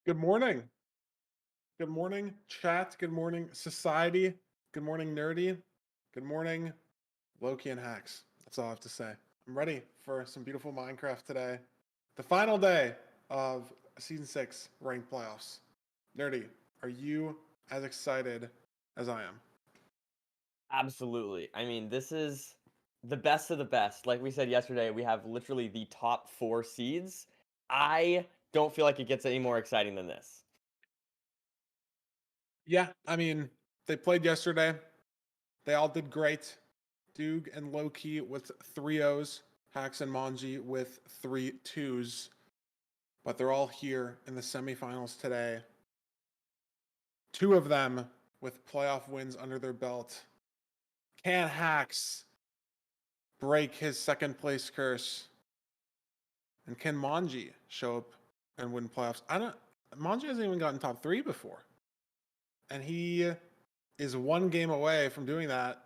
Good morning. Good morning, chat. Good morning, society. Good morning, nerdy. Good morning, Loki and hacks. That's all I have to say. I'm ready for some beautiful Minecraft today. The final day of season 6 ranked playoffs. Nerdy, are you as excited as I am? Absolutely. I mean, this is the best of the best. Like we said yesterday, we have literally the top 4 seeds. I don't feel like it gets any more exciting than this. Yeah, I mean, they played yesterday. They all did great. Doog and Loki with 3-0s. Hacks and Manji with 3-2s. But they're all here in the semifinals today. Two of them with playoff wins under their belt. Can Hacks break his second place curse? And can Manji show up and win playoffs? Manji hasn't even gotten top 3 before. And he is one game away from doing that.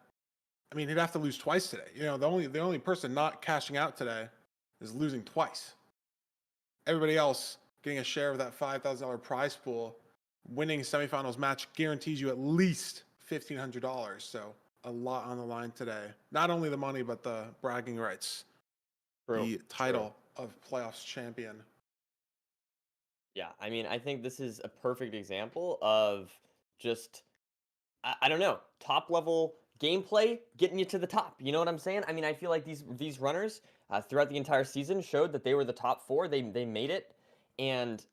I mean, he'd have to lose twice today. You know, the only person not cashing out today is losing twice. Everybody else getting a share of that $5,000 prize pool, winning semifinals match guarantees you at least $1,500. So a lot on the line today. Not only the money, but the bragging rights, True. the True. title of playoffs champion. Yeah, I mean, I think this is a perfect example of just I don't know, top level gameplay getting you to the top. You know what I'm saying? I mean, I feel like these runners throughout the entire season showed that they were the top 4. They made it, and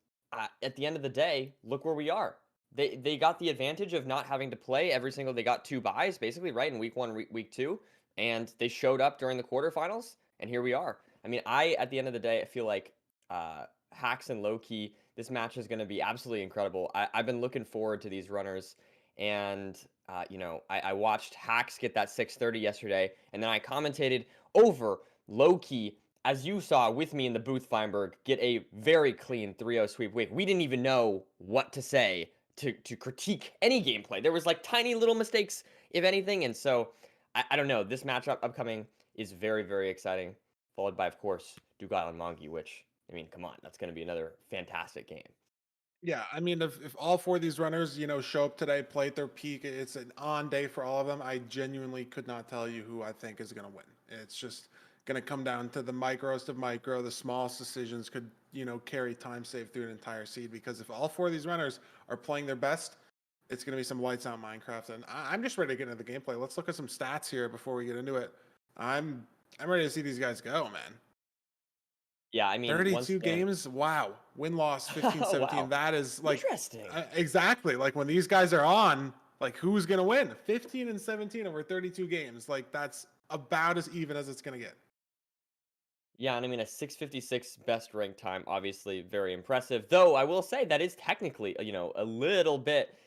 at the end of the day, look where we are. They got the advantage of not having to play every single. They got 2 buys basically, right, in week 1, week 2, and they showed up during the quarterfinals, and here we are. I mean, at the end of the day, I feel like Hacks and Loki. This match is going to be absolutely incredible. I've been looking forward to these runners. And I watched Hacks get that 630 yesterday, and then I commentated over Loki, as you saw with me in the booth, Feinberg, get a very clean 3-0 sweep week. We didn't even know what to say to critique any gameplay. There was like tiny little mistakes, if anything, and so I don't know. This matchup upcoming is very, very exciting, followed by, of course, Dugal and Mongi, which, I mean, come on, that's going to be another fantastic game. Yeah, I mean, if all four of these runners, show up today, play at their peak, it's an on day for all of them. I genuinely could not tell you who I think is going to win. It's just going to come down to the microest of micro. The smallest decisions could, carry time save through an entire seed. Because if all four of these runners are playing their best, it's going to be some lights out Minecraft. And I'm just ready to get into the gameplay. Let's look at some stats here before we get into it. I'm ready to see these guys go, man. Yeah, I mean, once 32 again, games. Wow. Win loss 15 oh 17. wow, That is like interesting. exactly like when these guys are on, like who's going to win? 15 and 17 over 32 games. Like that's about as even as it's going to get. Yeah, and I mean a 6:56 best rank time, obviously very impressive. Though I will say that is technically, a little bit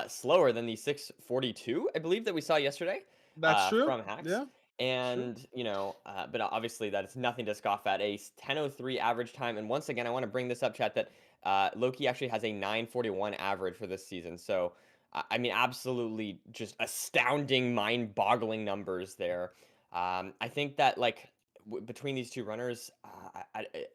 slower than the 6:42, I believe, that we saw yesterday That's true. from Hacks. Yeah. It's true. And but obviously that is nothing to scoff at. A 10:03 average time, and once again, I want to bring this up, chat, that Loki actually has a 9:41 average for this season. So I mean, absolutely just astounding, mind-boggling numbers there. I think that like between these two runners,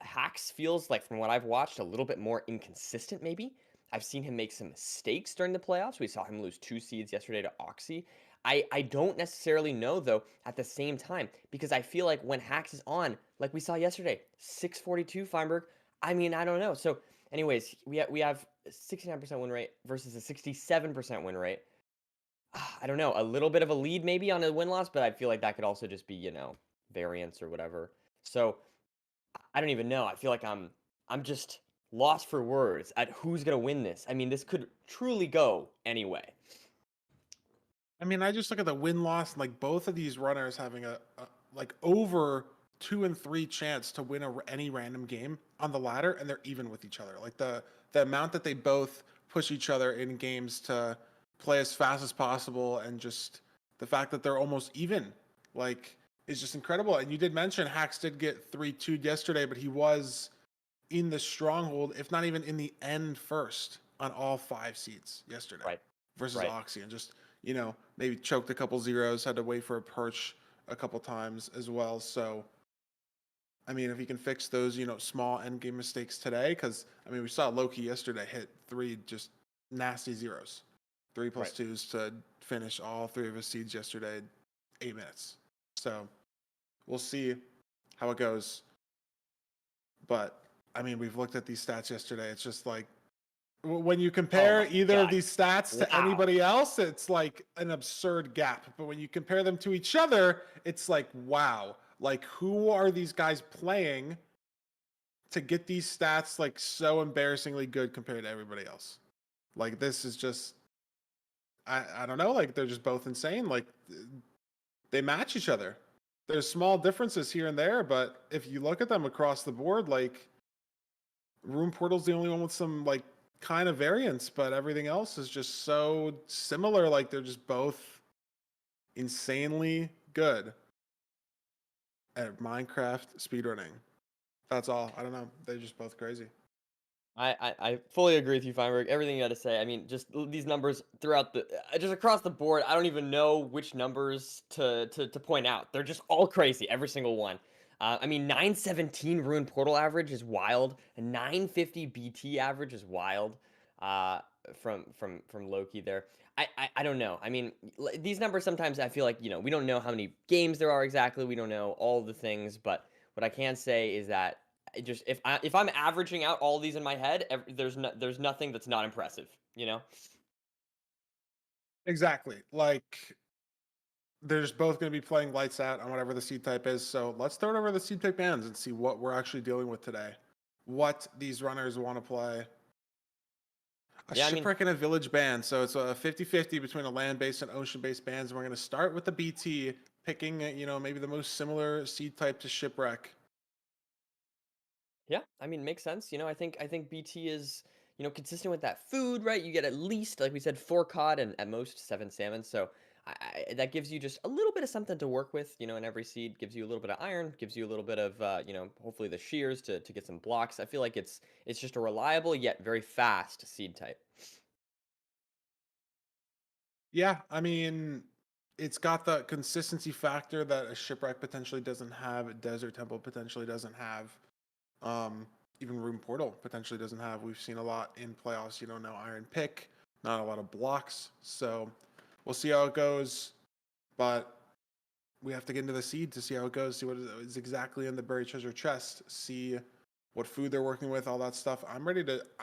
Hacks feels like, from what I've watched, a little bit more inconsistent. Maybe I've seen him make some mistakes during the playoffs. We saw him lose 2 seeds yesterday to Oxy. I don't necessarily know though at the same time, because I feel like when Hacks is on, like we saw yesterday, 642 Feinberg. I mean, I don't know. So, anyways, we have 69% win rate versus a 67% win rate. I don't know, a little bit of a lead maybe on a win loss, but I feel like that could also just be, variance or whatever. So I don't even know. I feel like I'm just lost for words at who's gonna win this. I mean, this could truly go anyway. I mean, I just look at the win loss, like both of these runners having a like over 2 and 3 chance to win any random game on the ladder, and they're even with each other. Like the amount that they both push each other in games to play as fast as possible, and just the fact that they're almost even, like, is just incredible. And you did mention Hacks did get 3-2 yesterday, but he was in the stronghold, if not even in the end first on all 5 seats yesterday Right. versus Right. Oxy, and just maybe choked a couple zeros, had to wait for a perch a couple times as well. So I mean, if he can fix those, small end game mistakes today, because I mean, we saw Loki yesterday hit 3 just nasty zeros, 3 plus Right. 2s to finish all 3 of his seeds yesterday, 8 minutes. So we'll see how it goes. But I mean, we've looked at these stats yesterday. It's just like when you compare my either of God. these stats to Wow. anybody else, it's like an absurd gap. But when you compare them to each other, it's like, wow, like who are these guys playing to get these stats like so embarrassingly good compared to everybody else? Like this is just, I don't know, like they're just both insane. Like they match each other. There's small differences here and there, but if you look at them across the board, like Room Portal's the only one with some like kind of variance, but everything else is just so similar. Like they're just both insanely good at Minecraft speedrunning. That's all. I don't know. They're just both crazy. I fully agree with you, Feinberg. Everything you had to say. I mean, just these numbers throughout the, just across the board. I don't even know which numbers to point out. They're just all crazy, every single one. I mean, 917 Rune Portal average is wild. A 950 BT average is wild. From Loki there. I don't know. I mean, these numbers sometimes I feel like we don't know how many games there are exactly. We don't know all the things, but what I can say is that just if I'm averaging out all these in my head, there's nothing that's not impressive, Exactly. Like they're just both going to be playing lights out on whatever the seed type is. So let's throw it over the seed type bands and see what we're actually dealing with today. What these runners want to play. A shipwreck and a village band. So it's a 50-50 between a land-based and ocean-based bands. And we're going to start with the BT, picking, maybe the most similar seed type to shipwreck. Yeah, I mean, makes sense. I think BT is, consistent with that food, right? You get at least, like we said, 4 cod and at most 7 salmon. So that gives you just a little bit of something to work with, in every seed. Gives you a little bit of iron, gives you a little bit of, hopefully the shears to get some blocks. I feel like it's just a reliable yet very fast seed type. Yeah, I mean, it's got the consistency factor that a shipwreck potentially doesn't have, a desert temple potentially doesn't have, even room portal potentially doesn't have. We've seen a lot in playoffs, no iron pick, not a lot of blocks. So we'll see how it goes, but we have to get into the seed to see how it goes, see what is exactly in the buried treasure chest, see what food they're working with, all that stuff. I'm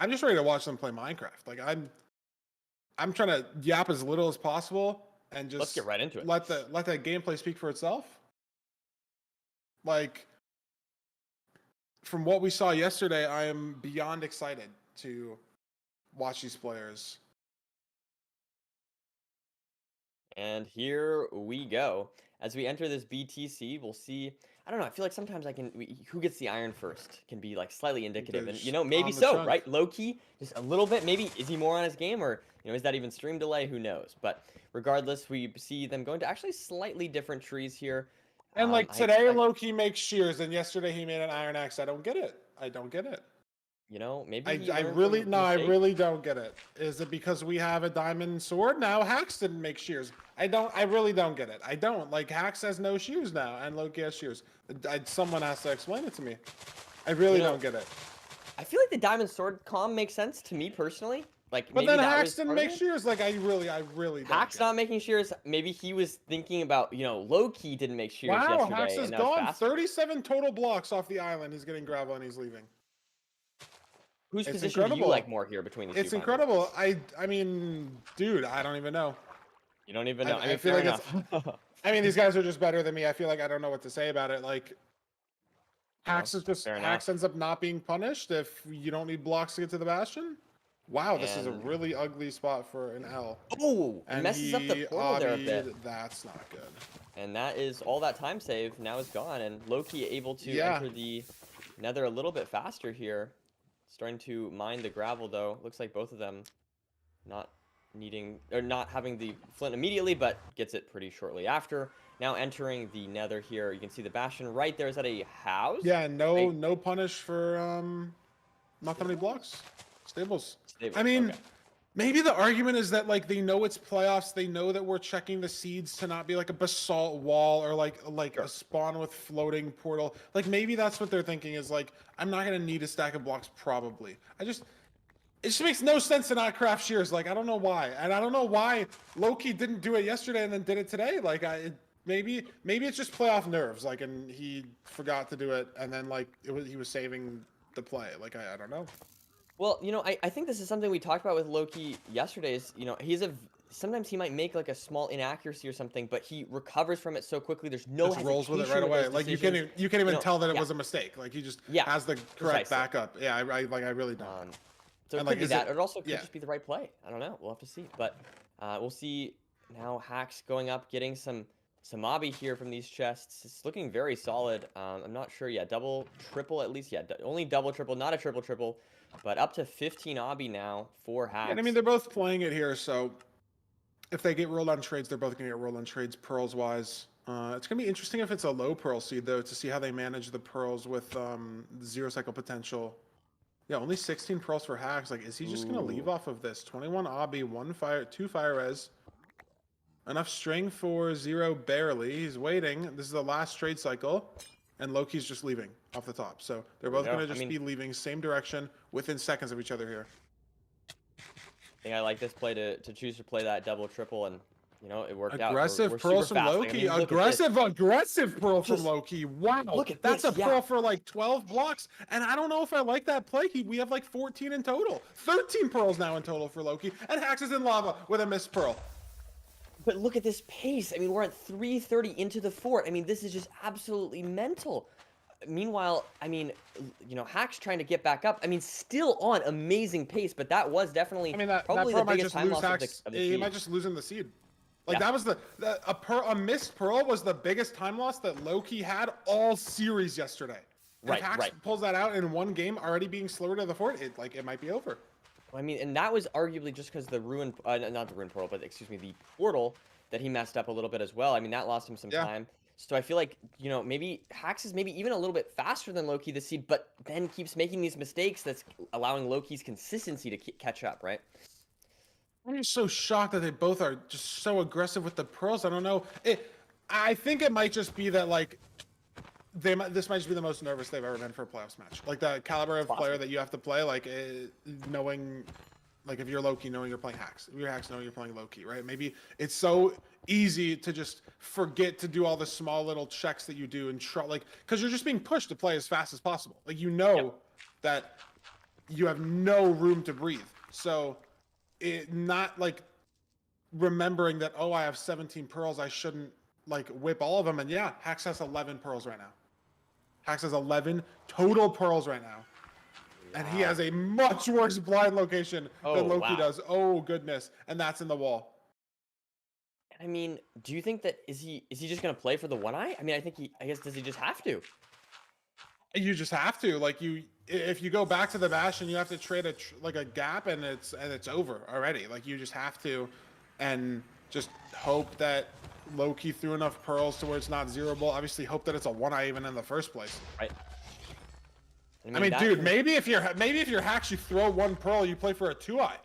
just ready to watch them play Minecraft. Like I'm trying to yap as little as possible and just Let's get right into it. Let that gameplay speak for itself. Like from what we saw yesterday, I am beyond excited to watch these players. And here we go. As we enter this BTC, we'll see. I don't know. I feel like sometimes who gets the iron first can be like slightly indicative, and maybe so, chunk. right? Low key, just a little bit. Maybe is he more on his game, or is that even stream delay? Who knows? But regardless, we see them going to actually slightly different trees here. And like today, Loki makes shears, and yesterday he made an iron axe. I don't get it. Maybe I really don't get it. Is it because we have a diamond sword now? Hax didn't make shears. I really don't get it. I don't. Like Hax has no shears now, and Loki has shears. Someone has to explain it to me. I really don't get it. I feel like the diamond sword comm makes sense to me personally. Like, but then Hax didn't make shears. Like I really don't. Hax not making shears. Maybe he was thinking about Loki didn't make shears yesterday. Wow, Hax is gone. 37 total blocks off the island. He's getting gravel and he's leaving. Whose position do you like more here between these two? It's incredible. I mean, dude, I don't even know. You don't even know. I feel like I mean, these guys are just better than me. I feel like I don't know what to say about it. Like, Hax ends up not being punished if you don't need blocks to get to the bastion. Wow, this is a really ugly spot for an L. Oh, and messes up the portal there a bit. That's not good. And that is all that time save now is gone, and Loki able to enter the nether a little bit faster here. Starting to mine the gravel though. Looks like both of them not having the flint immediately, but gets it pretty shortly after. Now entering the nether here. You can see the bastion right there. Is that a house? Yeah, no punish for not that many blocks. Stables. I mean, Maybe the argument is that like they know it's playoffs, they know that we're checking the seeds to not be like a basalt wall or like Sure. a spawn with floating portal. Like maybe that's what they're thinking is like I'm not gonna need a stack of blocks probably. It just makes no sense to not craft shears. Like I don't know why, and I don't know why Loki didn't do it yesterday and then did it today. Like maybe it's just playoff nerves. Like and he forgot to do it, and then like he was saving the play. Like I don't know. Well, I think this is something we talked about with Loki yesterday. Is sometimes he might make like a small inaccuracy or something, but he recovers from it so quickly. There's no Just rolls with it hesitation right away. those Like decisions. you can't even tell that it Yeah, was a mistake. Like he just yeah, has the correct precisely. backup. Yeah, I really don't. So it And could like be is that. it? It also could Yeah. just be the right play. I don't know. We'll have to see. But we'll see now. Hacks going up, getting some obby here from these chests. It's looking very solid. I'm not sure yet. Double, triple, at least. Yeah, only double, triple, not a triple, triple. But up to 15 obby now for Yeah, and I Hacks. mean they're both playing it here, so if they get rolled on trades, they're both gonna get rolled on trades pearls wise. It's gonna be interesting if it's a low pearl seed though to see how they manage the pearls with zero cycle potential. Yeah, only 16 pearls for Hacks. Like, is he just gonna leave Ooh. off of this? 21 obby, 2 fire res. Enough string for 0 barely. He's waiting. This is the last trade cycle. And Loki's just leaving off the top. So they're both going to just be leaving same direction within seconds of each other here. I think I like this play to choose to play that double, triple, and, it worked out. Aggressive pearls from Loki. Aggressive pearl from Loki. Wow. Look at That's this, a pearl for like 12 blocks. And I don't know if I like that play. We have like 14 in total. 13 pearls now in total for Loki. And Hax is in lava with a missed pearl. But look at this pace. I mean, we're at 3:30 into the fort. I mean, this is just absolutely mental. Meanwhile, I mean, Hack's trying to get back up. I mean, still on amazing pace, but that was definitely probably the biggest time loss of the He seed. might just lose in the seed. Like that was a missed pearl was the biggest time loss that Loki had all series yesterday. If Hax pulls that out in one game, already being slower to the fort, it might be over. I mean, and that was arguably just because the ruin, not the ruin portal, but excuse me, the portal that he messed up a little bit as well. I mean, that lost him some time. So I feel like, maybe Hax is maybe even a little bit faster than Loki this seed, but then keeps making these mistakes that's allowing Loki's consistency to catch up, right? I'm just so shocked that they both are just so aggressive with the pearls. I don't know. I think it might just be that, like, this might just be the most nervous they've ever been for a playoffs match. Like the caliber of player that you have to play, like knowing, like if you're Loki, knowing you're playing Hax. If you're Hax, knowing you're playing Loki, right? Maybe it's so easy to just forget to do all the small little checks that you do and try, like, because you're just being pushed to play as fast as possible. Like that you have no room to breathe. So not like remembering that, oh, I have 17 pearls, I shouldn't like whip all of them. And yeah, Hax has 11 pearls right now. Hax has 11 total pearls right now. Wow. And he has a much worse blind location than Loki does. Oh, goodness. And that's in the wall. I mean, do you think that is he just going to play for the one eye? I mean, I guess does he just have to? You just have to. Like if you go back to the bash and you have to trade a gap and it's over already. Like you just have to and just hope that Loki threw enough pearls to where it's not zeroable. Obviously, hope that it's a one eye even in the first place. Right. I mean, dude, maybe if you're Hax, you throw one pearl, you play for a 2-eye.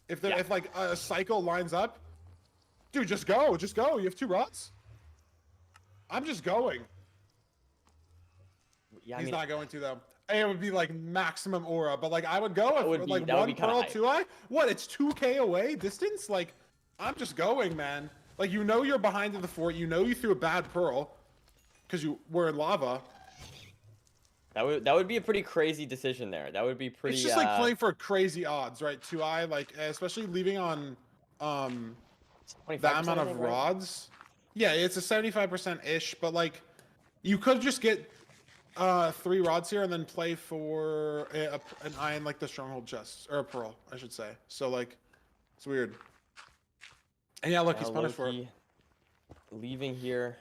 If like a cycle lines up, dude, just go. You have 2 rods. I'm just going. Yeah, he's not going to though. It would be like maximum aura, but like I would go if like one pearl 2-eye. What? It's 2K away distance. Like I'm just going, man. Like, you're behind in the fort. You threw a bad pearl because you were in lava. That would be a pretty crazy decision there. That would be pretty. It's just like playing for crazy odds, right? 2-eye, like especially leaving on that amount of rods. Yeah, it's a 75% ish, but like you could just get 3 rods here and then play for an eye in like the stronghold chest or a pearl, I should say. So like, it's weird. And yeah, look, he's punished for it. Leaving here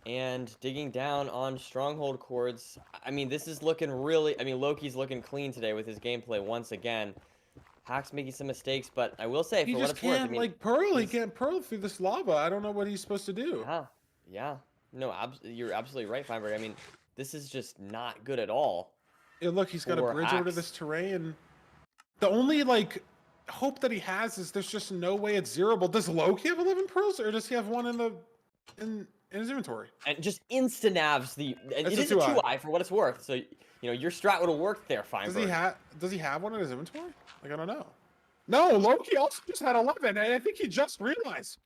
and digging down on stronghold cords. I mean, this is looking really. I mean, Loki's looking clean today with his gameplay once again. Hack's making some mistakes, but I will say, he for just what it's worth, can't like pearl. He can't pearl through this lava. I don't know what he's supposed to do. Yeah. No, you're absolutely right, Feinberg. I mean, this is just not good at all. Yeah, look, he's got a bridge over to this terrain. The only like hope that he has is there's just no way it's zeroable. Does Loki have 11 pearls, or does he have one in his inventory? And just insta navs the. And It's it a is a 2-eye for what it's worth. So your strat would have worked there, fine. Does he have one in his inventory? Like, I don't know. No, Loki also just had 11, and I think he just realized.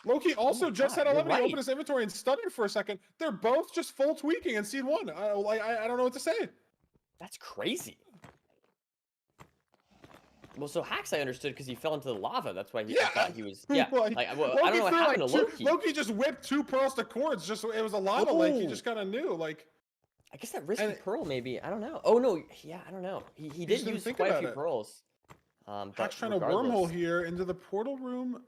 Loki also just had 11. He opened his inventory and studied for a second. They're both just full tweaking in seed 1. I don't know what to say. That's crazy. Well, so Hacks I understood because he fell into the lava. That's why I thought he was. Yeah. Like, I don't know what happened to Loki. Loki just whipped 2 pearls to cords. It was a lava lake. He just kind of knew. Like, I guess that risky pearl maybe. I don't know. Oh no. Yeah, I don't know. He did use quite a few pearls. Hacks trying to wormhole here into the portal room.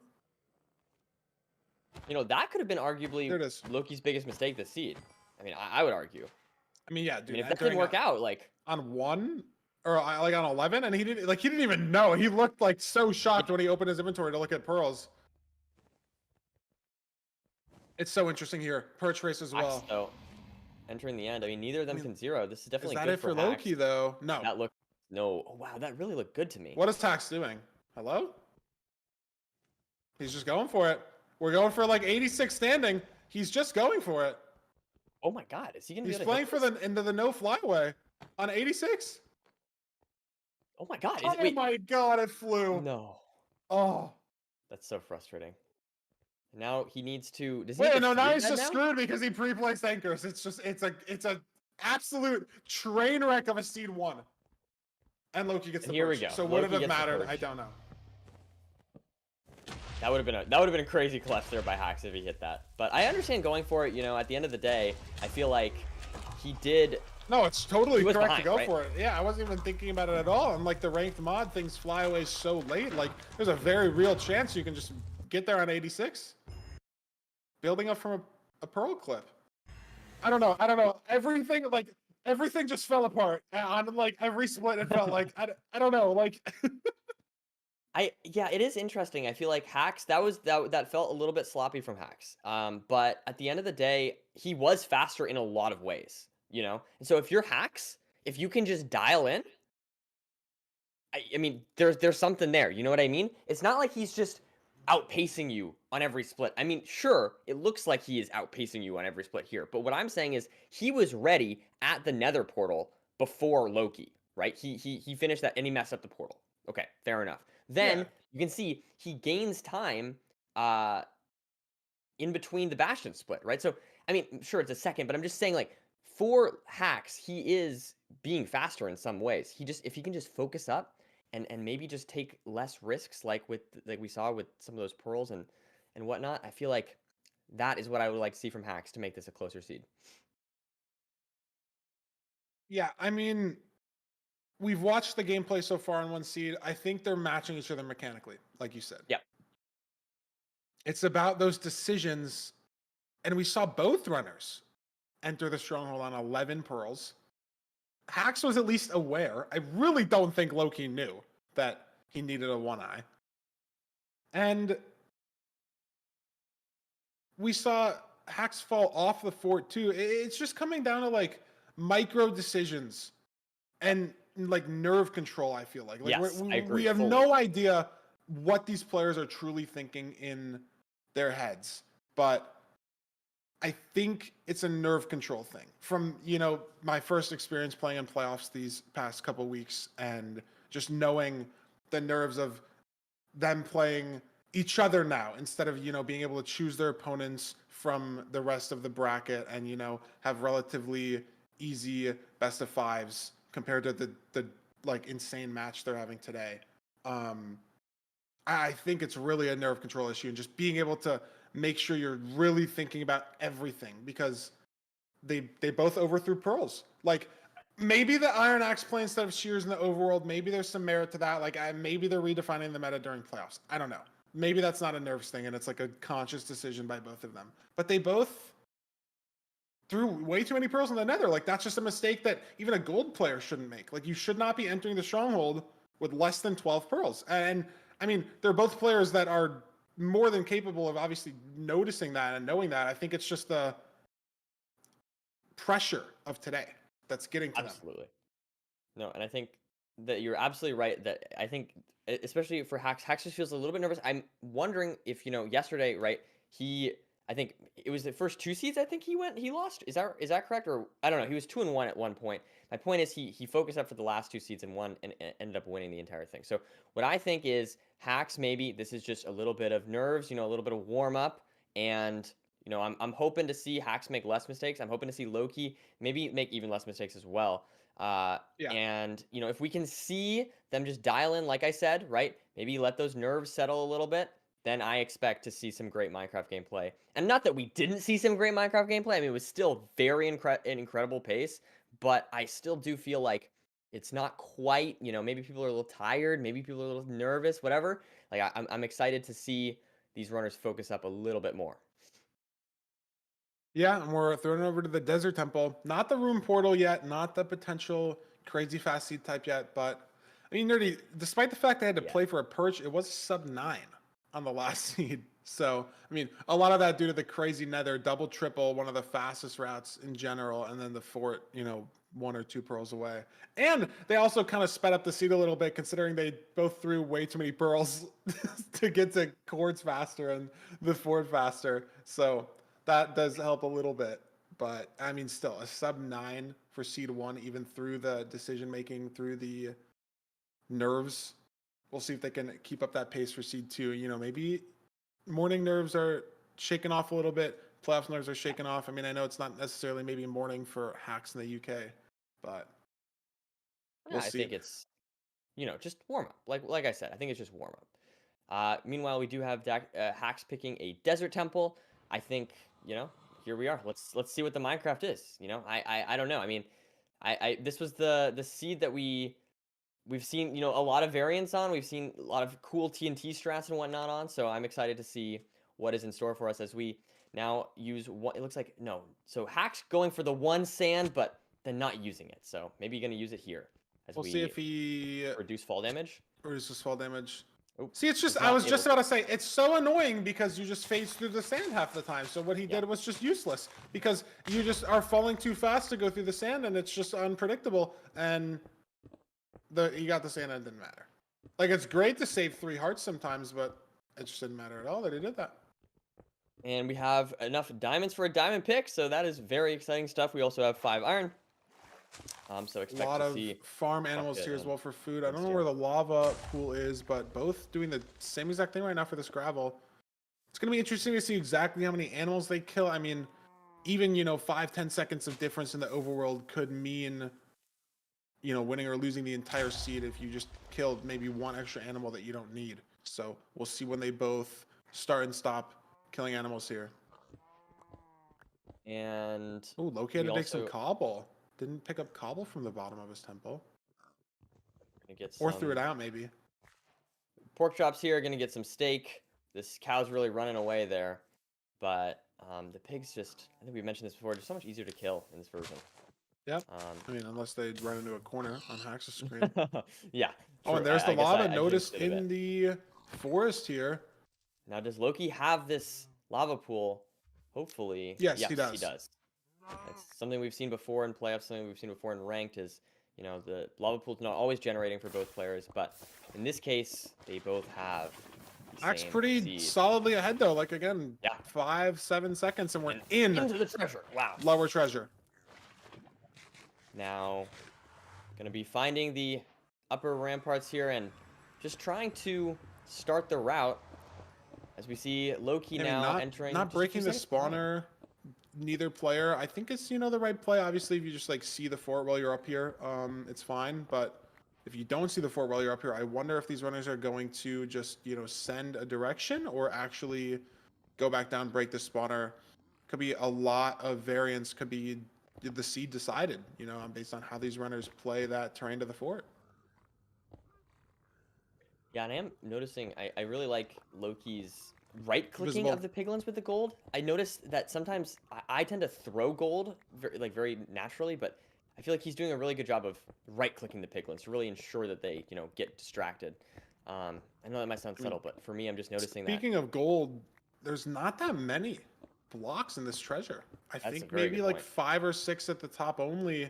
That could have been arguably Loki's biggest mistake this seed. I mean, I would argue. I mean, yeah, dude. If that didn't work out, like on 1 or like on 11, and he didn't even know. He looked like so shocked when he opened his inventory to look at pearls. It's so interesting here. Perch race as well. So entering the end. I mean, neither of them can zero. This is definitely good. Is that it for Loki though? No. No. Oh, wow, that really looked good to me. What is Hacks doing? Hello? He's just going for it. We're going for like 86 standing. He's just going for it. Oh my God, is he gonna? He's playing for into the no flyaway on 86. Oh my God! My God! It flew. No. Oh, that's so frustrating. Now he needs to. Does he wait, no, now he's just screwed because he pre-placed anchors. It's a absolute train wreck of a seed 1. And Loki gets the here push. we go. So would it have mattered? I don't know. That would have been a crazy clutch there by Hacks if he hit that. But I understand going for it. At the end of the day, I feel like he did. No, it's totally correct to go for it. Yeah, I wasn't even thinking about it at all. And like the ranked mod, things fly away so late. Like there's a very real chance you can just get there on 86. Building up from a pearl clip. I don't know. Everything just fell apart on like every split. It felt like I don't know. Like. Yeah, it is interesting. I feel like Hacks that felt a little bit sloppy from Hacks. But at the end of the day, he was faster in a lot of ways, And so if you're Hacks, if you can just dial in, I mean, there's something there. You know what I mean? It's not like he's just outpacing you on every split. I mean, sure, it looks like he is outpacing you on every split here, but what I'm saying is he was ready at the Nether portal before Loki, right? He finished that and he messed up the portal. Okay, fair enough. Then you can see he gains time in between the Bastion split, right? So, I mean, sure, it's a second, but I'm just saying, like, for Hacks, he is being faster in some ways. If he can just focus up and maybe just take less risks, like we saw with some of those pearls and whatnot, I feel like that is what I would like to see from Hacks to make this a closer seed. Yeah, I mean, we've watched the gameplay so far in 1 seed. I think they're matching each other mechanically, like you said. Yeah. It's about those decisions, and we saw both runners enter the stronghold on 11 pearls. Hacks was at least aware. I really don't think Loki knew that he needed a 1-eye. And we saw Hacks fall off the fort too. It's just coming down to like micro decisions and like nerve control, I feel like. Yes, I agree. We have no idea what these players are truly thinking in their heads. But I think it's a nerve control thing. From, my first experience playing in playoffs these past couple weeks and just knowing the nerves of them playing each other now instead of, being able to choose their opponents from the rest of the bracket and, have relatively easy best of 5s compared to the like insane match they're having today. I think it's really a nerve control issue and just being able to make sure you're really thinking about everything because they both overthrew pearls. Like maybe the Iron Axe play instead of Shears in the overworld, maybe there's some merit to that. Like maybe they're redefining the meta during playoffs. I don't know. Maybe that's not a nerves thing and it's like a conscious decision by both of them. But they both threw way too many pearls in the Nether. Like that's just a mistake that even a gold player shouldn't make. Like you should not be entering the stronghold with less than 12 pearls. And I mean, they're both players that are more than capable of obviously noticing that and knowing that. I think it's just the pressure of today that's getting to them. Absolutely. No, and I think that you're absolutely right. That I think, especially for Hacks just feels a little bit nervous. I'm wondering if yesterday, right? I think it was the first 2 seeds. I think he lost. Is that correct? Or I don't know. He was 2-1 at one point. My point is he focused up for the last 2 seeds and won and ended up winning the entire thing. So what I think is Hacks, maybe this is just a little bit of nerves, a little bit of warm up, and I'm hoping to see Hacks make less mistakes. I'm hoping to see Loki maybe make even less mistakes as well. Yeah. And if we can see them just dial in, like I said, right? Maybe let those nerves settle a little bit. Then I expect to see some great Minecraft gameplay. And not that we didn't see some great Minecraft gameplay. I mean, it was still very incredible pace, but I still do feel like it's not quite. Maybe people are a little tired. Maybe people are a little nervous. Whatever. Like I'm excited to see these runners focus up a little bit more. Yeah, and we're throwing it over to the Desert Temple. Not the Room Portal yet, not the potential crazy fast seed type yet, but I mean, Nerdy, despite the fact they had to play for a perch, it was sub-9 on the last seed. So, I mean, a lot of that due to the crazy nether, double, triple, one of the fastest routes in general, and then the fort, 1 or 2 pearls away. And they also kind of sped up the seed a little bit, considering they both threw way too many pearls to get to cords faster and the fort faster. So that does help a little bit. But, I mean, still, a sub-9 for seed 1, even through the decision-making, through the nerves. We'll see if they can keep up that pace for seed 2. Maybe morning nerves are shaking off a little bit. Playoff nerves are shaking off. I mean, I know it's not necessarily maybe morning for Hacks in the UK, but we'll see. I think it's, just warm up. Like I said, I think it's just warm up. Meanwhile, we do have Hacks picking a Desert Temple. I think, here we are. Let's see what the Minecraft is. I don't know. I mean, this was the seed that we've seen, a lot of variants on. We've seen a lot of cool TNT strats and whatnot on. So I'm excited to see what is in store for us as we now use what it looks like. No, so Hacks going for the 1 sand, but then not using it. So maybe going to use it here as We'll see if he reduce fall damage. reduces fall damage. Oh, See, it's just, I was just about to say, it's so annoying because you just phase through the sand half the time. So what he did was just useless because you just are falling too fast to go through the sand and it's just unpredictable. And you got the sand and it didn't matter. Like, it's great to save 3 hearts sometimes, but it just didn't matter at all that he did that. And we have enough diamonds for a diamond pick, so that is very exciting stuff. We also have 5 iron. So expect a lot to see of farm animals here as well for food. I don't know where the lava pool is, but both doing the same exact thing right now for this gravel. It's going to be interesting to see exactly how many animals they kill. I mean, even, 5-10 seconds of difference in the overworld could mean, winning or losing the entire seed if you just killed maybe 1 extra animal that you don't need. So we'll see when they both start and stop killing animals here. And Loki had to take some cobble. Didn't pick up cobble from the bottom of his temple. Or threw it out, maybe. Pork chops here are going to get some steak. This cow's really running away there. But the pigs just, I think we mentioned this before, just so much easier to kill in this version. Yep. I mean, unless they run into a corner on Hacks' screen. Yeah. Oh, and there's the lava noticed in the forest here. Now, does Loki have this lava pool? Hopefully. Yes, he does. He does. It's something we've seen before in playoffs, something we've seen before in ranked is, the lava pool's not always generating for both players, but in this case, they both have Hacks pretty solidly ahead, though. Like, again, 5-7 seconds, and we're into the treasure. Wow. Lower treasure. Now, going to be finding the upper ramparts here and just trying to start the route as we see Loki now entering. Not breaking the spawner. Neither player. I think it's, the right play. Obviously, if you just, see the fort while you're up here, it's fine. But if you don't see the fort while you're up here, I wonder if these runners are going to just, send a direction or actually go back down, break the spawner. Could be a lot of variance. Could be the seed decided, based on how these runners play that terrain to the fort. Yeah, and I am noticing, I really like Loki's right-clicking of the piglins with the gold. I noticed that sometimes I tend to throw gold very naturally, but I feel like he's doing a really good job of right-clicking the piglins to really ensure that they, get distracted. I know that might sound subtle, but for me, I'm just noticing that. Speaking of gold, there's not that many blocks in this treasure. I think maybe like 5 or 6 at the top only.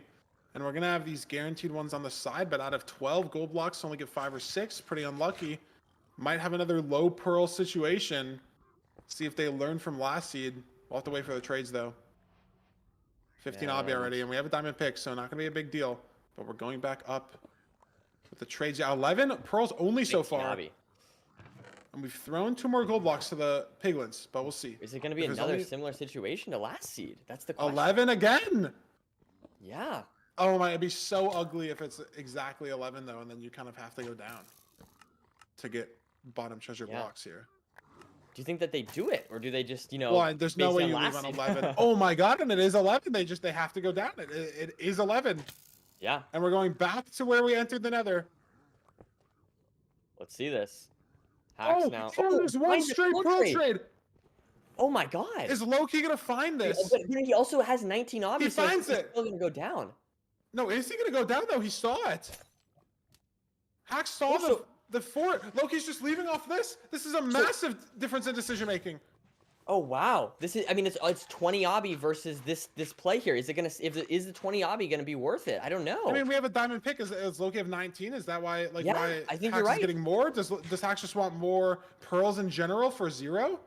And we're going to have these guaranteed ones on the side, but out of 12 gold blocks, only get 5 or 6. Pretty unlucky. Might have another low pearl situation. See if they learn from last seed. We'll have to wait for the trades, though. 15 obby already, and we have a diamond pick, so not going to be a big deal. But we're going back up with the trades. Yeah, 11 pearls only so far. Obby. And we've thrown 2 more gold blocks to the piglins, but we'll see. Is it going to be another similar situation to last seed? That's the question. 11 again? Yeah. Oh my, it'd be so ugly if it's exactly 11, though, and then you kind of have to go down to get bottom treasure blocks here. Do you think that they do it, or do they just, you know? Well, there's no way you leave on 11. Oh my god, and it is 11. They have to go down. It is 11. Yeah. And we're going back to where we entered the Nether. Let's see this. Hacks now. Oh, there's one straight pearl trade. Oh my god. Is Loki gonna find this? But he also has 19 obbies. He finds it. He's still gonna go down. No, is he gonna go down though? He saw it. Hacks saw the fort. Loki's just leaving off this. This is a massive difference in decision making. Oh wow, this is. I mean, it's 20 obby versus this play here. Is it gonna? Is the 20 obby gonna be worth it? I don't know. I mean, we have a diamond pick. Is Loki have 19? Is that why? Like, why I think Hacks you're right. is getting more? Does Hacks just want more pearls in general for 0?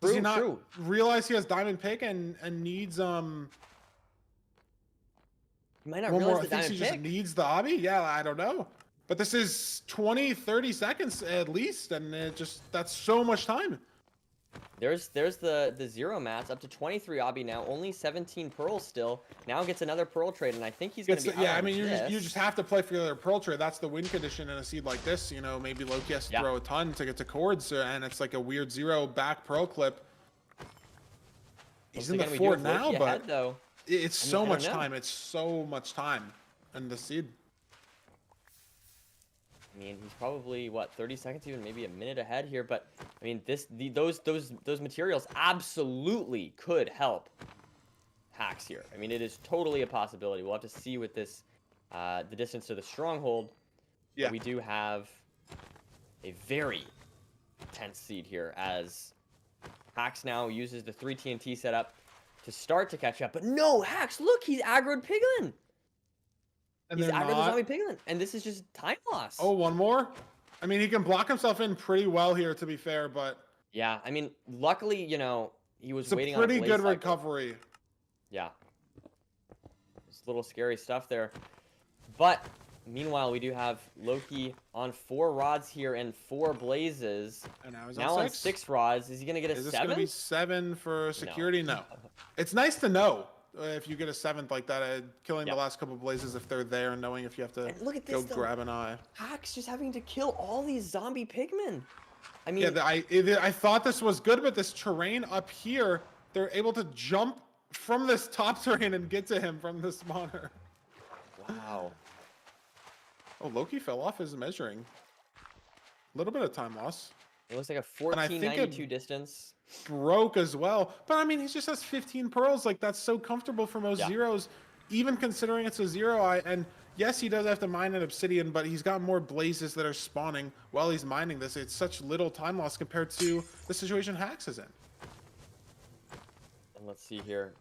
Does he not realize he has diamond pick and needs You might not one realize more? the Thinks diamond he pick. just needs the obby. Yeah, I don't know. But this is 20, 30 seconds at least, and that's so much time. There's the 0 mats up to 23 obby now, only 17 pearls still. Now gets another pearl trade, and I think he's gonna be. Yeah, I mean, you just have to play for your pearl trade. That's the win condition in a seed like this. You know, maybe Loki has to throw a ton to get to cords, and it's like a weird 0 back pearl clip. He's in the fort now, but it's so much time. It's so much time in the seed. I mean, he's probably what 30 seconds, even maybe a minute ahead here. But I mean, those materials absolutely could help Hacks here. I mean, it is totally a possibility. We'll have to see with this, the distance to the stronghold. Yeah, but we do have a very tense seed here as Hacks now uses the 3 TNT setup to start to catch up. But no, Hacks, look, he's aggroed Piglin. And he's aggroed the zombie Piglin, and this is just time loss. Oh, one more? I mean, he can block himself in pretty well here, to be fair, but... Yeah, I mean, luckily, you know, he was waiting on a pretty good recovery. Yeah. It's a little scary stuff there. But, meanwhile, we do have Loki on 4 rods here and 4 blazes. And now he's on 6 rods. Is he going to get a 7? Is this going to be 7 for security? No. It's nice to know. If you get a 7th like that, killing the last couple blazes if they're there, and knowing if you have to go grab an eye. Hacks just having to kill all these zombie pigmen. I mean, yeah, I thought this was good, but this terrain up here, they're able to jump from this top terrain and get to him from the spawner. Wow. Oh, Loki fell off his measuring. A little bit of time loss. It looks like a 1492 distance. Broke as well, but I mean, he just has 15 pearls. Like, that's so comfortable for most zeros, even considering it's a 0. And yes, he does have to mine an obsidian, but he's got more blazes that are spawning while he's mining this. It's such little time loss compared to the situation Hacks is in. And let's see here,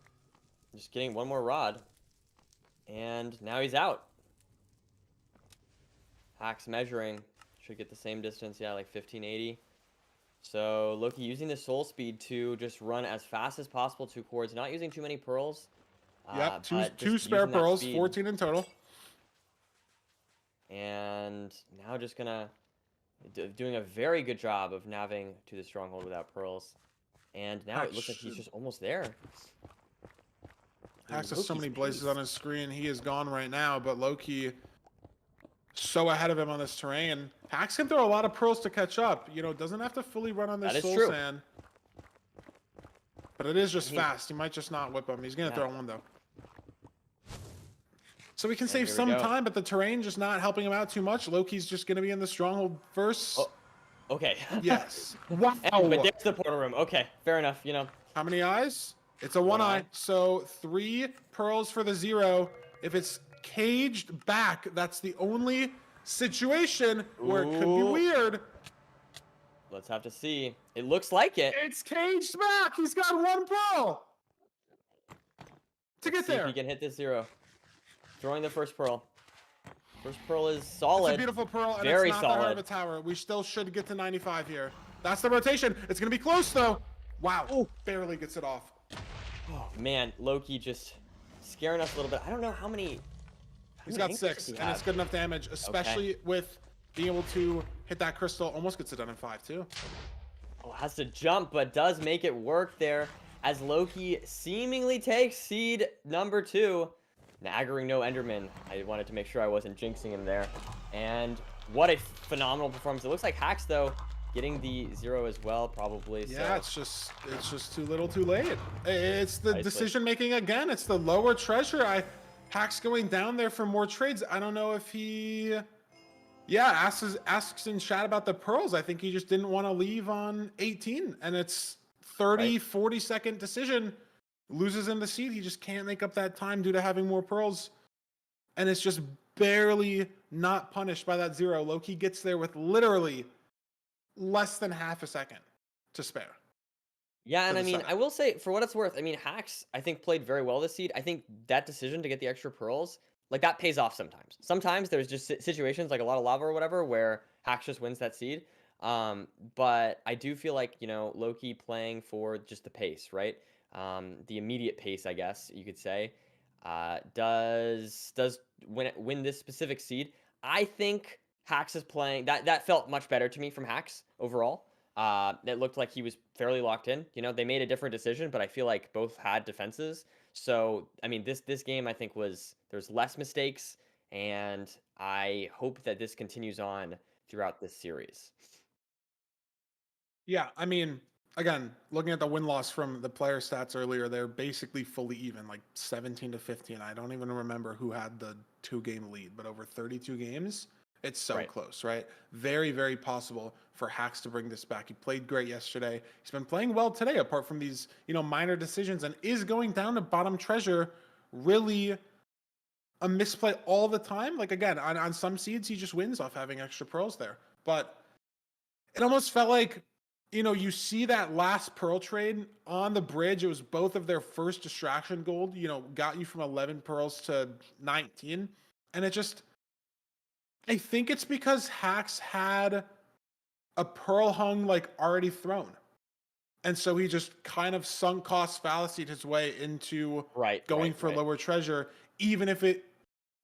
just getting one more rod, and now he's out. Hacks measuring should get the same distance, yeah, like 1580. So Loki using the soul speed to just run as fast as possible to cords, not using too many pearls. Yep, two spare pearls, 14 in total. And now just gonna doing a very good job of navving to the stronghold without pearls. And now it looks like he's just almost there. Hacks has so many blazes on his screen. He is gone right now, but Loki so ahead of him on this terrain. Hacks can throw a lot of pearls to catch up. You know, doesn't have to fully run on this soul sand. But it is just fast. He might just not whip him. He's going to throw one, though. So we can save some time, but the terrain just not helping him out too much. Loki's just going to be in the stronghold first. Oh, okay. Yes. Wow. But there's the portal room. Okay, fair enough, you know. How many eyes? It's a 1 eye. So 3 pearls for the 0. If it's caged back, that's the only situation where it could be weird. Let's have to see. It looks like it. It's caged back. He's got 1 pearl to get there. If he can hit this 0. Throwing the first pearl. First pearl is It's solid. a beautiful pearl, and Very it's not that hard of solid. a tower. We still should get to 95 here. That's the rotation. It's going to be close, though. Wow. Ooh. Barely gets it off. Oh, man. Loki just scaring us a little bit. I don't know how many... He's got 6, and it's good enough damage, especially with being able to hit that crystal. Almost gets it done in 5, too. Oh, has to jump, but does make it work there as Loki seemingly takes seed number 2. Naggering no Enderman. I wanted to make sure I wasn't jinxing him there. And what a phenomenal performance. It looks like Hacks, though, getting the 0 as well, probably. Yeah, so. it's just too little too late. It's the Nicely. decision making again. It's the lower treasure. Hacks going down there for more trades. I don't know if he... Yeah, asks in chat about the pearls. I think he just didn't want to leave on 18. And it's 30, Right. 40-second decision. Loses in the seed. He just can't make up that time due to having more pearls. And it's just barely not punished by that 0. Loki gets there with literally less than half a second to spare. Yeah, and for I the mean, setup. I will say, for what it's worth, I mean, Hacks, I think, played very well this seed. I think that decision to get the extra pearls, like, that pays off sometimes. Sometimes there's just situations, like a lot of lava or whatever, where Hacks just wins that seed. But I do feel like, you know, Loki playing for just the pace, right? The immediate pace, I guess you could say, does win this specific seed. I think Hacks is playing, that felt much better to me from Hacks overall. It looked like he was fairly locked in. You know, they made a different decision, but I feel like both had defenses. So, I mean, this game, I think, there's less mistakes, and I hope that this continues on throughout this series. Yeah, I mean, again, looking at the win-loss from the player stats earlier, they're basically fully even, like 17 to 15. I don't even remember who had the 2-game lead, but over 32 games, it's so Right. close, right? Very, very possible for Hacks to bring this back. He played great yesterday. He's been playing well today, apart from these, you know, minor decisions, and is going down to bottom treasure really a misplay all the time. Like, again, on some seeds, he just wins off having extra pearls there. But it almost felt like, you know, you see that last pearl trade on the bridge. It was both of their first distraction gold, you know, got you from 11 pearls to 19. And it just, I think it's because Hacks had a pearl hung, like, already thrown. And so he just kind of sunk cost fallacied his way into going for lower treasure, even if it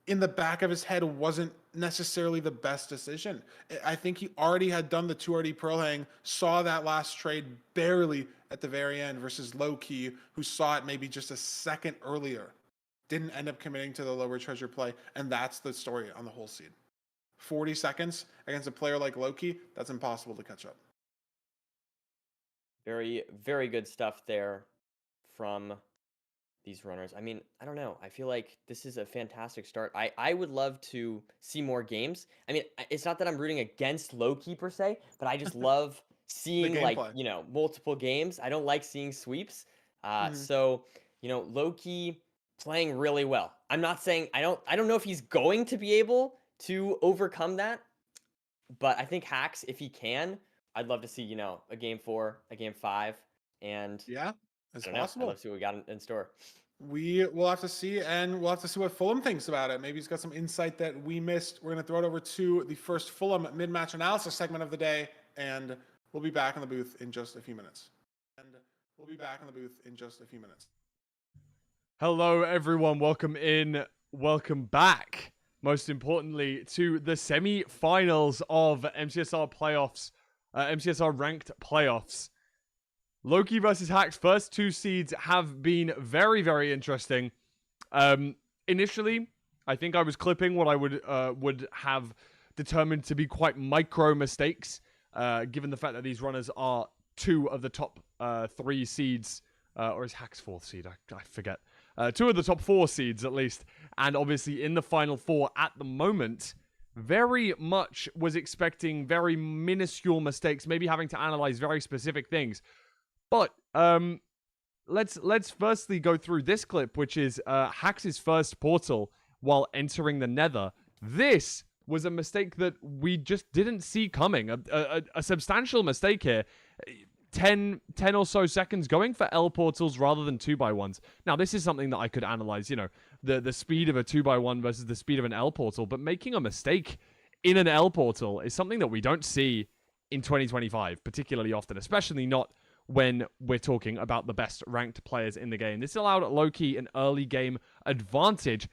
in the back of his head wasn't necessarily the best decision. I think he already had done the 2RD pearl hang, saw that last trade barely at the very end versus Loki, who saw it maybe just a second earlier, didn't end up committing to the lower treasure play. And that's the story on the whole seed. 40 seconds against a player like Loki, that's impossible to catch up. Very, very good stuff there from these runners. I mean, I don't know. I feel like this is a fantastic start. I would love to see more games. I mean, it's not that I'm rooting against Loki per se, but I just love seeing, like, gameplay. you know, multiple games. I don't like seeing sweeps. Mhm. So, you know, Loki playing really well. I'm not saying I don't know if he's going to be able to overcome that, but I think Hacks, if he can, I'd love to see, you know, a game 4, a game 5, and Yeah, it's I don't know. I'd possible. love to see what we got in store. We will have to see, and we'll have to see what Fulham thinks about it. Maybe he's got some insight that we missed. We're going to throw it over to the first Fulham mid-match analysis segment of the day, and we'll be back in the booth in just a few minutes. Hello, everyone. Welcome in. Welcome back. Most importantly, to the semi-finals of MCSR playoffs, MCSR ranked playoffs. Loki versus Hacks, first 2 seeds have been very, very interesting. Initially, I think I was clipping what I would have determined to be quite micro mistakes, given the fact that these runners are 2 of the top 3 seeds, or is Hacks 4th seed? I forget. 2 of the top 4 seeds, at least. And obviously in the final 4 at the moment, very much was expecting very minuscule mistakes, maybe having to analyze very specific things. But let's firstly go through this clip, which is Hacks' first portal while entering the Nether. This was a mistake that we just didn't see coming. A substantial mistake here. 10 or so seconds going for L portals rather than 2x1s. Now, this is something that I could analyze, you know, the speed of a 2x1 versus the speed of an L portal, but making a mistake in an L portal is something that we don't see in 2025 particularly often, especially not when we're talking about the best ranked players in the game. This allowed Loki an early game advantage,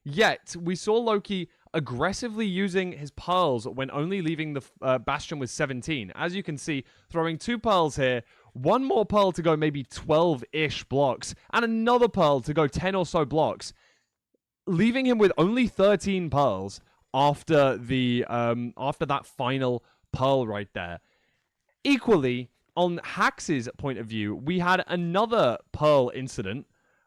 yet we saw Loki aggressively using his pearls when only leaving the Bastion with 17. As you can see, throwing 2 pearls here, 1 more pearl to go maybe 12-ish blocks, and another pearl to go 10 or so blocks, leaving him with only 13 pearls after that final pearl right there. Equally, on Hax's point of view, we had another pearl incident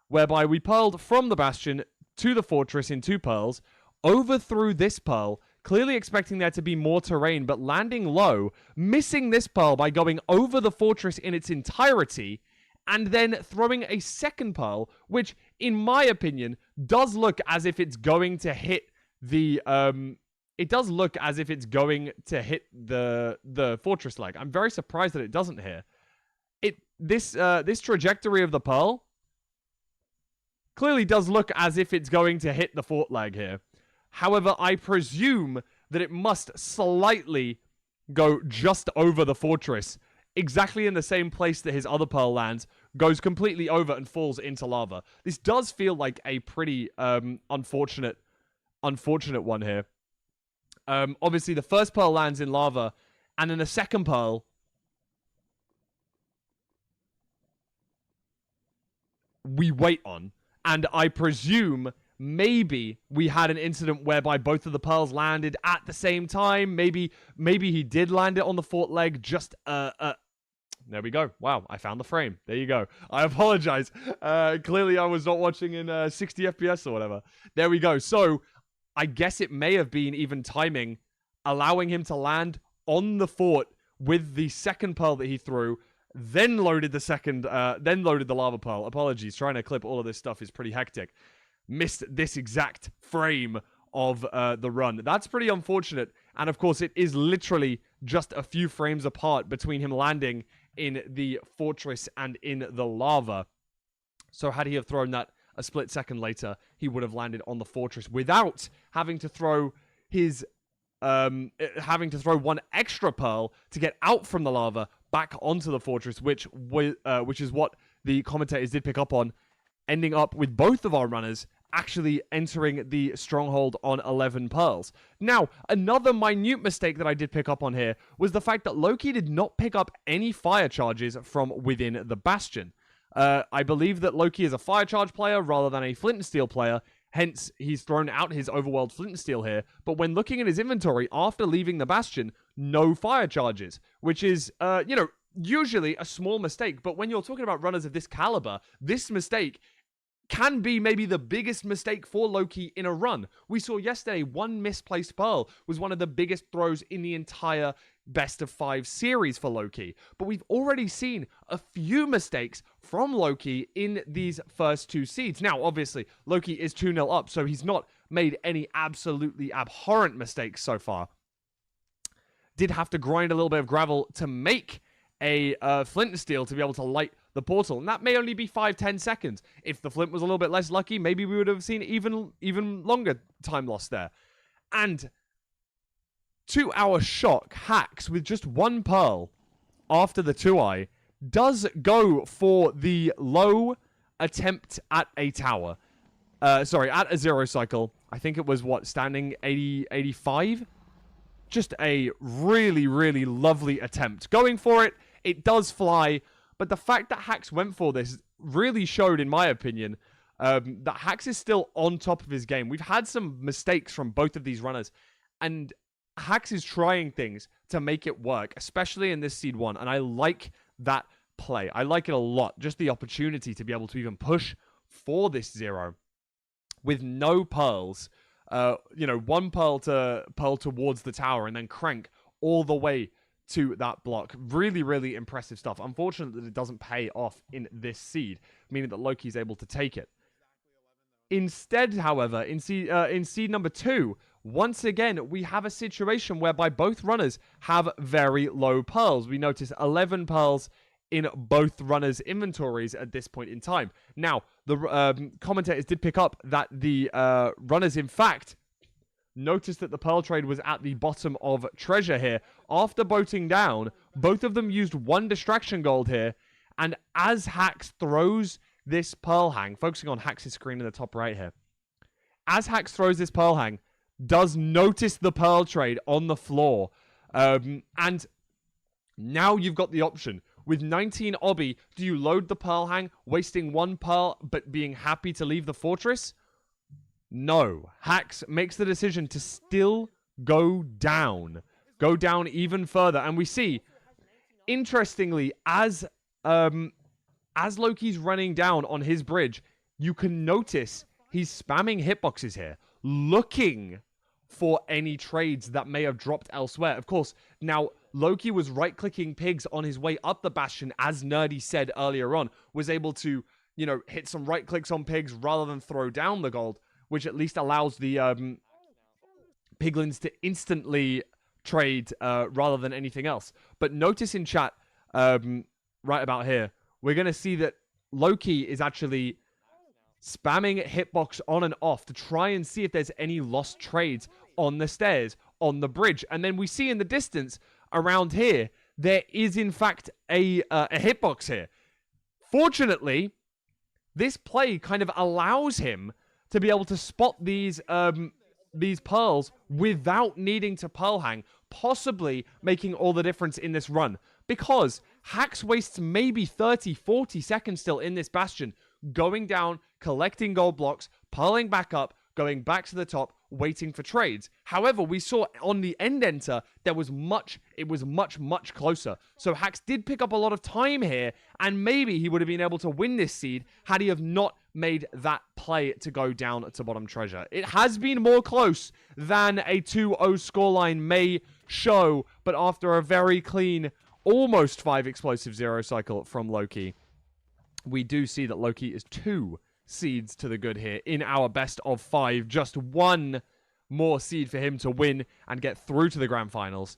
whereby we pearled from the Bastion to the fortress in 2 pearls, overthrew this pearl, clearly expecting there to be more terrain, but landing low, missing this pearl by going over the fortress in its entirety, and then throwing a second pearl, which, in my opinion, does look as if it's going to hit the fortress leg. I'm very surprised that it doesn't here. This trajectory of the pearl clearly does look as if it's going to hit the fort leg here. However, I presume that it must slightly go just over the fortress, exactly in the same place that his other pearl lands, goes completely over and falls into lava. This does feel like a pretty unfortunate one here. Obviously, the first pearl lands in lava, and then the second pearl we wait on. And I presume maybe we had an incident whereby both of the pearls landed at the same time. Maybe he did land it on the fort leg. Just there we go. Wow, I found the frame. There you go. I apologize. Clearly, I was not watching in 60 FPS or whatever. There we go. So I guess it may have been even timing, allowing him to land on the fort with the second pearl that he threw, then loaded the lava pearl. Apologies, trying to clip all of this stuff is pretty hectic. Missed this exact frame of the run. That's pretty unfortunate. And of course, it is literally just a few frames apart between him landing in the fortress and in the lava. So had he have thrown that a split second later, he would have landed on the fortress without having to throw his one extra pearl to get out from the lava back onto the fortress, which is what the commentators did pick up on, ending up with both of our runners actually entering the stronghold on 11 pearls. Now, another minute mistake that I did pick up on here was the fact that Loki did not pick up any fire charges from within the Bastion. I believe that Loki is a fire charge player rather than a flint and steel player, hence he's thrown out his overworld flint and steel here, but when looking at his inventory after leaving the Bastion, no fire charges, which is, usually a small mistake, but when you're talking about runners of this caliber, this mistake can be maybe the biggest mistake for Loki in a run. We saw yesterday 1 misplaced pearl was one of the biggest throws in the entire best of 5 series for Loki. But we've already seen a few mistakes from Loki in these first 2 seeds. Now, obviously, Loki is 2-0 up, so he's not made any absolutely abhorrent mistakes so far. Did have to grind a little bit of gravel to make a flint and steel to be able to light the portal, and that may only be 5-10 seconds. If the flint was a little bit less lucky, maybe we would have seen even longer time loss there. And to our shock, Hax, with just 1 pearl after the 2-eye, does go for the low attempt at a tower. At a 0 cycle. I think it was, standing 80, 85? Just a really, really lovely attempt. Going for it, it does fly, but the fact that Hax went for this really showed, in my opinion, that Hax is still on top of his game. We've had some mistakes from both of these runners, and Hax is trying things to make it work, especially in this Seed 1, and I like that play. I like it a lot, just the opportunity to be able to even push for this 0 with no pearls. 1 pearl towards the tower and then crank all the way to that block. Really, really impressive stuff. Unfortunate that it doesn't pay off in this seed, meaning that Loki's able to take it. Instead, however, in seed number 2, once again, we have a situation whereby both runners have very low pearls. We notice 11 pearls in both runners' inventories at this point in time. Now, the commentators did pick up that the runners, in fact, noticed that the pearl trade was at the bottom of treasure here. After boating down, both of them used 1 distraction gold here, and as Hax throws this pearl hang, focusing on Hax's screen in the top right here, as Hax throws this pearl hang, does notice the pearl trade on the floor, and now you've got the option. With 19 obby, do you load the pearl hang, wasting 1 pearl, but being happy to leave the fortress? No. Hax makes the decision to still go down even further. And we see, interestingly, as Loki's running down on his bridge, you can notice he's spamming hitboxes here, looking for any trades that may have dropped elsewhere. Of course, now Loki was right-clicking pigs on his way up the bastion, as Nerdy said earlier on, was able to, you know, hit some right-clicks on pigs rather than throw down the gold, which at least allows the piglins to instantly trade rather than anything else. But notice in chat, right about here, we're going to see that Loki is actually spamming hitbox on and off to try and see if there's any lost trades on the stairs, on the bridge. And then we see in the distance around here, there is in fact a hitbox here. Fortunately, this play kind of allows him to be able to spot these pearls without needing to pearl hang, possibly making all the difference in this run. Because Hax wastes maybe 30, 40 seconds still in this bastion, going down, collecting gold blocks, pearling back up, going back to the top, waiting for trades. However, we saw on the end enter, it was much closer. So Hax did pick up a lot of time here, and maybe he would have been able to win this seed had he have not made that play to go down to bottom treasure. It has been more close than a 2-0 scoreline may show, but after a very clean, almost 5 explosive 0 cycle from Loki, we do see that Loki is 2 seeds to the good here in our best of 5. Just 1 more seed for him to win and get through to the grand finals.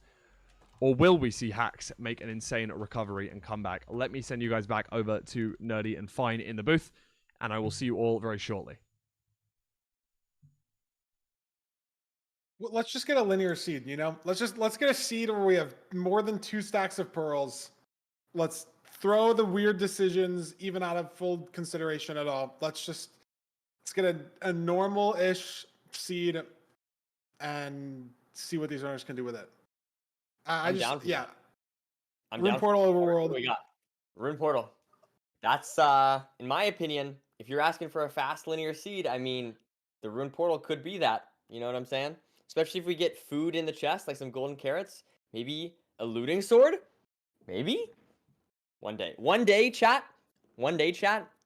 Or will we see Hax make an insane recovery and come back? Let me send you guys back over to Nerdy and Fine in the booth, and I will see you all very shortly. Well, let's just get a linear seed, you know? Let's get a seed where we have more than 2 stacks of pearls. Let's throw the weird decisions even out of full consideration at all. Let's get a normal-ish seed and see what these owners can do with it. I'm down for that. I'm Rune down Portal Overworld. What we got? Rune Portal. That's, in my opinion, if you're asking for a fast linear seed, I mean, the Rune Portal could be that. You know what I'm saying? Especially if we get food in the chest, like some golden carrots. Maybe a looting sword? Maybe? One day, chat.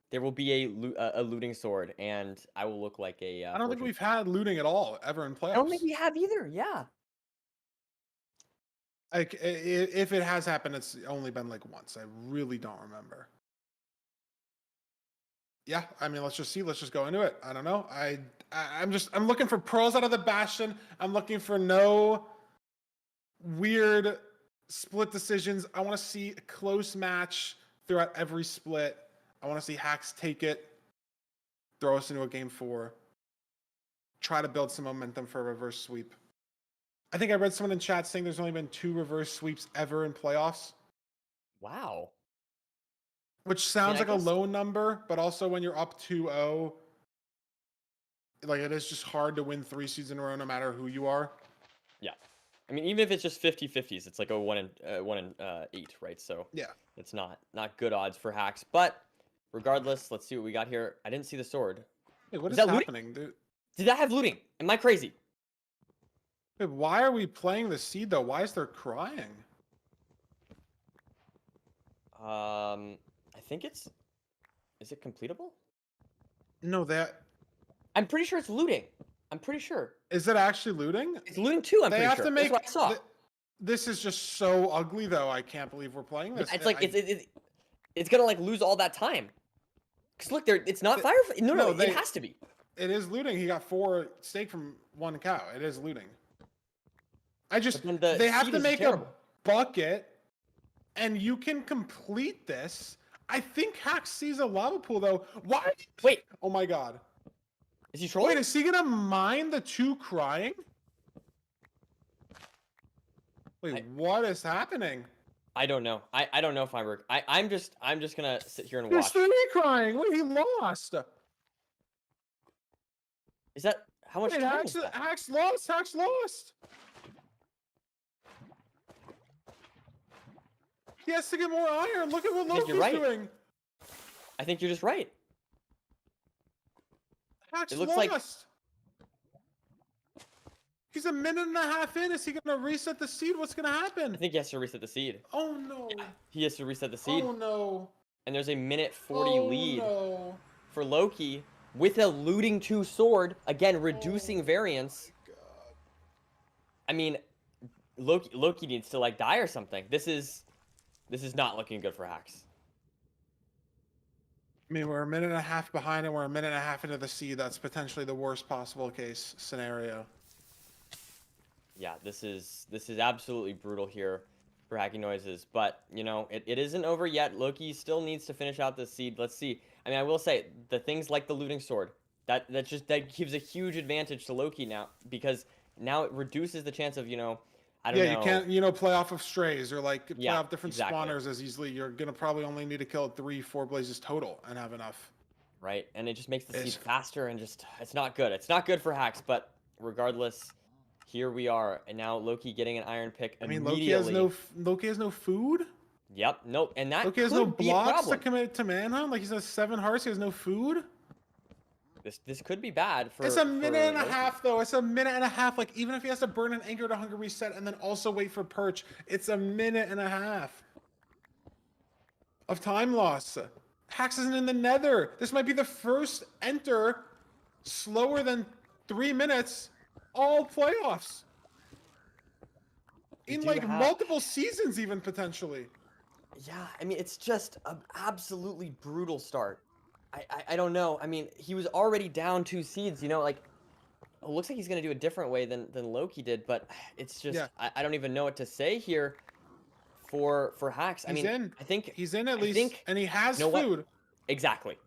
There will be a looting sword, and I will look like a. I don't think we've had looting at all ever in playoffs. I don't think we have either. Yeah. Like, if it has happened, it's only been like once. I really don't remember. Yeah, I mean, let's just see. Let's just go into it. I don't know. I'm looking for pearls out of the bastion. I'm looking for no weird split decisions. I want to see a close match throughout every split. I want to see Hax take it, throw us into a game 4, try to build some momentum for a reverse sweep. I think I read someone in chat saying there's only been 2 reverse sweeps ever in playoffs. Wow. Which sounds like a low number, but also when you're up 2-0, like, it is just hard to win 3 seeds in a row no matter who you are. Yeah. I mean, even if it's just 50-50s, it's like a 1 in 8, right? So yeah, it's not good odds for Hax. But regardless, let's see what we got here. I didn't see the sword. Hey, what is happening, dude? Did that have looting? Am I crazy? Dude, why are we playing the seed though? Why is there crying? I think it's. Is it completable? No, I'm pretty sure it's looting. I'm pretty sure. Is it actually looting? It's looting too. I'm pretty sure. To make. That's what I saw. This is just so ugly, though. I can't believe we're playing this. It's like it's gonna like lose all that time. Cause look, there, it's not fire. No, it has to be. It is looting. He got 4 stake from one cow. It is looting. I just But then the they have seed to is make terrible. a bucket, and you can complete this. I think Hax sees a lava pool though. Why? Wait, Oh my god. is he trolling? Wait, is he gonna mine the two crying? Wait, what is happening? I don't know. I don't know if I'm just gonna sit here and There's watch. three crying. Wait, he lost. Is that how much Wait, time is that? Hax lost. Hax lost. He has to get more iron. Look at what I think Loki's you're right. doing. I think you're just right. Hax It looks lost. like- He's a minute and a half in. Is he gonna reset the seed? What's gonna I happen? think he has to reset the seed. Oh no. He has to reset the seed. Oh no. And there's a minute 40 Oh, lead no. for Loki with a looting 2 sword, again reducing variance. God. I mean, Loki needs to like die or something. This is not looking good for Hax. I mean, we're a minute and a half behind, and we're a minute and a half into the seed. That's potentially the worst possible case scenario. Yeah, this is absolutely brutal here for Hacking Noises, but you know, it isn't over yet. Loki still needs to finish out this seed. Let's see. I mean, I will say the things like the looting sword, that gives a huge advantage to Loki now, because now it reduces the chance of, you know, I don't know. Yeah, you can't, play off of strays or like play Yeah, off different exactly. spawners as easily. You're gonna probably only need to kill 3-4 blazes total and have enough. Right, and it just makes the seed It's- faster, and just it's not good. It's not good for Hacks, but regardless, here we are, and now Loki getting an iron pick I mean, immediately. Loki has no food. Yep, nope, and that Loki has could no be a blocks to problem. commit to manhunt. Like, he has 7 hearts. He has no food. This could be bad for. It's a minute and a Loki. half, though. It's a minute and a half. Like, even if he has to burn an anchor to hunger reset and then also wait for perch, it's a minute and a half of time loss. Hax isn't in the nether. This might be the first enter slower than 3 minutes all playoffs. We In do like have- multiple seasons, even potentially. Yeah, I mean, it's just an absolutely brutal start. I don't know. I mean, he was already down 2 seeds, you know, like, it looks like he's going to do a different way than Loki did, but it's just, Yeah. I don't even know what to say here for Hacks. I He's mean, in. I think He's in at I least, think- and he has you know what? food. Exactly.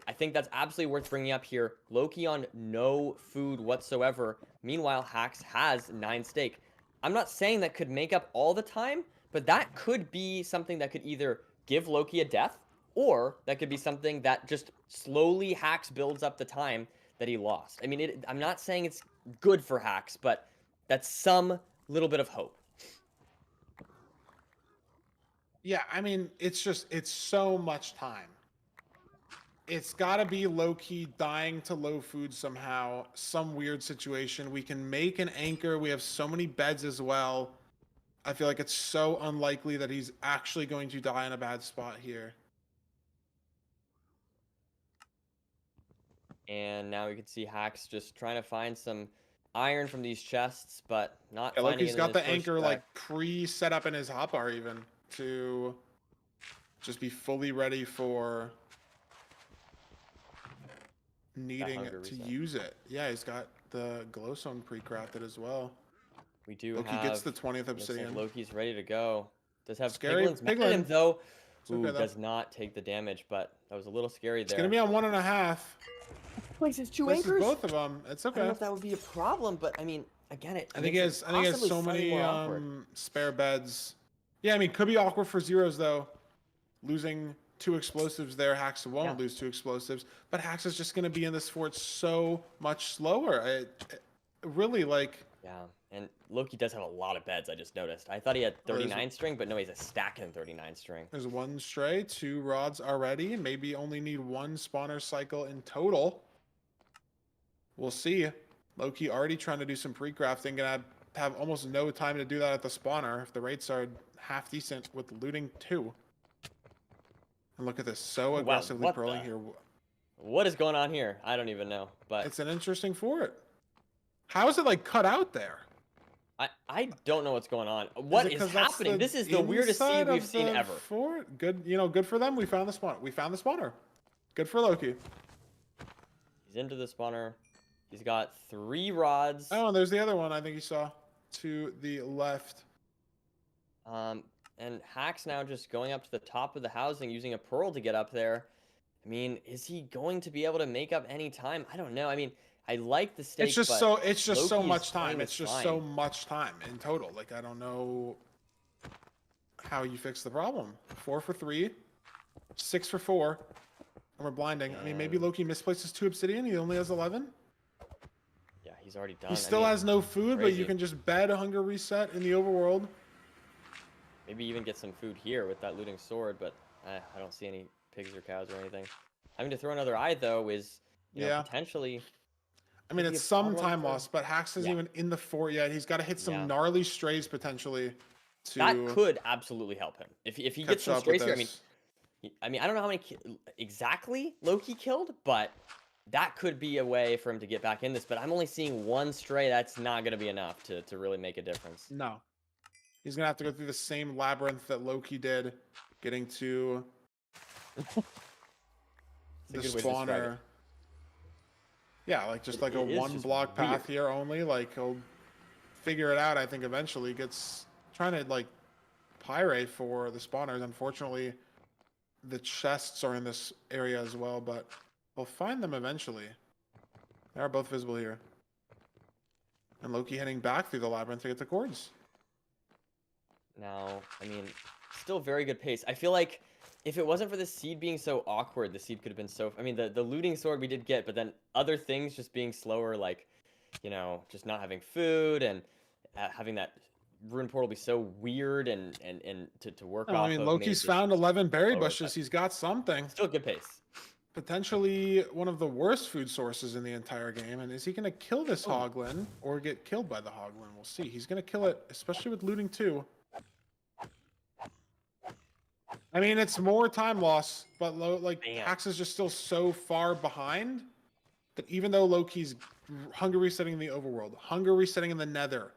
I think that's absolutely worth bringing up here. Loki on no food whatsoever. Meanwhile, Hacks has 9 steak. I'm not saying that could make up all the time, but that could be something that could either give Loki a death, or that could be something that just slowly Hacks builds up the time that he lost. I mean, I'm not saying it's good for Hacks, but that's some little bit of hope. Yeah, I mean, it's so much time. It's got to be low-key dying to low food somehow, some weird situation. We can make an anchor. We have so many beds as well. I feel like it's so unlikely that he's actually going to die in a bad spot here. And now we can see Hacks just trying to find some iron from these chests, but not Yeah, finding Loki's it in got his the first anchor try. like pre-set up in his hotbar even to just be fully ready for needing hunger to reset. use it. Yeah, he's got the glowstone pre-crafted as well. We do Loki have. gets the 20th looks like obsidian. Loki's ready to go. Does have Scary piglins mad at him piglin. though. It's okay, Ooh, though. does not take the damage, but that was a little scary It's there. gonna be on 1.5. Places 2 Places anchors. both of them. It's I don't okay. know if that would be a problem, but I mean, again, it. I think he has possibly so slightly many more awkward. spare beds. Yeah, I mean, could be awkward for zeros though. Losing 2 explosives there, Hax won't Yeah. lose 2 explosives, but Hax is just going to be in this fort so much slower. It really like Yeah, and Loki does have a lot of beds. I just noticed. I thought he had Oh, there's- 39 string, but no, he's a stack in 39 string. there's 1 stray, 2 rods already, maybe only need 1 spawner cycle in total. We'll see. Loki already trying to do some pre-crafting, gonna have almost no time to do that at the spawner if the rates are half decent with looting 2. And look at this, so Wow, aggressively what pearling the- here. What is going on here? I don't even know, but It's an interesting fort. How is it like cut out there? I don't know what's going on. What it is 'cause that's happening? This is the weirdest inside seed we've of seen the ever. Fort? Good, good for them. We found the spawner. Good for Loki. He's into the spawner. He's got 3 rods. Oh, and there's the other one I think you saw to the left. And Hack's now just going up to the top of the housing using a pearl to get up there. I mean, is he going to be able to make up any time? I don't know. I mean, I like the stake, It's just but so it's just so Loki is much playing time. this It's just fine. so much time in total. Like I don't know how you fix the problem. 4 for 3, 6 for 4, and we're blinding. I mean, maybe And- Loki misplaces 2 obsidian. He only has 11. Yeah, he's already done. He I still mean, has no food, but you crazy. can just bed a hunger reset in the overworld. Maybe even get some food here with that looting sword, but I don't see any pigs or cows or anything. Having to throw another eye, though, is, you know, Yeah. potentially... I mean, could be it's a some problem time for- loss, but Hax isn't Yeah. even in the fort yet. He's got to hit some Yeah. gnarly strays potentially to That could absolutely help him. If he catch gets some up with strays here, this. I mean, I don't know how many exactly Loki killed, but that could be a way for him to get back in this. But I'm only seeing 1 stray. That's not going to be enough to really make a difference. No. He's going to have to go through the same labyrinth that Loki did, getting to It's a the good way to describe it. spawner. Yeah, like just like a It is one just block path weird. here only. Like he'll figure it out, I think, eventually. Gets trying to like pyrate for the spawners. Unfortunately, the chests are in this area as well, but we'll find them eventually. They are both visible here. And Loki heading back through the labyrinth to get the cords. Now, I mean, still very good pace. I feel like if it wasn't for the seed being so awkward, the seed could have been so... I mean, the looting sword we did get, but then other things just being slower, like, you know, just not having food and having that ruin portal be so weird and to work No, off I mean, of Loki's made it found 11 berry slower, bushes. but He's got something. still good pace. Potentially one of the worst food sources in the entire game. And is he going to kill this hoglin or get killed by the hoglin? We'll see. He's going to kill it, especially with looting too. I mean, it's more time loss, but like Damn. Hax is just still so far behind that even though Loki's hunger resetting in the overworld, hunger resetting in the nether,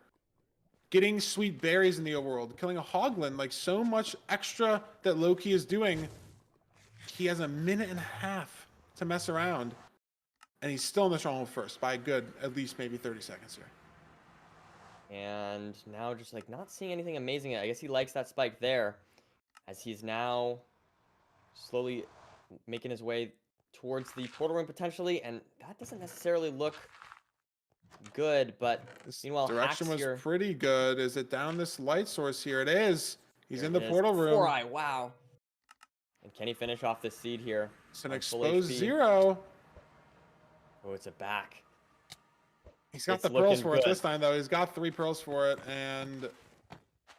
getting sweet berries in the overworld, killing a hoglin, like so much extra that Loki is doing, he has a minute and a half to mess around, and he's still in the stronghold first by a good at least maybe 30 seconds here. And now just like not seeing anything amazing. I guess he likes that spike there, as he's now slowly making his way towards the portal room potentially, and that doesn't necessarily look good, but This meanwhile, direction Hax was here. pretty good. Is it down this light source here? It is. He's There in it the is. portal room. 4-eye, wow. And can he finish off this seed here? It's an on full exposed HP? 0. Oh, it's a back. He's got It's the pearls looking for it good. this time, though. He's got 3 pearls for it, and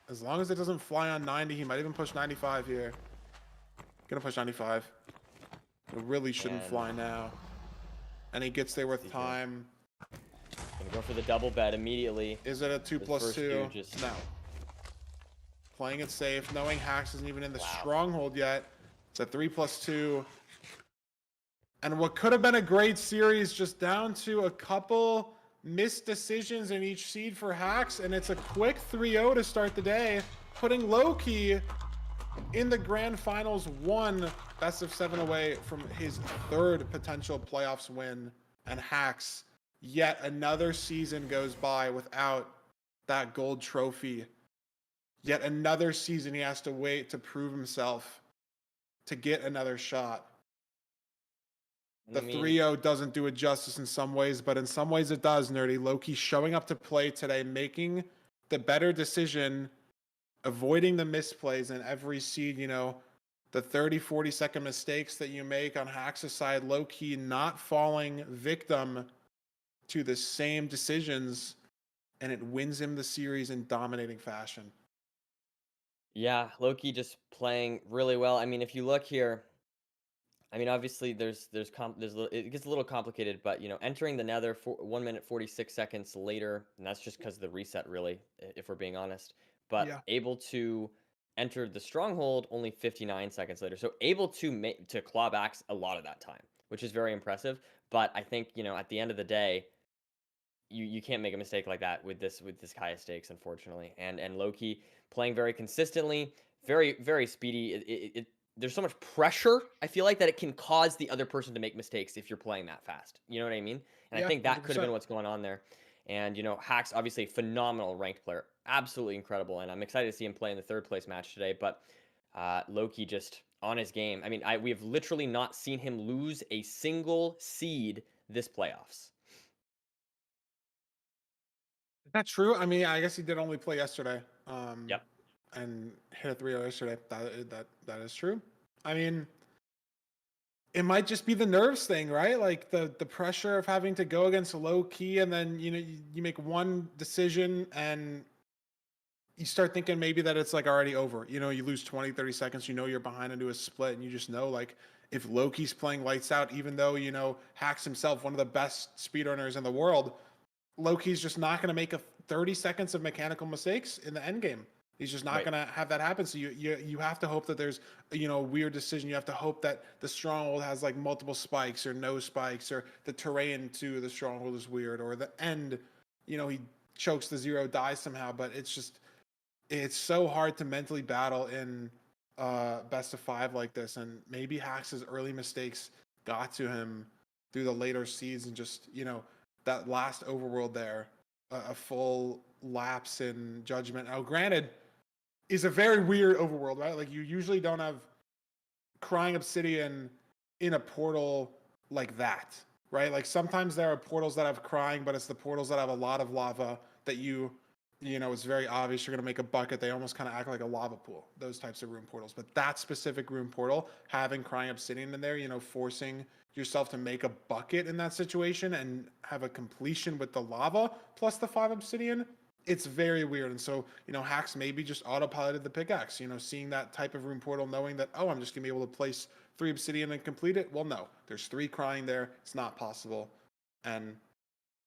as long as it doesn't fly on 90, he might even push 95 here. Gonna push 95. It really shouldn't And- fly now. And he gets there with He's time. Gonna go for the double bet immediately. Is it a 2 His plus first 2? two just- No. Playing it safe, knowing Hax isn't even in the Wow. stronghold yet. It's a 3 plus 2. And what could have been a great series just down to a couple missed decisions in each seed for Hax, and it's a quick 3-0 to start the day, putting Loki in the grand finals, 1 best of 7 away from his 3rd potential playoffs win. And Hax, yet another season goes by without that gold trophy. Yet another season he has to wait to prove himself to get another shot. The I mean, 3-0 doesn't do it justice in some ways, but in some ways it does, Nerdy. Loki showing up to play today, making the better decision, avoiding the misplays in every seed, you know, the 30, 40-second mistakes that you make on Hax's side, Loki not falling victim to the same decisions, and it wins him the series in dominating fashion. Yeah, Loki just playing really well. I mean, if you look here, I mean, obviously it gets a little complicated, but you know, entering the Nether 1 minute 46 seconds later, and that's just because of the reset, really, if we're being honest. But Yeah. able to enter the stronghold only 59 seconds later, so able to claw back a lot of that time, which is very impressive. But I think, you know, at the end of the day, you can't make a mistake like that with this high stakes, unfortunately. And Loki playing very consistently, very very speedy. There's so much pressure, I feel like, that it can cause the other person to make mistakes if you're playing that fast. You know what I mean? And I Yeah, think that could have 100%. been what's going on there. And, Hack's obviously a phenomenal ranked player, absolutely incredible. And I'm excited to see him play in the third place match today. But Loki just on his game. I mean, we have literally not seen him lose a single seed this playoffs. Is that true? I mean, I guess he did only play yesterday. Yep. And hit a 3-0 yesterday. That is true. I mean, it might just be the nerves thing, right? Like the pressure of having to go against low key, and then you make one decision and you start thinking maybe that it's like already over. You lose 20, 30 seconds, you're behind into a split, and you just know, like, if Loki's playing lights out, even though, Hacks himself, one of the best speedrunners in the world, Loki's just not going to make 30 seconds of mechanical mistakes in the end game. He's just not Right. going to have that happen. So you have to hope that there's a weird decision. You have to hope that the stronghold has like multiple spikes or no spikes, or the terrain to the stronghold is weird, or the end, he chokes the zero, dies somehow. But it's so hard to mentally battle in best of 5 like this. And maybe Hax's early mistakes got to him through the later seeds, and just that last overworld there, a full lapse in judgment. Now, granted, is a very weird overworld, right? Like, you usually don't have crying obsidian in a portal like that, right? Like, sometimes there are portals that have crying, but it's the portals that have a lot of lava that it's very obvious you're going to make a bucket. They almost kind of act like a lava pool, those types of room portals. But that specific room portal, having crying obsidian in there, forcing yourself to make a bucket in that situation and have a completion with the lava plus the 5 obsidian, it's very weird. And so, Hacks maybe just autopiloted the pickaxe, seeing that type of room portal, knowing that, oh, I'm just going to be able to place 3 obsidian and complete it. Well, no, there's 3 crying there. It's not possible. And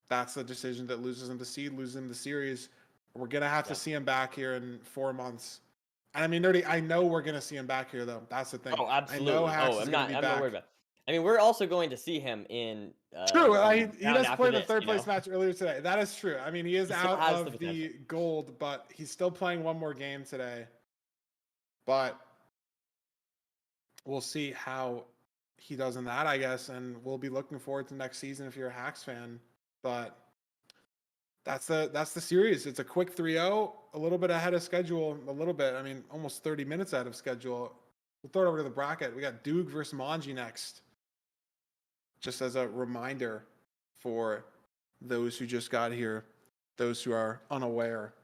that's the decision that loses him the seed, loses him the series. We're going to have to see him back here in 4 months. And I mean, Nerdy, I know we're going to see him back here, though. That's the thing. Oh, absolutely. I know Hacks is I'm going to be not back. worried about it. I mean, we're also going to see him in True. He round does after play the this, third place match earlier today. That is true. I mean, he is He still out has the of potential. the gold, but he's still playing one more game today. But we'll see how he does in that, I guess, and we'll be looking forward to next season if you're a Hacks fan. But that's the series. It's a quick 3-0, a little bit ahead of schedule, a little bit. I mean, almost 30 minutes out of schedule. We'll throw it over to the bracket. We got Doog versus Manji next. Just as a reminder for those who just got here, those who are unaware.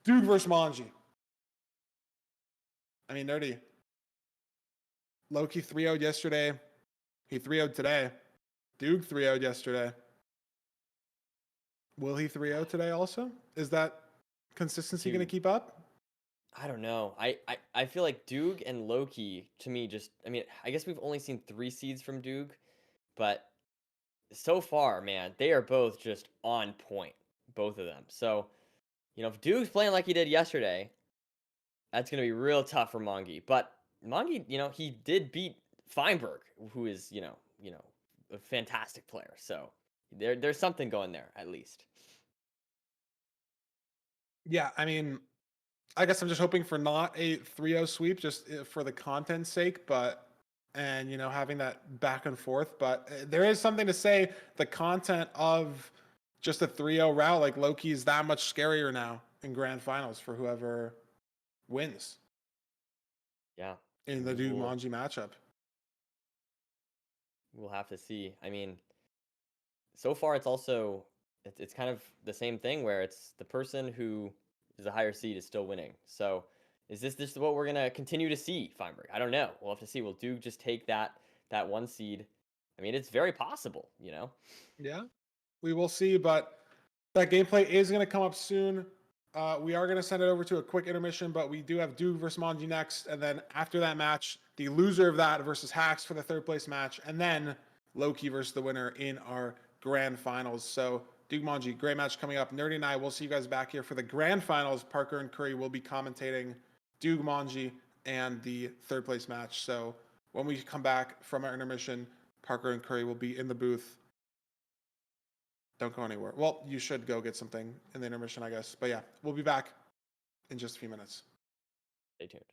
Doog versus Manji. I mean, Nerdy. Loki 3-0'd yesterday. He 3-0'd today. Doog 3-0'd yesterday. Will he 3-0 today also? Is that consistency going to keep up? I don't know. I feel like Doog and Loki, to me, I mean, I guess we've only seen 3 seeds from Doog, but so far, man, they are both just on point, both of them. So, if Doog's playing like he did yesterday, that's going to be real tough for Mongi. But Mongi, he did beat Feinberg, who is, a fantastic player. So there's something going there, at least. Yeah, I mean, I guess I'm just hoping for not a 3-0 sweep, just for the content's sake, and having that back and forth. But there is something to say, the content of just a 3-0 route, like Loki, is that much scarier now in grand finals for whoever wins. Yeah. In the Doog Manji matchup. We'll have to see. I mean, so far it's kind of the same thing where it's the person who is a higher seed is still winning. So is this what we're gonna continue to see, Feinberg? I don't know. We'll have to see. Will Doog just take that 1 seed? I mean, it's very possible, Yeah, we will see, but that gameplay is going to come up soon. We are going to send it over to a quick intermission, but we do have Doog versus Manji next, and then after that match, the loser of that versus Hacks for the 3rd place match, and then Loki versus the winner in our grand finals. So Doog Manji, great match coming up. Nerdy and I will see you guys back here for the grand finals. Parker and Curry will be commentating Doog Manji and the 3rd place match. So when we come back from our intermission, Parker and Curry will be in the booth. Don't go anywhere. Well, you should go get something in the intermission, I guess. But yeah, we'll be back in just a few minutes. Stay tuned.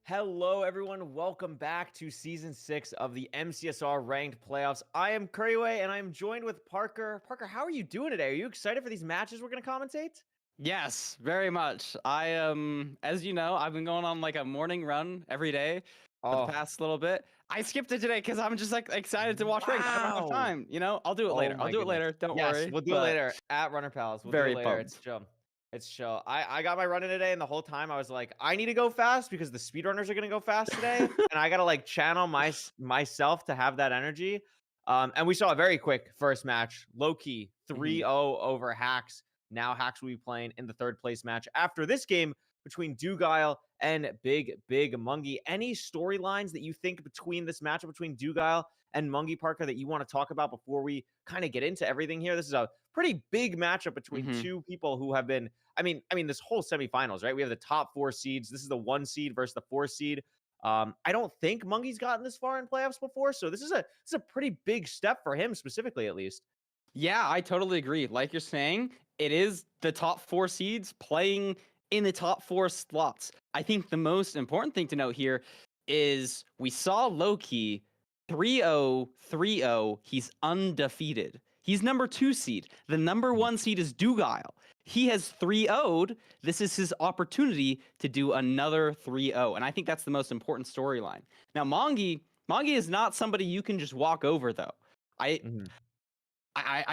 Hello, everyone. Welcome back to Season 6 of the MCSR Ranked Playoffs. I am Curryway, and I am joined with Parker. Parker, how are you doing today? Are you excited for these matches we're going to commentate? Yes, very much. I as you know, I've been going on like a morning run every day for the past little bit. I skipped it today because I'm just like excited to watch Ranked. I don't have Wow. time, you know? I'll do it later. Oh I'll my do it goodness. later. Don't Yes, worry. we'll do it but later at Runner Pals. We'll do very it later. pumped. It's chill. It's chill. I got my run in today, and the whole time I was like, I need to go fast because the speedrunners are gonna go fast today, and I gotta like channel myself to have that energy. And we saw a very quick first match, low key 3-0 over Hacks. Now Hacks will be playing in the third place match after this game between Dugile and Big Mungie. Any storylines that you think between this matchup between Dugile and Mungie, Parker, that you want to talk about before we kind of get into everything here? This is a pretty big matchup between two people who have been, I mean, this whole semifinals, right? We have the top 4 seeds. This is the 1 seed versus the 4 seed. I don't think Mungie's gotten this far in playoffs before, so this is a pretty big step for him specifically, at least. Yeah, I totally agree. Like you're saying, it is the top 4 seeds playing in the top 4 slots. I think the most important thing to note here is we saw Loki 3-0, 3-0. He's undefeated. He's number 2 seed. The number 1 seed is Dugile. He has 3-0'd. This is his opportunity to do another 3-0. And I think that's the most important storyline. Now, Mungie is not somebody you can just walk over, though. I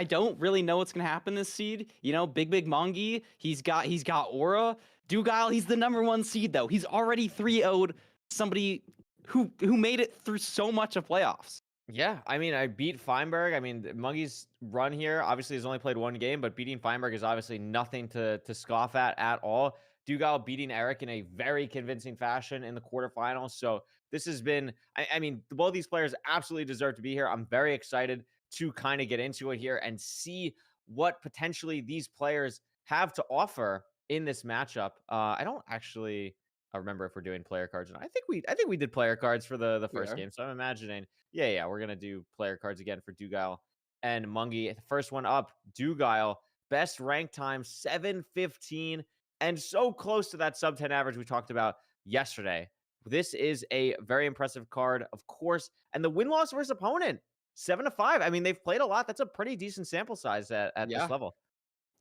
don't really know what's gonna happen this seed. You know, Big Mungie, he's got aura. Dugile, he's the number 1 seed though. He's already 3-0'd somebody who made it through so much of playoffs. Yeah, I mean, I beat Feinberg. I mean, Mungie's run here obviously has only played 1 game, but beating Feinberg is obviously nothing to scoff at all. Dugile beating Eric in a very convincing fashion in the quarterfinals. So this has been, I mean, both these players absolutely deserve to be here. I'm very excited to kind of get into it here and see what potentially these players have to offer in this matchup. I don't actually remember if we're doing player cards. And I think we did player cards for the first game. So I'm imagining, yeah, we're gonna do player cards again for Dugile and Mungie. The first one up, Dugile, best rank time 7:15, and so close to that sub 10 average we talked about yesterday. This is a very impressive card, of course, and the win-loss versus opponent 7-5. I mean, they've played a lot. That's a pretty decent sample size at this level.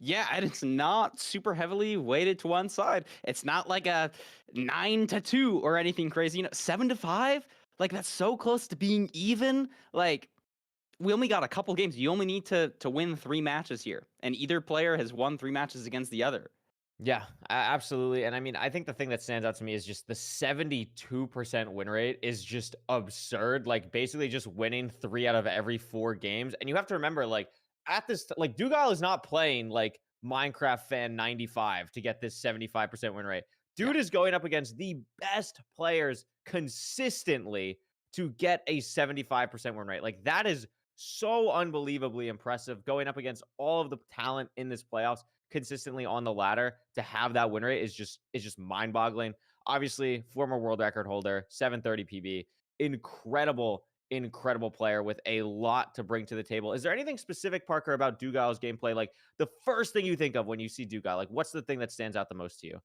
Yeah, and it's not super heavily weighted to one side. It's not like a 9-2 or anything crazy. You know, 7-5. Like that's so close to being even. Like we only got a couple games. You only need to win 3 matches here, and either player has won 3 matches against the other. Yeah, absolutely. And I mean, I think the thing that stands out to me is just the 72% win rate is just absurd. Like basically just winning 3 out of every 4 games. And you have to remember, like at this, like Dugile is not playing like Minecraft Fan 95 to get this 75% win rate. Dude is going up against the best players consistently to get a 75% win rate. Like that is so unbelievably impressive, going up against all of the talent in this playoffs consistently on the ladder. To have that win rate is just mind-boggling. Obviously, former world record holder, 730 PB, incredible player with a lot to bring to the table. Is there anything specific, Parker, about Dugile's gameplay? Like the first thing you think of when you see Dugile? Like what's the thing that stands out the most to you?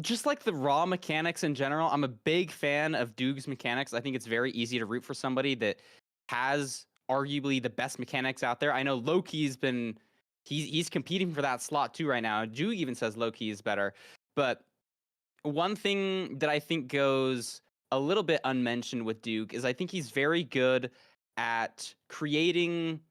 Just like the raw mechanics in general, I'm a big fan of Duke's mechanics. I think it's very easy to root for somebody that has arguably the best mechanics out there. I know Loki's been he's competing for that slot too right now. Juke even says Loki is better. But one thing that I think goes a little bit unmentioned with Duke is I think he's very good at creating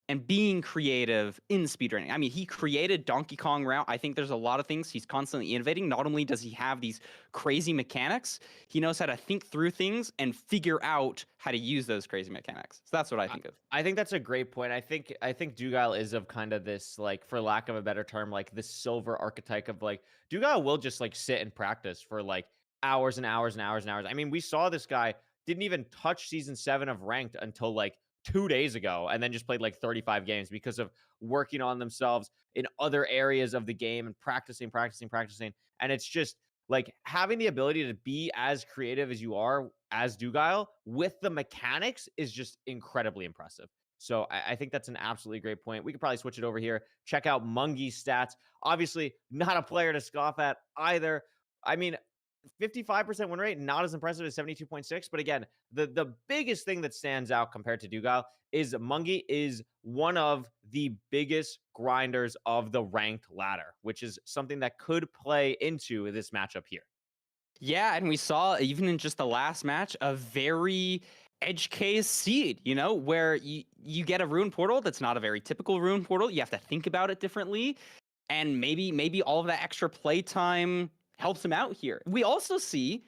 and being creative in speedrunning. I mean, he created Donkey Kong route. I think there's a lot of things he's constantly innovating. Not only does he have these crazy mechanics, he knows how to think through things and figure out how to use those crazy mechanics. So that's what I think of. I think that's a great point. I think Dugile is of kind of this, like, for lack of a better term, like this silver archetype of like Dugile will just like sit and practice for like hours and hours and hours and hours. I mean, we saw this guy didn't even touch season 7 of ranked until like 2 days ago, and then just played like 35 games because of working on themselves in other areas of the game and practicing. And it's just like having the ability to be as creative as you are as Dugile with the mechanics is just incredibly impressive. So I think that's an absolutely great point. We could probably switch it over here. Check out Mungi's stats. Obviously, not a player to scoff at either. I mean, 55% win rate, not as impressive as 72.6. But again, the biggest thing that stands out compared to Dougal is Mungi is one of the biggest grinders of the ranked ladder, which is something that could play into this matchup here. Yeah, and we saw even in just the last match a very edge case seed, where you get a rune portal that's not a very typical rune portal. You have to think about it differently, and maybe all of that extra play time helps him out here. We also see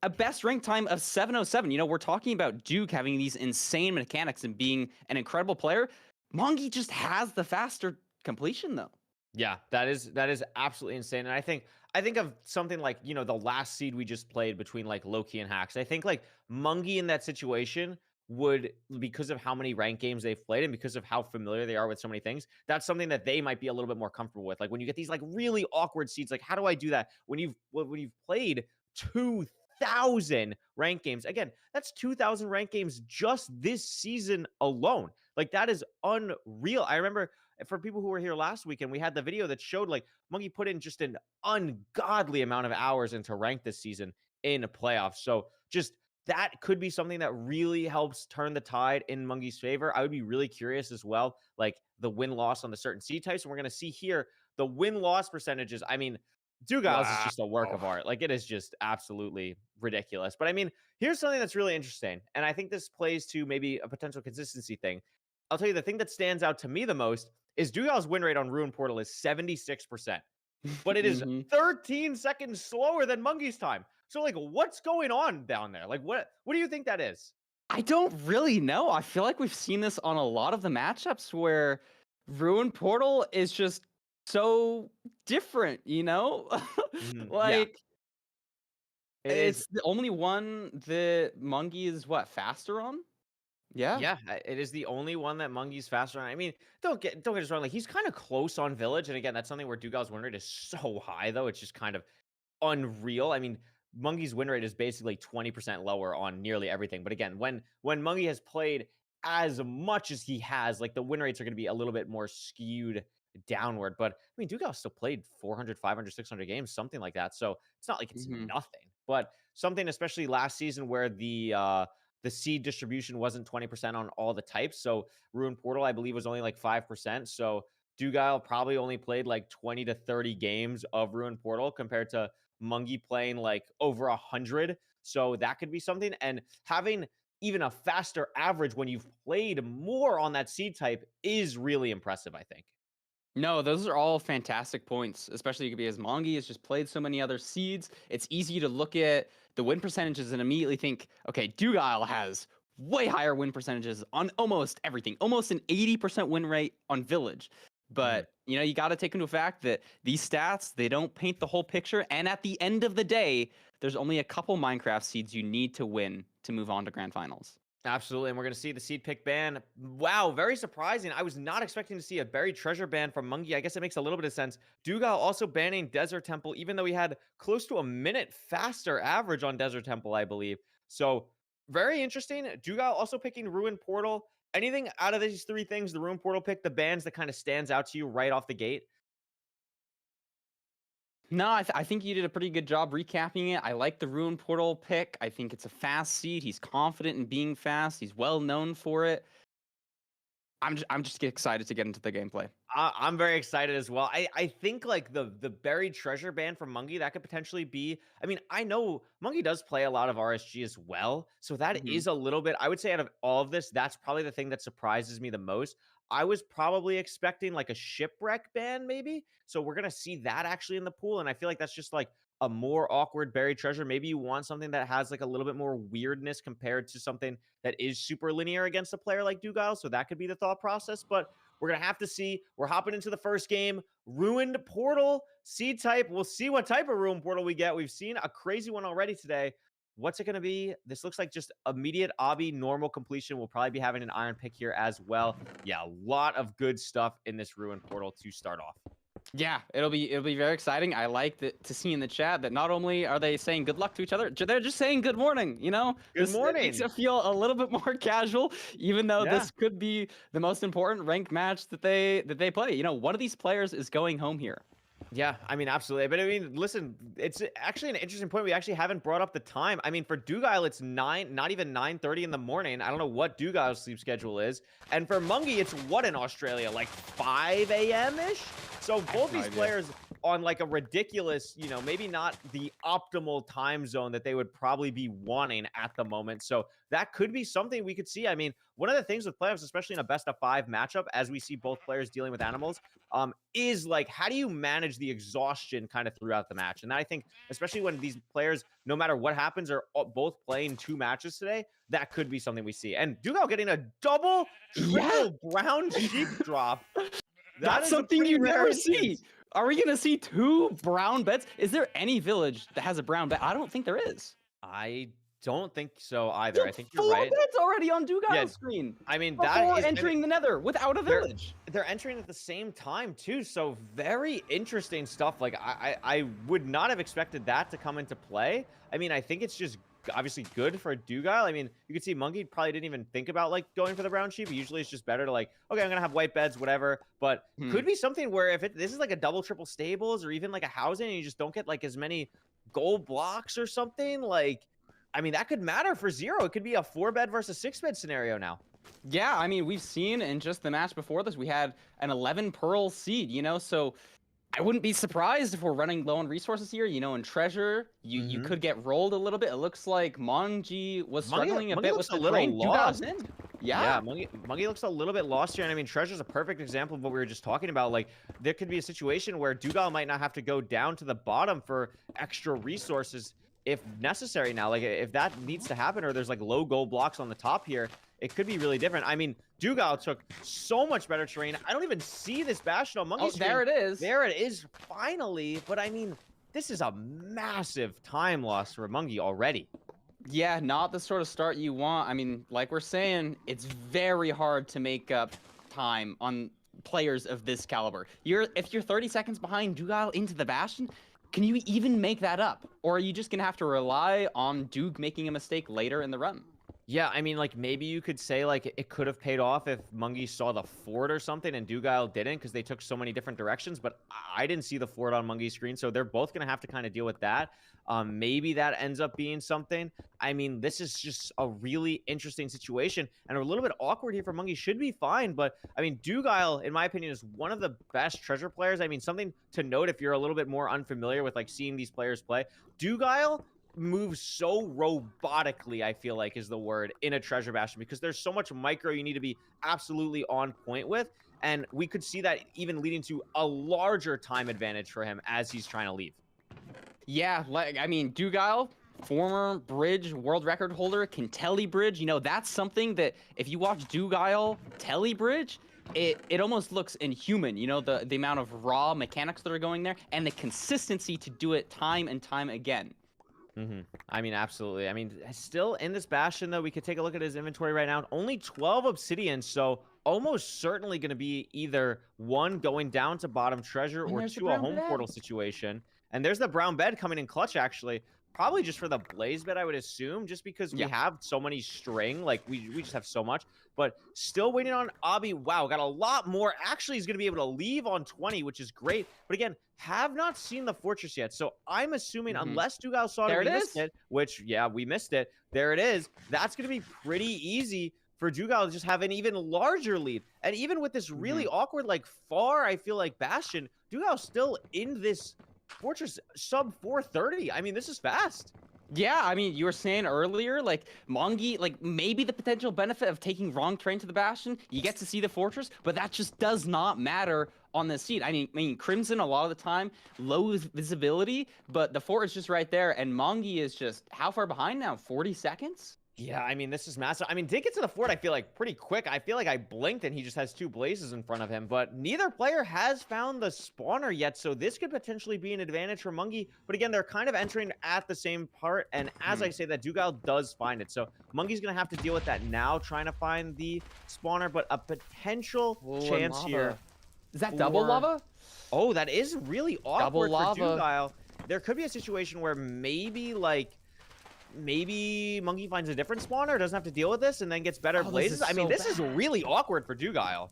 a best rank time of 7:07. We're talking about Duke having these insane mechanics and being an incredible player. Mongi just has the faster completion though. Yeah, that is absolutely insane. And I think of something like, the last seed we just played between like Loki and Hax. I think like Mungi in that situation would, because of how many ranked games they've played and because of how familiar they are with so many things, that's something that they might be a little bit more comfortable with. Like when you get these like really awkward seeds, like how do I do that when you've played 2,000 ranked games? Again, that's 2,000 ranked games just this season alone. Like that is unreal. I remember for people who were here last weekend, we had the video that showed like Mungi put in just an ungodly amount of hours into rank this season in a playoff. So just that could be something that really helps turn the tide in Mungi's favor. I would be really curious as well, like the win-loss on the certain seed types. And we're going to see here the win-loss percentages. I mean, Dougal's is just a work of art. Like it is just absolutely ridiculous. But I mean, here's something that's really interesting. And I think this plays to maybe a potential consistency thing. I'll tell you the thing that stands out to me the most is Dougal's win rate on Ruin Portal is 76%. But it is 13 seconds slower than Mungi's time. So like what's going on down there? Like what do you think that is? I don't really know. I feel like we've seen this on a lot of the matchups where Ruin Portal is just so different, like it's the only one that Mungi is faster on. Yeah, it is the only one that Mungi's faster on. I mean, don't get us wrong. Like he's kind of close on Village, and again, that's something where Dougal's win rate is so high, though it's just kind of unreal. I mean, Mungi's win rate is basically 20% lower on nearly everything. But again, when Mungi has played as much as he has, like the win rates are going to be a little bit more skewed downward. But I mean, Dougal still played 400, 500, 600 games, something like that. So it's not like it's nothing. But something, especially last season, where the seed distribution wasn't 20% on all the types. So Ruin Portal, I believe, was only like 5%. So Dougal probably only played like 20 to 30 games of Ruin Portal compared to Mungi playing like over 100. So that could be something. And having even a faster average when you've played more on that seed type is really impressive, I think. No, those are all fantastic points, especially because Mungi has just played so many other seeds. It's easy to look at the win percentages and immediately think, okay, Dougal has way higher win percentages on almost everything, almost an 80% win rate on Village. But, you got to take into fact that these stats, they don't paint the whole picture. And at the end of the day, there's only a couple Minecraft seeds you need to win to move on to Grand Finals. Absolutely, and we're going to see the seed pick ban. Wow, very surprising. I was not expecting to see a buried treasure ban from Mungi. I guess it makes a little bit of sense. Dougal also banning Desert Temple, even though he had close to a minute faster average on Desert Temple, I believe. So, very interesting. Dougal also picking Ruin Portal. Anything out of these three things, the Ruin Portal pick, the bans that kind of stands out to you right off the gate? No, I think you did a pretty good job recapping it. I like the Ruin Portal pick. I think it's a fast seed. He's confident in being fast. He's well known for it. I'm just excited to get into the gameplay. I'm very excited as well. I think like the buried treasure ban from Mungi, that could potentially be. I mean, I know Mungi does play a lot of RSG as well, so that is a little bit. I would say out of all of this, that's probably the thing that surprises me the most. I was probably expecting like a shipwreck ban, maybe. So we're gonna see that actually in the pool, and I feel like that's just like a more awkward buried treasure. Maybe you want something that has like a little bit more weirdness compared to something that is super linear against a player like Dougal. So that could be the thought process, but we're going to have to see. We're hopping into the first game. Ruined Portal, seed type. We'll see what type of Ruined Portal we get. We've seen a crazy one already today. What's it going to be? This looks like just immediate obby, normal completion. We'll probably be having an iron pick here as well. Yeah, a lot of good stuff in this Ruined Portal to start off. Yeah, it'll be very exciting. I like to see in the chat that not only are they saying good luck to each other, they're just saying good morning. You know, Good It makes morning. it feel a little bit more casual, even though Yeah. this could be the most important ranked match that they play. You know, one of these players is going home here. Yeah, I mean, absolutely. But I mean, listen, it's actually an interesting point. We actually haven't brought up the time. I mean, for Dugile, it's not even 9:30 in the morning. I don't know what Dugile's sleep schedule is. And for Mungie, it's what in Australia, like 5 a.m.-ish? So both these players on like a ridiculous, you know, maybe not the optimal time zone that they would probably be wanting at the moment. So that could be something we could see. I mean, one of the things with playoffs, especially in a best of 5 matchup, as we see both players dealing with animals, is like, how do you manage the exhaustion kind of throughout the match? And I think, especially when these players, no matter what happens, are both playing 2 matches today, that could be something we see. And Dugal getting a double, triple brown sheep drop. That's something you never see. Are we gonna see 2 brown beds? Is there any village that has a brown bed? I don't think there is. I don't think so either. I think you're 4 right. beds already on Dugal's screen. I mean, Before that is entering the Nether without a village. They're entering at the same time too, so very interesting stuff. Like I would not have expected that to come into play. I mean, I think it's just obviously good for Dugile. I mean, you could see Monkey probably didn't even think about like going for the brown sheep. Usually it's just better to like, okay, I'm gonna have white beds, whatever. But could be something where if this is like a double, triple stables or even like a housing and you just don't get like as many gold blocks or something, like, I mean, that could matter for Zero. It could be a 4-bed versus 6-bed scenario now. Yeah, I mean, we've seen in just the match before this, we had an 11 pearl seed, you know, so I wouldn't be surprised if we're running low on resources here. You know, in treasure, you could get rolled a little bit. It looks like Monji was struggling a bit with the train. Yeah, Mungie looks a little bit lost here. And I mean, Treasure's a perfect example of what we were just talking about. Like, there could be a situation where Dugal might not have to go down to the bottom for extra resources if necessary now. Like, if that needs to happen or there's like low gold blocks on the top here, it could be really different. I mean, Dugal took so much better terrain. I don't even see this Bastion on Monkey's screen. There it is. There it is, finally. But I mean, this is a massive time loss for Mungie already. Yeah, not the sort of start you want. I mean, like we're saying, it's very hard to make up time on players of this caliber. If you're 30 seconds behind Dugal into the Bastion, can you even make that up? Or are you just going to have to rely on Duke making a mistake later in the run? Yeah, I mean, like, maybe you could say, like, it could have paid off if Mungie saw the fort or something and Dugile didn't because they took so many different directions, but I didn't see the fort on Mungie's screen, so they're both going to have to kind of deal with that. Maybe that ends up being something. I mean, this is just a really interesting situation and a little bit awkward here for Mungie. Should be fine, but, I mean, Dugile, in my opinion, is one of the best treasure players. I mean, something to note if you're a little bit more unfamiliar with, like, seeing these players play. Dugile moves so robotically, I feel like is the word, in a treasure bastion because there's so much micro you need to be absolutely on point with, and we could see that even leading to a larger time advantage for him as he's trying to leave. Yeah, like, I mean, Dugile, former bridge world record holder, can telly bridge. You know, that's something that if you watch Dugile telly bridge, it almost looks inhuman, you know, the amount of raw mechanics that are going there and the consistency to do it time and time again. I mean, absolutely. I mean, still in this Bastion, though, we could take a look at his inventory right now. Only 12 obsidian, so almost certainly going to be either 1 going down to bottom treasure or 2 a home portal situation. And there's the brown bed coming in clutch, actually. Probably just for the blaze bed, I would assume, just because we have so many string. Like, we just have so much. But still waiting on Abi. Wow, got a lot more. Actually, he's going to be able to leave on 20, which is great. But again, have not seen the fortress yet. So I'm assuming, unless Dugal saw it, we missed it, which, yeah, we missed it. There it is. That's going to be pretty easy for Dugal to just have an even larger lead. And even with this really awkward, like, far, I feel like, Bastion, Dugal's still in this fortress sub 430. I mean, this is fast. Yeah, I mean, you were saying earlier, like, Mongi, like, maybe the potential benefit of taking wrong terrain to the Bastion, you get to see the fortress, but that just does not matter on this seed. I mean, Crimson, a lot of the time, low visibility, but the fort is just right there, and Mongi is just, how far behind now? 40 seconds? Yeah, I mean, this is massive. I mean, did get to the fort, I feel like, pretty quick. I feel like I blinked and he just has 2 blazes in front of him, but neither player has found the spawner yet, so this could potentially be an advantage for Mungie. But again, they're kind of entering at the same part, and as I say that, Dugal does find it. So Mungie's going to have to deal with that now, trying to find the spawner, but a potential chance here Is that double for- lava? Oh, that is really awkward for lava. Dugile. There could be a situation where maybe Monkey finds a different spawner, doesn't have to deal with this, and then gets better Oh, this blazes. is I mean, so this is really awkward for Dugile.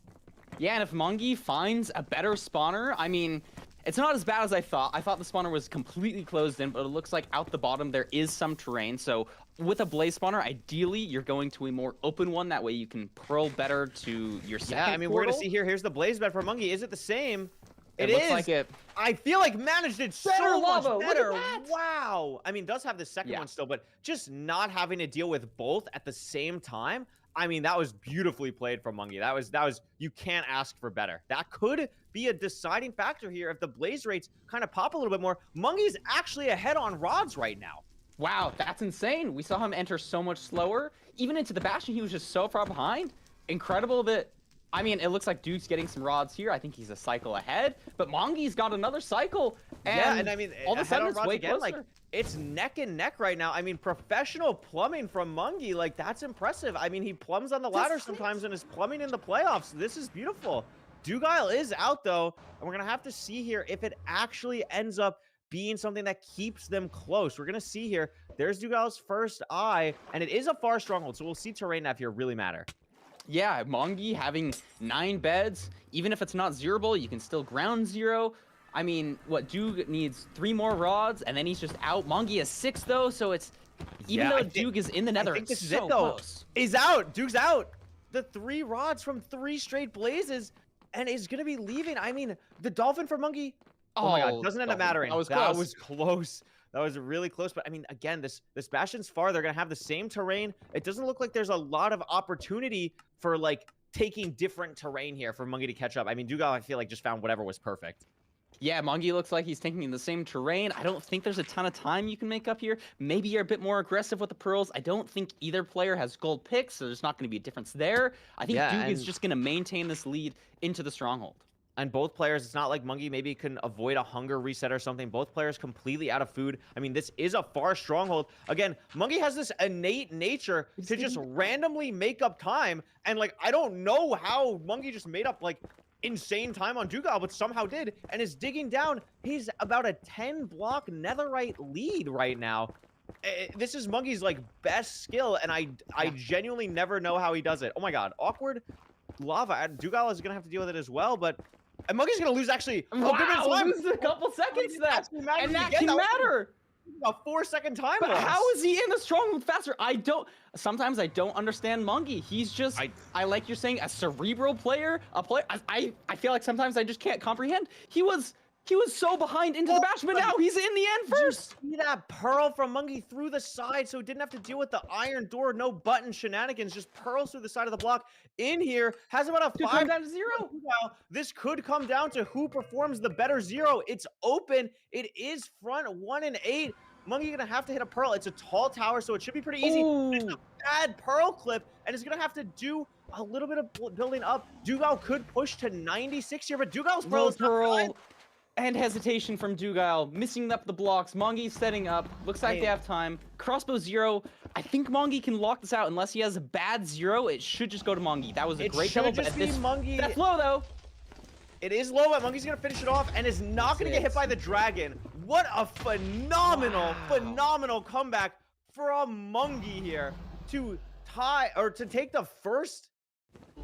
Yeah, and if Mungi finds a better spawner, I mean, it's not as bad as I thought. I thought the spawner was completely closed in, but it looks like out the bottom there is some terrain. So with a blaze spawner, ideally you're going to a more open one. That way you can pearl better to your second Yeah, I mean, we're gonna see here. Here's the blaze bed for Monkey. Is it the same? It It looks is. like it. I feel like managed it Better so lava, much look at better. that. Wow. I mean, does have the second Yeah. one still, but just not having to deal with both at the same time. I mean, that was beautifully played from Monkey. That was you can't ask for better. That could be a deciding factor here if the blaze rates kind of pop a little bit more. Monkey's actually ahead on rods right now. Wow, that's insane. We saw him enter so much slower. Even into the Bastion, he was just so far behind. Incredible that, I mean, it looks like Duke's getting some rods here. I think he's a cycle ahead, but Mongi's got another cycle. And Yeah, and I mean, all of a ahead sudden on it's rods way again, closer. like it's neck and neck right now. I mean, professional plumbing from Mungie, like that's impressive. I mean, he plumbs on the ladder sometimes and is plumbing in the playoffs. This is beautiful. Dugile is out though, and we're gonna have to see here if it actually ends up being something that keeps them close. We're gonna see here. There's Dugile's first eye, and it is a far stronghold, so we'll see terrain nav here really matter. Yeah, Mongi having 9 beds, even if it's not zeroable, you can still ground zero. I mean, what, Duke needs 3 more rods, and then he's just out. Mongi has 6, though, so it's... Even Yeah, though I think- Duke is in the nether, I think it's this is so it though. close. He's out. Duke's out. The 3 rods from 3 straight blazes, and is gonna be leaving. I mean, the dolphin for Monkey. Oh my god, doesn't end up Dolphin. mattering. That was That close. was close. That was really close. But I mean, again, this Bastion's far. They're gonna have the same terrain. It doesn't look like there's a lot of opportunity for like taking different terrain here for Monkey to catch up. I mean, Dugal, I feel like just found whatever was perfect. Yeah, Mongi looks like he's taking the same terrain. I don't think there's a ton of time you can make up here. Maybe you're a bit more aggressive with the pearls. I don't think either player has gold picks, so there's not going to be a difference there. I think Yeah, Duke is and- just going to maintain this lead into the stronghold. And both players, it's not like Monkey maybe can avoid a hunger reset or something. Both players completely out of food. I mean, this is a far stronghold. Again, Monkey has this innate nature to just randomly make up time. And like, I don't know how Monkey just made up like insane time on Dugal, but somehow did, and is digging down. He's about a 10 block netherite lead right now. This is Monkey's like best skill, and I genuinely never know how he does it. Oh my god, awkward lava. Dugal is gonna have to deal with it as well, but and Monkey's gonna lose actually a good bit of time. loses a couple seconds then. Actually matters And that again. can That was matter. A 4-second time But loss. how is he in the stronghold faster? Sometimes I don't understand Mungi. He's just, I like you're saying, a cerebral player, I feel like sometimes I just can't comprehend. He was so behind into the Bastion, but now he's in the end first. See that pearl from Monkey through the side, so he didn't have to deal with the iron door, no button shenanigans, just pearls through the side of the block. In here, has about a Could 5 come down to 0. Wow, this could come down to who performs the better 0. It's open. It is front 1 and 8. Monkey gonna have to hit a pearl. It's a tall tower, so it should be pretty easy. It's a bad pearl clip, and it's gonna have to do a little bit of building up. Dugal could push to 96 here, but Dugal's pearl Low is not fine. pearl and hesitation from Dugile, missing up the blocks. Mongi's setting up. Looks like they have time. Crossbow 0. I think Mongi can lock this out unless he has a bad 0. It should just go to Mongi. That was a It great should double, but just at be this, Monkey. that's low though. It is low, but Monkey's gonna finish it off and is not gonna get hit by the dragon. What a phenomenal comeback from Monkey here to tie or to take the first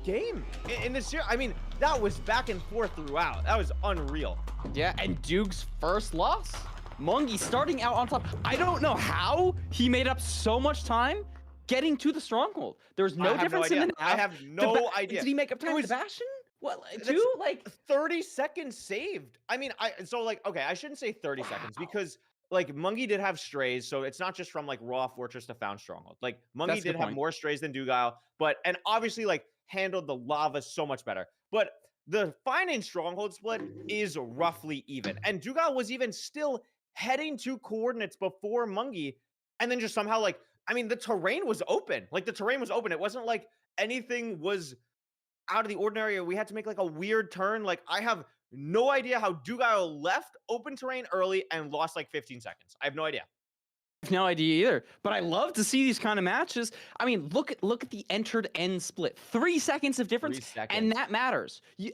game in this year. I mean, that was back and forth throughout. That was unreal. Yeah, and Duke's first loss. Mongi starting out on top. I don't know how he made up so much time getting to the stronghold. There's no difference in the I have no idea. Did he make up time It with was- Bastion? What, That's 2? Like, 30 seconds saved. I mean, okay, I shouldn't say 30 seconds because like Monkey did have strays, so it's not just from like raw fortress to found stronghold. Like Monkey That's a good did have point. more strays than Dugile, and obviously like handled the lava so much better. But the finding stronghold split is roughly even, and Dugile was even still heading to coordinates before Monkey, and then just somehow like I mean the terrain was open. Like the terrain was open. It wasn't like anything was out of the ordinary. We had to make like a weird turn. Like I have no idea how Dugile left open terrain early and lost like 15 seconds. I have no idea. have no idea either. But I love to see these kind of matches. I mean, look at the entered end split. 3 seconds of difference, 3 seconds. and that matters. You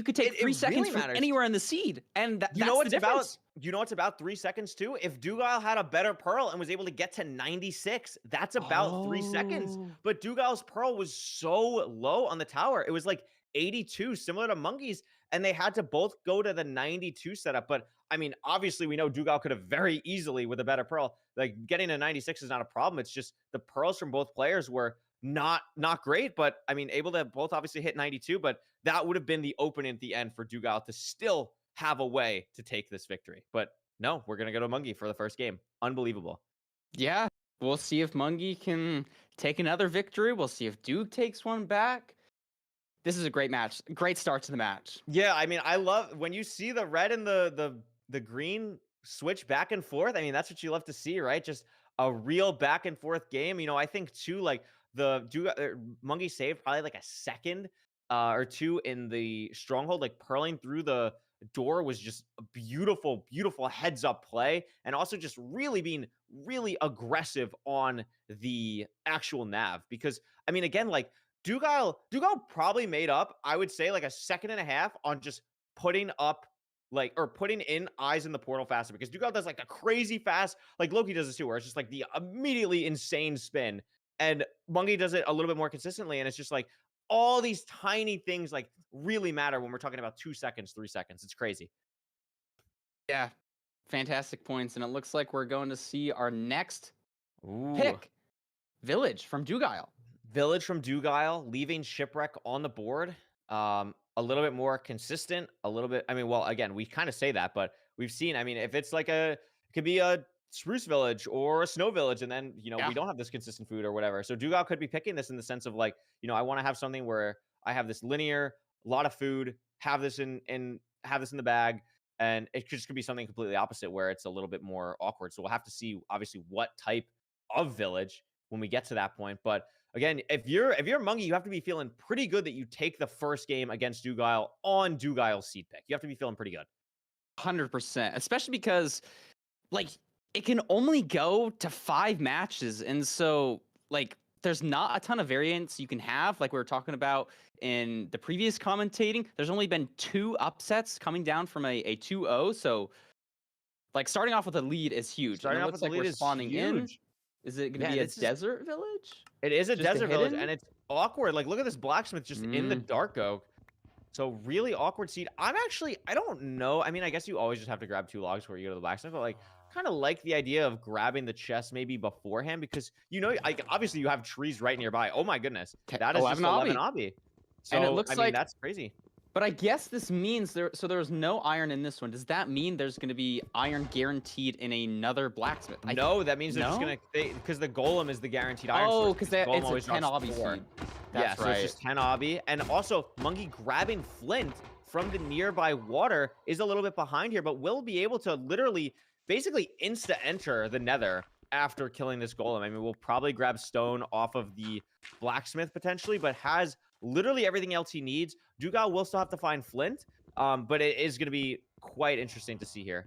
could take it 3 really seconds from matters. anywhere in the seed, and You that's know what's the about? difference. You know what's about 3 seconds too? If Dougal had a better Pearl and was able to get to 96, that's about 3 seconds. Oh. But Dougal's Pearl was so low on the tower. It was like 82, similar to Monkey's, and they had to both go to the 92 setup. But I mean, obviously, we know Dougal could have very easily, with a better Pearl, like getting to 96 is not a problem. It's just the Pearls from both players were not great, but I mean, able to both obviously hit 92, but that would have been the opening at the end for Dougal to still have a way to take this victory. But no, we're going to go to Mungie for the first game. Unbelievable. Yeah, we'll see if Mungie can take another victory. We'll see if Duke takes one back. This is a great match. Great start to the match. Yeah, I mean, I love when you see the red and the green switch back and forth. I mean, that's what you love to see, right? Just a real back and forth game. You know, I think too, like Mungie saved probably like a second or two in the stronghold, like purling through the door was just a beautiful, beautiful heads up play. And also just really being really aggressive on the actual nav. Because I mean, again, like Dougal probably made up, I would say, like a second and a half on just putting up putting in eyes in the portal faster, because Dougal does like a crazy fast, like Loki does this too, where it's just like the immediately insane spin. And Mungie does it a little bit more consistently. And it's just like all these tiny things like really matter when we're talking about 2 seconds, 3 seconds. It's crazy. Yeah, fantastic points. And it looks like we're going to see our next Ooh. pick, Village from Dougal. Village from Dougal, leaving Shipwreck on the board. A little bit more consistent, a little bit. I mean, well, again, we kind of say that, but we've seen, I mean, if it's like it could be a Spruce Village or a Snow Village, and then, you know, we don't have this consistent food or whatever. So Dougal could be picking this in the sense of like, you know, I want to have something where I have this linear, a lot of food, have this in the bag, and it just could be something completely opposite where it's a little bit more awkward. So we'll have to see obviously what type of village when we get to that point. But again, if you're Mungie, you have to be feeling pretty good that you take the first game against Dougal on Dougal's seed pick. You have to be feeling pretty good. 100%, especially because like it can only go to 5 matches, and so like there's not a ton of variants you can have, like we were talking about in the previous commentating. There's only been 2 upsets coming down from a 2-0, so like starting off with a lead is huge. Starting and it off looks with like a lead we're is spawning in. huge. Is it going to be a desert village? It is a Just a desert village, hidden? and it's awkward. Like, look at this blacksmith just in the dark oak. So really awkward seed. I don't know. I mean, I guess you always just have to grab 2 logs before you go to the blacksmith, but like kind of like the idea of grabbing the chest maybe beforehand, because you know, like obviously you have trees right nearby. Oh my goodness. That is just 11 obby. So And it looks I mean, like that's crazy. But I guess this means there's no iron in this one. Does that mean there's going to be iron guaranteed in another blacksmith? No, that means they're just going to, because the golem is the guaranteed iron source. Oh, because it's a 10 obby seed. Yeah, so it's just 10 obby. And also, Mungie grabbing flint from the nearby water is a little bit behind here, but will be able to literally, basically insta-enter the nether after killing this golem. I mean, we'll probably grab stone off of the blacksmith potentially, but has literally everything else he needs. Dougal will still have to find flint, but it is going to be quite interesting to see here.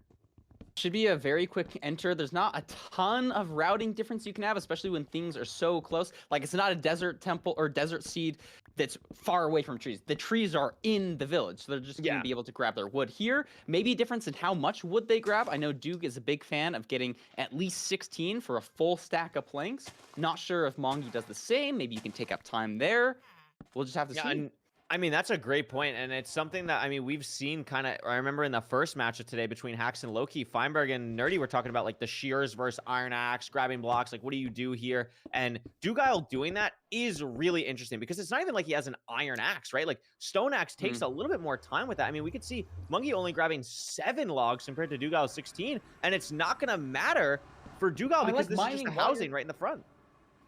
Should be a very quick enter. There's not a ton of routing difference you can have, especially when things are so close. Like, it's not a desert temple or desert seed that's far away from trees. The trees are in the village, so they're just going to be able to grab their wood here. Maybe a difference in how much wood they grab. I know Duke is a big fan of getting at least 16 for a full stack of planks. Not sure if Mongi does the same. Maybe you can take up time there. We'll just have to see. And, I mean, that's a great point, and it's something that, I mean, we've seen kind of, I remember in the first match of today between Hacks and Loki, Feinberg and Nerdy were talking about, like, the shears versus Iron Axe, grabbing blocks, like, what do you do here? And Dougal doing that is really interesting, because it's not even like he has an Iron Axe, right? Like, Stone Axe takes a little bit more time with that. I mean, we could see Mungie only grabbing 7 logs compared to Dougal's 16, and it's not going to matter for Dougal because this is just the housing right in the front.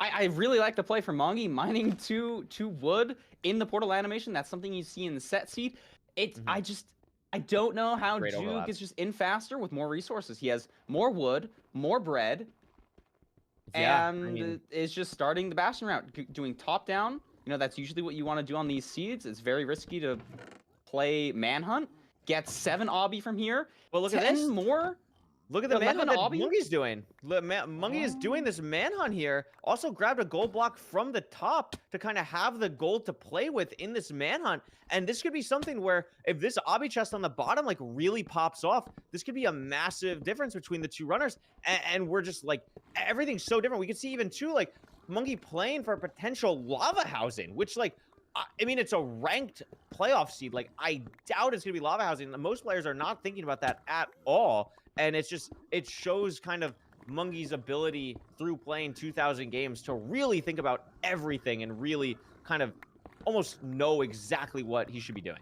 I really like the play for Mongi, mining two wood in the portal animation. That's something you see in the set seed. I don't know how Juke is just in faster with more resources. He has more wood, more bread, and is just starting the Bastion route, doing top down. You know, that's usually what you want to do on these seeds. It's very risky to play Manhunt. Gets 7 obby from here. Well, look at this. 10 more. Look at the 11 manhunt that obby? Mungi's doing. Mungi is doing this manhunt here. Also grabbed a gold block from the top to kind of have the gold to play with in this manhunt. And this could be something where if this obby chest on the bottom like really pops off, this could be a massive difference between the two runners. And we're just like, everything's so different. We could see even too, like Mungi playing for a potential lava housing, which like, I mean, it's a ranked playoff seed. Like, I doubt it's going to be lava housing. Most players are not thinking about that at all. And it's just, it shows kind of Mungi's ability through playing 2,000 games to really think about everything and really kind of almost know exactly what he should be doing.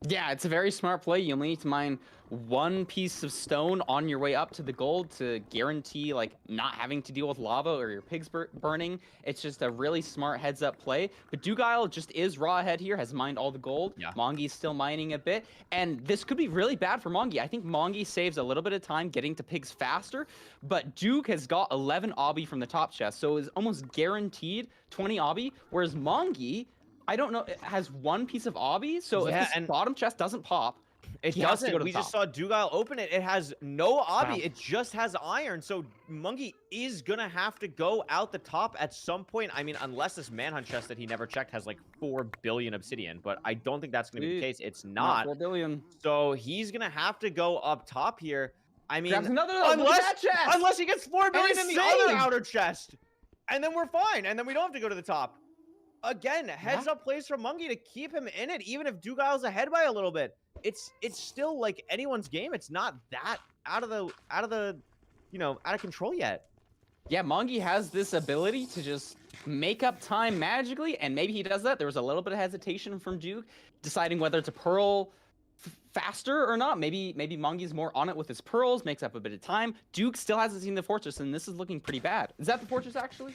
Yeah, it's a very smart play. You only need to mine one piece of stone on your way up to the gold to guarantee like not having to deal with lava or your pigs burning. It's just a really smart heads up play. But Dugile just is raw ahead here, has mined all the gold. Yeah. Mongi's still mining a bit. And this could be really bad for Mongi. I think Mongi saves a little bit of time getting to pigs faster, but Duke has got 11 obby from the top chest. So it's almost guaranteed 20 obby, whereas Mongi, I don't know, it has one piece of obby, so Yeah, if this and bottom chest doesn't pop, it he has to doesn't. go to the We just top. saw Dugile open it. It has no obby. Wow. It just has iron. So Mungi is going to have to go out the top at some point. I mean, unless this manhunt chest that he never checked has like 4 billion obsidian, but I don't think that's going to be the case. It's not. 4 billion. So he's going to have to go up top here. I mean, Grabs another look at that chest! unless he gets 4 billion in the other Insane! outer chest. And then we're fine. And then we don't have to go to the top. Again, heads up plays from Mungi to keep him in it, even if Dugile's ahead by a little bit. It's still like anyone's game. It's not that out of control yet. Yeah, Mongi has this ability to just make up time magically, and maybe he does that. There was a little bit of hesitation from Duke, deciding whether to pearl faster or not. Maybe Mongi's more on it with his pearls, makes up a bit of time. Duke still hasn't seen the fortress, and this is looking pretty bad. Is that the fortress, actually?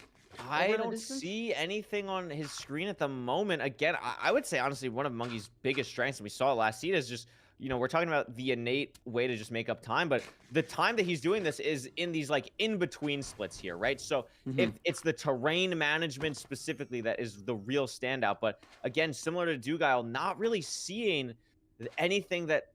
I Over in the don't distance? see anything on his screen at the moment. Again, I would say, honestly, one of Mungi's biggest strengths, and we saw it last season, is just, you know, we're talking about the innate way to just make up time, but the time that he's doing this is in these, like, in-between splits here, right? So if it's the terrain management specifically that is the real standout, but again, similar to Dugile, not really seeing anything that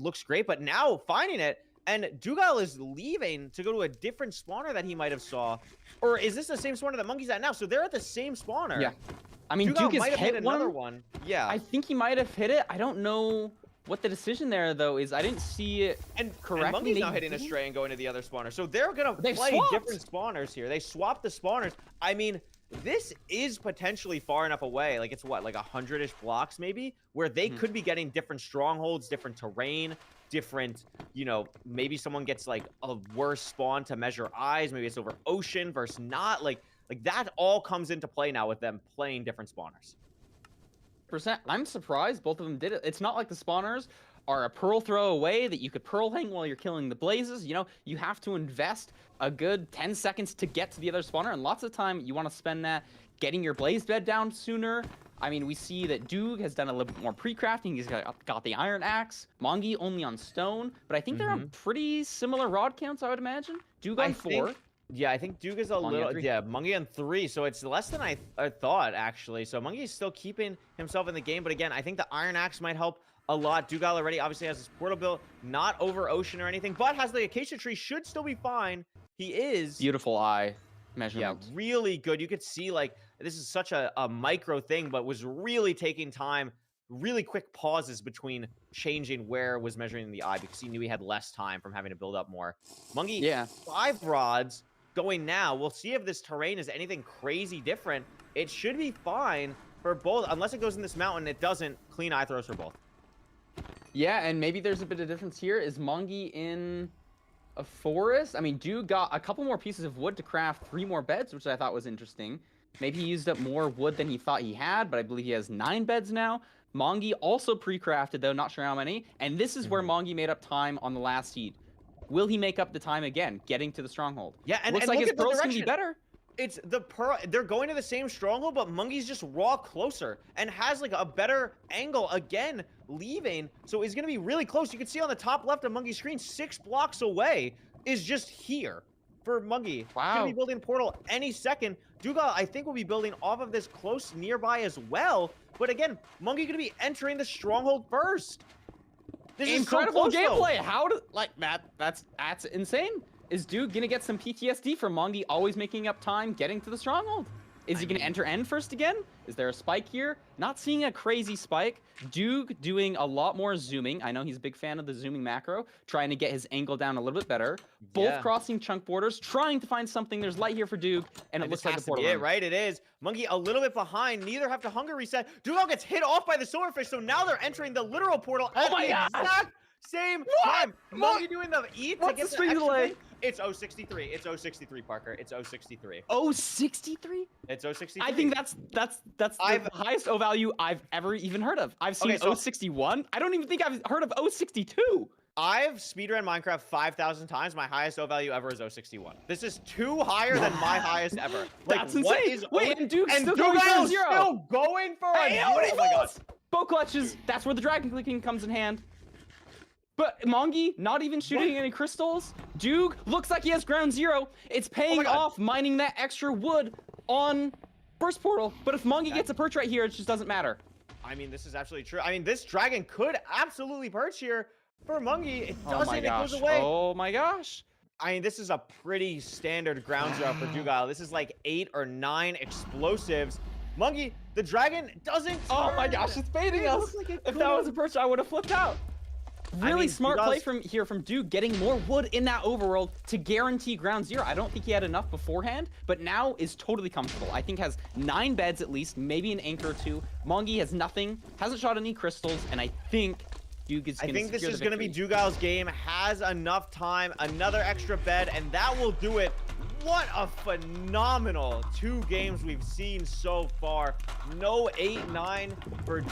looks great, but now finding it, and Dugile is leaving to go to a different spawner that he might have saw. Or is this the same spawner that Mungi's at now? So they're at the same spawner. Yeah. I mean, Dugile Duke might has have hit hit another one. one. Yeah. I think he might have hit it. I don't know what the decision there, though, is. I didn't see it and correctly. Mungi's now Maybe hitting a didn't? stray and going to the other spawner. So they're going to They've play swapped. different spawners here. They swapped the spawners. I mean, this is potentially far enough away. Like, it's what, like 100-ish blocks maybe? Where they could be getting different strongholds, different terrain, different, you know, maybe someone gets like a worse spawn to measure eyes. Maybe it's over ocean versus not. Like that all comes into play now with them playing different spawners. I'm surprised both of them did it. It's not like the spawners are a pearl throw away that you could pearl hang while you're killing the blazes. You know, you have to invest a good 10 seconds to get to the other spawner, and lots of time you want to spend that getting your blaze bed down sooner. I mean, we see that Doog has done a little bit more pre-crafting. He's got the iron axe. Mongi only on stone, but I think they're on pretty similar rod counts, I would imagine. Doog on 4. Yeah, I think Duke is a Mungi on little, 3. yeah, Mungi on 3, so it's less than I thought, actually. So Mungi is still keeping himself in the game, but again, I think the Iron Axe might help a lot. Dugile already obviously has his portal built, not over ocean or anything, but has the Acacia Tree, should still be fine. He is... Beautiful eye Yeah, measurement. really good. You could see, like, this is such a micro thing, but was really taking time, really quick pauses between changing where was measuring the eye because he knew he had less time from having to build up more. Mungi, Yeah. 5 rods going now. We'll see if this terrain is anything crazy different. It should be fine for both, unless it goes in this mountain. It doesn't. Clean eye throws for both. Yeah, and maybe there's a bit of difference here. Is Mongi in a forest? I mean, Dude got a couple more pieces of wood to craft 3 more beds, which I thought was interesting. Maybe he used up more wood than he thought he had, but I believe he has 9 beds now. Mongi also pre-crafted, though, not sure how many. And this is where Mongi made up time on the last seed. Will he make up the time again, getting to the stronghold? Yeah, and looks and like look his at the pearls can be direction. better. It's the pearl. They're going to the same stronghold, but Mungi's just raw closer and has like a better angle again, leaving. So he's going to be really close. You can see on the top left of Mungi's screen, 6 blocks away is just here for Mungi. Wow. He's going to be building a portal any second. Dugile, I think, will be building off of this close nearby as well. But again, Mungi going to be entering the stronghold first. This is so incredible close, though. gameplay. How do like that? That's insane. Is Duke gonna get some PTSD from Mongi always making up time getting to the stronghold? Is he gonna enter end first again? Is there a spike here? Not seeing a crazy spike. Duke doing a lot more zooming. I know he's a big fan of the zooming macro, trying to get his angle down a little bit better. Both Yeah. crossing chunk borders, trying to find something. There's light here for Duke, and it And looks this like has the to portal be it, room. right? It is. Monkey a little bit behind. Neither have to hunger reset. Dugal gets hit off by the swordfish, so now they're entering the literal portal at my the gosh! exact same time. Monkey doing the eat to What's get the the string extra delay? thing. It's 063. It's 063, Parker. It's 063. Oh, 63? It's 063. I think that's the highest O value I've ever even heard of. I've seen Okay, so- 061. I don't even think I've heard of 062. I've speedrun Minecraft 5,000 times. My highest O value ever is 061. This is two higher than my highest ever. Like, That's what insane. is Wait, and Duke's still going for a Dugal's zero. still going for a Hey, zero. how many Oh my god. volts? Bow clutches. That's where the dragon clicking comes in hand. But Mongi not even shooting any crystals. Duke looks like he has ground zero. It's paying God. off mining that extra wood on burst portal. But if Mongi gets a perch right here, it just doesn't matter. I mean, this is absolutely true. I mean, this dragon could absolutely perch here for Mungi. It Oh doesn't. my It gosh. goes away. Oh my gosh. I mean, this is a pretty standard ground zero for Dugal. This is like 8 or 9 explosives. Mungi, the dragon doesn't. Oh my turn. gosh, it's baiting It us. looks like it If that was a could've. perch, I would have flipped out. Really mean, smart play Dugal's- from from Duke, getting more wood in that overworld to guarantee ground zero. I don't think he had enough beforehand, but now is totally comfortable. I think has 9 beds at least, maybe an anchor or 2. Mongi has nothing, hasn't shot any crystals, and I think Duke is I going to think this secure is the going to be victory. Dugal's game. Has enough time, another extra bed, and that will do it. What a phenomenal 2 games we've seen so far. No 8-9 for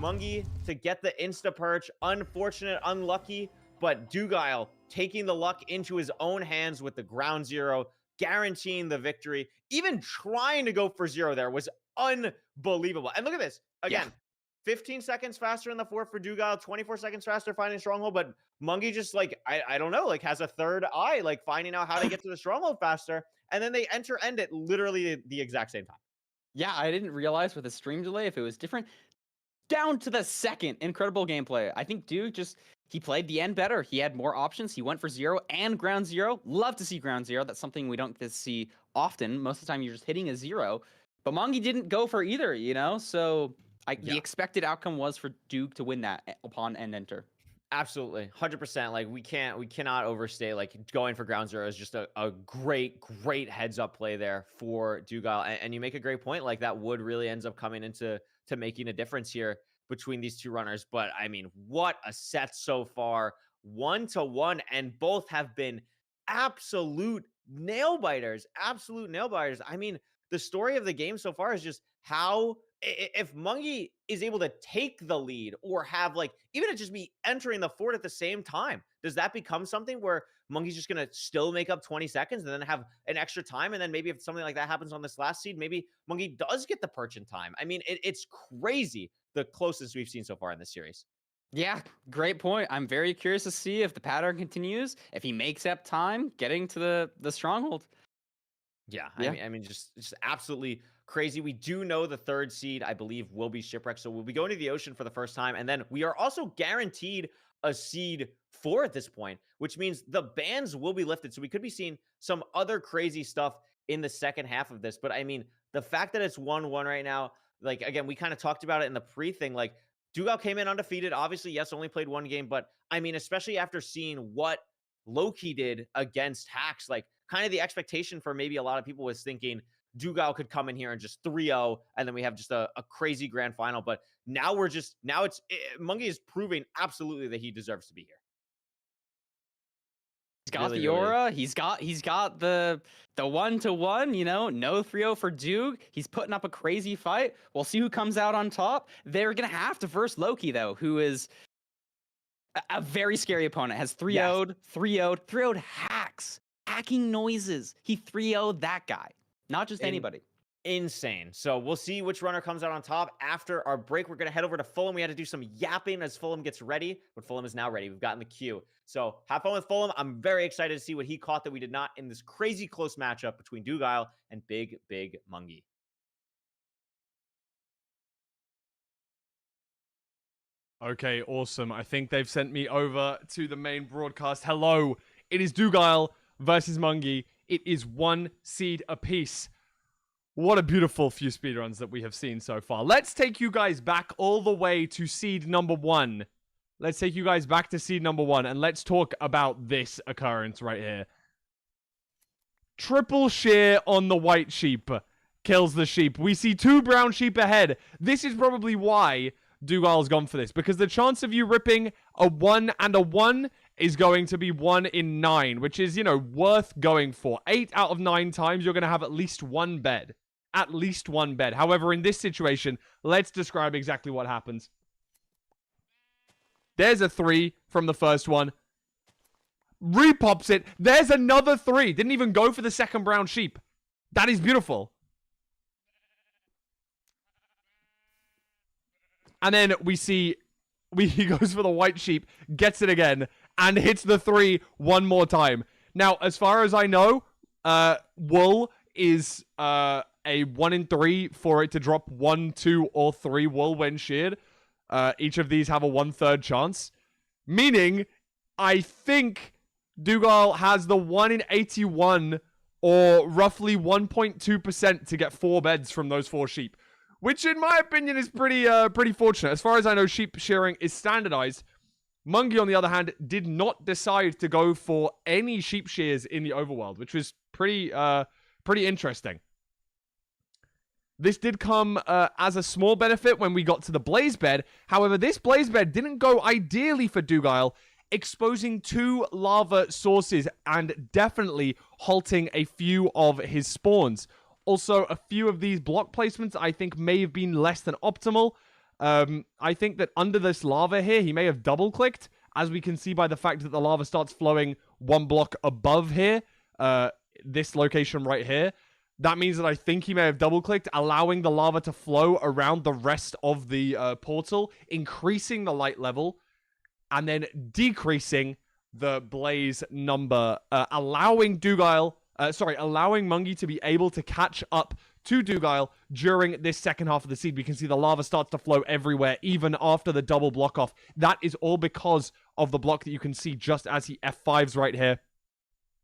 Mungi to get the insta perch. Unfortunate, unlucky, but Dugal taking the luck into his own hands with the ground zero, guaranteeing the victory. Even trying to go for zero there was unbelievable. And look at this again. 15 seconds faster in the fourth for Dugal, 24 seconds faster finding stronghold, but Mungi just like, I don't know, like has a third eye, like finding out how to get to the stronghold faster. And then they enter end at literally the exact same time. Yeah, I didn't realize with the stream delay if it was different. Down to the second, incredible gameplay. I think Duke he played the end better. He had more options. He went for zero and ground zero. Love to see ground zero. That's something we don't get to see often. Most of the time, you're just hitting a zero. But Mongi didn't go for either, you know? So the expected outcome was for Duke to win that upon end enter. Absolutely. 100%. Like we cannot overstate, like going for ground zero is just a great heads up play there for Dugal. And you make a great point. Like that wood really ends up coming into making a difference here between these two runners. But I mean, what a set so far, 1-1, and both have been absolute nail biters. I mean, the story of the game so far is just how if Mungi is able to take the lead or have like even to just be entering the fort at the same time, does that become something where Mungi's just going to still make up 20 seconds and then have an extra time? And then maybe if something like that happens on this last seed, maybe Mungi does get the perch in time. I mean, it's crazy the closest we've seen so far in this series. Yeah, great point. I'm very curious to see if the pattern continues, if he makes up time getting to the stronghold. Yeah, Yeah. I mean, just absolutely crazy. We do know the third seed, I believe, will be Shipwreck, so we'll be going to the ocean for the first time, and then we are also guaranteed a seed 4 at this point, which means the bans will be lifted, so we could be seeing some other crazy stuff in the second half of this. But I mean, the fact that it's 1-1 right now, like again, we kind of talked about it in the pre-thing, like Dugal came in undefeated. Obviously, yes, only played 1 game, but I mean, especially after seeing what Loki did against Hax, like kind of the expectation for maybe a lot of people was thinking Dugal could come in here and just 3-0, and then we have just a crazy grand final. But now Mungi is proving absolutely that he deserves to be here. He's got Really, the aura. He's got the 1-1, you know, no 3-0 for Duke. He's putting up a crazy fight. We'll see who comes out on top. They're going to have to verse Loki, though, who is a very scary opponent. Has 3-0'd Hacks. Hacking noises. He 3-0'd that guy. Not just anybody. Insane. So we'll see which runner comes out on top. After our break, we're going to head over to Fulham. We had to do some yapping as Fulham gets ready, but Fulham is now ready. We've gotten the queue. So have fun with Fulham. I'm very excited to see what he caught that we did not in this crazy close matchup between Dugal and Big Mungi. Okay, awesome. I think they've sent me over to the main broadcast. Hello, it is Dugile versus Mungi. It is 1 seed apiece. What a beautiful few speedruns that we have seen so far. Let's take you guys back all the way to seed number 1. Let's take you guys back to seed number 1, and let's talk about this occurrence right here. Triple shear on the white sheep. Kills the sheep. We see 2 brown sheep ahead. This is probably why Dugile's gone for this, because the chance of you ripping a 1 and a 1 is going to be 1 in 9, which is, you know, worth going for. 8 out of 9 times, you're going to have at least 1 bed. At least 1 bed. However, in this situation, let's describe exactly what happens. There's a 3 from the first one. Repops it. There's another 3. Didn't even go for the second brown sheep. That is beautiful. And then we see he goes for the white sheep, gets it again, and hits the 3 one more time. Now, as far as I know, wool is a 1 in 3 for it to drop 1, 2, or 3 wool when sheared. Each of these have a 1/3 chance. Meaning, I think Dugile has the 1 in 81 or roughly 1.2% to get 4 beds from those 4 sheep. Which, in my opinion, is pretty fortunate. As far as I know, sheep shearing is standardized. Mungi, on the other hand, did not decide to go for any sheep shears in the overworld, which was pretty interesting. This did come as a small benefit when we got to the blaze bed. However, this blaze bed didn't go ideally for Dugile, exposing 2 lava sources and definitely halting a few of his spawns. Also, a few of these block placements I think may have been less than optimal. I think that under this lava here, he may have double-clicked, as we can see by the fact that the lava starts flowing 1 block above here, this location right here. That means that I think he may have double-clicked, allowing the lava to flow around the rest of the portal, increasing the light level, and then decreasing the blaze number, allowing Mungi to be able to catch up to Dugile during this second half of the seed. We can see the lava starts to flow everywhere, even after the double block off. That is all because of the block that you can see just as he F5s right here.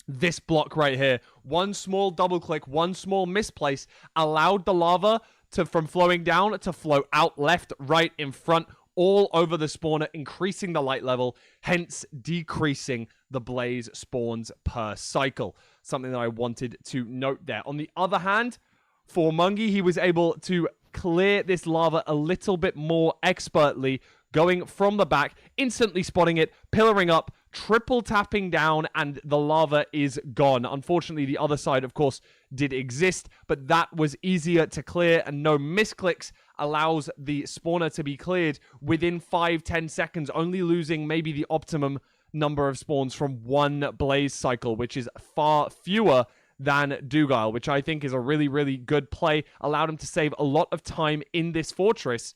This block right here. 1 small double click, 1 small misplace allowed the lava from flowing down to flow out left, right, in front, all over the spawner, increasing the light level, hence decreasing the blaze spawns per cycle. Something that I wanted to note there. On the other hand, for Mungi, he was able to clear this lava a little bit more expertly, going from the back, instantly spotting it, pillaring up, triple tapping down, and the lava is gone. Unfortunately, the other side, of course, did exist, but that was easier to clear, and no misclicks allows the spawner to be cleared within 5-10 seconds, only losing maybe the optimum number of spawns from 1 blaze cycle, which is far fewer than Dugile, which I think is a really, really good play. Allowed him to save a lot of time in this fortress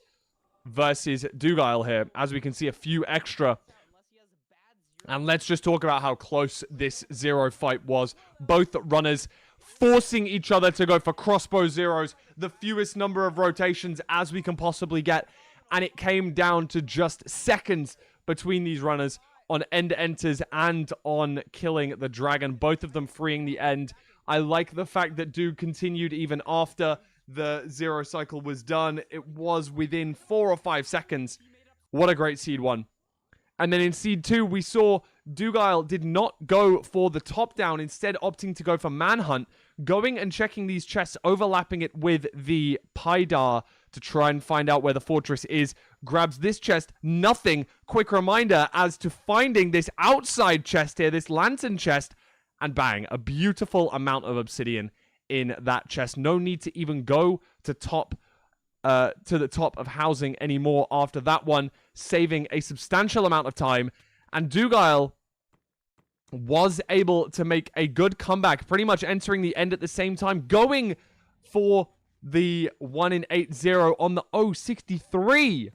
versus Dugile here, as we can see a few extra. And let's just talk about how close this 0 fight was. Both runners forcing each other to go for crossbow zeros, the fewest number of rotations as we can possibly get. And it came down to just seconds between these runners on end enters and on killing the dragon, both of them freeing the end. I like the fact that Dude continued even after the 0 cycle was done. It was within 4 or 5 seconds. What a great seed 1. And then in seed 2, we saw Dugile did not go for the top down, instead opting to go for manhunt, going and checking these chests, overlapping it with the Paidar to try and find out where the fortress is. Grabs this chest, nothing. Quick reminder as to finding this outside chest here, this lantern chest, and bang, a beautiful amount of obsidian in that chest. No need to even go to the top of housing anymore after that one, saving a substantial amount of time. And Dugile was able to make a good comeback, pretty much entering the end at the same time, going for the 1 in 80 on the 063.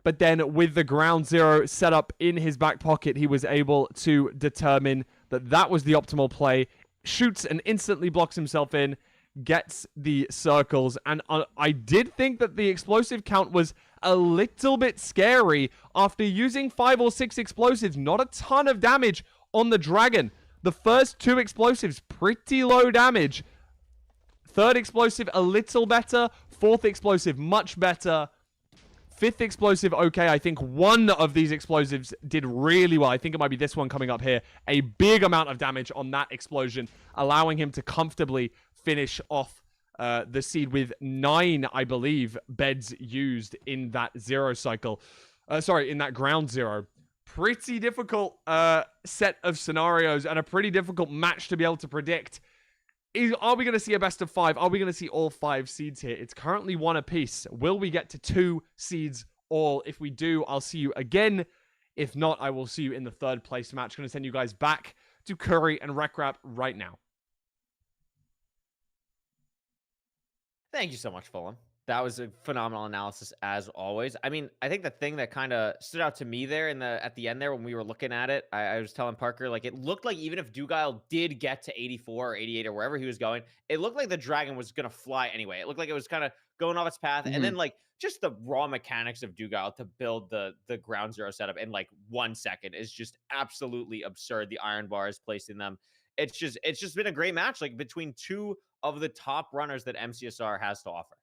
But then with the ground 0 set up in his back pocket, he was able to determine that that was the optimal play. Shoots and instantly blocks himself in, gets the circles. And I did think that the explosive count was a little bit scary after using 5 or 6 explosives. Not a ton of damage on the dragon. The first 2 explosives, pretty low damage. Third explosive, a little better. Fourth explosive, much better. Fifth explosive, okay. I think one of these explosives did really well. I think it might be this one coming up here. A big amount of damage on that explosion, allowing him to comfortably finish off the seed with 9, I believe, beds used in that 0 cycle. In that ground 0. Pretty difficult set of scenarios and a pretty difficult match to be able to predict. Are we going to see a best of 5? Are we going to see all 5 seeds here? It's currently 1 apiece. Will we get to 2 seeds all? If we do, I'll see you again. If not, I will see you in the 3rd place match. Going to send you guys back to Curry and Rekrap right now. Thank you so much, Fulham. That was a phenomenal analysis as always. I mean, I think the thing that kind of stood out to me there at the end there when we were looking at it, I was telling Parker, like, it looked like even if Dugile did get to 84 or 88 or wherever he was going, it looked like the dragon was going to fly anyway. It looked like it was kind of going off its path. And then, like, just the raw mechanics of Dugile to build the ground 0 setup in like 1 second is just absolutely absurd. The iron bars placing them. It's just been a great match, like, between 2 of the top runners that MCSR has to offer.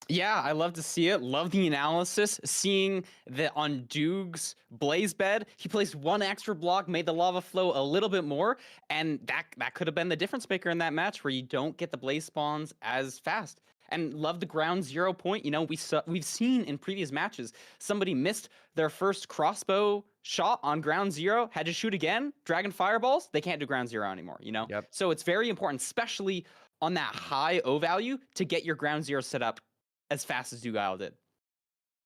Yeah, I love to see it. Love the analysis. Seeing that on Doog's blaze bed, he placed 1 extra block, made the lava flow a little bit more, and that could have been the difference maker in that match where you don't get the blaze spawns as fast. And love the ground 0 point. You know, we've seen in previous matches somebody missed their first crossbow shot on ground 0, had to shoot again. Dragon fireballs, they can't do ground 0 anymore. You know, So it's very important, especially on that high O value, to get your ground 0 set up as fast as Dugile did.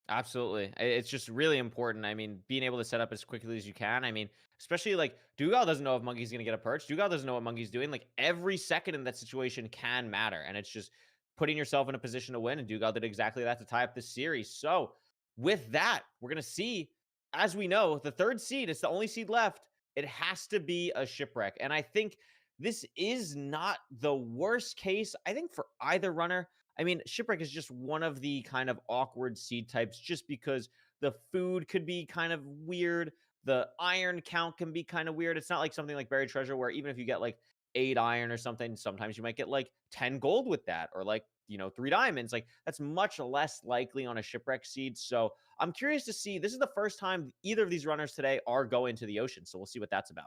Absolutely. It's just really important. I mean, being able to set up as quickly as you can. I mean, especially like Dugile doesn't know if Monkey's going to get a perch. Dugile doesn't know what Monkey's doing. Like, every second in that situation can matter. And it's just putting yourself in a position to win. And Dugile did exactly that to tie up this series. So with that, we're going to see, as we know, the 3rd seed, it's the only seed left. It has to be a Shipwreck. And I think this is not the worst case, I think, for either runner. I mean, Shipwreck is just one of the kind of awkward seed types just because the food could be kind of weird. The iron count can be kind of weird. It's not like something like Buried Treasure where even if you get like 8 iron or something, sometimes you might get like 10 gold with that, or like, 3 diamonds. Like, that's much less likely on a Shipwreck seed. So I'm curious to see. This is the first time either of these runners today are going to the ocean. So we'll see what that's about.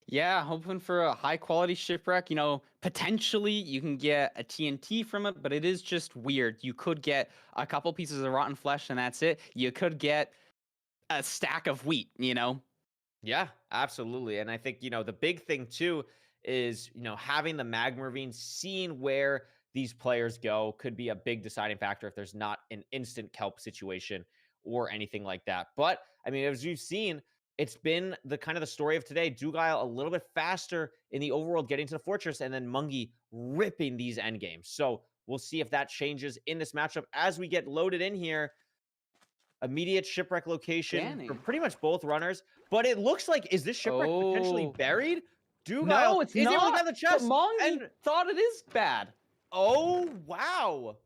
Yeah, hoping for a high quality Shipwreck. You know, potentially you can get a TNT from it, but it is just weird. You could get a couple pieces of rotten flesh and that's it. You could get a stack of wheat, Yeah, absolutely. And I think, the big thing too is, having the magma ravine, seeing where these players go could be a big deciding factor if there's not an instant kelp situation or anything like that. But I mean, as you've seen, it's been the kind of the story of today. Dugile a little bit faster in the overworld getting to the fortress, and then Mungi ripping these end games. So we'll see if that changes in this matchup as we get loaded in here. Immediate Shipwreck location for pretty much both runners. But it looks like, is this Shipwreck potentially buried? Dugile no, it's is not. able to get the chest. Mungi thought it is bad. Oh, wow.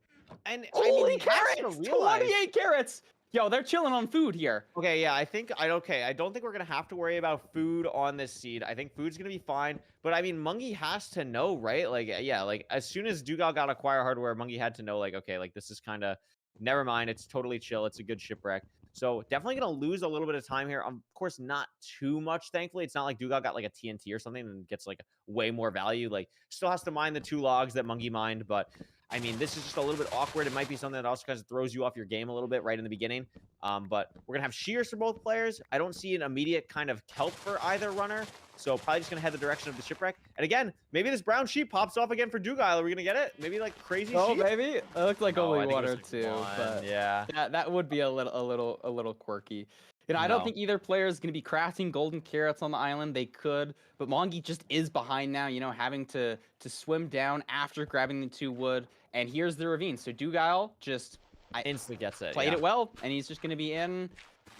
And Holy I mean, carrots! 28 carrots! Yo, they're chilling on food here. Okay, yeah, I don't think we're going to have to worry about food on this seed. I think food's going to be fine. But, I mean, Mungi has to know, right? Like, yeah, like, as soon as Dugile got acquire hardware, Mungi had to know, like, okay, like, this is kind of, never mind. It's totally chill. It's a good Shipwreck. So, definitely going to lose a little bit of time here. Of course, not too much, thankfully. It's not like Dugile got, like, a TNT or something and gets, like, way more value. Like, still has to mine the 2 logs that Mungi mined, but I mean, this is just a little bit awkward. It might be something that also kind of throws you off your game a little bit right in the beginning. But we're going to have shears for both players. I don't see an immediate kind of kelp for either runner. So probably just going to head the direction of the Shipwreck. And again, maybe this brown sheep pops off again for Dugile. Are we going to get it? Maybe like crazy sheep? Maybe. It looks like holy water too. But yeah. That would be a little quirky. I don't think either player is going to be crafting golden carrots on the island. They could, but Mongi just is behind now, having to swim down after grabbing the 2 wood. And here's the ravine. So Dugile just Instantly gets it. played Yeah. it well, and he's just going to be in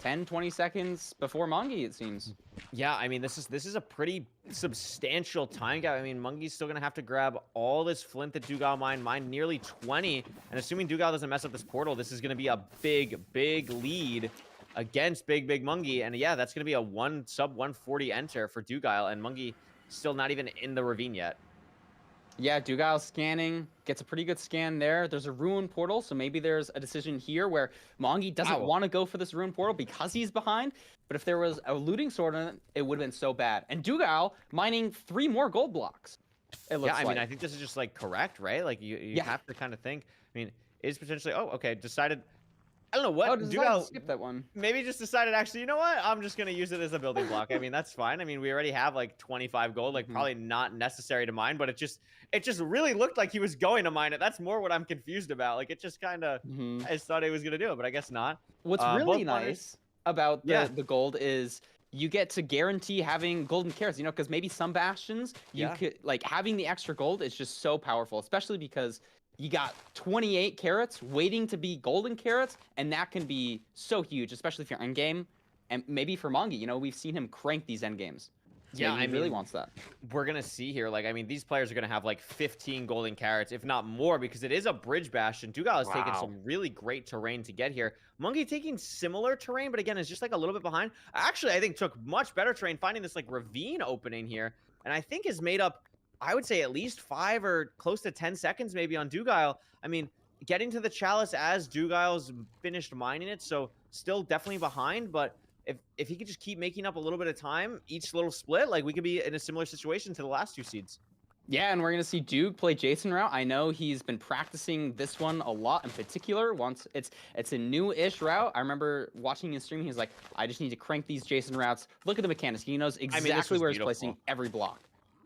10, 20 seconds before Mungi, it seems. Yeah, I mean, this is a pretty substantial time gap. I mean, Mungi's still gonna have to grab all this flint that Dugal mined nearly 20, and assuming Dugal doesn't mess up this portal, this is gonna be a big lead against Big Mungi, and yeah, that's gonna be a sub 140 enter for Dugal, and Mungi still not even in the ravine yet. Yeah, Dugal scanning, gets a pretty good scan there. There's a ruin portal, so maybe there's a decision here where Mongi doesn't want to go for this ruin portal because he's behind. But if there was a looting sword in it, it would have been so bad. And Dugal mining 3 more gold blocks. It looks Yeah, I mean, I think this is just like correct, right? Like you have to kind of think. I mean, is potentially decided. I don't know what Dugal skip that one. maybe just decided actually, you know what? I'm just gonna use it as a building block. I mean, that's fine. I mean, we already have like 25 gold, like probably not necessary to mine, but it just really looked like he was going to mine it. That's more what I'm confused about. Like it just kind of I just thought he was gonna do it, but I guess not. What's really nice about the gold is you get to guarantee having golden carrots, you know, because maybe some bastions you could like having the extra gold is just so powerful, especially because you got 28 carrots waiting to be golden carrots, and that can be so huge, especially if you're end game. And maybe for Mongi, you know, we've seen him crank these end games. So Yeah, he really wants that. We're gonna see here. Like, I mean, these players are gonna have like 15 golden carrots, if not more, because it is a bridge bastion. Dugal has taken some really great terrain to get here. Mungi taking similar terrain, but again, is just like a little bit behind. Actually, I think took much better terrain, finding this like ravine opening here, and I think is made up, I would say, at least 5 or close to 10 seconds maybe on Dugal. I mean, getting to the chalice as Dugal's finished mining it, so still definitely behind, but if he could just keep making up a little bit of time, each little split, like we could be in a similar situation to the last 2 seeds. Yeah, and we're going to see Duke play Jason route. I know he's been practicing this one a lot in particular. Once it's a new-ish route. I remember watching his stream, he was like, I just need to crank these Jason routes. Look at the mechanics. He knows exactly where he's placing every block.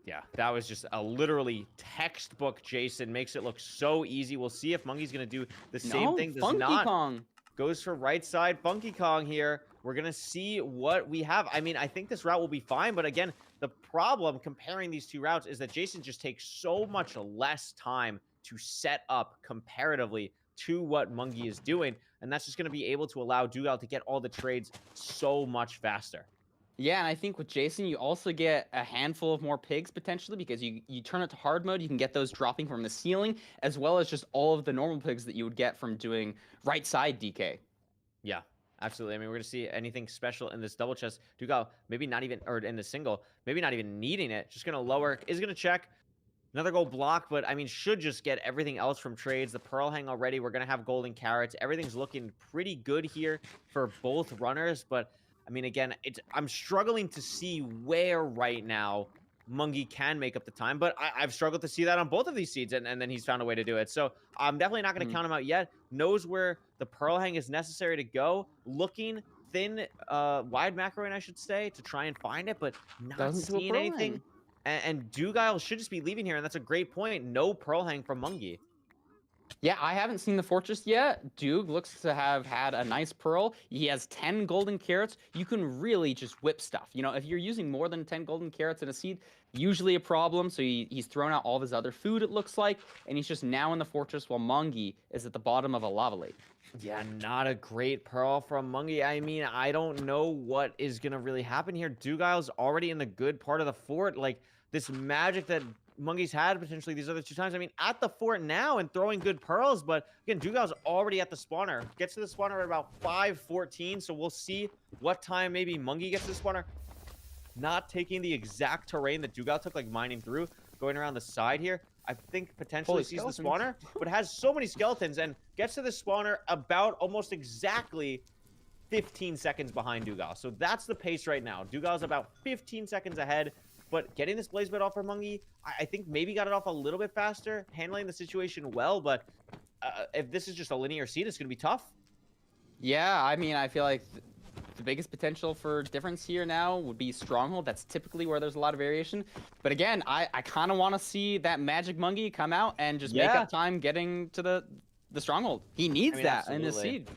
Yeah, that was just a literally textbook Jason. Makes it look so easy. We'll see if Mungi's going to do the same thing. Funky Kong. Goes for right side. Funky Kong here. We're going to see what we have. I mean, I think this route will be fine. But again, the problem comparing these 2 routes is that Jason just takes so much less time to set up comparatively to what Mungi is doing. And that's just going to be able to allow Dugal to get all the trades so much faster. Yeah, and I think with Jason, you also get a handful of more pigs potentially because you turn it to hard mode. You can get those dropping from the ceiling as well as just all of the normal pigs that you would get from doing right side DK. Yeah, absolutely. I mean, we're going to see anything special in this double chest. Dugal, maybe not even, or in the single, maybe not even needing it. Just going to lower, is going to check. Another gold block, but I mean, should just get everything else from trades. The Pearl Hang already. We're going to have golden carrots. Everything's looking pretty good here for both runners, but I mean, again, I'm struggling to see where right now Mungi can make up the time, but I've struggled to see that on both of these seeds, and then he's found a way to do it. So I'm definitely not going to count him out yet. Knows where the Pearl Hang is necessary to go. Looking thin, wide macroing, I should say, to try and find it, but not seeing anything. And Dugal should just be leaving here, and that's a great point. No Pearl Hang from Mungi. Yeah, I haven't seen the fortress yet. Duke looks to have had a nice pearl. He has 10 golden carrots. You can really just whip stuff. You know, if you're using more than 10 golden carrots in a seed, usually a problem. So he's thrown out all of his other food, it looks like, and he's just now in the fortress while Mungi is at the bottom of a lava lake. Yeah, not a great pearl from Mungi. I mean, I don't know what is going to really happen here. Dugal's already in the good part of the fort. Like, this magic that Mungi's had potentially these other 2 times. I mean, at the fort now and throwing good pearls, but again, Dugal's already at the spawner. Gets to the spawner at about 5:14, so we'll see what time maybe Mungi gets to the spawner. Not taking the exact terrain that Dugal took, like mining through, going around the side here. I think potentially sees the spawner, but has so many skeletons and gets to the spawner about almost exactly 15 seconds behind Dugal. So that's the pace right now. Dugal's about 15 seconds ahead. But getting this Blaze Blade off for Mungi, I think maybe got it off a little bit faster, handling the situation well, but if this is just a linear seed, it's going to be tough. Yeah, I mean, I feel like the biggest potential for difference here now would be Stronghold. That's typically where there's a lot of variation. But again, I kind of want to see that Magic Mungi come out and just make up time getting to the Stronghold. He needs that in this seed.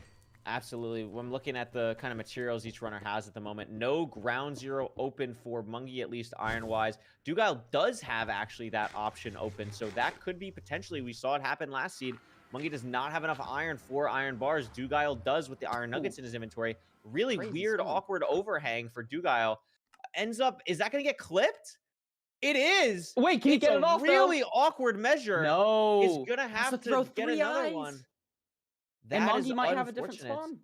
Absolutely. When looking at the kind of materials each runner has at the moment, no ground zero open for Mungi, at least iron-wise. Dugal does have actually that option open, so that could be potentially, we saw it happen last seed, Mungie does not have enough iron for iron bars. Dugile does with the iron nuggets in his inventory. Really Crazy weird, spin. awkward overhang for Dugile. Ends up, is that going to get clipped? It is. Wait, can you It's get a it off, though? really awkward measure. No. Is going to Has have throw to get 3 another eyes. one. And That is Mungie might have a different unfortunate. spawn.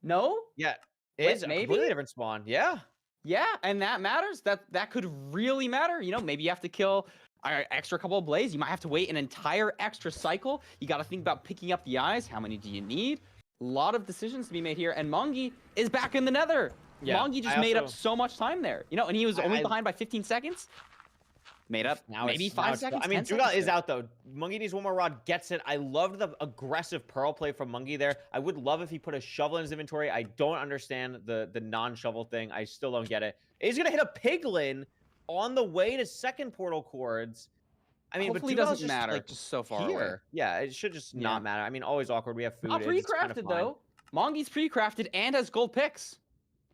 No? Yeah, Wait, it is a completely maybe? different spawn. Yeah. Yeah, and that matters. That could really matter. You know, maybe you have to kill an extra couple of blades. You might have to wait an entire extra cycle. You got to think about picking up the eyes. How many do you need? A lot of decisions to be made here. And Mungie is back in the nether. Yeah, Mungie just I made up also- so much time there. You know, and he was only behind by 15 seconds. Made up Now maybe it's- 5 now it's- seconds. I mean, 10 Dugile seconds is there. out though. Mungie needs one more rod, gets it. I loved the aggressive pearl play from Mungie there. I would love if he put a shovel in his inventory. I don't understand the non-shovel thing. I still don't get it. He's gonna hit a piglin on the way to second portal chords. I mean, Hopefully it but Dugile's doesn't just, matter. like, Just so far here. away. Yeah, it should just Yeah. not matter. I mean, always awkward. We have food. Not it's kinda pre-crafted fine. though. Mungie's pre-crafted and has gold picks.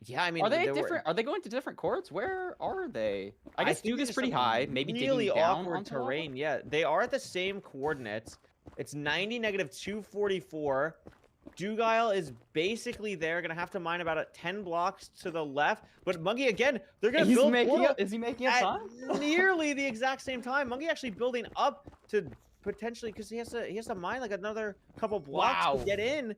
Yeah, I mean, Are they there were- different? Are they going to different chords? Where are they? I guess think Duke these is are pretty some high. Maybe really digging down awkward onto lava? terrain. Yeah, they are at the same coordinates. It's 90, -244. Dugile is basically there. Gonna have to mine about 10 blocks to the left. But Mungie again, they're gonna He's build making portal up. Is he making up at time? nearly the exact same time. Mungie actually building up to potentially because he has to mine like another couple blocks Wow. to get in.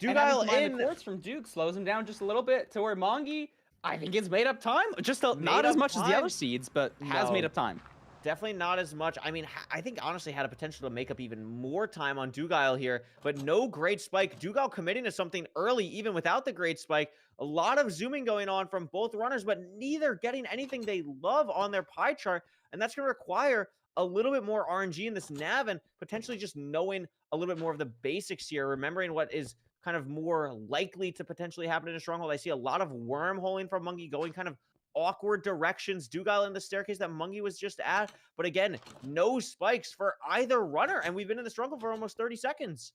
And having Dugile to mine in. the quartz from Duke slows him down just a little bit to where Mungie, I think it's made up time. Just not Made as up much as the time? other seeds, but has made No. up time. Definitely not as much. I mean, I think honestly had a potential to make up even more time on Dugile here, but no great spike. Dugile committing to something early, even without the great spike. A lot of zooming going on from both runners, but neither getting anything they love on their pie chart, and that's going to require a little bit more RNG in this nav and potentially just knowing a little bit more of the basics here, remembering what is kind of more likely to potentially happen in a stronghold. I see a lot of wormholing from Mungie going kind of awkward directions. Dugile in the staircase that Mungie was just at. But again, no spikes for either runner. And we've been in the struggle for almost 30 seconds.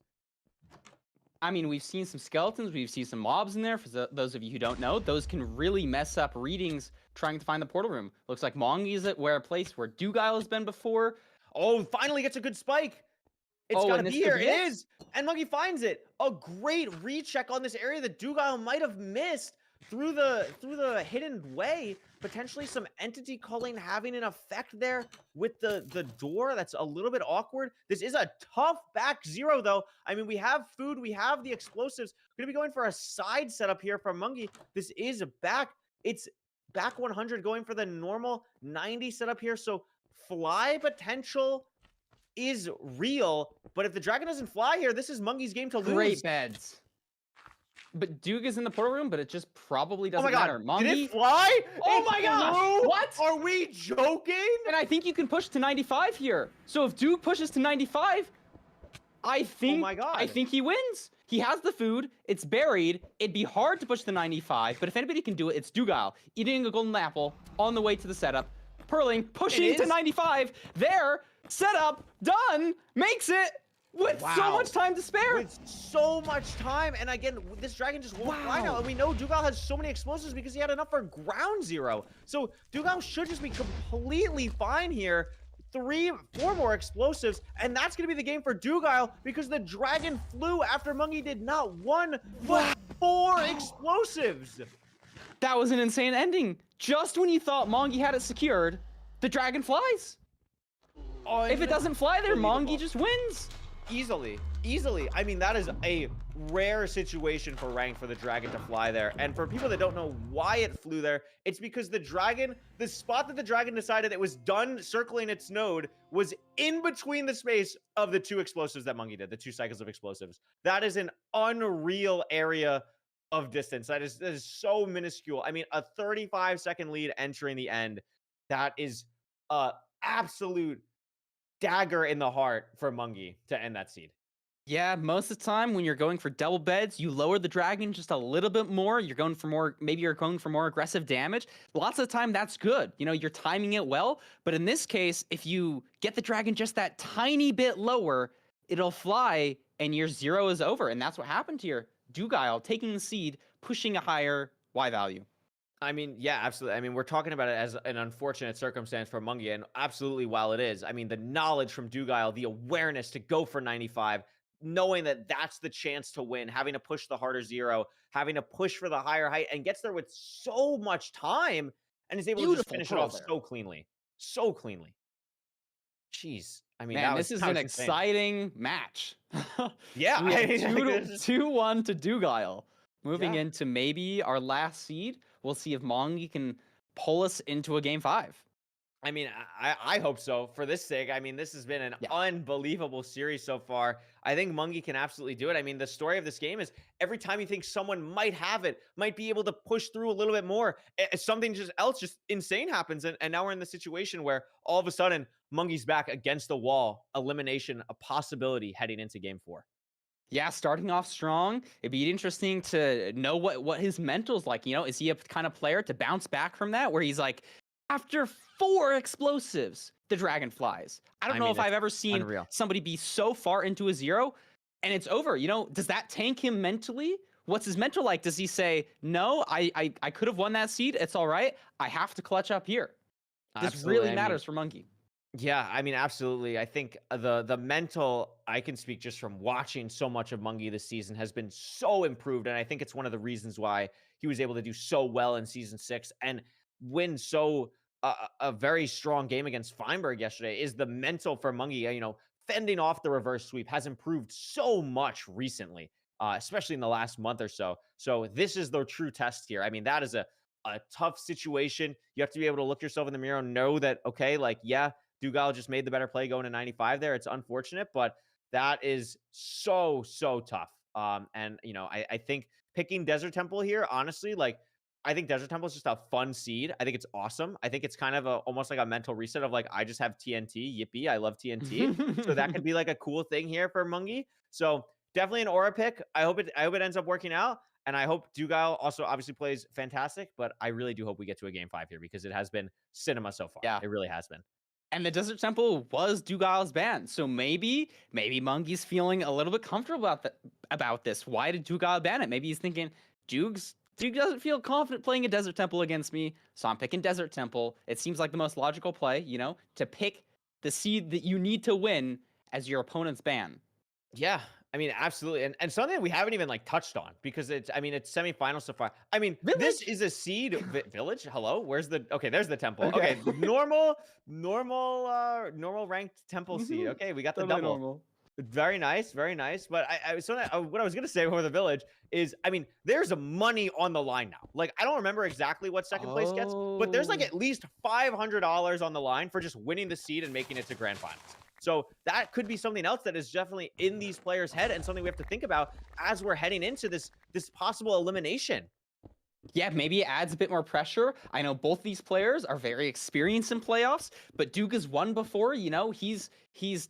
I mean, we've seen some skeletons, we've seen some mobs in there. For those of you who don't know, those can really mess up readings trying to find the portal room. Looks like Mungie's at a place where Dugile has been before. Oh, finally gets a good spike. It's Oh, gotta and be this here. could be It it? is. And Mungie finds it. A great recheck on this area that Dugile might have missed through the hidden way. Potentially some entity culling having an effect there with the door. That's a little bit awkward. This is a tough back zero, though. I mean, we have food. We have the explosives. We're going to be going for a side setup here from Mungie. This is back. It's back 100 going for the normal 90 setup here. So fly potential is real, but if the dragon doesn't fly here, this is Mungie's game to lose. Great beds. But Duke is in the portal room, but it just probably Oh doesn't my god, matter. did Mungie, it fly? Oh It my gosh, flew? what? Are we joking? and I think you can push to 95 here. So if Duke pushes to 95, I think my God. I think he wins. He has the food. It's buried. It'd be hard to push to 95, but if anybody can do it, it's Dugile. Eating a golden apple on the way to the setup. Purling, pushing to is? 95. There, setup, done, makes it with so Wow. much time to spare. With so much time, and again, this dragon just won't fly now. Wow. And we know Dugile has so many explosives because he had enough for ground zero. So Dugile should just be completely fine here. 4 more explosives, and that's going to be the game for Dugile because the dragon flew after Mungie did not 1 but 4 explosives. That was an insane ending. Just when you thought Mongi had it secured, the dragon flies. If it doesn't fly there, Mongi just wins. Easily. I mean, that is a rare situation for rank for the dragon to fly there. And for people that don't know why it flew there, it's because the spot that the dragon decided it was done circling its node was in between the space of the 2 explosives that Mungie did, the 2 cycles of explosives. That is an unreal area of distance. That is so minuscule. I mean, a 35-second lead entering the end. That is a absolute dagger in the heart for Mungie to end that seed. Yeah, most of the time when you're going for double beds, you lower the dragon just a little bit more. You're going for more, maybe you're going for more aggressive damage. Lots of the time that's good. You know, you're timing it well. But in this case, if you get the dragon just that tiny bit lower, it'll fly and your zero is over. And that's what happened here. Dugile taking the seed, pushing a higher Y value. I mean, yeah, absolutely. I mean, we're talking about it as an unfortunate circumstance for Mungie, and absolutely while it is, I mean, the knowledge from Dugile, the awareness to go for 95, knowing that that's the chance to win, having to push the harder 0, having to push for the higher height, and gets there with so much time and is able to just Beautiful finish it pull off there. so cleanly. So cleanly. Jeez. I mean, Man, that was, this is that an was insane. exciting match. Yeah, We have I mean, this is- 2-1 to Dugile. Moving Yeah. into maybe our last seed. We'll see if Mongi can pull us into a game 5. I mean, I hope so for this sake. I mean, this has been an unbelievable series so far. I think Mungi can absolutely do it. I mean, the story of this game is every time you think someone might have it, might be able to push through a little bit more, something just insane happens. And now we're in the situation where all of a sudden Mungi's back against the wall, elimination, a possibility heading into game 4. Yeah, starting off strong. It'd be interesting to know what his mental's like. You know, is he a kind of player to bounce back from that, where he's like, after 4 explosives, the dragon flies. I don't know mean, if I've ever seen unreal. somebody be so far into a 0 and it's over. You know, does that tank him mentally? What's his mental like? Does he say, no, I could have won that seed. It's all right. I have to clutch up here. This Absolutely. really I matters for Monkey. Yeah, I mean, absolutely. I think the mental, I can speak just from watching so much of Mungi this season, has been so improved. And I think it's one of the reasons why he was able to do so well in season 6 and win so a very strong game against Feinberg yesterday. Is the mental for Mungi, you know, fending off the reverse sweep has improved so much recently, especially in the last month or so. So this is the true test here. I mean, that is a tough situation. You have to be able to look yourself in the mirror and know that, okay, like, yeah, Dugile just made the better play going to 95 there. It's unfortunate, but that is so tough. And, you know, I think picking Desert Temple here, honestly, like, I think Desert Temple is just a fun seed. I think it's awesome. I think it's kind of almost like a mental reset of like, I just have TNT. Yippee, I love TNT. So that could be like a cool thing here for Mungi. So definitely an aura pick. I hope it ends up working out. And I hope Dugile also obviously plays fantastic, but I really do hope we get to a game 5 here because it has been cinema so far. Yeah. It really has been. And the Desert Temple was Dugile's ban. So maybe Mungi's feeling a little bit comfortable about this. Why did Dugile ban it? Maybe he's thinking, Duke doesn't feel confident playing a Desert Temple against me, so I'm picking Desert Temple. It seems like the most logical play, you know, to pick the seed that you need to win as your opponent's ban. Yeah, I mean, absolutely. And something we haven't even like touched on because it's semifinals so far. I mean, Village? This is a seed Village. Hello, where's okay, there's the temple. Okay. Okay, normal ranked temple seed. Okay, we got the Totally double. normal. Very nice, very nice. But what I was gonna say for the Village is, I mean, there's a money on the line now. Like, I don't remember exactly what second place gets, but there's like at least $500 on the line for just winning the seed and making it to grand finals. So that could be something else that is definitely in these players' head and something we have to think about as we're heading into this possible elimination. Yeah, maybe it adds a bit more pressure. I know both these players are very experienced in playoffs, but Duke has won before. You know, he's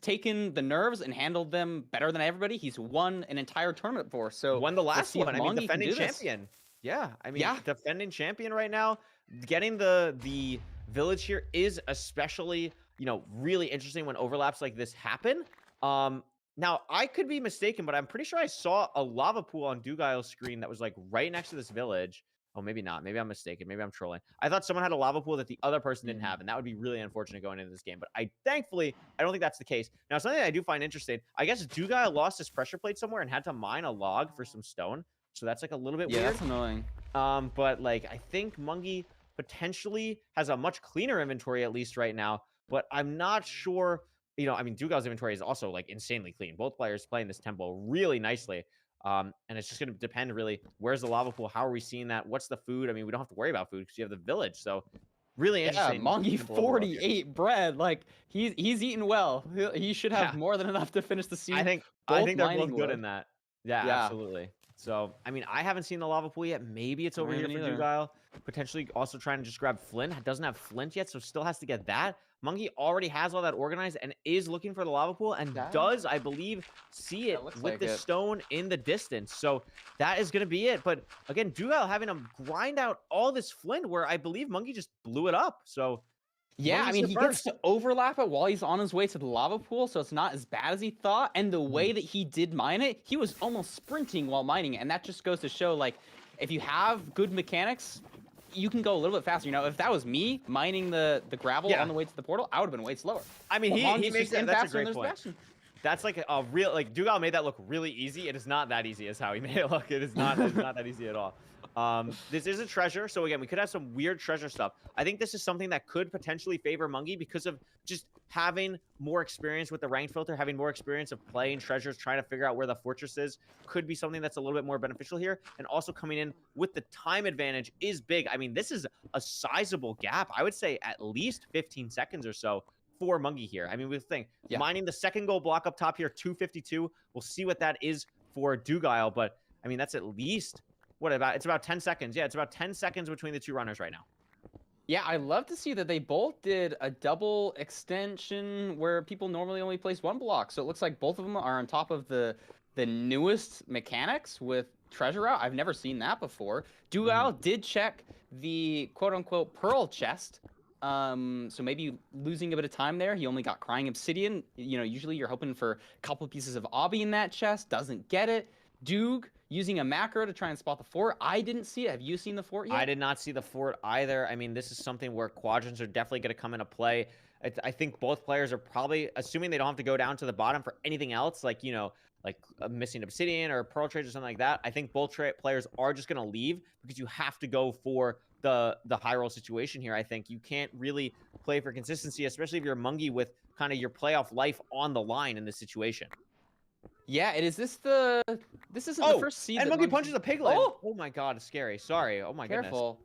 taken the nerves and handled them better than everybody. He's won an entire tournament before. So won the last one. I mean, Mongi defending can do this. champion. Yeah, I mean, Yeah. defending champion right now. Getting the Village here is especially, you know, really interesting when overlaps like this happen. Now, I could be mistaken, but I'm pretty sure I saw a lava pool on Dugile's screen that was like right next to this Village. Oh, maybe not. Maybe I'm mistaken. Maybe I'm trolling. I thought someone had a lava pool that the other person didn't have, and that would be really unfortunate going into this game. But thankfully, I don't think that's the case. Now, something I do find interesting, I guess Dugile lost his pressure plate somewhere and had to mine a log for some stone. So that's like a little bit Yeah, weird. that's annoying. But like, I think Mungi potentially has a much cleaner inventory, at least right now. But I'm not sure, you know, I mean, Dugile's inventory is also like insanely clean. Both players playing this tempo really nicely. And it's just going to depend really, where's the lava pool? How are we seeing that? What's the food? I mean, we don't have to worry about food because you have the Village. So really Yeah, interesting. Mongi tempo overall here. 48 bread. Like he's eating well. He should have Yeah. more than enough to finish the season. I think they're mining both good wood. in that. Yeah, Yeah. absolutely. So, I mean, I haven't seen the lava pool yet. Maybe it's over I here for haven't either. Dugile. Potentially also trying to just grab Flint. Doesn't have Flint yet, so still has to get that. Mungi already has all that organized and is looking for the lava pool and Yeah. does, I believe, see it looks with like the it. stone in the distance. So that is going to be it. But again, Dugile having to grind out all this Flint where I believe Mungi just blew it up. So Yeah, I Mungi's mean, the he first. gets to overlap it while he's on his way to the lava pool, so it's not as bad as he thought. And the way that he did mine it, he was almost sprinting while mining it. And that just goes to show, like, if you have good mechanics, you can go a little bit faster. You know, if that was me mining the gravel Yeah. on the way to the portal, I would have been way slower. I mean, But he Mongi's makes just that. in That's a faster and great there's point. faster. That's like a real, like, Dugal made that look really easy. It is not that easy as how he made it look. It's not that easy at all. This is a treasure. So again, we could have some weird treasure stuff. I think this is something that could potentially favor Mungie because of just having more experience with the ranked filter, having more experience of playing treasures, trying to figure out where the fortress is, could be something that's a little bit more beneficial here. And also coming in with the time advantage is big. I mean, this is a sizable gap. I would say at least 15 seconds or so for Mungie here. I mean, we think mining the second goal block up top here, 252. We'll see what that is for Dugal, but I mean, that's at least it's about 10 seconds. Yeah, it's about 10 seconds between the two runners right now. Yeah, I love to see that they both did a double extension where people normally only place one block. So it looks like both of them are on top of the newest mechanics with treasure out. I've never seen that before. Dugal did check the quote-unquote pearl chest. So maybe losing a bit of time there. He only got Crying Obsidian. You know, usually you're hoping for a couple pieces of obby in that chest. Doesn't get it. Doog using a macro to try and spot the fort. I didn't see it. Have you seen the fort yet? I did not see the fort either. I mean, this is something where quadrants are definitely going to come into play. I think both players are probably, assuming they don't have to go down to the bottom for anything else, like, you know, like missing obsidian or pearl trades or something like that. I think both players are just going to leave because you have to go for the high roll situation here. I think you can't really play for consistency, especially if you're Mungie with kind of your playoff life on the line in this situation. Yeah, this isn't the first seed. And Mungie punches a piglet. Oh! Oh my god, it's scary. Sorry. Oh my goodness. Careful.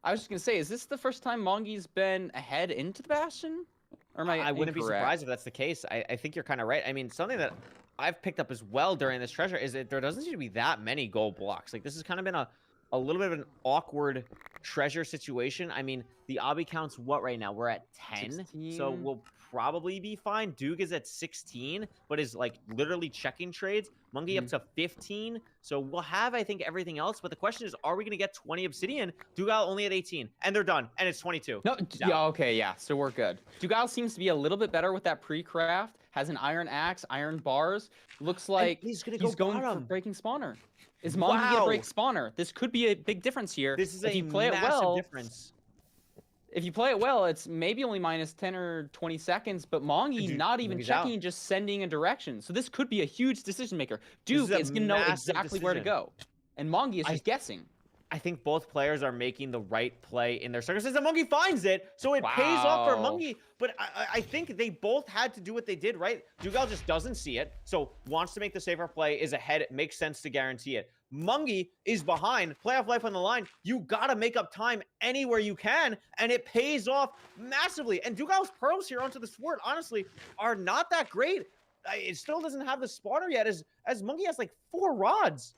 I was just gonna say, is this the first time Mungie's been ahead into the Bastion? Or am I wouldn't be incorrect? surprised if that's the case. I think you're kind of right. I mean, something that I've picked up as well during this treasure is that there doesn't seem to be that many gold blocks. Like, this has kind of been a little bit of an awkward treasure situation. I mean, the obby count's what right now? We're at 10. 16. So we'll probably be fine. Duke is at 16, but is like literally checking trades. Mungie up to 15. So we'll have, I think, everything else. But the question is, are we going to get 20 obsidian? Dugal only at 18, and they're done, and it's 22. No, yeah, okay, yeah, so we're good. Dugal seems to be a little bit better with that pre-craft. Has an iron axe, iron bars. Looks like he's going for breaking spawner. Is Mungie gonna break spawner? This could be a big difference here. This is if a you play massive it well, difference. If you play it well, it's maybe only minus 10 or 20 seconds, but Mungie not even checking, just sending a direction. So this could be a huge decision maker. Duke is going to know exactly where to go. And Mungie is just guessing. I think both players are making the right play in their circumstances. And Mungie finds it, so it pays off for Mungie. But I think they both had to do what they did, right? Dugal just doesn't see it, so wants to make the safer play, is ahead. It makes sense to guarantee it. Mungie is behind, playoff life on the line. You gotta make up time anywhere you can, and it pays off massively. And Dugal's pearls here onto the fort, honestly, are not that great. It still doesn't have the spawner yet, as Mungie has like 4 rods.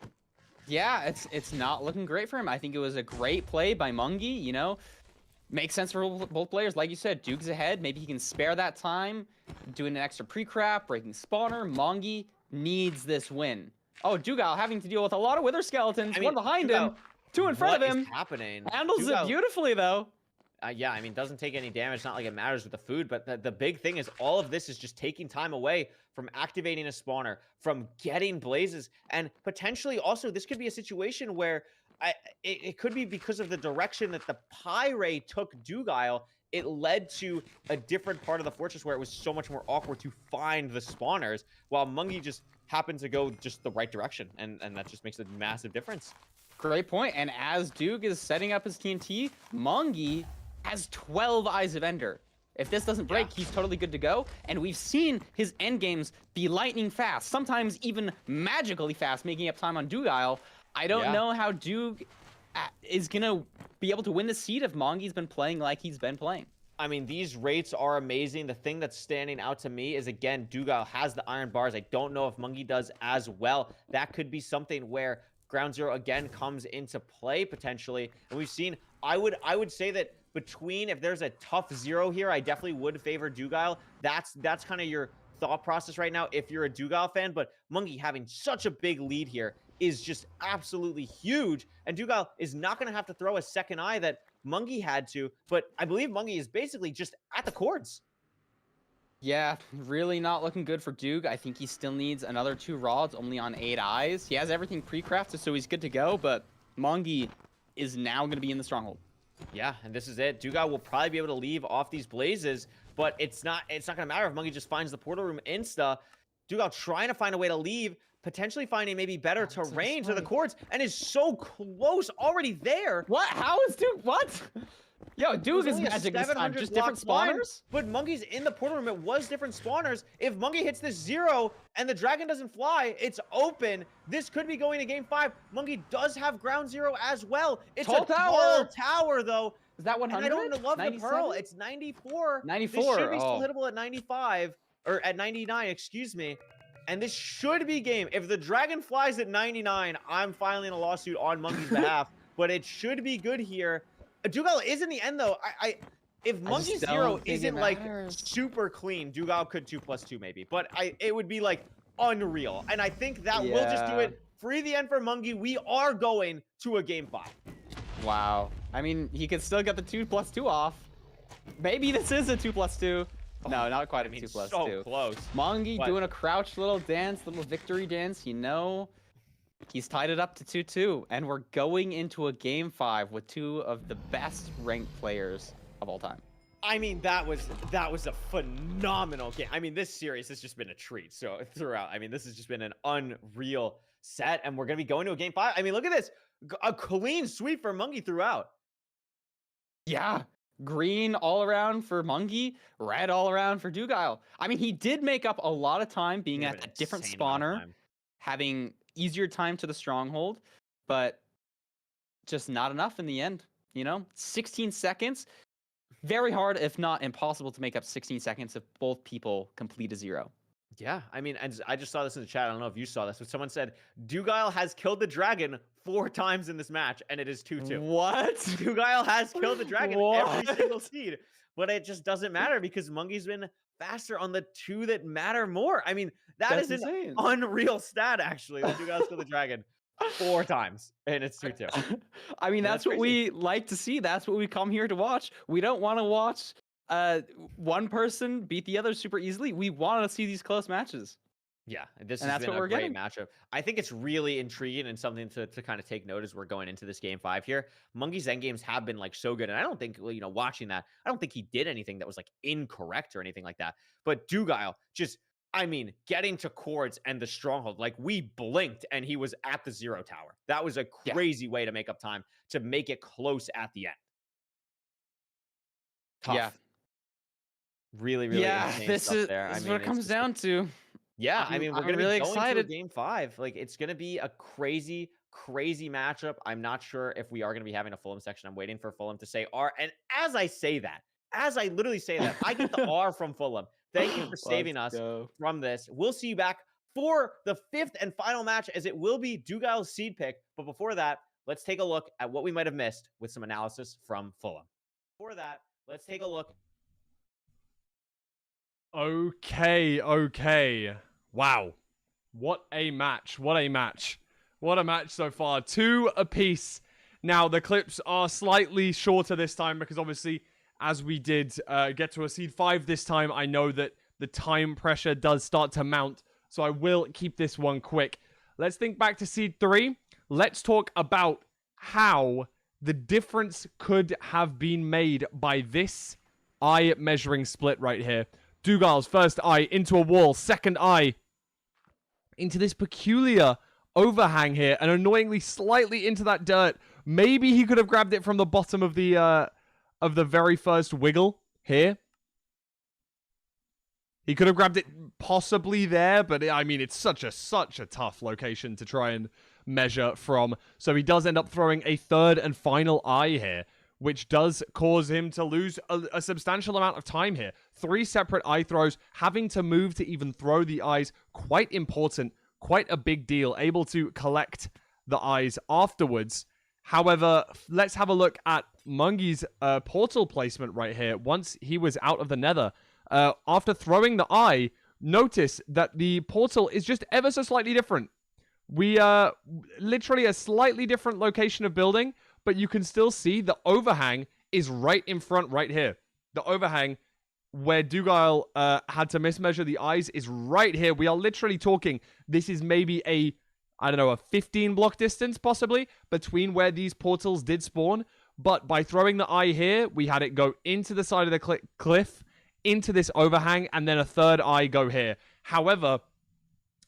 Yeah, it's not looking great for him. I think it was a great play by Mungie, you know. Makes sense for both players. Like you said, Duke's ahead. Maybe he can spare that time, doing an extra pre-crap, breaking spawner. Mungie needs this win. Oh, Dugal having to deal with a lot of wither skeletons. One behind him, 2 in front of him. What is happening? Handles it beautifully, though. Yeah, I mean, doesn't take any damage. Not like it matters with the food, but the big thing is all of this is just taking time away from activating a spawner, from getting blazes, and potentially also this could be a situation where it could be because of the direction that the Pyre took Dugal, it led to a different part of the fortress where it was so much more awkward to find the spawners, while Mungie just happened to go just the right direction, and that just makes a massive difference. Great point. And as Duke is setting up his TNT, Mungie has 12 Eyes of Ender. If this doesn't break, he's totally good to go. And we've seen his end games be lightning fast, sometimes even magically fast, making up time on Dugal. I don't know how Duke is going to be able to win the seed if Mungie's been playing like he's been playing. I mean, these rates are amazing. The thing that's standing out to me is, again, Dugal has the iron bars. I don't know if Mungie does as well. That could be something where Ground Zero, again, comes into play, potentially. And we've seen, I would say that between, if there's a tough 0 here, I definitely would favor Dugal. That's kind of your thought process right now if you're a Dugal fan. But Mungie having such a big lead here is just absolutely huge. And Dugal is not going to have to throw a second eye that Mungie had to, but I believe Mungie is basically just at the cords. Yeah, really not looking good for Duke. I think he still needs another 2 rods, only on 8 eyes. He has everything pre-crafted, so he's good to go, but Mungie is now going to be in the stronghold. Yeah, and this is it. Dugal will probably be able to leave off these blazes, but it's not going to matter if Mungie just finds the portal room insta. Dugal trying to find a way to leave, potentially finding maybe better terrain to the courts, and is so close already there. What? How is Duke? What? Yo, Duke is only a magic this time. 700 Just different block blind, spawners? But Monkey's in the portal room. It was different spawners. If Monkey hits this 0 and the dragon doesn't fly, it's open. This could be going to game 5. Monkey does have ground 0 as well. It's Tall a tall tower, though. Is that 100? And I don't love the pearl. 97? It's 94. 94. This should be Oh. still hittable at 95. Or at 99, excuse me. And this should be game. If the dragon flies at 99, I'm filing a lawsuit on Monkey's behalf. But it should be good here. Dugal is in the end, though. If Monkey 0 isn't like super clean, Dugal could 2+2 maybe. But it would be like unreal. And I think that will just do it. Free the end for Monkey. We are going to a game 5. Wow. I mean, he could still get the 2+2 off. Maybe this is a 2+2. No, not quite a 2+2. So close. Mongi doing a crouch little dance, little victory dance. You know, he's tied it up to 2-2, and we're going into a game 5 with 2 of the best ranked players of all time. I mean, that was a phenomenal game. I mean, this series has just been a treat. So throughout, I mean, this has just been an unreal set, and we're gonna be going to a game 5. I mean, look at this, a clean sweep for Monkey throughout. Yeah. Green all around for Mungi, red all around for Dugal. I mean, he did make up a lot of time being at a different spawner, having easier time to the stronghold, but just not enough in the end. You know, 16 seconds. Very hard, if not impossible, to make up 16 seconds if both people complete a 0. Yeah, I mean, and I just saw this in the chat. I don't know if you saw this, but someone said Dugal has killed the dragon 4 times in this match, and it is 2-2. What? Dugal has killed the dragon every single seed, but it just doesn't matter because Monkey's been faster on the 2 that matter more. I mean, that's an insane. Unreal stat, actually. That Dugal's killed the dragon 4 times, and it's 2-2. I mean, that's what we like to see. That's what we come here to watch. We don't want to watch one person beat the other super easily. We want to see these close matches. Yeah, this has been a great matchup. I think it's really intriguing and something to kind of take note as we're going into this game 5 here. Monkey's endgames have been like so good, and I don't think, you know, watching that, I don't think he did anything that was like incorrect or anything like that. But Dugal just, I mean, getting to chords and the stronghold, like we blinked and he was at the 0 tower. That was a crazy way to make up time to make it close at the end. Tough. Yeah. Really, really insane this stuff is, there. This I is mean, what it comes down to. Yeah, I mean, we're I'm gonna really be going excited. to a game 5. Like, it's gonna be a crazy, crazy matchup. I'm not sure if we are gonna be having a Fulham section. I'm waiting for Fulham to say R. And as I say that, as I literally say that, I get the R from Fulham. Thank you for saving us from this. We'll see you back for the 5th and final match, as it will be Dugal's seed pick. But before that, let's take a look at what we might have missed with some analysis from Fulham. Before that, let's take a look. Okay. Wow. What a match. What a match. What a match so far. 2 apiece. Now, the clips are slightly shorter this time because obviously, as we did get to a seed 5 this time, I know that the time pressure does start to mount. So I will keep this one quick. Let's think back to seed 3. Let's talk about how the difference could have been made by this eye measuring split right here. Dugal's first eye into a wall, second eye into this peculiar overhang here, and annoyingly slightly into that dirt. Maybe he could have grabbed it from the bottom of the very first wiggle here. He could have grabbed it possibly there, but I mean, it's such a tough location to try and measure from. So he does end up throwing a third and final eye here, which does cause him to lose a substantial amount of time here. 3 separate eye throws, having to move to even throw the eyes, quite important, quite a big deal, able to collect the eyes afterwards. However, let's have a look at Mungi's portal placement right here. Once he was out of the nether, after throwing the eye, notice that the portal is just ever so slightly different. We literally a slightly different location of building, but you can still see the overhang is right in front right here. The overhang where Dugal had to mismeasure the eyes is right here. We are literally talking, this is maybe a 15 block distance possibly between where these portals did spawn. But by throwing the eye here, we had it go into the side of the cliff, into this overhang, and then a third eye go here. However,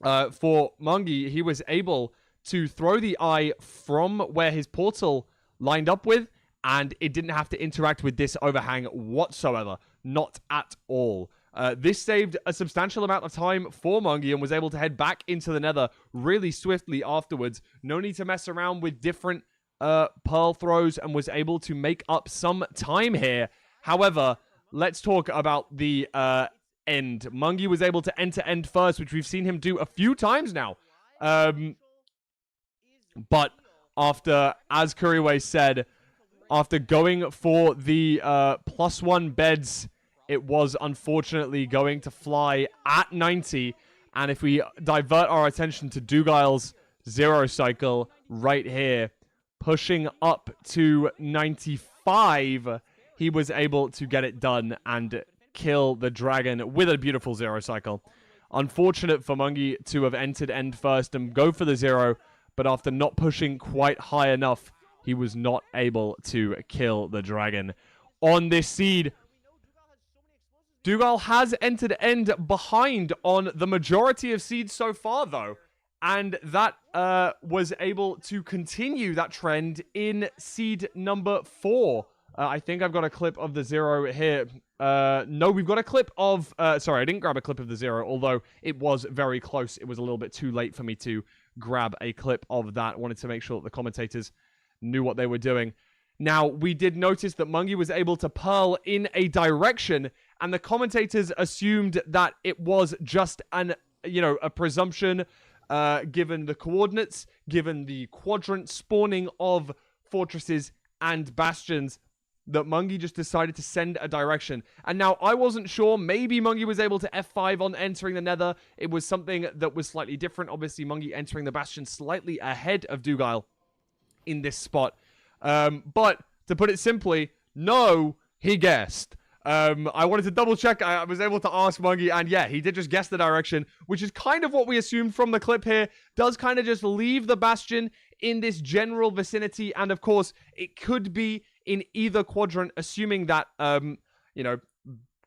for Mungi, he was able to throw the eye from where his portal lined up with, and it didn't have to interact with this overhang whatsoever. Not at all. This saved a substantial amount of time for Mungi and was able to head back into the nether really swiftly afterwards. No need to mess around with different pearl throws, and was able to make up some time here. However, let's talk about the end. Mungi was able to enter end first, which we've seen him do a few times now. But after, as Kuriwe said, after going for the +1 beds, it was unfortunately going to fly at 90. And if we divert our attention to Dugile's 0 cycle right here, pushing up to 95, he was able to get it done and kill the dragon with a beautiful 0 cycle. Unfortunate for Mungi to have entered end first and go for the 0, but after not pushing quite high enough, he was not able to kill the dragon. On this seed, Dugile has entered end behind on the majority of seeds so far, though. And that was able to continue that trend in seed number 4. I think I've got a clip of the 0 here. No, we've got a clip of... sorry, I didn't grab a clip of the 0, although it was very close. It was a little bit too late for me to grab a clip of that. I wanted to make sure that the commentators knew what they were doing. Now, we did notice that Mungi was able to pearl in a direction, and the commentators assumed that it was just a presumption, given the coordinates, given the quadrant spawning of fortresses and bastions, that Mungi just decided to send a direction. And now, I wasn't sure. Maybe Mungi was able to F5 on entering the nether. It was something that was slightly different. Obviously, Mungi entering the bastion slightly ahead of Dugile in this spot. But, to put it simply, no, he guessed. I wanted to double check. I was able to ask Mungi, and yeah, he did just guess the direction, which is kind of what we assumed from the clip here. Does kind of just leave the bastion in this general vicinity, and of course, it could be in either quadrant, assuming that,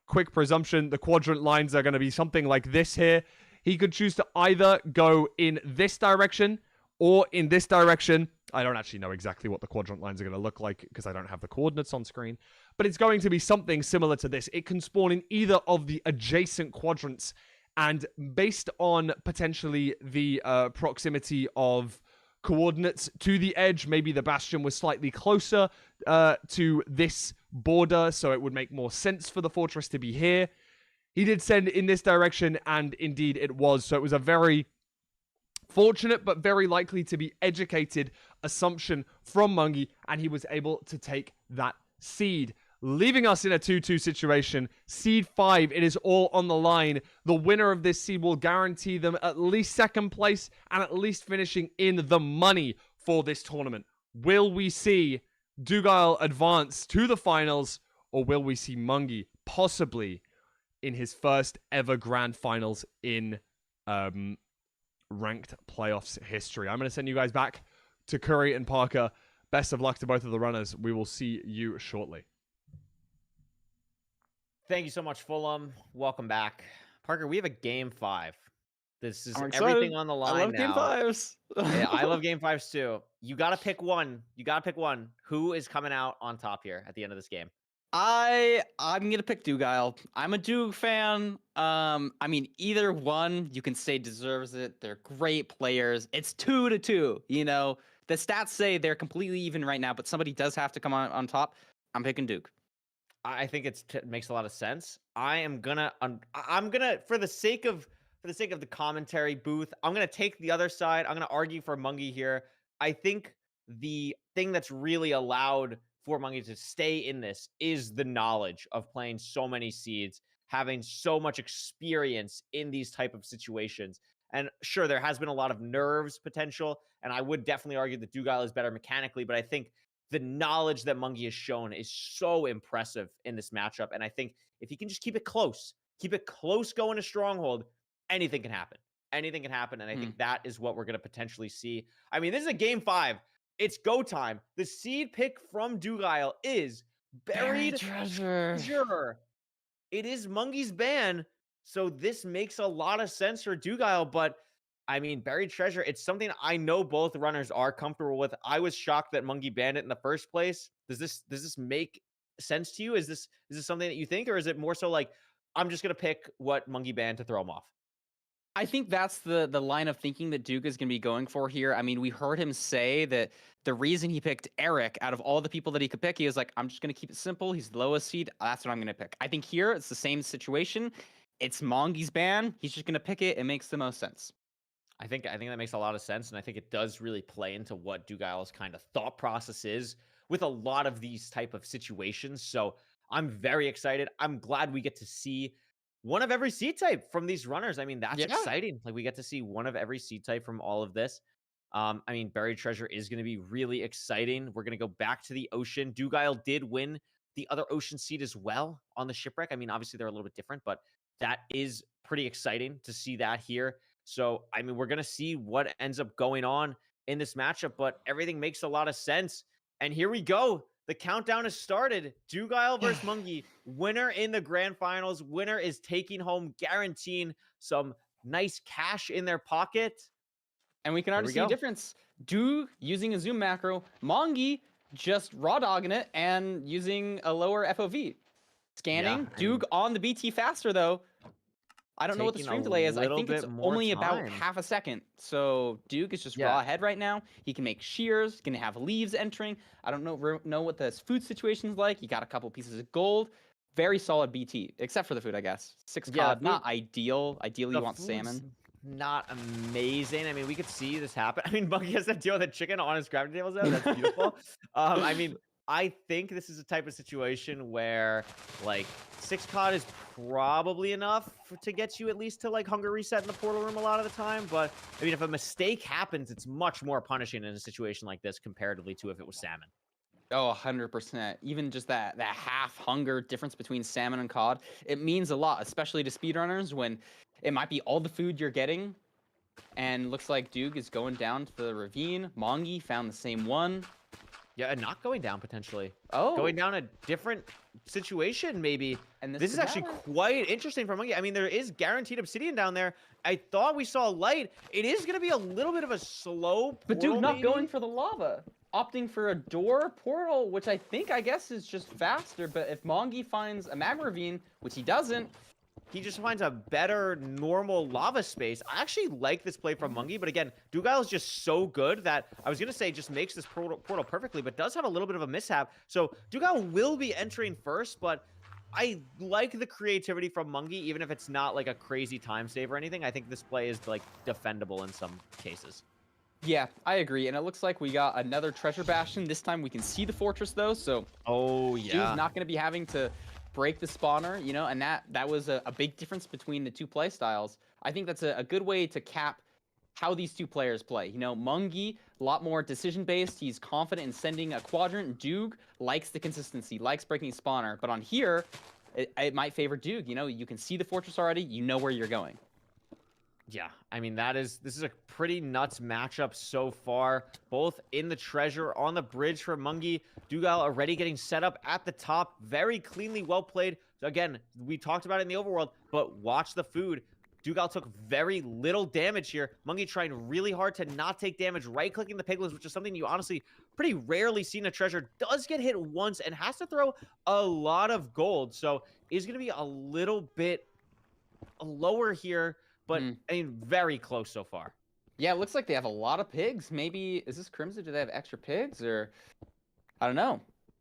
quick presumption, the quadrant lines are going to be something like this here. He could choose to either go in this direction or in this direction. I don't actually know exactly what the quadrant lines are going to look like because I don't have the coordinates on screen, but it's going to be something similar to this. It can spawn in either of the adjacent quadrants, and based on potentially the proximity of coordinates to the edge, maybe the bastion was slightly closer to this border, so it would make more sense for the fortress to be here. He did send in this direction, and indeed it was. So it was a very fortunate but very likely to be educated assumption from Mungi, and he was able to take that seed, leaving us in a 2-2 situation. Seed 5, it is all on the line. The winner of this seed will guarantee them at least second place and at least finishing in the money for this tournament. Will we see Dugile advance to the finals, or will we see Mungi possibly in his first ever grand finals in ranked playoffs history? I'm going to send you guys back to Curry and Parker. Best of luck to both of the runners. We will see you shortly. Thank you so much, Fulham. Welcome back. Parker, we have a game 5. This is I'm everything excited. on the I line love now. game 5s. Yeah, I love game 5s too. You got to pick one. Who is coming out on top here at the end of this game? I'm gonna pick Dugile. I'm a Dug fan. I mean, either one you can say deserves it. They're great players. It's 2-2. The stats say they're completely even right now, but somebody does have to come on top. I'm picking Dug. I think it makes a lot of sense. I'm gonna for the sake of the commentary booth, I'm gonna take the other side. I'm gonna argue for Mungi here. I think the thing that's really allowed for Mungi to stay in this is the knowledge of playing so many seeds, having so much experience in these type of situations. And sure, there has been a lot of nerves potential, and I would definitely argue that Dugile is better mechanically, but I think the knowledge that Mungi has shown is so impressive in this matchup. And I think if he can just keep it close going to Stronghold, anything can happen. Anything can happen, and I think that is what we're going to potentially see. I mean, this is a game 5. It's go time. The seed pick from Dugile is Buried Treasure. It is Mungi's ban, so this makes a lot of sense for Dugile, but I mean, buried treasure, it's something I know both runners are comfortable with. I was shocked that Mungie banned it in the first place. Does this make sense to you? Is this something that you think, or is it more so like I'm just gonna pick what Mungie banned to throw him off? I think that's the line of thinking that Duke is going to be going for here. I mean, we heard him say that the reason he picked Eric out of all the people that he could pick, he was like, I'm just going to keep it simple. He's the lowest seed. That's what I'm going to pick. I think here it's the same situation. It's Mongie's ban. He's just going to pick it. It makes the most sense. I think that makes a lot of sense, and I think it does really play into what Dugal's kind of thought process is with a lot of these type of situations. So I'm very excited. I'm glad we get to see one of every seed type from these runners. I mean, that's exciting. Like, we get to see one of every seed type from all of this. I mean, buried treasure is going to be really exciting. We're going to go back to the ocean. Dugal did win the other ocean seed as well on the shipwreck. I mean, obviously they're a little bit different, but that is pretty exciting to see that here. So, I mean, we're going to see what ends up going on in this matchup, but everything makes a lot of sense. And here we go. The countdown has started. Dugal versus Mungie. Winner in the grand finals. Winner is taking home, guaranteeing some nice cash in their pocket. And we can already see a difference. Duke using a zoom macro. Mongie just raw dogging it and using a lower FOV. Scanning. Duke on the BT faster, though. I don't know what the stream delay is. I think it's only about half a second. So Duke is just raw ahead right now. He can make shears, can have leaves entering. I don't know what the food situation is like. He got a couple pieces of gold. Very solid BT, except for the food, I guess. 6 cod, not ideal. Ideally, you want salmon. Not amazing. I mean, we could see this happen. I mean, Mungie has to deal with a chicken on his gravity tables. That's beautiful. I mean, I think this is a type of situation where, like, 6 cod is probably enough to get you at least to, like, hunger reset in the portal room a lot of the time. But, I mean, if a mistake happens, it's much more punishing in a situation like this comparatively to if it was salmon. Oh, 100%. Even just that half hunger difference between salmon and cod, it means a lot, especially to speedrunners when it might be all the food you're getting. And looks like Duke is going down to the ravine. Mongie found the same one. Yeah, and not going down potentially. Oh. Going down a different situation, maybe. And this is actually quite interesting for Mungie. I mean, there is guaranteed obsidian down there. I thought we saw light. It is going to be a little bit of a slow portal, but Duke not going for the lava. Opting for a door portal, which I guess is just faster. But if Mongie finds a magma ravine, which he doesn't, he just finds a better normal lava space. I actually like this play from Mungie, but again, Dugal is just so good that I was going to say just makes this portal perfectly, but does have a little bit of a mishap. So Dugal will be entering first, but I like the creativity from Mungie, even if it's not like a crazy time save or anything. I think this play is like defendable in some cases. Yeah, I agree. And it looks like we got another treasure bastion. This time we can see the fortress though, so Duke's not going to be having to break the spawner, you know, and that was a big difference between the two play styles. I think that's a good way to cap how these two players play. You know, Mungie, a lot more decision-based. He's confident in sending a quadrant. Duke likes the consistency, likes breaking spawner. But on here, it might favor Duke. You know, you can see the fortress already. You know where you're going. Yeah, I mean, this is a pretty nuts matchup so far, both in the treasure, on the bridge for Mungie. Dugal already getting set up at the top, very cleanly, well played. So again, we talked about it in the overworld, but watch the food. Dugal took very little damage here. Mungie trying really hard to not take damage, right-clicking the piglets, which is something you honestly pretty rarely see in a treasure. Does get hit once and has to throw a lot of gold, so is going to be a little bit lower here. But, I mean, very close so far. Yeah, it looks like they have a lot of pigs. Maybe, is this Crimson? Do they have extra pigs? Or, I don't know.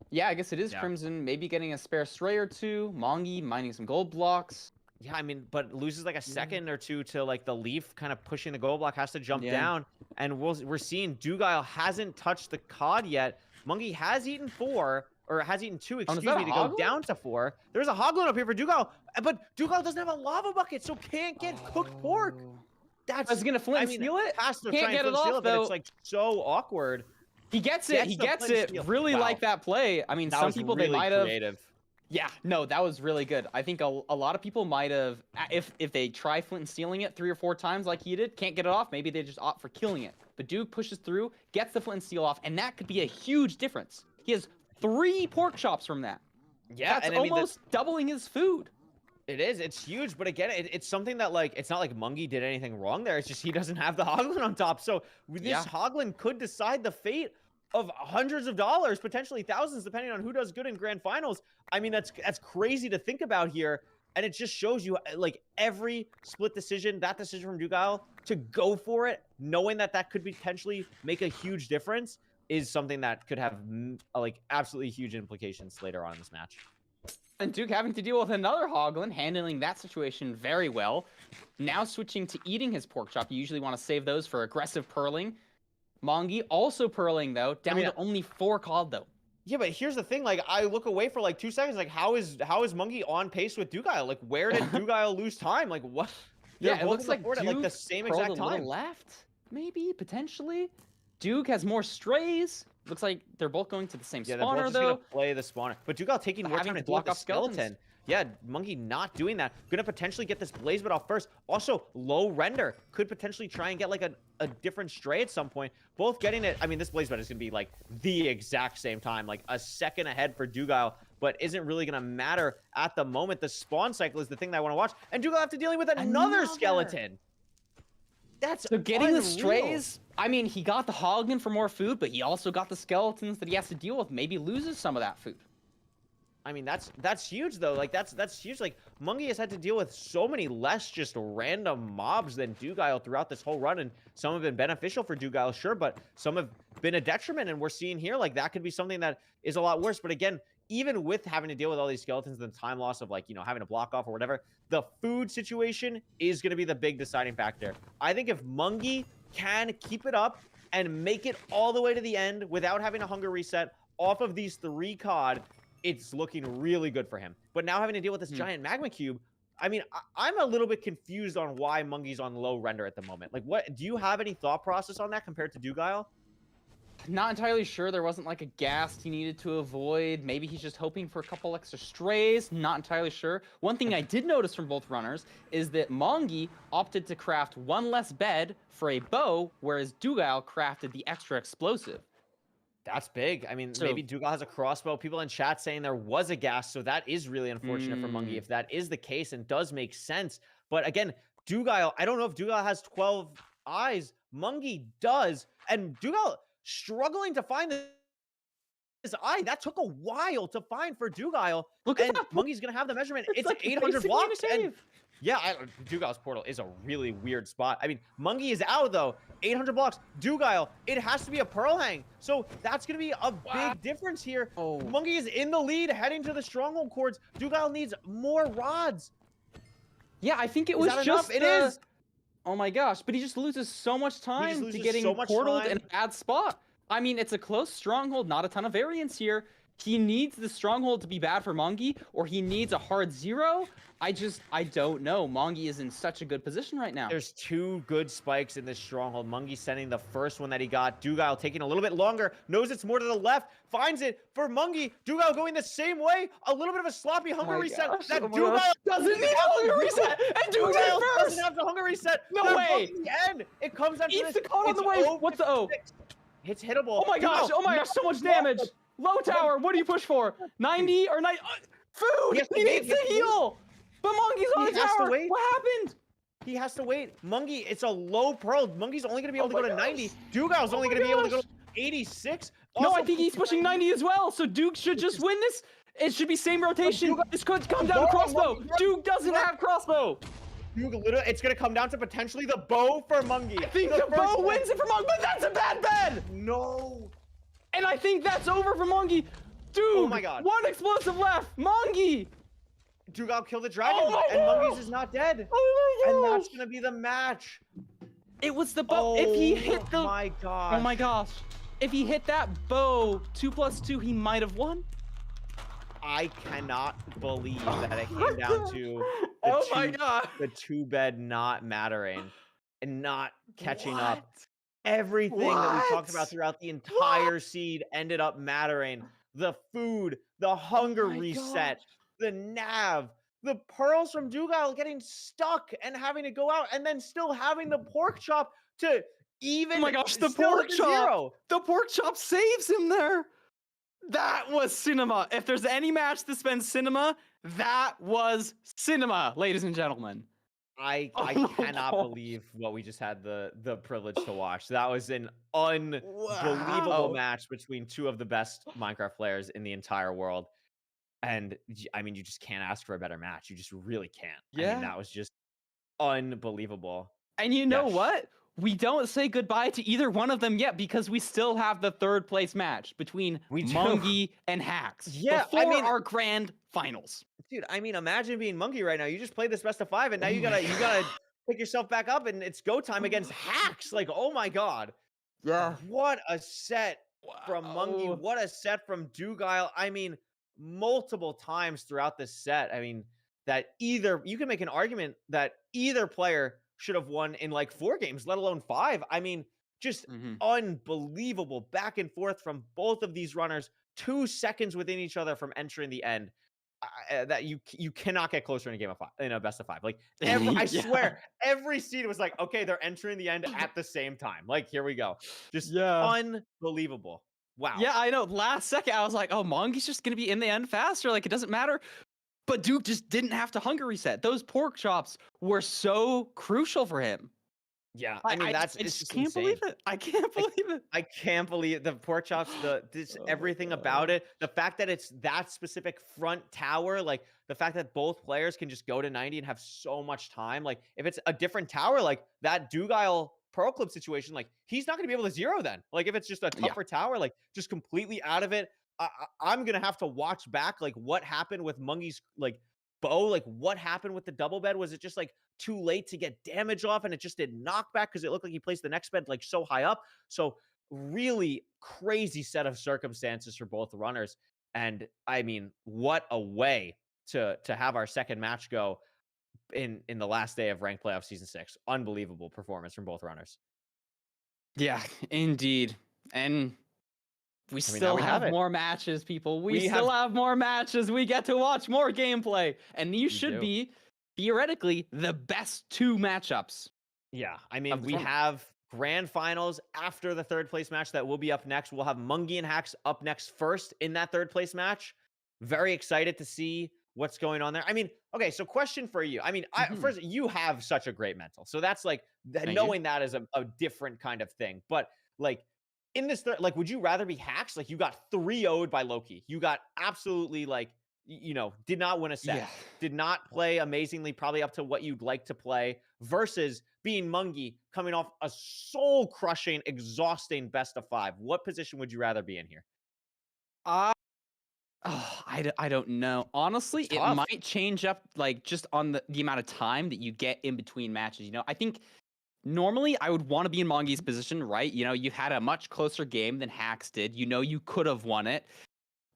Yeah, I guess it is Crimson. Maybe getting a spare stray or two. Mongie mining some gold blocks. Yeah, I mean, but loses like a second or two to like the leaf kind of pushing the gold block, has to jump down. And we're seeing Dugal hasn't touched the cod yet. Mungie has eaten 4. Or has eaten 2, excuse me, to go down to 4. There's a hoglin up here for Dugal, but Dugal doesn't have a lava bucket, so can't get cooked pork. That's is gonna flint and steal it. Can't get it off though. It's like so awkward. He gets it. He gets it. Really like that play. I mean, some people they might have. Yeah, no, that was really good. I think a lot of people might have, if they try flint and stealing it 3 or 4 times like he did, can't get it off. Maybe they just opt for killing it. But Duke pushes through, gets the flint and steal off, and that could be a huge difference. He has 3 pork chops from that. Yeah, that's almost doubling his food. It is. It's huge. But again, it's something that, like, it's not like Mungie did anything wrong there. It's just he doesn't have the Hoglin on top. So this Hoglin could decide the fate of hundreds of dollars, potentially thousands, depending on who does good in grand finals. I mean, that's crazy to think about here. And it just shows you, like, every split decision, that decision from Dugile, to go for it, knowing that that could potentially make a huge difference, is something that could have, like, absolutely huge implications later on in this match. And Duke having to deal with another Hoglin, handling that situation very well. Now switching to eating his pork chop. You usually want to save those for aggressive purling. Mongi also purling, though, down to only 4 cod, though. Yeah, but here's the thing. Like, I look away for, like, 2 seconds. Like, how is Mungie on pace with Dugile? Like, where did Dugile lose time? Like, what? Yeah, it looks like Duke at, like, the same exact time. Left, maybe, potentially. Duke has more strays. Looks like they're both going to the same spawner, they're both though. Gonna play the spawner. But Dugile taking more time to block off skeleton. Yeah, Mungie not doing that. Gonna potentially get this blaze bit off first. Also, low render. Could potentially try and get, like, a different stray at some point. Both getting it. I mean, this blaze bit is gonna be, like, the exact same time. Like, a second ahead for Dugile, but isn't really gonna matter at the moment. The spawn cycle is the thing that I want to watch. And Dugile have to dealing with another skeleton. That's so getting unreal. the strays. I mean, he got the Hoglin for more food, but he also got the skeletons that he has to deal with. Maybe loses some of that food. I mean, that's huge, though. Like, that's huge. Like, Mungie has had to deal with so many less just random mobs than Dugile throughout this whole run, and some have been beneficial for Dugile, sure, but some have been a detriment, and we're seeing here, like, that could be something that is a lot worse. But again, even with having to deal with all these skeletons and the time loss of, like, you know, having to block off or whatever, the food situation is going to be the big deciding factor. I think if Mungie can keep it up and make it all the way to the end without having a hunger reset off of these 3 cod, it's looking really good for him. But now having to deal with this giant magma cube, I mean, I'm a little bit confused on why Mungie's on low render at the moment. Like, what do you have any thought process on that compared to Dugile? Not entirely sure. There wasn't like a ghast he needed to avoid. Maybe he's just hoping for a couple extra strays. Not entirely sure. One thing I did notice from both runners is that Mongi opted to craft 1 less bed for a bow, whereas Dugile crafted the extra explosive. That's big. I mean, maybe Dugile has a crossbow. People in chat saying there was a ghast, so that is really unfortunate for Mungie if that is the case, and does make sense. But again, Dugile, I don't know if Dugile has 12 eyes. Mungie does, and Dugile struggling to find this eye. That took a while to find for Dugile. Look at that. Mungie's gonna have the measurement. It's like 800 blocks. And yeah, Dugile's portal is a really weird spot. I mean, Mungie is out, though. 800 blocks. Dugile, it has to be a pearl hang. So that's going to be a big difference here. Mungie is in the lead, heading to the stronghold cords. Dugile needs more rods. Yeah, I think it was just... It is. Oh my gosh, but he just loses so much time to getting portaled in a bad spot. I mean, it's a close stronghold, not a ton of variance here. He needs the stronghold to be bad for Mongi, or he needs a hard 0. I don't know. Mongi is in such a good position right now. There's 2 good spikes in this stronghold. Mungie sending the first one that he got. Dugile taking a little bit longer. Knows it's more to the left. Finds it for Mungie. Dugile going the same way. A little bit of a sloppy hunger reset. That Dugile doesn't need a hunger reset. And Dugile doesn't have the hunger reset. No way. The end. It comes down to this. Eats the code on the way. What's the O? It's hittable. Oh my gosh. Oh my gosh. So much damage. Low tower. What do you push for? 90 or 90? Food. He needs to heal. But Mungie's on the tower. What happened? He has to wait. Mungie, it's a low pearl. Mungie's only going to be able to go to 90. Dugile's only going to be able to go to 86. Also, no, I think he's pushing 90 as well. So Duke should just win this. It should be same rotation. This could come down to crossbow. Duke doesn't have crossbow. Duke literally, it's going to come down to potentially the bow for Mungie. I think the bow wins it for Mungie, but that's a bad bed. No. And I think that's over for Mungie. Dude, oh my God. 1 explosive left. Mungie. Dugile killed the dragon, and Mungie's is not dead. Oh my gosh. And that's going to be the match. It was the bow. If he hit the... Oh my gosh. Oh my gosh. If he hit that bow, 2+2, he might have won. I cannot believe that it came down to the 2-bed not mattering and not catching up. Everything that we talked about throughout the entire seed ended up mattering. The food, the hunger reset, the nav, the pearls from Dugile getting stuck and having to go out, and then still having the pork chop to even... Oh my gosh, the pork chop! The pork chop saves him there! That was cinema. If there's any match that spends cinema, That was cinema, ladies and gentlemen. I Oh cannot my believe what we just had the privilege to watch. That was an unbelievable Wow. match between two of the best Minecraft players in the entire world. And I mean, you just can't ask for a better match. You just really can't. I mean, Yeah. that was just unbelievable. And you Yeah, know what? We don't say goodbye to either one of them yet because we still have the third place match between We do. Mungie and Hacks Yeah, before I mean, our grand finals. dude, I mean, imagine being Monkey right now. You just played this best of 5, and now Oh you my gotta God. pick yourself back up, and it's go time against Hacks. Like, oh my god, Yeah. what a set from Mungie! Wow. What a set from Dugile! I mean, multiple times throughout this set. I mean, that either you can make an argument that either player should have won in like 4 games, let alone 5. I mean, just Mhm. unbelievable back and forth from both of these runners. 2 seconds within each other from entering the end. That you cannot get closer in a game of 5 in a best of 5. Like I Yeah. swear, every seed was like, okay, they're entering the end at the same time. Like here we go, just Yeah. unbelievable. Wow. Yeah, I know. Last second, I was like, oh, Mongie's just going to be in the end faster. Like, it doesn't matter. But Duke just didn't have to hunger reset. Those pork chops were so crucial for him. Yeah. I mean, I it's just just can't insane. believe it. I can't believe it. I can't believe the pork chops, Oh my everything God. about it. The fact that it's that specific front tower, like the fact that both players can just go to 90 and have so much time. Like if it's a different tower, like that Dugile Pearl Clip situation, like he's not going to be able to zero then. Like if it's just a Yeah. tougher tower, like just completely out of it. I'm going to have to watch back like what happened with Mungie's like bow, like what happened with the double bed. Was it just like too late to get damage off and it just did knockback because it looked like he placed the next bed like so high up? So really crazy set of circumstances for both runners. And I mean, what a way to have our second match go in the last day of ranked playoff season 6. Unbelievable performance from both runners. Yeah, indeed. And we I mean, still now we have have it. more matches, people. We We still have- have more matches. We get to watch more gameplay. And these should do. be, theoretically, the best 2 matchups. Yeah, I mean, Of the we tournament. have grand finals after the third place match that will be up next. We'll have Mungie and Hacks up next first in that third place match. Very excited to see what's going on there. I mean, okay, so question for you. I mean, Mhm. first, you have such a great mental. So that's like, you. knowing that is a different kind of thing. But like, in this third, like, would you rather be Hacks? Like, you got 3-0'd by Loki. You got absolutely, like, you know, did not win a set. Yeah. Did not play amazingly, probably up to what you'd like to play, versus being Mungie coming off a soul-crushing, exhausting best of 5. What position would you rather be in here? I don't know. Honestly, It's it tough. might change up like just on the amount of time that you get in between matches. You know, I think normally I would want to be in Mongie's position, right? You know, you had a much closer game than Hacks did. You know, you could have won it,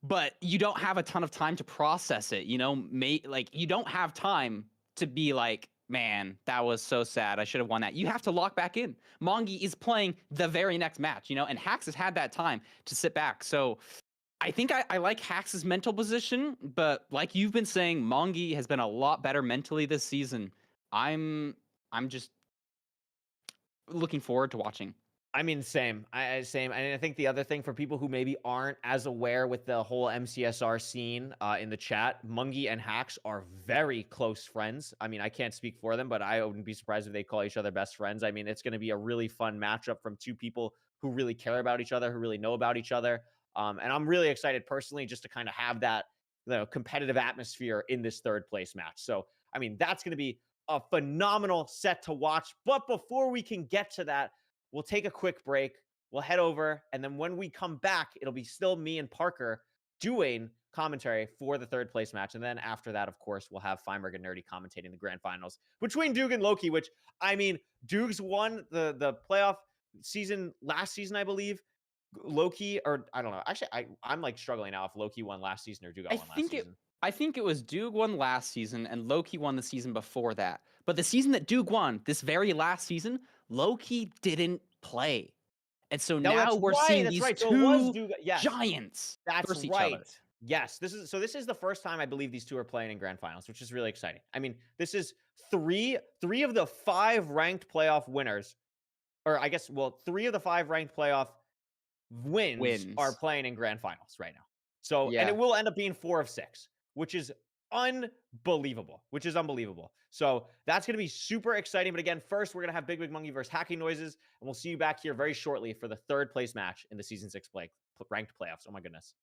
but you don't have a ton of time to process it. You know, like you don't have time to be like, man, that was so sad. I should have won that. You have to lock back in. Mongie is playing the very next match, you know, and Hacks has had that time to sit back. So I think I like Hax's mental position, but like you've been saying, Mongie has been a lot better mentally this season. I'm just looking forward to watching. I mean, same. Same. And I think the other thing for people who maybe aren't as aware with the whole MCSR scene in the chat, Mungie and Hacks are very close friends. I mean, I can't speak for them, but I wouldn't be surprised if they call each other best friends. I mean, it's going to be a really fun matchup from two people who really care about each other, who really know about each other. And I'm really excited personally just to kind of have that competitive atmosphere in this third place match. So, I mean, that's going to be a phenomenal set to watch. But before we can get to that, we'll take a quick break. We'll head over. And then when we come back, it'll be still me and Parker doing commentary for the third place match. And then after that, of course, we'll have Feinberg and Nerdy commentating the grand finals between Duke and Loki, which, I mean, Duke's won the playoff season last season, I believe. Loki, or I don't know. Actually, I'm like struggling now if Loki won last season or Duke won last season. I think it was Duke won last season and Loki won the season before that. But the season that Duke won, this very last season, Loki didn't play. And so now we're seeing these two giants versus each other. Yes, this is the first time I believe these two are playing in grand finals, which is really exciting. I mean, this is three of the 5 ranked playoff winners, or I guess, well, 3 of the 5 ranked playoff wins are playing in grand finals right now. So, and it will end up being 4 of 6, which is unbelievable, which is unbelievable. So that's going to be super exciting. But again, first, we're going to have Big Big Monkey versus Hacking Noises, and we'll see you back here very shortly for the third place match in the Season 6 ranked playoffs. Oh my goodness.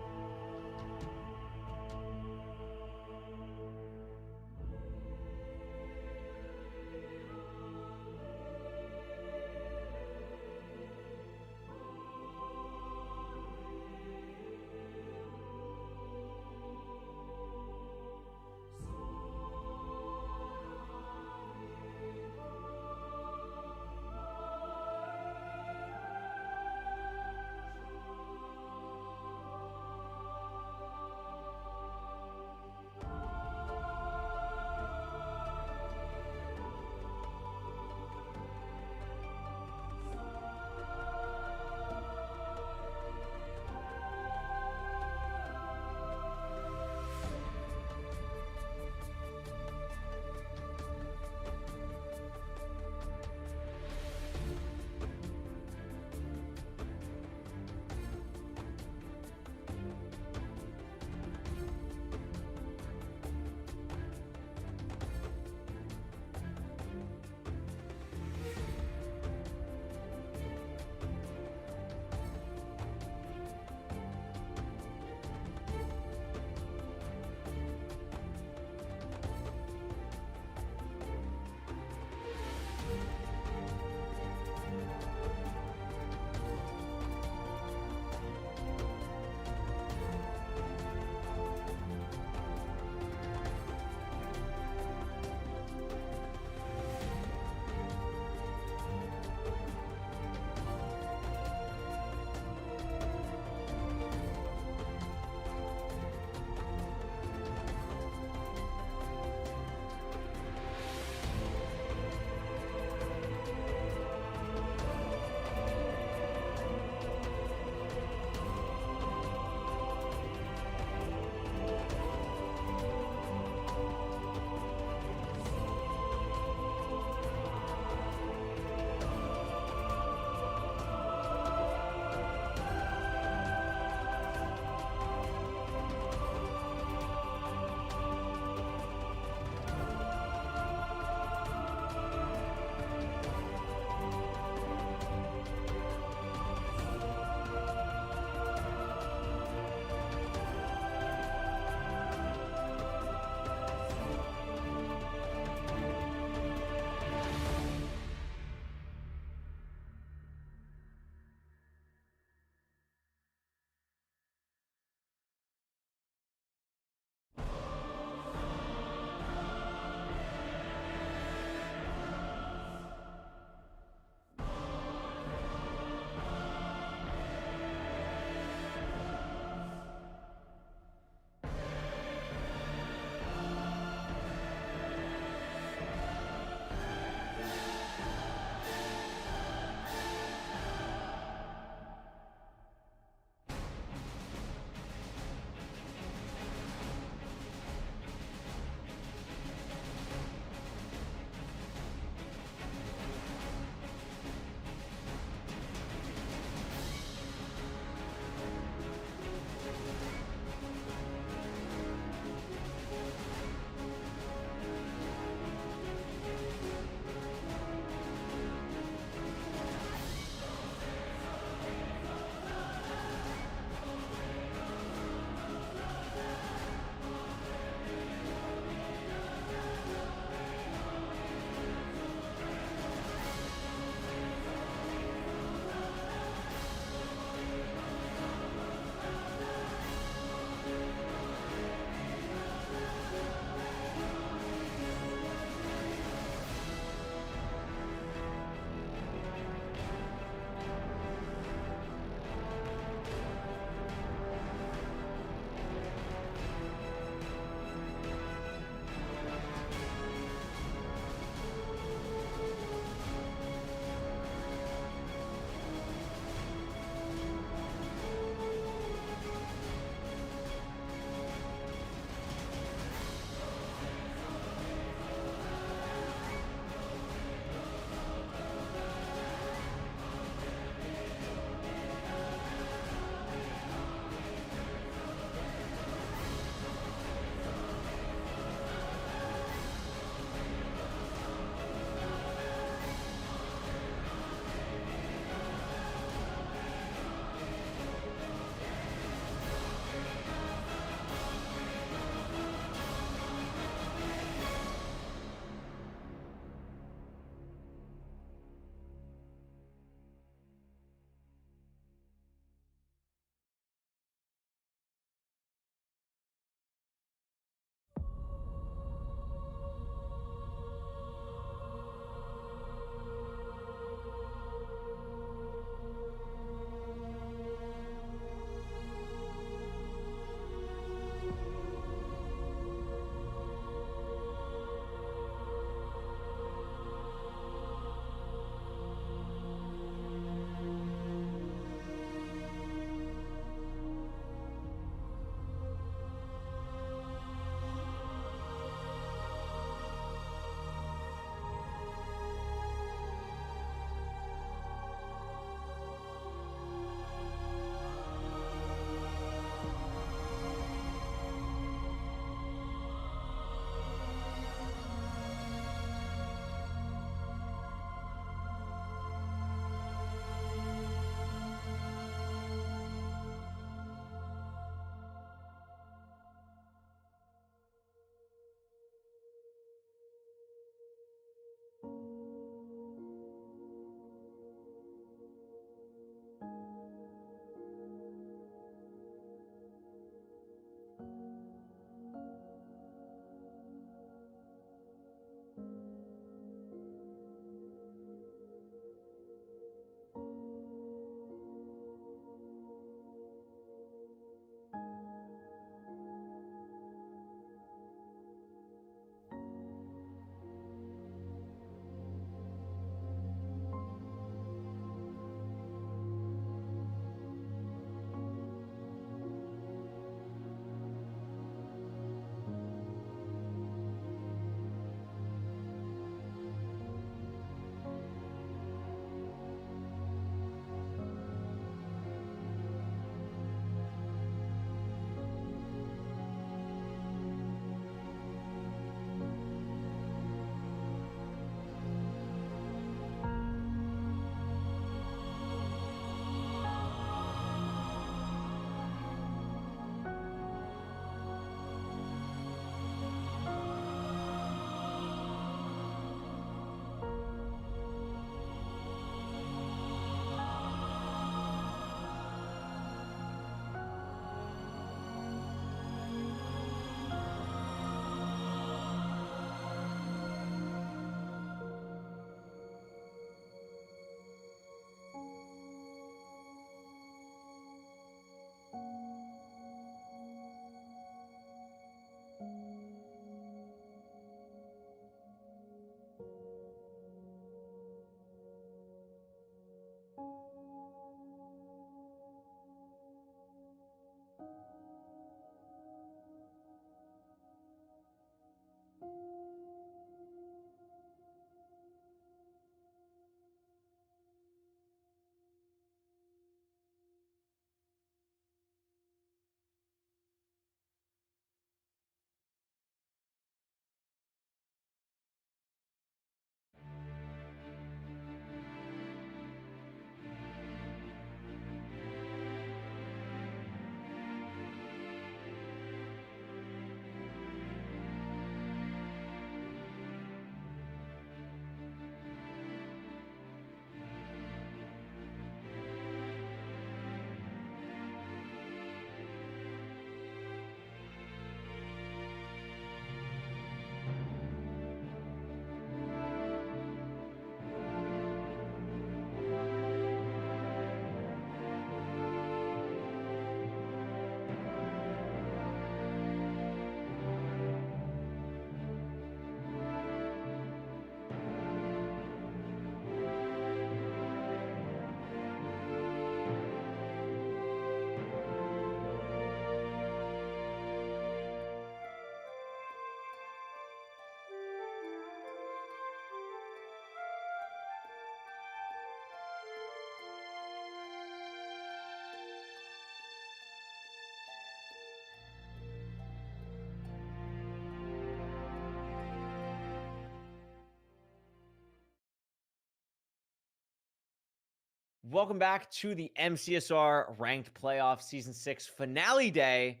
Welcome back to the MCSR Ranked Playoff Season 6 Finale Day.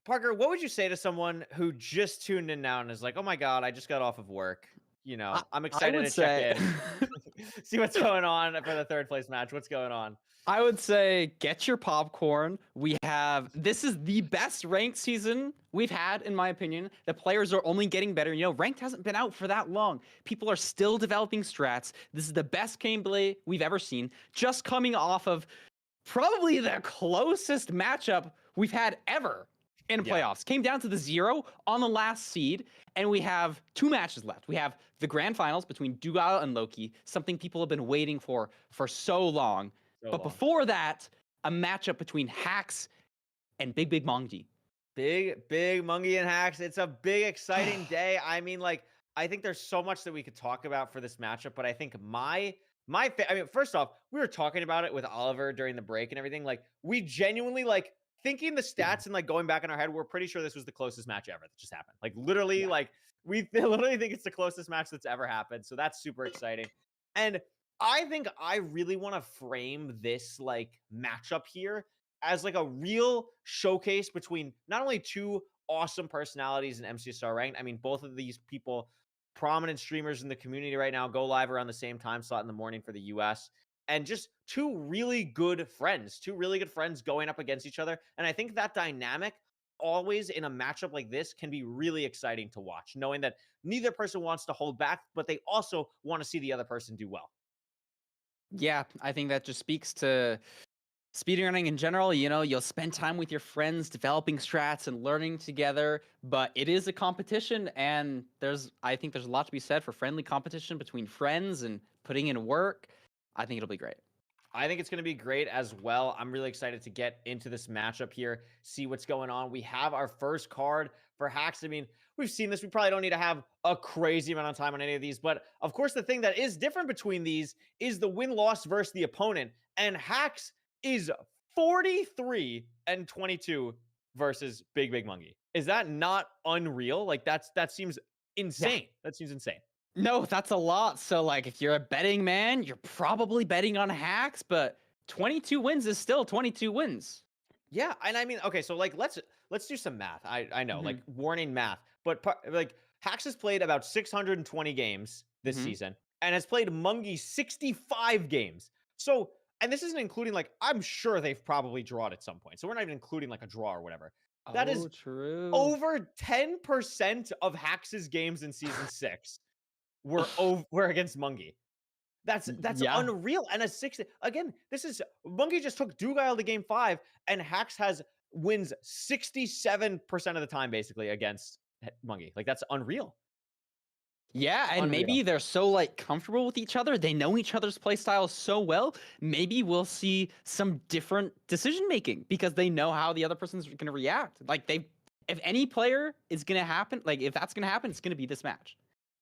Parker, what would you say to someone who just tuned in now and is like, oh my God, I just got off of work. You know, I'm excited would to check say- in, see what's going on for the third place match. What's going on? I would say get your popcorn. This is the best ranked season we've had, in my opinion. The players are only getting better. You know, ranked hasn't been out for that long. People are still developing strats. This is the best gameplay we've ever seen. Just coming off of probably the closest matchup we've had ever in playoffs. Came down to the 0 on the last seed, and we have 2 matches left. We have the grand finals between Dugal and Loki, something people have been waiting for so long. But before that, a matchup between Hacks and Big Mongi. Big Mungie and Hacks. It's a big, exciting day. I mean, like, I think there's so much that we could talk about for this matchup, but I think I mean, first off, we were talking about it with Oliver during the break and everything. Like, we genuinely, like, thinking the stats and, like, going back in our head, we're pretty sure this was the closest match ever that just happened. Like, literally, like, we literally think it's the closest match that's ever happened. So that's super exciting. And I think I really want to frame this, like, matchup here as, like, a real showcase between not only 2 awesome personalities in MCSR Ranked. I mean, both of these people, prominent streamers in the community right now, go live around the same time slot in the morning for the US. And just 2 really good friends going up against each other. And I think that dynamic always in a matchup like this can be really exciting to watch, knowing that neither person wants to hold back, but they also want to see the other person do well. Yeah, I think that just speaks to speedrunning in general. You know, you'll spend time with your friends developing strats and learning together, but it is a competition, and I think there's a lot to be said for friendly competition between friends and putting in work. I think it'll be great. I think it's going to be great as well. I'm really excited to get into this matchup here, see what's going on. We have our first card for Hacks. I mean, we've seen this. We probably don't need to have a crazy amount of time on any of these. But, of course, the thing that is different between these is the win-loss versus the opponent. And Hacks is 43-22 versus Big Mungie. Is that not unreal? Like, that seems insane. Yeah. That seems insane. No, that's a lot. So, like, if you're a betting man, you're probably betting on Hacks, but 22 wins is still 22 wins. Yeah, and I mean, okay, so, like, let's do some math. I know, like, warning math, but like, Hacks has played about 620 games this season and has played Mungie 65 games. So, and this isn't including, like, I'm sure they've probably drawn at some point. So we're not even including, like, a draw or whatever. That is true. Over 10% of Hacks' games in season 6 were against Mungie. That's unreal. And a 6 again, this is Mungie just took Dugal to game 5, and Hacks wins 67% of the time basically against Mungie. Like, that's unreal. Yeah, and maybe they're so, like, comfortable with each other. They know each other's play styles so well. Maybe we'll see some different decision making because they know how the other person's going to react. Like, if any player is going to happen, like, if that's going to happen, it's going to be this match.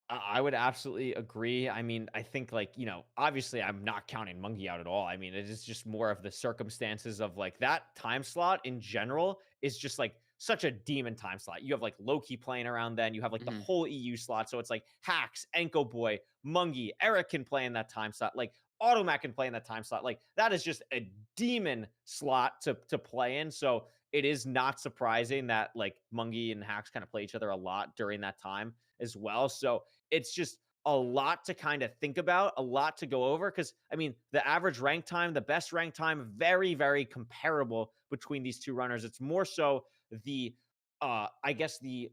I would absolutely agree. I mean, I think, like, you know, obviously I'm not counting Mungie out at all. I mean, it is just more of the circumstances of, like, that time slot in general is just, like, such a demon time slot. You have, like, Loki playing around then. You have, like, the whole EU slot. So it's, like, Hacks, Enko Boy, Mungie, Eric can play in that time slot. Like, Automac can play in that time slot. Like, that is just a demon slot to play in. So it is not surprising that, like, Mungie and Hacks kind of play each other a lot during that time as well. So it's just a lot to kind of think about, a lot to go over. Because, I mean, the average rank time, the best rank time, very, very comparable between these 2 runners. It's more so the, I guess the,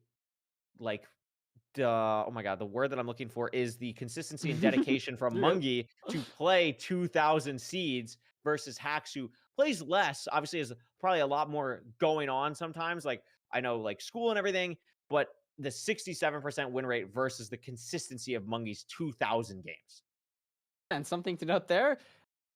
like, oh my God, the word that I'm looking for is the consistency and dedication from Mungie to play 2,000 seeds versus Hacks, who plays less, obviously has probably a lot more going on sometimes. Like, I know, like, school and everything, but the 67% win rate versus the consistency of Mungie's 2,000 games. And something to note there,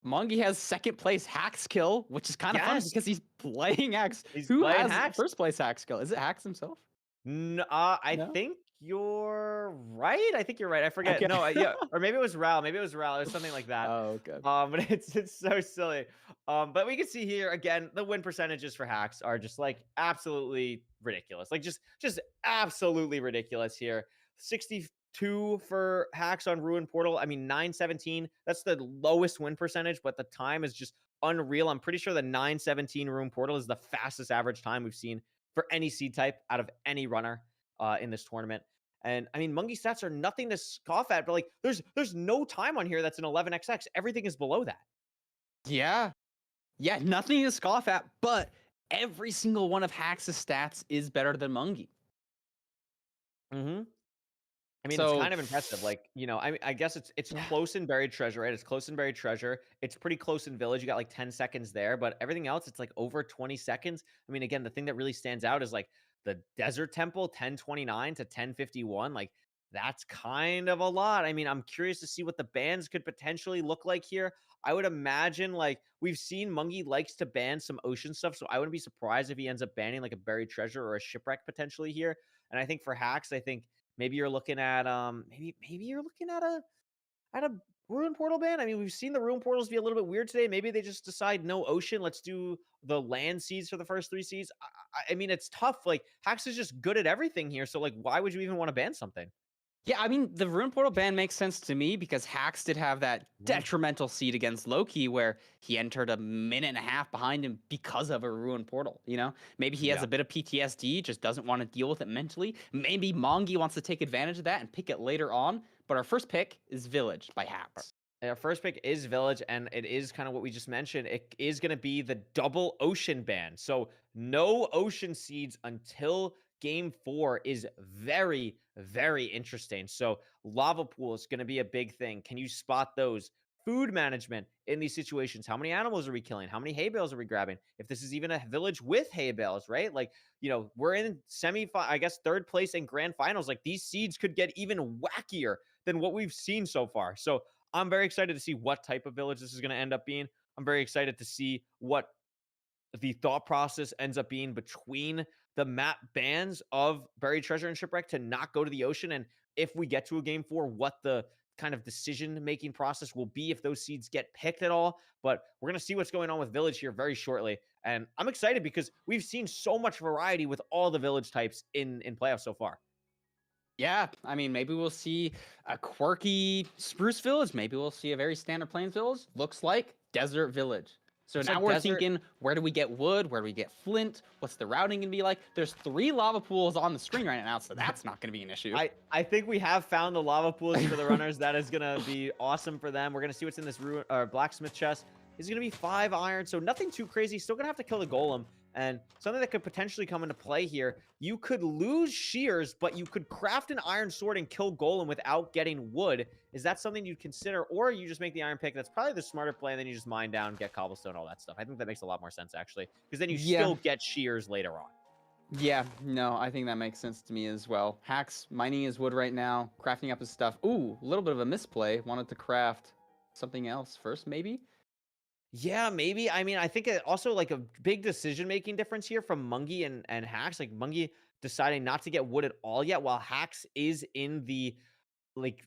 Mungie has second place Hacks kill, which is kind of fun because he's playing Hacks. Who has Hacks? First place Hacks kill? Is it Hacks himself? No, I think you're right. I think you're right. I forget. Okay. No, yeah, or maybe it was Ral. Maybe it was Ral. It was something like that. Oh, okay. But it's so silly. But we can see here again, the win percentages for Hacks are just, like, absolutely ridiculous. Like, just absolutely ridiculous here. 2 for Hacks on Ruin Portal. I mean, 917, that's the lowest win percentage, but the time is just unreal. I'm pretty sure the 917 Ruin Portal is the fastest average time we've seen for any seed type out of any runner in this tournament. And I mean, Mungie stats are nothing to scoff at, but like there's no time on here that's an 11xx. Everything is below that. Yeah. Yeah, nothing to scoff at, but every single one of Hacks' stats is better than Mungie. Mm-hmm. I mean, So- it's kind of impressive. Like, you know, I mean, I guess it's Yeah. close in Buried Treasure, right? It's close in Buried Treasure. It's pretty close in Village. You got like 10 seconds there, but everything else, it's like over 20 seconds. I mean, again, the thing that really stands out is like the Desert Temple, 1029 to 1051. Like, that's kind of a lot. I mean, I'm curious to see what the bans could potentially look like here. I would imagine, like, we've seen Mungie likes to ban some ocean stuff, so I wouldn't be surprised if he ends up banning like a Buried Treasure or a Shipwreck potentially here. And I think for Hacks, I think maybe you're looking at maybe you're looking at a Ruin Portal ban. I mean, we've seen the Ruin Portals be a little bit weird today. Maybe they just decide no ocean. Let's do the land seeds for the first 3 seeds. I mean, it's tough. Like Hax is just good at everything here. So like, why would you even want to ban something? Yeah, I mean, the Ruin Portal ban makes sense to me because Hax did have that Yeah. detrimental seed against Loki where he entered a minute and a half behind him because of a Ruin Portal, you know? Maybe he has Yeah. a bit of PTSD, just doesn't want to deal with it mentally. Maybe Mongi wants to take advantage of that and pick it later on. But our first pick is Village by Hax. Our first pick is Village, and it is kind of what we just mentioned. It is going to be the double ocean ban. So no ocean seeds until game 4 is very, very interesting. So lava pool is going to be a big thing. Can you spot those? Food management in these situations. How many animals are we killing? How many hay bales are we grabbing? If this is even a village with hay bales, right? Like, you know, we're in I guess third place in grand finals. Like these seeds could get even wackier than what we've seen so far. So I'm very excited to see what type of village this is going to end up being. I'm very excited to see what the thought process ends up being between the map bans of Buried Treasure and Shipwreck to not go to the ocean. And if we get to a game 4, what the kind of decision-making process will be if those seeds get picked at all. But we're going to see what's going on with Village here very shortly. And I'm excited because we've seen so much variety with all the Village types in playoffs so far. Yeah, I mean, maybe we'll see a quirky Spruce Village. Maybe we'll see a very standard Plains Village. Looks like Desert Village. So Looks now like we're desert. thinking, where do we get wood? Where do we get flint? What's the routing going to be like? There's 3 lava pools on the screen right now, so that's not going to be an issue. I think we have found the lava pools for the runners. That is going to be awesome for them. We're going to see what's in this blacksmith chest. It's going to be 5 iron, so nothing too crazy. Still going to have to kill the golem. And something that could potentially come into play here, you could lose shears, but you could craft an iron sword and kill golem without getting wood. Is that something you'd consider? Or you just make the iron pick? That's probably the smarter play, and then you just mine down, get cobblestone, all that stuff. I think that makes a lot more sense, actually, because then you Yeah. still get shears later on. Yeah, no, I think that makes sense to me as well. Hax mining his wood right now, crafting up his stuff. Ooh, a little bit of a misplay. Wanted to craft something else first, maybe? Yeah, maybe. I mean, I think it also like a big decision-making difference here from Mungie and Hax. Like Mungie deciding not to get wood at all yet, while Hax is in the like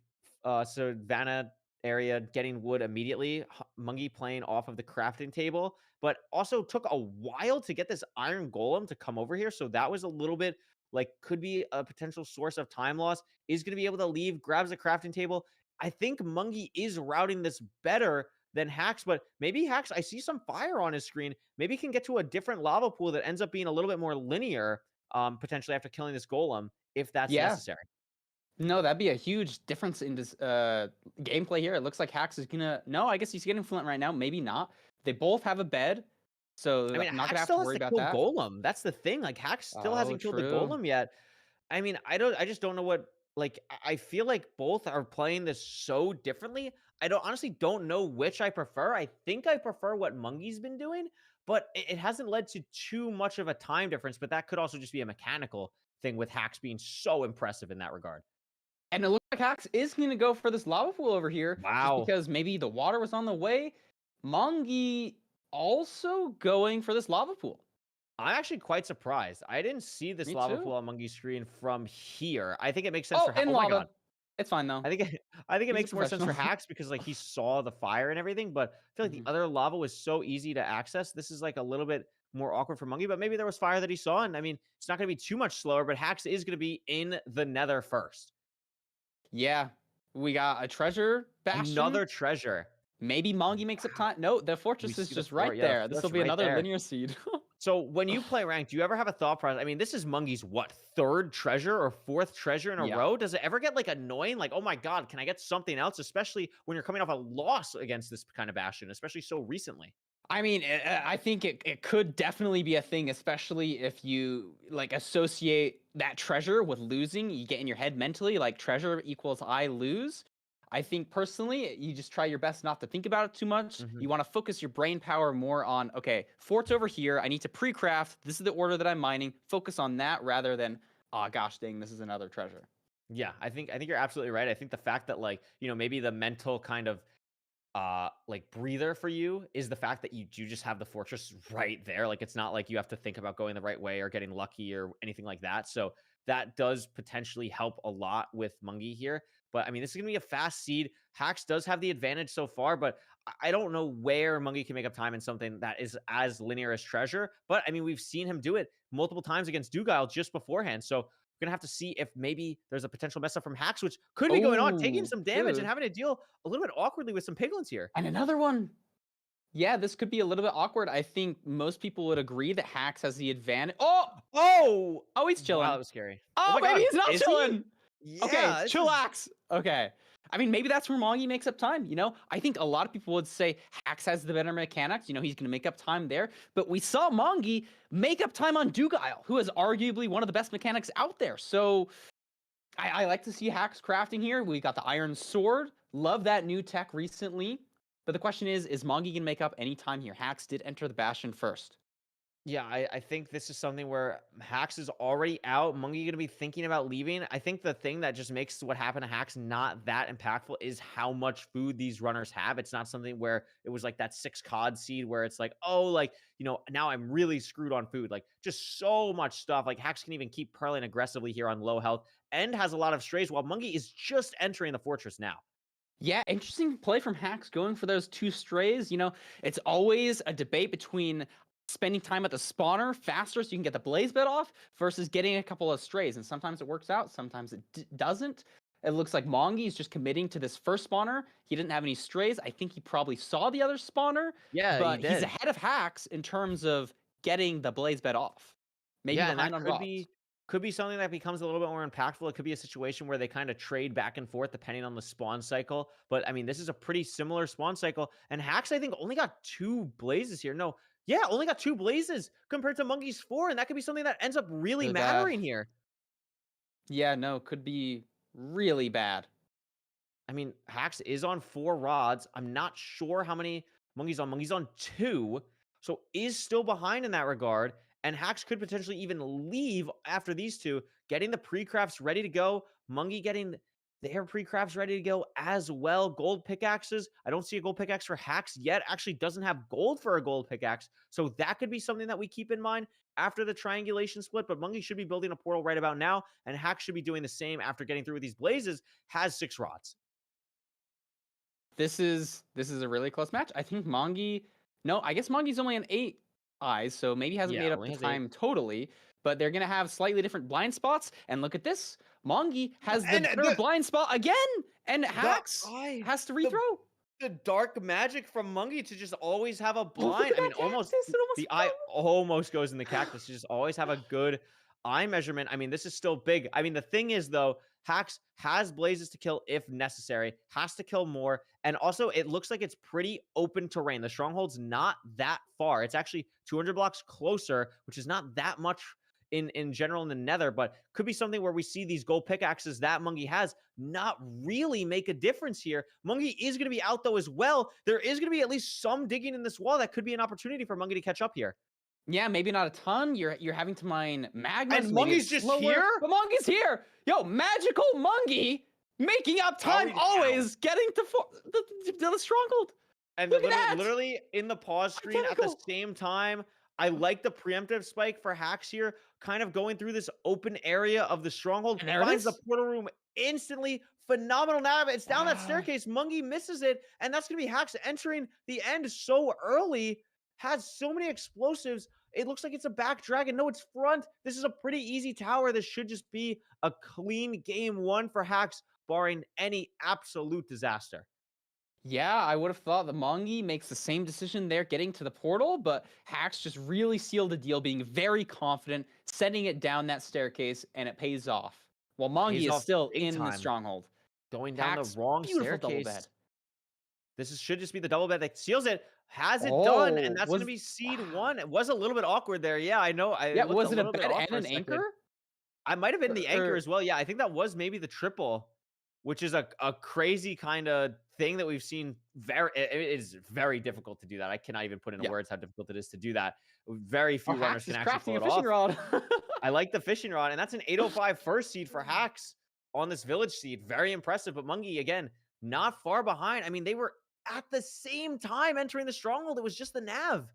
Savannah area getting wood immediately. Mungie playing off of the crafting table, but also took a while to get this iron golem to come over here. So that was a little bit like could be a potential source of time loss. Is going to be able to leave, grabs the crafting table. I think Mungie is routing this better than Hax, but maybe Hax, I see some fire on his screen. Maybe he can get to a different lava pool that ends up being a little bit more linear, potentially after killing this golem, if that's Yeah. necessary. No, that'd be a huge difference in this gameplay here. It looks like Hax is gonna. No, I guess he's getting Flint right now. Maybe not. They both have a bed, so I mean, I'm not Hax gonna have still to has worry to about kill that. golem. That's the thing. Like Hax still Oh, hasn't killed the true. golem yet. I mean, I just don't know what like I feel like both are playing this so differently. I honestly don't know which I prefer. I think I prefer what Mungie's been doing, but it hasn't led to too much of a time difference. But that could also just be a mechanical thing with Hax being so impressive in that regard. And it looks like Hax is gonna go for this lava pool over here. Wow. Just because maybe the water was on the way. Mongi also going for this lava pool. I'm actually quite surprised. I didn't see this Me lava too. pool on Mungie's screen from here. I think it makes sense Oh, for in oh my lava. god. It's fine though. I think it He's a makes more sense for professional. Hax because like he saw the fire and everything, but I feel like Mhm. the other lava was so easy to access. This is like a little bit more awkward for Mungie, but maybe there was fire that he saw, and I mean it's not going to be too much slower. But Hax is going to be in the Nether first. Yeah, we got a treasure bastion. Another treasure. Maybe Mongi makes up time. No, the We fortress is see the just right yeah, the there. This will fortress be right another there. linear seed. So when you play ranked, do you ever have a thought process? I mean, this is Mungi's what, third treasure or fourth treasure in a Yeah. row? Does it ever get like annoying? Like, oh my god, can I get something else? Especially when you're coming off a loss against this kind of bastion, especially so recently. I mean, I think it could definitely be a thing, especially if you like associate that treasure with losing. You get in your head mentally like treasure equals I lose. I think personally, you just try your best not to think about it too much. Mhm. You want to focus your brain power more on, okay, fort's over here. I need to pre-craft. This is the order that I'm mining. Focus on that rather than, oh gosh, dang, this is another treasure. Yeah, I think you're absolutely right. I think the fact that like, maybe the mental kind of like breather for you is the fact that you do just have the fortress right there. Like it's not like you have to think about going the right way or getting lucky or anything like that. So that does potentially help a lot with Mungi here. But I mean, this is gonna be a fast seed. Hax does have the advantage so far, but I don't know where Mungi can make up time in something that is as linear as treasure. But I mean, we've seen him do it multiple times against Dugile just beforehand. So we're gonna have to see if maybe there's a potential mess up from Hax, which could be going on, taking Oh, some damage dude. and having to deal a little bit awkwardly with some piglins here. And another one. Yeah, this could be a little bit awkward. I think most people would agree that Hax has the advantage. Oh, Oh, he's chilling. wow, that was scary. Oh, my maybe God, he's not is he? chilling. Yeah, Okay, this is- chillax. Okay. I mean, maybe that's where Mongi makes up time, I think a lot of people would say Hax has the better mechanics, he's going to make up time there. But we saw Mongi make up time on Dugile, who is arguably one of the best mechanics out there. So I like to see Hax crafting here. We got the Iron Sword. Love that new tech recently. But the question is Mongi going to make up any time here? Hax did enter the Bastion first. Yeah, I think this is something where Hax is already out. Mungi gonna be thinking about leaving. I think the thing that just makes what happened to Hax not that impactful is how much food these runners have. It's not something where it was like that 6 COD seed where it's like, oh, like, now I'm really screwed on food. Like just so much stuff. Like Hax can even keep pearling aggressively here on low health and has a lot of strays while Mungi is just entering the fortress now. Yeah, interesting play from Hax going for those 2 strays. It's always a debate between spending time at the spawner faster so you can get the blaze bed off versus getting a couple of strays. And sometimes it works out, sometimes it doesn't. It looks like Mongi is just committing to this first spawner. He didn't have any strays. I think he probably saw the other spawner. Yeah, but he he's did. ahead of Hax in terms of getting the blaze bed off. Maybe Yeah, and behind that on could be something that becomes a little bit more impactful. It could be a situation where they kind of trade back and forth depending on the spawn cycle. But I mean, this is a pretty similar spawn cycle. And Hax, I think, only got 2 blazes here. No, yeah, only got 2 blazes compared to Mungi's 4. And that could be something that ends up really Really mattering here. Yeah, no, could be really bad. I mean, Hax is on 4 rods. I'm not sure how many Mungi's on. Mungi's on 2. So is still behind in that regard. And Hax could potentially even leave after these 2, getting the pre-crafts ready to go. Mungi getting their pre-crafts ready to go as well. Gold pickaxes. I don't see a gold pickaxe for Hax yet. Actually doesn't have gold for a gold pickaxe. So that could be something that we keep in mind after the triangulation split. But Mungi should be building a portal right about now. And Hax should be doing the same after getting through with these blazes. Has 6 rods. This is a really close match. I think Mongi. No, I guess Mongi's only on 8 eyes, so maybe hasn't Yeah, made up only the has 8. time totally. But they're gonna have slightly different blind spots. And look at this, Mongi has the And better blind spot again, and Hax eye, has to the- rethrow. The dark magic from Mungi to just always have a blind. I mean, almost Cactus, it almost the eye fell. almost goes in the cactus. To just always have a good eye measurement. I mean, this is still big. I mean, the thing is though, Hax has blazes to kill if necessary, has to kill more, and also it looks like it's pretty open terrain. The stronghold's not that far. It's actually 200 blocks closer, which is not that much in general in the nether, but could be something where we see these gold pickaxes that Mungi has not really make a difference here. Mungi is going to be out though as well. There is going to be at least some digging in this wall that could be an opportunity for Mungi to catch up here. Yeah, maybe not a ton. You're having to mine magma. And so maybe Mungi's it's just slower, here? But Mungi's here. Yo, magical Mungi making up time, How? always getting to the stronghold. And Look at that! literally in the pause screen at the Identical. same time, I like the preemptive spike for Hax here, kind of going through this open area of the stronghold. And there it Finds the is. portal room instantly. Phenomenal nav. It's down that Ah. staircase. Mungi misses it, and that's going to be Hax entering the end so early. Has so many explosives. It looks like it's a back dragon. No, it's front. This is a pretty easy tower. This should just be a clean game 1 for Hax. barring any absolute disaster. Yeah, I would have thought the Mongi makes the same decision there getting to the portal, but Hax just really sealed the deal, being very confident, setting it down that staircase, and it pays off. While Mongi Pays is off still big in the time. stronghold. Going down Hax, the wrong beautiful double staircase. bed. Should just be the double bed that seals it. Has it done, Oh, and that's going to be seed 1. It was a little bit awkward there. Yeah, I know. Yeah, It looked a was it a little bit bed off and for a an second. anchor? I might have been the anchor Or- as well. Yeah, I think that was maybe the triple, which is a crazy kind of thing that we've seen. It is very difficult to do that. I cannot even put into words how difficult it is to do that. Very few runners Hax can is actually crafting pull a it fishing off. rod. I like the fishing rod, and that's an 805 first seed for Hax on this village seed. Very impressive. But Mungi, again, not far behind. I mean, they were at the same time entering the stronghold. It was just the nav.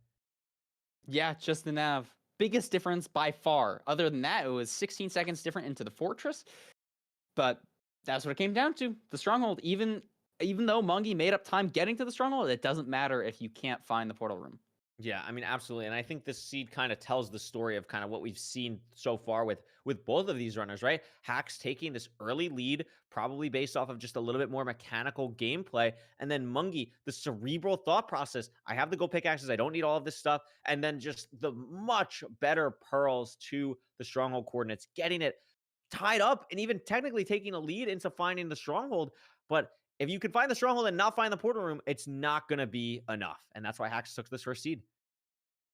Yeah, just the nav. Biggest difference by far. Other than that, it was 16 seconds different into the fortress. But that's what it came down to. The stronghold. Even though Mungi made up time getting to the stronghold, it doesn't matter if you can't find the portal room. Yeah, I mean, absolutely. And I think this seed kind of tells the story of kind of what we've seen so far with both of these runners, right? Hax taking this early lead, probably based off of just a little bit more mechanical gameplay. And then Mungi, the cerebral thought process. I have the gold pickaxes. I don't need all of this stuff. And then just the much better pearls to the stronghold coordinates, getting it tied up and even technically taking a lead into finding the stronghold. But if you can find the stronghold and not find the portal room, it's not going to be enough. And that's why Hax took this first seed.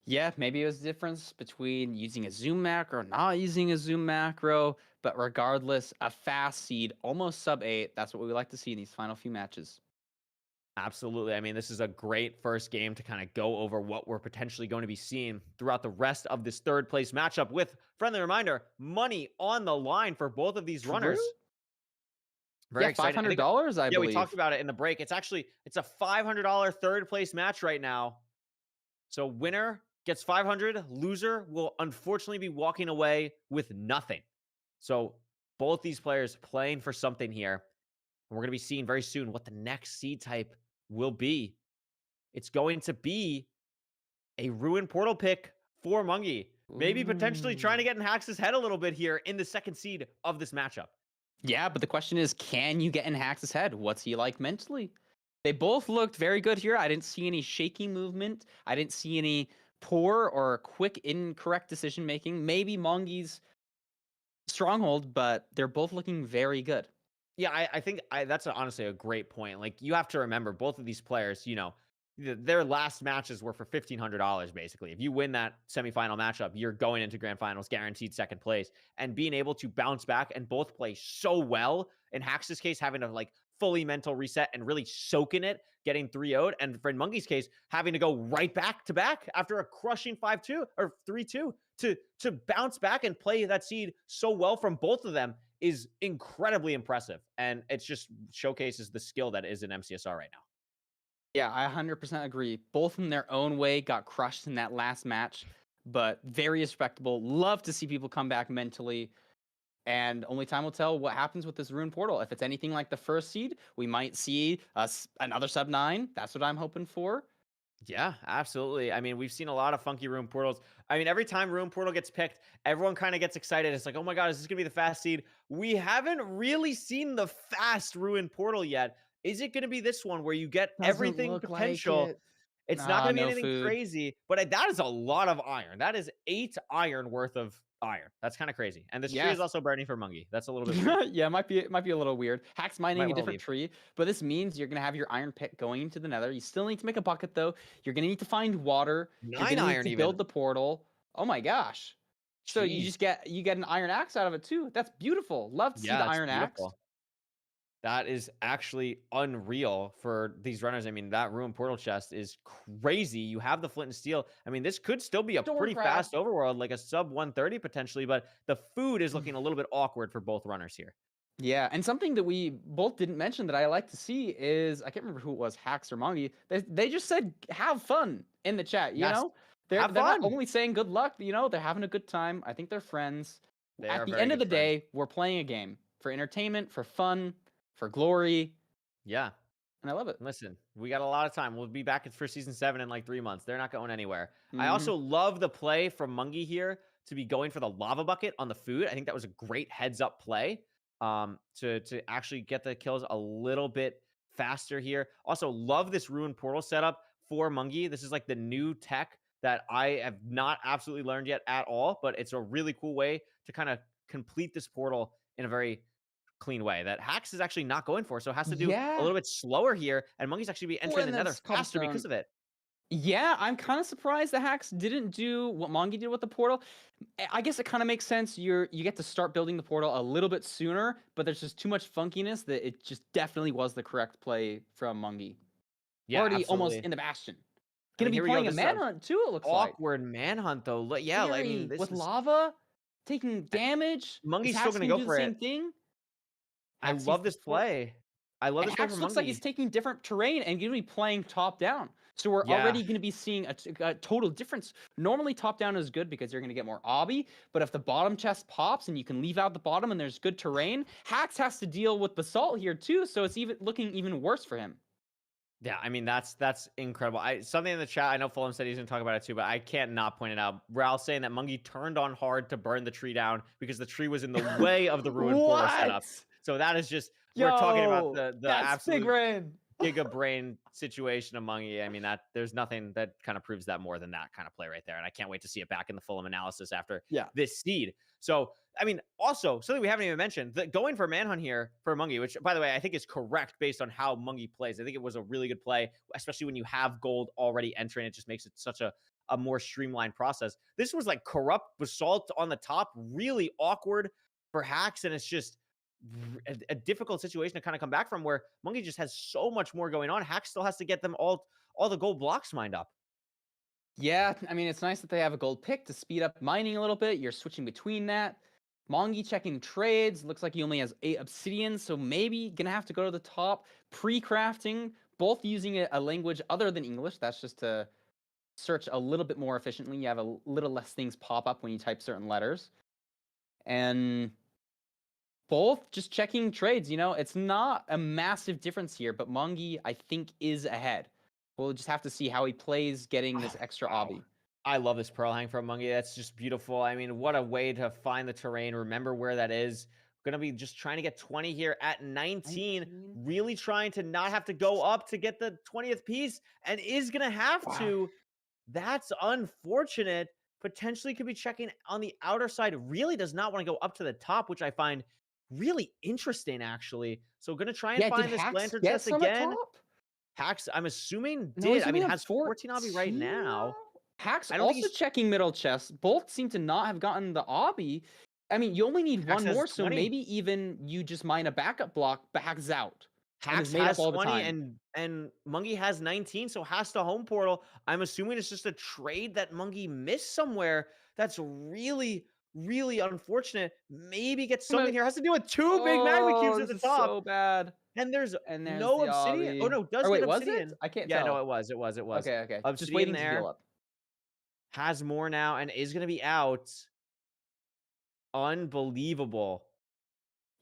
Yeah, maybe it was the difference between using a zoom macro or not using a zoom macro. But regardless, a fast seed, almost sub 8. That's what we like to see in these final few matches. Absolutely. I mean, this is a great first game to kind of go over what we're potentially going to be seeing throughout the rest of this third place matchup with, friendly reminder, money on the line for both of these runners. Very exciting. $500, I believe. Yeah, we talked about it in the break. It's a $500 third place match right now. So winner gets 500. Loser will unfortunately be walking away with nothing. So both these players playing for something here. And we're going to be seeing very soon what the next seed type will be. It's going to be a Ruin Portal pick for Mungi. Maybe potentially trying to get in Hax's head a little bit here in the second seed of this matchup. Yeah, but the question is, can you get in Hax's head? What's he like mentally? They both looked very good here. I didn't see any shaky movement. I didn't see any poor or quick incorrect decision making. Maybe Mongi's stronghold, but they're both looking very good. Yeah, I think that's honestly a great point. Like, you have to remember, both of these players, their last matches were for $1,500, basically. If you win that semifinal matchup, you're going into grand finals, guaranteed second place. And being able to bounce back and both play so well, in Hax's case, having to fully mental reset and really soak in it, getting 3-0'd. And for Mungi's case, having to go right back to back after a crushing 5-2 or 3-2 to bounce back and play that seed so well from both of them is incredibly impressive. And it just showcases the skill that is in MCSR right now. Yeah, I 100% agree. Both in their own way got crushed in that last match, but very respectable. Love to see people come back mentally. And only time will tell what happens with this Ruin Portal. If it's anything like the first seed, we might see another sub 9. That's what I'm hoping for. Yeah, absolutely. I mean, we've seen a lot of funky Ruin Portals. I mean, every time Ruin Portal gets picked, everyone kind of gets excited. It's like, oh my God, is this going to be the fast seed? We haven't really seen the fast Ruin Portal yet. Is it going to be this one where you get everything potential? Like it's not going to be anything food. crazy, but that is a lot of iron. That is 8 iron worth of iron. That's kind of crazy. And this tree is also burning for Mungi. That's a little bit weird. Yeah, it might be a little weird. Hax mining a different tree, but this means you're gonna have your iron pick going into the nether. You still need to make a bucket though. You're gonna need to find water. 9 iron to build the portal. Oh my gosh. So you get an iron axe out of it too. That's beautiful. Love to see the iron axe. That is actually unreal for these runners. I mean, that Ruin Portal chest is crazy. You have the flint and steel. I mean, this could still be a pretty fast overworld, like a sub 130 potentially, but the food is looking a little bit awkward for both runners here. Yeah, and something that we both didn't mention that I like to see is, I can't remember who it was, Hax or Mongi. They just said, have fun in the chat, you know? They're not only saying good luck, they're having a good time. I think they're friends. At the end of the day, we're playing a game for entertainment, for fun, for glory. Yeah. And I love it. Listen, we got a lot of time. We'll be back for season 7 in like 3 months. They're not going anywhere. I also love the play from Mungi here to be going for the lava bucket on the food. I think that was a great heads up play. to actually get the kills a little bit faster here. Also, love this ruined portal setup for Mungie. This is like the new tech that I have not absolutely learned yet at all, but it's a really cool way to kind of complete this portal in a very clean way that Hax is actually not going for. So has to do a little bit slower here, and Monkey's actually be entering the nether faster because of it. Yeah, I'm kind of surprised the Hax didn't do what Mongi did with the portal. I guess it kind of makes sense. You get to start building the portal a little bit sooner, but there's just too much funkiness that it just definitely was the correct play from Mungie. Yeah, already absolutely. almost in the Bastion. Gonna be playing a manhunt too. It looks awkward manhunt though. Yeah, I mean, this with lava taking damage. Mungie's still gonna go for the same thing. I love this play. I love this play from Mungie. Looks like he's taking different terrain and gonna be playing top down. So we're already going to be seeing a total difference. Normally, top down is good because you're going to get more obby. But if the bottom chest pops and you can leave out the bottom and there's good terrain, Hax has to deal with basalt here too. So it's looking even worse for him. Yeah, I mean that's incredible. Something in the chat. I know Fulham said he's going to talk about it too, but I can't not point it out. Ralph saying that Mungie turned on hard to burn the tree down because the tree was in the way of the ruined portal setup. So that is just we're talking about the absolute big brain. Giga brain situation among you. I mean, that there's nothing that kind of proves that more than that kind of play right there. And I can't wait to see it back in the Fulham analysis after this seed. So, I mean, also something we haven't even mentioned, going for manhunt here for Mungie, which by the way, I think is correct based on how Mungie plays. I think it was a really good play, especially when you have gold already entering. It just makes it such a more streamlined process. This was like corrupt basalt on the top, really awkward for Hax. And it's just a difficult situation to kind of come back from where Mungie just has so much more going on. Hax still has to get them all the gold blocks mined up. Yeah, I mean, it's nice that they have a gold pick to speed up mining a little bit. You're switching between that. Mongi checking trades. Looks like he only has 8 obsidian, so maybe gonna have to go to the top. Pre-crafting, both using a language other than English. That's just to search a little bit more efficiently. You have a little less things pop up when you type certain letters. And both just checking trades, it's not a massive difference here, but Mungie, I think, is ahead. We'll just have to see how he plays getting this extra obby. I love this pearl hang from Mungie. That's just beautiful. I mean, what a way to find the terrain. Remember where that is. Going to be just trying to get 20 here at 19. Really trying to not have to go up to get the 20th piece, and is going to have to. That's unfortunate. Potentially could be checking on the outer side. Really does not want to go up to the top, which I find really interesting, actually. So going to try and find this lantern chest again. Hax, I'm assuming did. I mean, has 14 obby right now. Hax also checking middle chest. Both seem to not have gotten the obby. I mean, you only need one more, so maybe even you just mine a backup block, but Hax is out. Hax has 20 and Mungie has 19, so has to home portal. I'm assuming it's just a trade that Mungie missed somewhere. That's really unfortunate. Maybe get something here. Has to do with 2 big magma cubes at the top. So bad. And there's no obsidian. Oh no, does get obsidian. Was it? I can't tell. Yeah, no, it was. Okay. Obsidian just waiting there. to heal up. Has more now and is gonna be out. Unbelievable.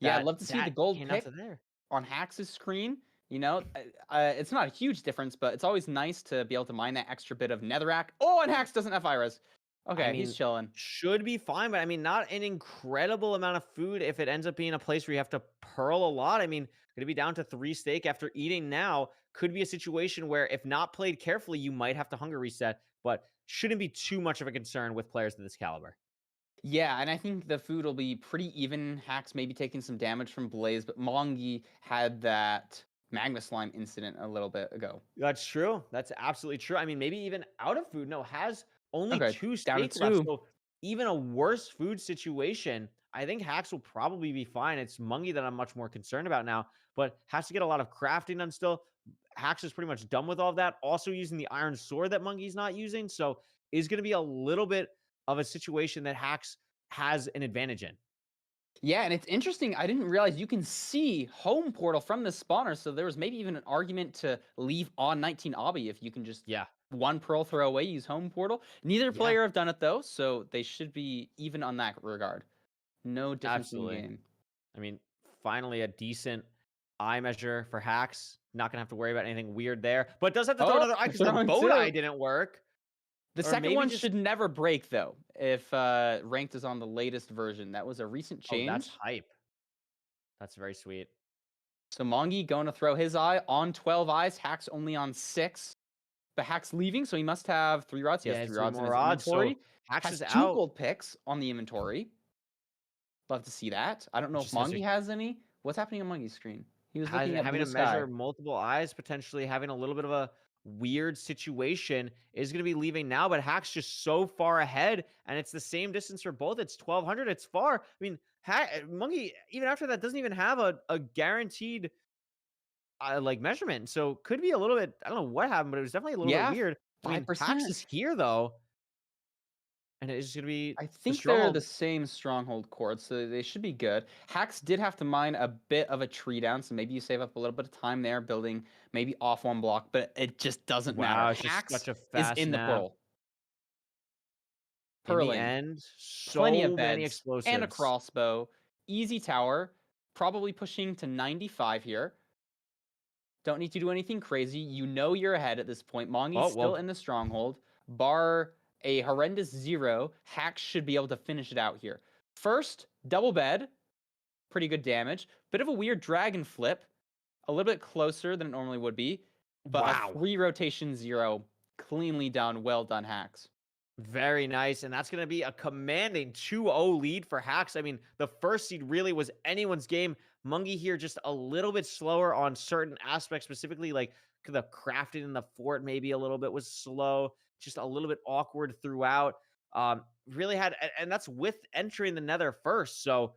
Yeah, I'd love to see the gold pick on Hax's screen. It's not a huge difference, but it's always nice to be able to mine that extra bit of netherrack. Oh, and Hax doesn't have Iris. Okay, I mean, he's chilling. Should be fine, but I mean, not an incredible amount of food if it ends up being a place where you have to pearl a lot. I mean, going to be down to 3 steak after eating now. Could be a situation where if not played carefully, you might have to hunger reset, but shouldn't be too much of a concern with players of this caliber. Yeah, and I think the food will be pretty even. Hax maybe taking some damage from Blaze, but Mongi had that magma slime incident a little bit ago. That's true. That's absolutely true. I mean, maybe even out of food. No, has only 2 steaks left. So even a worse food situation, I think Hax will probably be fine. It's Mungie that I'm much more concerned about now, but has to get a lot of crafting done still. Hax is pretty much done with all of that. Also using the iron sword that Mungie's not using. So is going to be a little bit of a situation that Hax has an advantage in. Yeah, and it's interesting. I didn't realize you can see home portal from the spawner. So there was maybe even an argument to leave on 19 obby if you can just one pearl throw away, use home portal. Neither player have done it though, so they should be even on that regard. No difference in the game. I mean, finally a decent eye measure for Hax. Not gonna have to worry about anything weird there, but does have to throw another eye because the boat eye didn't work. The second one should never break though. If ranked is on the latest version, that was a recent change. Oh, that's hype. That's very sweet. So Mongi going to throw his eye on 12 eyes. Hack's only on 6. But Hack's leaving, so he must have 3 rods. He Yeah, has it's 3 rods in more his rods, so inventory. Hax Has is 2 out. gold picks on the inventory. Love to see that. I don't know if Just has Mongi has any. What's happening on Mongi's screen? He was looking at Having blue to sky. measure multiple eyes, potentially having a little bit of a weird situation is going to be leaving now, but Hack's just so far ahead, and it's the same distance for both. It's 1200. It's far. I mean, Monkey, even after that, doesn't even have a guaranteed like measurement, so could be a little bit. I don't know what happened, but it was definitely a little bit weird. I mean, 5%. Hax is here though, and it's going to be. I the think they're stronghold. the same stronghold chords, so they should be good. Hax did have to mine a bit of a tree down, so maybe you save up a little bit of time there building maybe off one block, but it just doesn't Wow, matter. it's just Hax such a is fast in the map. portal. In the Purling. end, Plenty so of many beds explosives and a crossbow. Easy tower, probably pushing to 95 here. Don't need to do anything crazy. You know you're ahead at this point. Mongi's still in the stronghold. Bar a horrendous 0. Hax should be able to finish it out here. First, double bed. Pretty good damage. Bit of a weird dragon flip. A little bit closer than it normally would be. But Wow. a 3 rotation 0. Cleanly done. Well done, Hax. Very nice, and that's going to be a commanding 2-0 lead for Hax. I mean, the first seed really was anyone's game. Mungi here just a little bit slower on certain aspects, specifically like the crafting in the fort maybe a little bit was slow, just a little bit awkward throughout. Really had, and that's with entering the nether first, so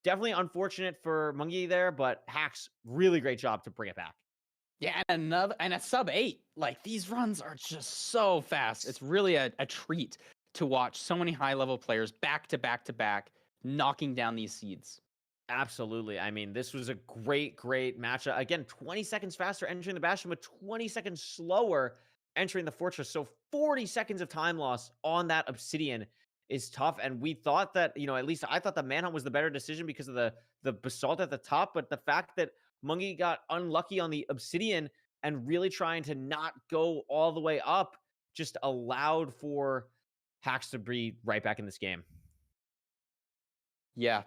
definitely unfortunate for Mungi there, but Hax, really great job to bring it back. Yeah, and a sub 8. Like, these runs are just so fast. It's really a treat to watch so many high-level players back to back to back knocking down these seeds. Absolutely. I mean, this was a great matchup. Again, 20 seconds faster entering the Bastion, but 20 seconds slower entering the Fortress. So 40 seconds of time loss on that Obsidian is tough. And we thought that, at least I thought the Manhunt was the better decision because of the Basalt at the top. But the fact that Mungi got unlucky on the Obsidian and really trying to not go all the way up just allowed for Hax to be right back in this game. Yeah,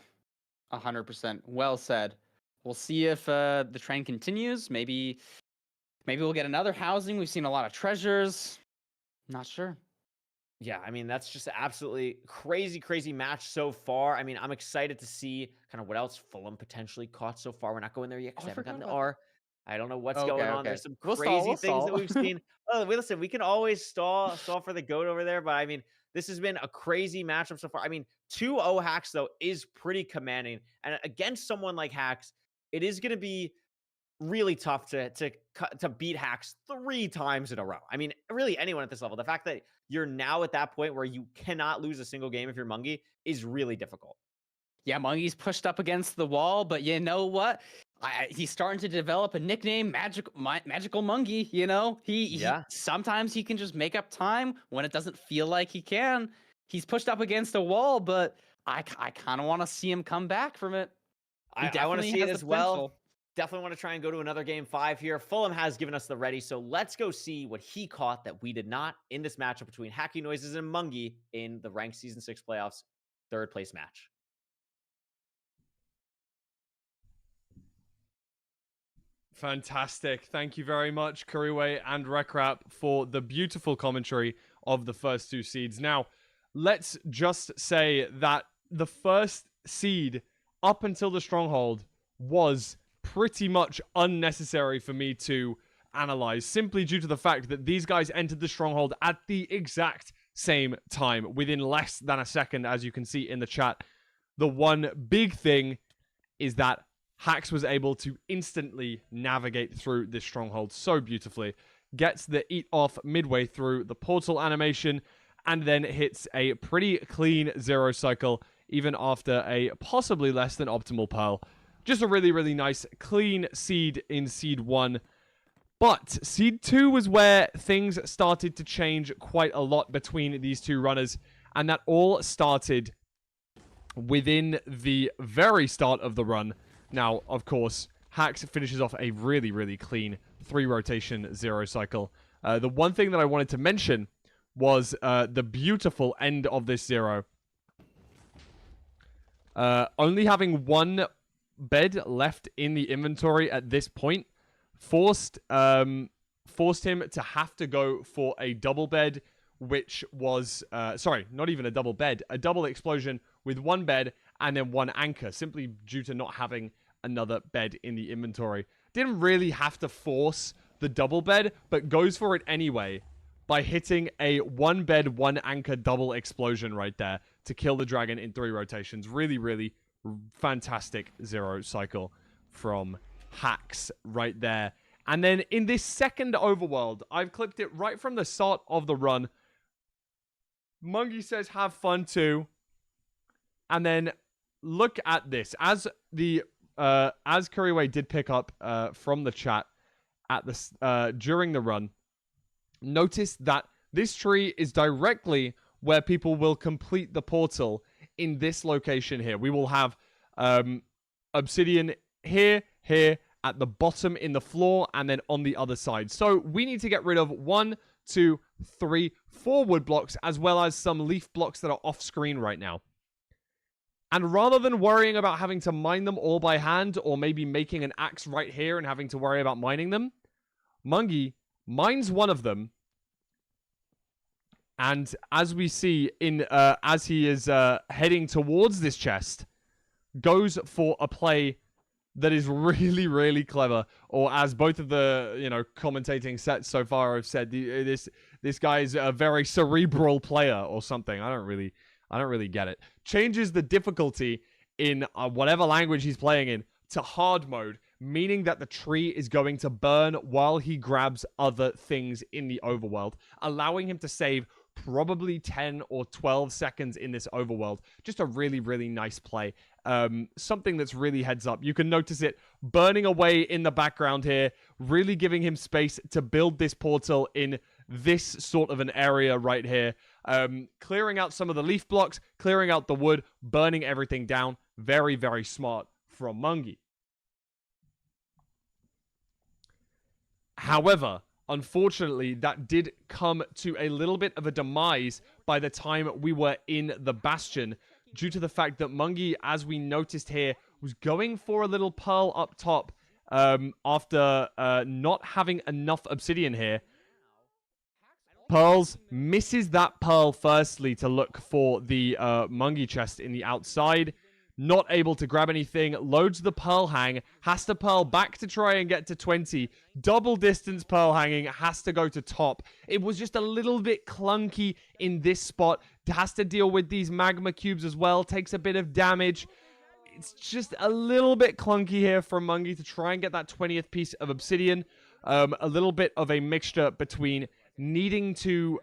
100%. Well said. We'll see if the trend continues. Maybe we'll get another housing. We've seen a lot of treasures. Not sure. Yeah, I mean, that's just absolutely crazy match so far. I mean, I'm excited to see kind of what else Fulham potentially caught so far. We're not going there yet because I haven't gotten the R. I don't know what's going on. There's some crazy things that we've seen. Oh, listen, we can always stall for the GOAT over there, but I mean, this has been a crazy matchup so far. I mean, 2-0 Hax, though, is pretty commanding. And against someone like Hax, it is going to be really tough to beat Hax 3 times in a row. I mean, really anyone at this level. The fact that you're now at that point where you cannot lose a single game if you're Mungi is really difficult. Yeah, Mungi's pushed up against the wall, but you know what? He's starting to develop a nickname, Magical Mungi. He sometimes he can just make up time when it doesn't feel like he can. He's pushed up against a wall, but I kind of want to see him come back from it. I want to see it as well. Definitely want to try and go to another game 5 here. Fulham has given us the ready, so let's go see what he caught that we did not in this matchup between Hacky Noises and Mungi in the Ranked Season 6 playoffs 3rd place match. Fantastic. Thank you very much, Kuriwe and Rekrap, for the beautiful commentary of the first 2 seeds. Now, let's just say that the first seed up until the Stronghold was pretty much unnecessary for me to analyze, simply due to the fact that these guys entered the Stronghold at the exact same time, within less than a second, as you can see in the chat. The one big thing is that Hax was able to instantly navigate through this Stronghold so beautifully, gets the eat off midway through the portal animation, and then hits a pretty clean 0 cycle, even after a possibly less than optimal Pearl. Just a really nice, clean seed in Seed 1. But Seed 2 was where things started to change quite a lot between these 2 runners, and that all started within the very start of the run. Now, of course, Hax finishes off a really clean 3 rotation 0 cycle. The one thing that I wanted to mention was the beautiful end of this 0. Only having one bed left in the inventory at this point forced him to have to go for a double bed, which was sorry, not even a double bed, a double explosion with one bed and then one anchor, simply due to not having another bed in the inventory. Didn't really have to force the double bed, but goes for it anyway by hitting a one bed, one anchor double explosion right there to kill the dragon in 3 rotations. Really, really fantastic zero cycle from Hacks right there. And then in this second overworld, I've clipped it right from the start of the run. Mungie says, have fun too. And then look at this. As Kuriway did pick up from the chat at the during the run, notice that this tree is directly where people will complete the portal in this location here. We will have obsidian here, at the bottom in the floor, and then on the other side. So we need to get rid of 1, 2, 3, 4 wood blocks, as well as some leaf blocks that are off screen right now. And rather than worrying about having to mine them all by hand, or maybe making an axe right here and having to worry about mining them, Mungie mines one of them. And as we see in as he is heading towards this chest, goes for a play that is really, really clever. Or as both of the commentating sets so far have said, this guy is a very cerebral player or something. I don't really get it. Changes the difficulty in whatever language he's playing in to hard mode, meaning that the tree is going to burn while he grabs other things in the overworld, allowing him to save probably 10 or 12 seconds in this overworld. Just a really, really nice play. Something that's really heads up. You can notice it burning away in the background here, really giving him space to build this portal in this sort of an area right here. Clearing out some of the leaf blocks, clearing out the wood, burning everything down. Very, very smart from Mungie. However, unfortunately, that did come to a little bit of a demise by the time we were in the Bastion, due to the fact that Mungie, as we noticed here, was going for a little pearl up top after not having enough obsidian here. Pearls, misses that pearl firstly to look for the Mungie chest in the outside. Not able to grab anything, loads the pearl hang, has to pearl back to try and get to 20. Double distance pearl hanging, has to go to top. It was just a little bit clunky in this spot. Has to deal with these magma cubes as well, takes a bit of damage. It's just a little bit clunky here from Mungie to try and get that 20th piece of obsidian. A little bit of a mixture between needing to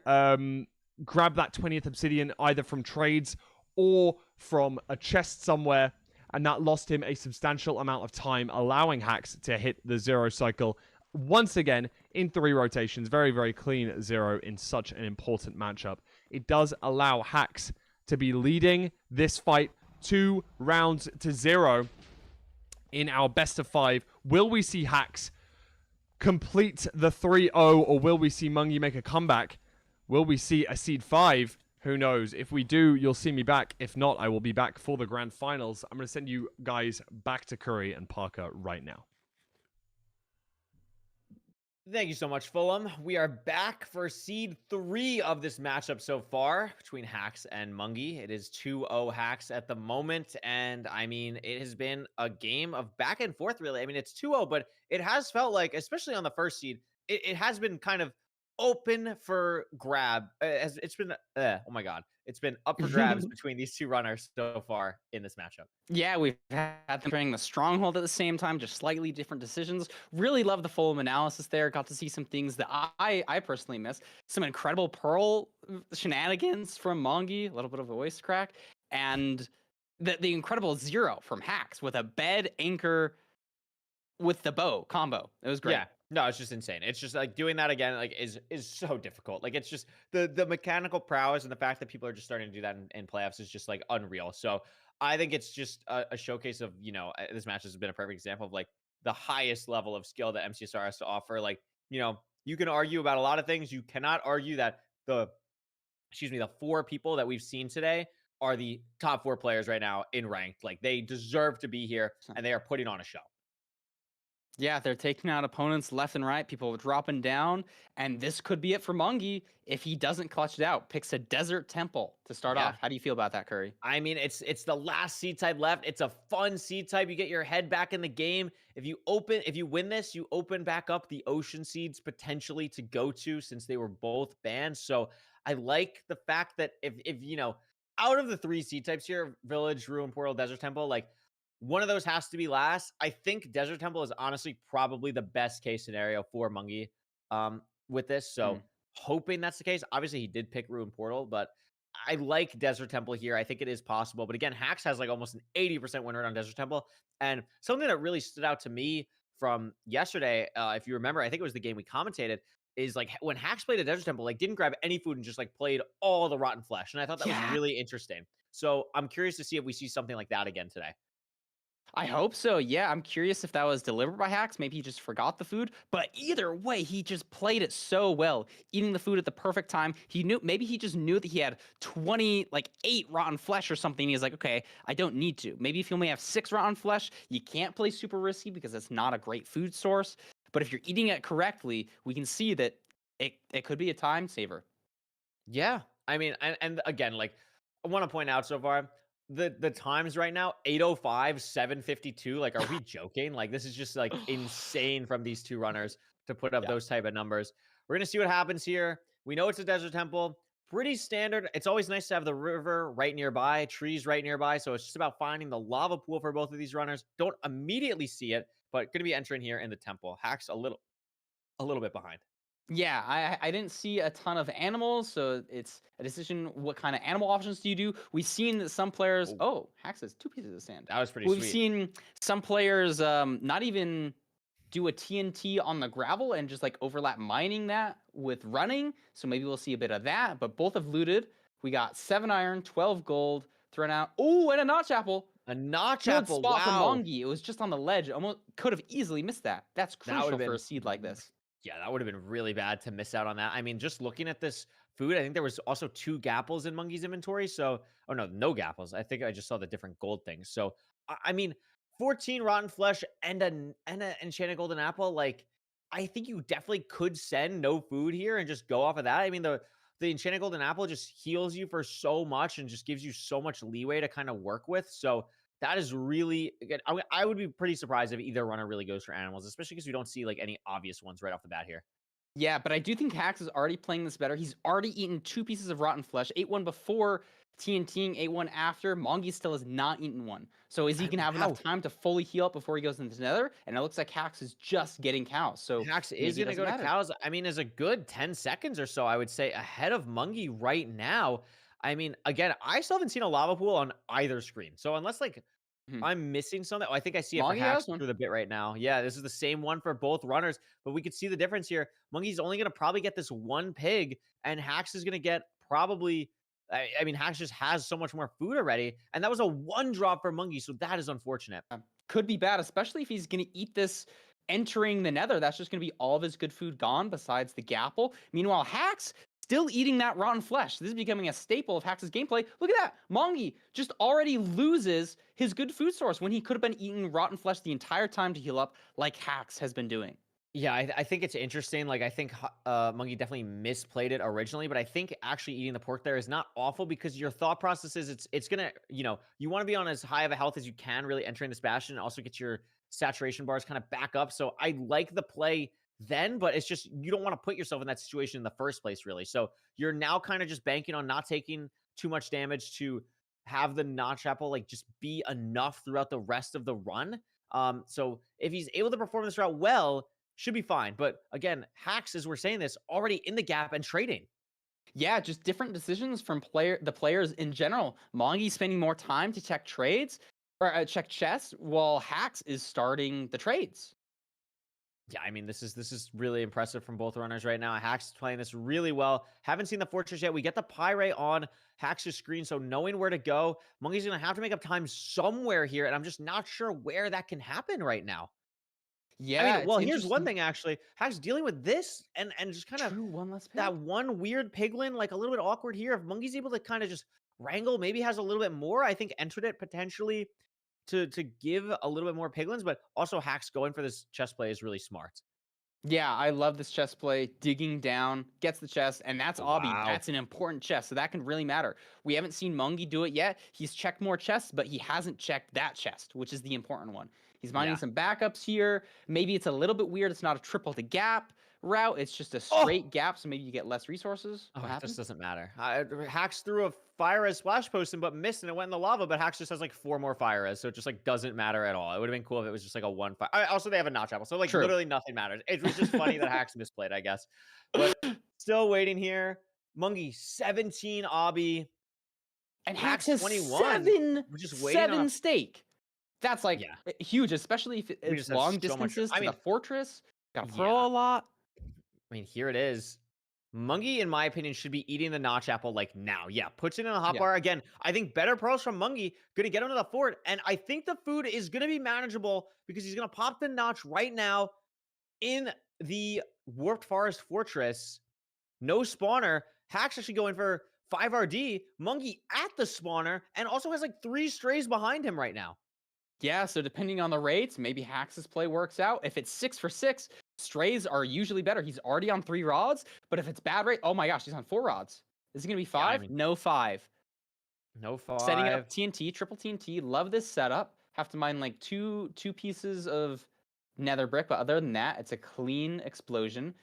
grab that 20th obsidian either from trades or from a chest somewhere, and that lost him a substantial amount of time, allowing Hacks to hit the zero cycle once again in 3 rotations. Very, very clean zero in such an important matchup. It does allow Hacks to be leading this fight 2 rounds to 0 in our best of 5. Will we see Hacks complete the 3-0, or will we see Mungie make a comeback? Will we see a seed 5? Who knows? If we do, you'll see me back. If not, I will be back for the grand finals. I'm going to send you guys back to Curry and Parker right now. Thank you so much, Fulham. We are back for seed 3 of this matchup so far between Hacks and Mungie. It is 2-0 Hacks at the moment, and I mean, it has been a game of back and forth, really. I mean, it's 2-0, but it has felt like, especially on the first seed, it has been kind of open for grab. It's been oh my god, it's been up for grabs between these 2 runners so far in this matchup. Yeah, we've had them playing the stronghold at the same time, just slightly different decisions. Really love the Fulham analysis there. Got to see some things that I personally missed. Some incredible Pearl shenanigans from Mungie, a little bit of a voice crack, and the incredible zero from Hacks with a bed anchor with the bow combo. It was great. Yeah. No, it's just insane. It's just like doing that again, like is so difficult. Like it's just the mechanical prowess and the fact that people are just starting to do that in playoffs is just like unreal. So I think it's just a showcase of, this match has been a perfect example of like the highest level of skill that MCSR has to offer. Like, you can argue about a lot of things. You cannot argue that the 4 people that we've seen today are the top 4 players right now in ranked. Like they deserve to be here and they are putting on a show. Yeah, they're taking out opponents left and right. People dropping down, and this could be it for Mungi if he doesn't clutch it out. Picks a Desert Temple to start Yeah. off. How do you feel about that, Curry? I mean, it's the last seed type left. It's a fun seed type. You get your head back in the game. If you win this, you open back up the ocean seeds potentially to go to, since they were both banned. So I like the fact that if you know, out of the 3 seed types here, Village, Ruin Portal, Desert Temple, like one of those has to be last. I think Desert Temple is honestly probably the best case scenario for Mungi with this. So hoping that's the case. Obviously, he did pick Ruin Portal, but I like Desert Temple here. I think it is possible. But again, Hax has like almost an 80% win rate on Desert Temple. And something that really stood out to me from yesterday, if you remember, I think it was the game we commentated, is like when Hax played a Desert Temple, like didn't grab any food and just like played all the rotten flesh. And I thought that was really interesting. So I'm curious to see if we see something like that again today. I hope so. Yeah, I'm curious if that was delivered by Hax. Maybe he just forgot the food. But either way, he just played it so well, eating the food at the perfect time. He knew, maybe he just knew that he had 8 rotten flesh or something. He's like, okay, I don't need to. Maybe if you only have 6 rotten flesh, you can't play super risky because it's not a great food source. But if you're eating it correctly, we can see that it could be a time saver. Yeah. I mean, and again, like I want to point out so far, the times right now, 8:05, 7:52. Like, are we joking? Like, this is just like insane from these 2 runners to put up those type of numbers. We're gonna see what happens here. We know it's a Desert Temple. Pretty standard. It's always nice to have the river right nearby, trees right nearby. So it's just about finding the lava pool for both of these runners. Don't immediately see it, but gonna be entering here in the temple. Hax a little bit behind. Yeah, I didn't see a ton of animals, so it's a decision. What kind of animal options do you do? We've seen that some players. Oh, Hax has 2 pieces of sand. That was pretty We've sweet. seen some players not even do a TNT on the gravel and just like overlap mining that with running. So maybe we'll see a bit of that. But both have looted. We got 7 iron, 12 gold thrown out. Oh, and a notch apple. A notch Good apple. spot Wow. from Mongi. It was just on the ledge. Almost could have easily missed that. That's crucial would've for been- a seed like this. Yeah, that would have been really bad to miss out on that. I mean, just looking at this food, I think there was also 2 gapples in Mungi's inventory. So, oh no gapples. I think I just saw the different gold things. So, I mean, 14 rotten flesh and an enchanted golden apple. Like, I think you definitely could send no food here and just go off of that. I mean, the enchanted golden apple just heals you for so much and just gives you so much leeway to kind of work with. So that is really good. I would be pretty surprised if either runner really goes for animals, especially because we don't see like any obvious ones right off the bat here. Yeah, but I do think Hax is already playing this better. He's already eaten 2 pieces of rotten flesh, ate one before TNTing, ate one after. Mongi still has not eaten one. So is he going to have enough time to fully heal up before he goes into the nether? And it looks like Hax is just getting cows. So Hax is going to go to cows. I mean, is a good 10 seconds or so, I would say, ahead of Mungi right now. I mean, again, I still haven't seen a lava pool on either screen. So unless like I'm missing something. I think I see it for Hax through the bit right now. Yeah, this is the same one for both runners, but we could see the difference here. Mungi's only going to probably get this 1 pig, and Hax is going to get probably. I mean, Hax just has so much more food already, and that was a 1 drop for Mungi, so that is unfortunate. Could be bad, especially if he's going to eat this entering the nether. That's just going to be all of his good food gone besides the gapple. Meanwhile, Hax still eating that rotten flesh. This is becoming a staple of Hax's gameplay. Look at that. Mongi just already loses his good food source when he could have been eating rotten flesh the entire time to heal up like Hax has been doing. Yeah, I think it's interesting. Like, I think Mungi definitely misplayed it originally, but I think actually eating the pork there is not awful because your thought process is it's going to, you want to be on as high of a health as you can really entering this bastion and also get your saturation bars kind of back up. So I like the play then, but it's just you don't want to put yourself in that situation in the first place, really. So you're now kind of just banking on not taking too much damage to have the notch apple like just be enough throughout the rest of the run. So if he's able to perform this route well, should be fine. But again, Hax, as we're saying this, already in the gap and trading. Yeah, just different decisions from the players in general. Mongi spending more time to check trades or check chests while Hax is starting the trades. Yeah, I mean, this is really impressive from both runners right now. Hax is playing this really well. Haven't seen the fortress yet. We get the pyrite on Hax's screen, so knowing where to go, Mungi's going to have to make up time somewhere here, and I'm just not sure where that can happen right now. Yeah, I mean, well, here's one thing, actually. Hax dealing with this and just kind of one less pig. that one weird piglin, like a little bit awkward here. If Mungi's able to kind of just Wrangle maybe has a little bit more. I think entered it potentially to give a little bit more piglins, but also Hacks going for this chess play is really smart. Yeah, I love this chess play. Digging down, gets the chest, and that's Obby. Wow. That's an important chest, so that can really matter. We haven't seen Mungi do it yet. He's checked more chests, but he hasn't checked that chest, which is the important one. He's mining Yeah. some backups here. Maybe it's a little bit weird. It's not a triple to gap route. It's just a straight gap, so maybe you get less resources. Oh, What it happened? just doesn't matter. Hacks threw a fire as splash potion, but missed, and it went in the lava. But Hacks just has like 4 more fire as, so it just like doesn't matter at all. It would have been cool if it was just like a 1 fire. Also, they have a notch apple, so like True. literally nothing matters. It was just funny that Hacks misplayed, I guess. But still waiting here. Mungi 17 obby. And Hacks Hacks has 21. seven, We're just waiting on a- seven stake. That's like Yeah. huge, especially if We it's just have long so much- distances I to mean, the fortress. Got to yeah. pearl a lot. I mean, here it is. Mungi, in my opinion, should be eating the notch apple like now. Yeah, puts it in a hot Yeah. bar. Again, I think better pearls from Mungi going to get him to the fort. And I think the food is going to be manageable because he's going to pop the notch right now in the Warped Forest Fortress. No spawner. Hacks actually going for 5 RD. Mungi at the spawner and also has like 3 strays behind him right now. Yeah, so depending on the rates, maybe Hax's play works out. If it's 6 for 6, strays are usually better. He's already on 3 rods, but if it's bad rate, oh my gosh, he's on 4 rods. Is it going to be 5? mean- No 5. No 5. Setting up TNT, triple TNT. Love this setup. Have to mine like two pieces of nether brick, but other than that, it's a clean explosion.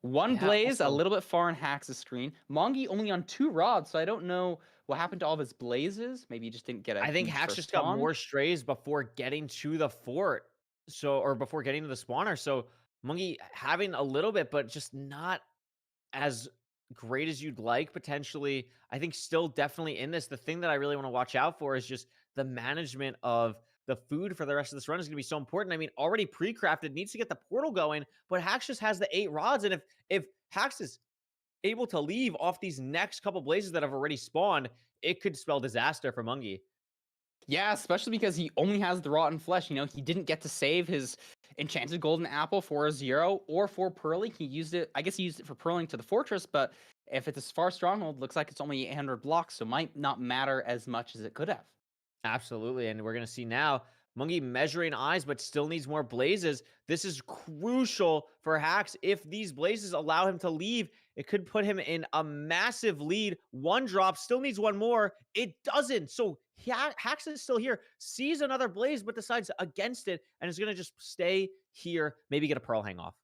One Yeah, blaze, a also- little bit far in Hax's screen. Mongi only on 2 rods, so I don't know what happened to all of his blazes. Maybe he just didn't get a I think huge Hacks first just got spawn. more strays before getting to the fort. So, or before getting to the spawner. So, Mungi having a little bit, but just not as great as you'd like, potentially. I think still definitely in this. The thing that I really want to watch out for is just the management of the food for the rest of this run is going to be so important. I mean, already pre-crafted, needs to get the portal going, but Hacks just has the 8 rods. And if Hacks is able to leave off these next couple blazes that have already spawned, it could spell disaster for Mungi. Yeah, especially because he only has the rotten flesh. You know, he didn't get to save his enchanted golden apple for a 0 or for pearling. He used it, I guess he used it for pearling to the fortress, but if it's a far stronghold, looks like it's only 800 blocks, so might not matter as much as it could have. Absolutely. And we're going to see now Mungi measuring eyes, but still needs more blazes. This is crucial for Hacks. If these blazes allow him to leave, it could put him in a massive lead. 1 drop, still needs 1 more. It doesn't. So Hacks is still here, sees another blaze, but decides against it and is going to just stay here, maybe get a pearl hang off.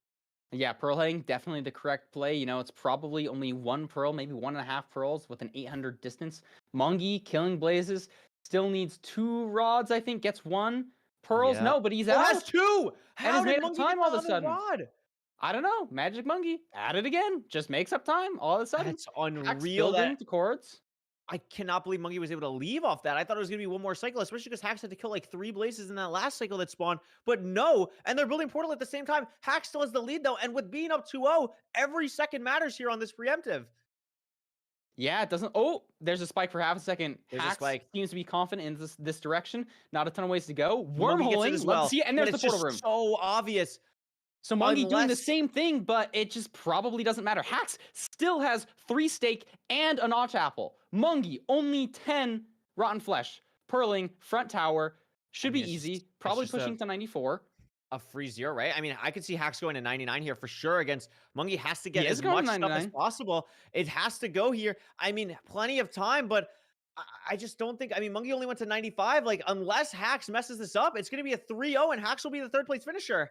Yeah, pearl hang, definitely the correct play. You know, it's probably only 1 pearl, maybe 1.5 pearls with an 800 distance. Mungi killing blazes. Still needs 2 rods, I think. Gets 1. Pearls? Yeah. No, but he's Oh, out. has 2! And How he's did made up Mungi time get all the of a other sudden. rod? I don't know. Magic Mungi. At it again. Just makes up time all of a sudden. That's Hacks unreal. building That the chords. I cannot believe Mungi was able to leave off that. I thought it was going to be 1 more cycle, especially because Hacks had to kill like 3 blazes in that last cycle that spawned. But no, and they're building portal at the same time. Hacks still has the lead though, and with being up 2-0, every second matters here on this preemptive. Yeah, it doesn't. Oh, there's a spike for half a second. There's a Hacks spike. seems to be confident in this direction. Not a ton of ways to go. Mungi gets it Wormholing. as Love well. to see it. And but there's the it's portal just room. so obvious. So Mungi doing the unless- same thing, but it just probably doesn't matter. Hacks still has 3 steak and a notch apple. Mungi only 10 rotten flesh. Pearling, front tower. Should mean, be it's easy. just- it's Probably just a- pushing to 94. A free 0, right? I mean, I could see Hacks going to 99 here for sure against Mungi. Has to get He is as going much to stuff as 99. possible. It has to go here. I mean, plenty of time, but I just don't think. I mean, Mungi only went to 95. Like, unless Hacks messes this up, it's going to be a 3-0, and Hacks will be the 3rd place finisher.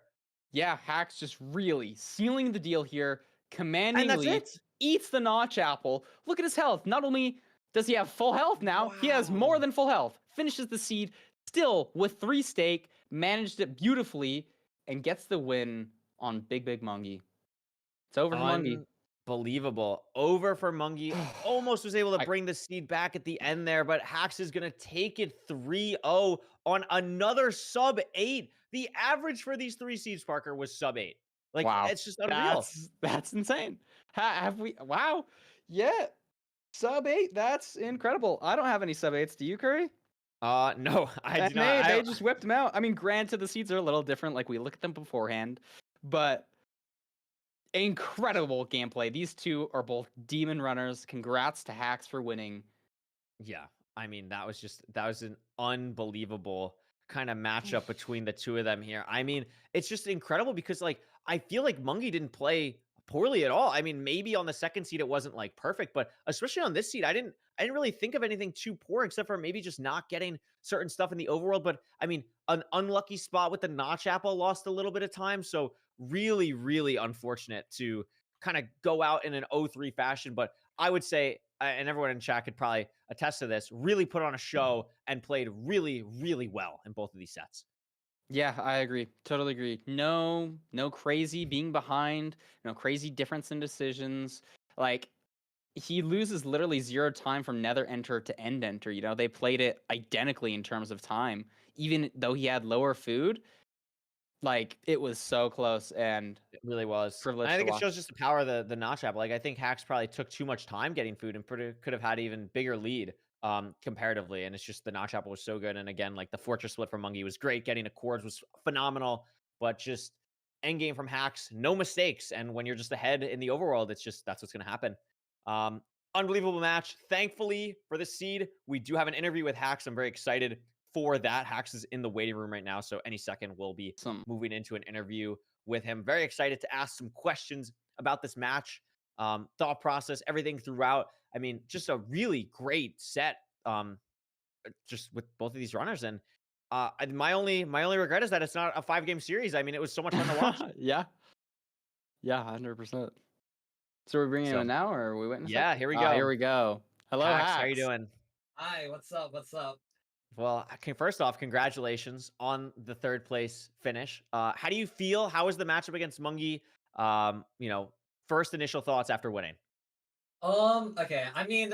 Yeah, Hacks just really sealing the deal here. Commanding And that's lead. it. Eats the notch apple. Look at his health. Not only does he have full health now, he has more Wow. than full health. Finishes the seed still with 3 steak. Managed it beautifully and gets the win on Big Mungi. It's over for Mungi. Unbelievable. Over for Mungi. Almost was able to I- bring the seed back at the end there, but Hacks is going to take it 3-0 on another sub 8. The average for these 3 seeds, Parker, was sub 8. Like, Wow. it's just unreal. That's insane. Have we? Wow. Yeah. Sub 8. That's incredible. I don't have any sub 8s. Do you, Curry? No, I And do not. they just whipped them out. I mean, granted, the seeds are a little different. Like, we look at them beforehand, but incredible gameplay. These two are both demon runners. Congrats to Hacks for winning. Yeah, I mean that was an unbelievable kind of matchup between the two of them here. I mean, it's just incredible because like I feel like Mungie didn't play poorly at all. I mean, maybe on the second seed it wasn't like perfect, but especially on this seed, I didn't really think of anything too poor except for maybe just not getting certain stuff in the overworld. But I mean, an unlucky spot with the notch apple lost a little bit of time, so really, really unfortunate to kind of go out in an 0-3 fashion. But I would say, and everyone in chat could probably attest to this, really put on a show and played really, really well in both of these sets. Yeah, I agree. Totally agree. No crazy being behind, no crazy difference in decisions. Like he loses literally 0 time from nether enter to end enter. You know, they played it identically in terms of time, even though he had lower food. Like it was so close and It really was. And privileged I to think it watch. shows just the power of the notch apple. Like I think Hacks probably took too much time getting food and could have had even bigger lead comparatively. And it's just the notch apple was so good. And again, like the fortress split from Mungie was great. Getting accords was phenomenal, but just end game from Hacks, no mistakes. And when you're just ahead in the overworld, it's just that's what's gonna happen. Um, Unbelievable match. Thankfully for the seed, we do have an interview with Hacks. I'm very excited for that. Hacks is in the waiting room right now, so any second we'll be Some moving into an interview with him. Very excited to ask some questions about this match, thought process, everything throughout. I mean, just a really great set, just with both of these runners. And my only regret is that it's not a 5-game series. I mean, it was so much fun to watch. yeah. Yeah, 100%. So we're bringing him So, in now, or are we waiting? yeah, here we Ah, go. here we go. Hello, Hacks, Hacks. how you doing? Hi, what's up? What's up? Well, first off, congratulations on the 3rd place finish. How do you feel? How was the matchup against Mungie? First initial thoughts after winning. Okay. I mean,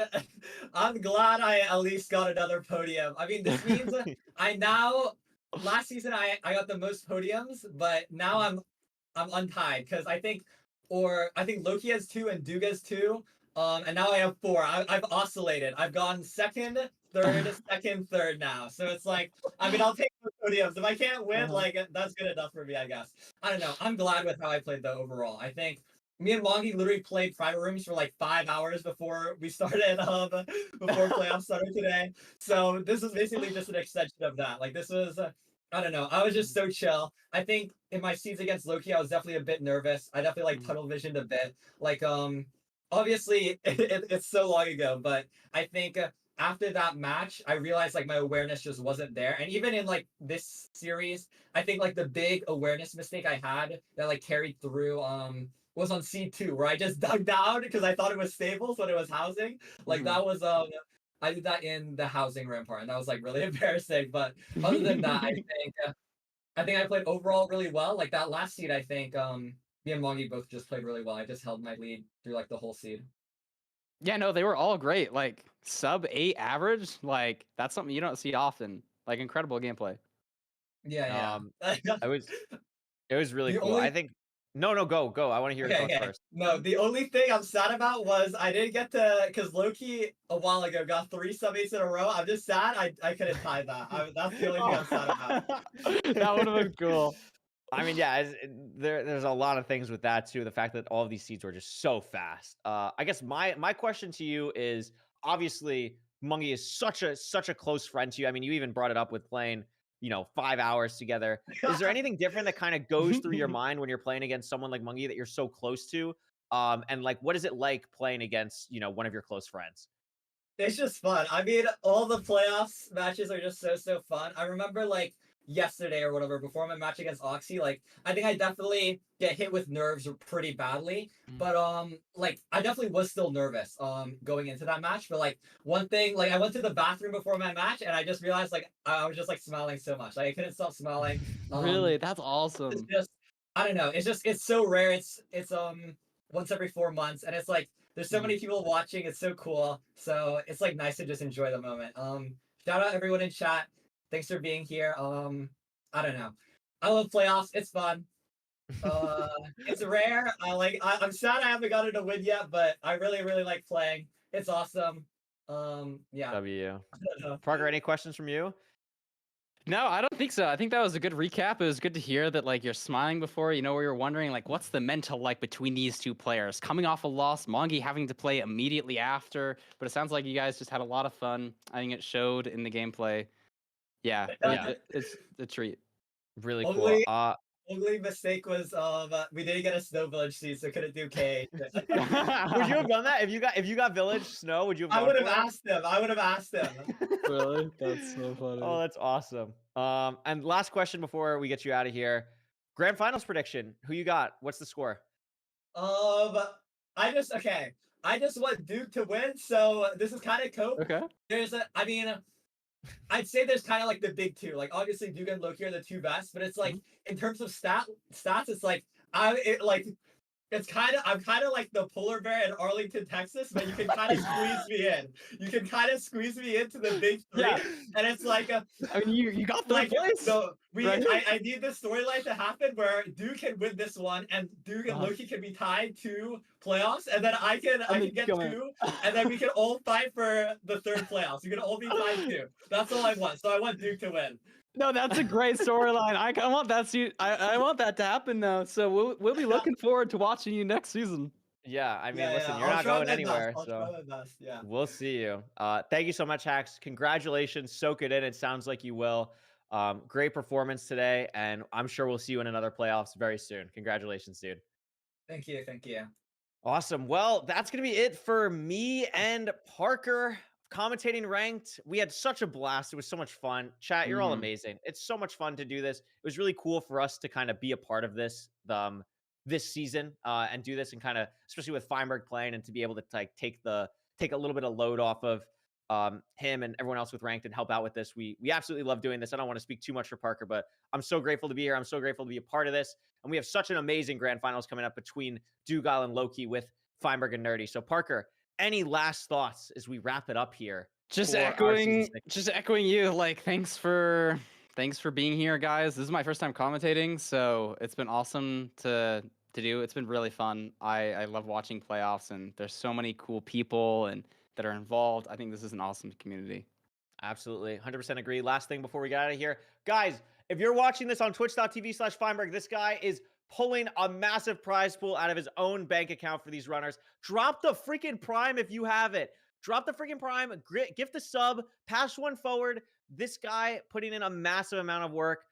I'm glad I at least got another podium. I mean, this means I now last season I got the most podiums, but now I'm untied because I think Loki has 2 and Duga has 2. And now I have 4. I've oscillated. I've gone second, third, second, third now. So it's like, I mean, I'll take the podiums. If I can't win, like that's good enough for me, I guess. I don't know. I'm glad with how I played though overall. I think me and Mongi literally played private rooms for like 5 hours before we started before playoffs started today. So this is basically just an extension of that. Like this was I don't know. I was just so chill. I think in my seeds against Loki, I was definitely a bit nervous. I definitely like tunnel visioned a bit. Like obviously it's so long ago, but I think after that match, I realized like my awareness just wasn't there. And even in like this series, I think like the big awareness mistake I had that like carried through was on C2 where I just dug down because I thought it was stables when it was housing. Like that was I did that in the housing rampart and that was like really embarrassing. But other than that, I think I played overall really well. Like that last seed, I think me and Mongi both just played really well. I just held my lead through like the whole seed. Yeah, no, they were all great. Like sub 8 average, like that's something you don't see often. Like incredible gameplay. Yeah. It was really The cool. only- I think no, go. I want to hear your thoughts first. No, the only thing I'm sad about was I didn't get to because Loki a while ago got 3 sub 8s in a row. I'm just sad I couldn't tie that. That's the only thing I'm sad about. That would have been cool. I mean, yeah, there's a lot of things with that too. The fact that all of these seeds were just so fast. I guess my question to you is obviously Mungie is such a close friend to you. I mean, you even brought it up with playing 5 hours together. Is there anything different that kind of goes through your mind when you're playing against someone like Mungie that you're so close to? And like, what is it like playing against one of your close friends? It's just fun. I mean, all the playoffs matches are just so fun. I remember like yesterday or whatever before my match against Oxy, like I think I definitely get hit with nerves pretty badly, but like I definitely was still nervous going into that match. But like one thing, like I went to the bathroom before my match and I just realized like I was just like smiling so much, like I couldn't stop smiling. Really, that's It's awesome. just I don't know. It's so rare. It's once every 4 months, and it's like there's so many people watching. It's so cool. So it's like nice to just enjoy the moment. Shout out everyone in chat. Thanks for being here. I don't know. I love playoffs. It's fun. It's rare. I'm sad I haven't gotten a win yet, but I really like playing. It's awesome. Yeah. W. Parker, any questions from you? No, I don't think so. I think that was a good recap. It was good to hear that like you're smiling before. You know, where you're wondering like what's the mental like between these two players coming off a loss, Mongi having to play immediately after. But it sounds like you guys just had a lot of fun. I think it showed in the gameplay. Yeah, Yeah. it's a treat. Really cool. Only only mistake was we didn't get a snow village seed, so couldn't do K. Would you have done that if you got Village Snow? Would you have? I gone would have for it? asked him. I would have asked him. Really? That's so funny. Oh, that's awesome. And last question before we get you out of here. Grand finals prediction. Who you got? What's the score? I just want Duke to win, so this is kind of cope. Okay. I'd say there's kind of like the big two. Like obviously Duke and Loki are the two best, but it's like in terms of stats, it's like I'm kind of like the polar bear in Arlington, Texas, but you can kind of squeeze me in. You can kind of squeeze me into the big three, Yeah. and it's like I mean, you got third like place. so right? I need this storyline to happen where Duke can win this one, and Duke and Loki can be tied to playoffs, and then I can get come in. two, and then we can all fight for the third playoffs. We can all be tied too. That's all I want. So I want Duke to win. No, that's a great storyline. I want that. I want that to happen though. So we'll be looking forward to watching you next season. Yeah, I mean, Yeah, listen, yeah. you're I'll not try going my anywhere, best. I'll so try my best. Yeah. we'll see you. Thank you so much, Hacks. Congratulations. Soak it in. It sounds like you will. Great performance today, and I'm sure we'll see you in another playoffs very soon. Congratulations, dude. Thank you. Thank you. Awesome. Well, that's going to be it for me and Parker commentating ranked. We had such a blast. It was so much fun. Chat, you're all Mhm. amazing. It's so much fun to do this. It was really cool for us to kind of be a part of this this season and do this and kind of, especially with Feinberg playing, and to be able to like take a little bit of load off of him and everyone else with ranked and help out with this. We absolutely love doing this. I don't want to speak too much for Parker, but I'm so grateful to be here. I'm so grateful to be a part of this. And we have such an amazing grand finals coming up between Dougal and Loki with Feinberg and Nerdy. So Parker, any last thoughts as we wrap it up here? Just for our season echoing you. Like, thanks for being here, guys. This is my first time commentating, so it's been awesome to do. It's been really fun. I love watching playoffs, and there's so many cool people and that are involved. I think this is an awesome community. Absolutely. 100% agree. Last thing before we get out of here. Guys, if you're watching this on twitch.tv/Feinberg, this guy is pulling a massive prize pool out of his own bank account for these runners. Drop the freaking prime if you have it. Drop the freaking prime, gift a sub, pass one forward. This guy putting in a massive amount of work.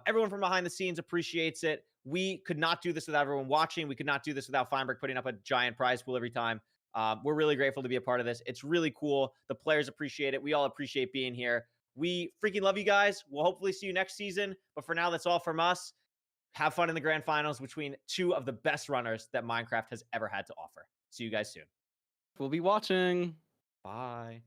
Everyone from behind the scenes appreciates it. We could not do this without everyone watching. We could not do this without Feinberg putting up a giant prize pool every time. We're really grateful to be a part of this. It's really cool. The players appreciate it. We all appreciate being here. We freaking love you guys. We'll hopefully see you next season. But for now, that's all from us. Have fun in the grand finals between two of the best runners that Minecraft has ever had to offer. See you guys soon. We'll be watching. Bye.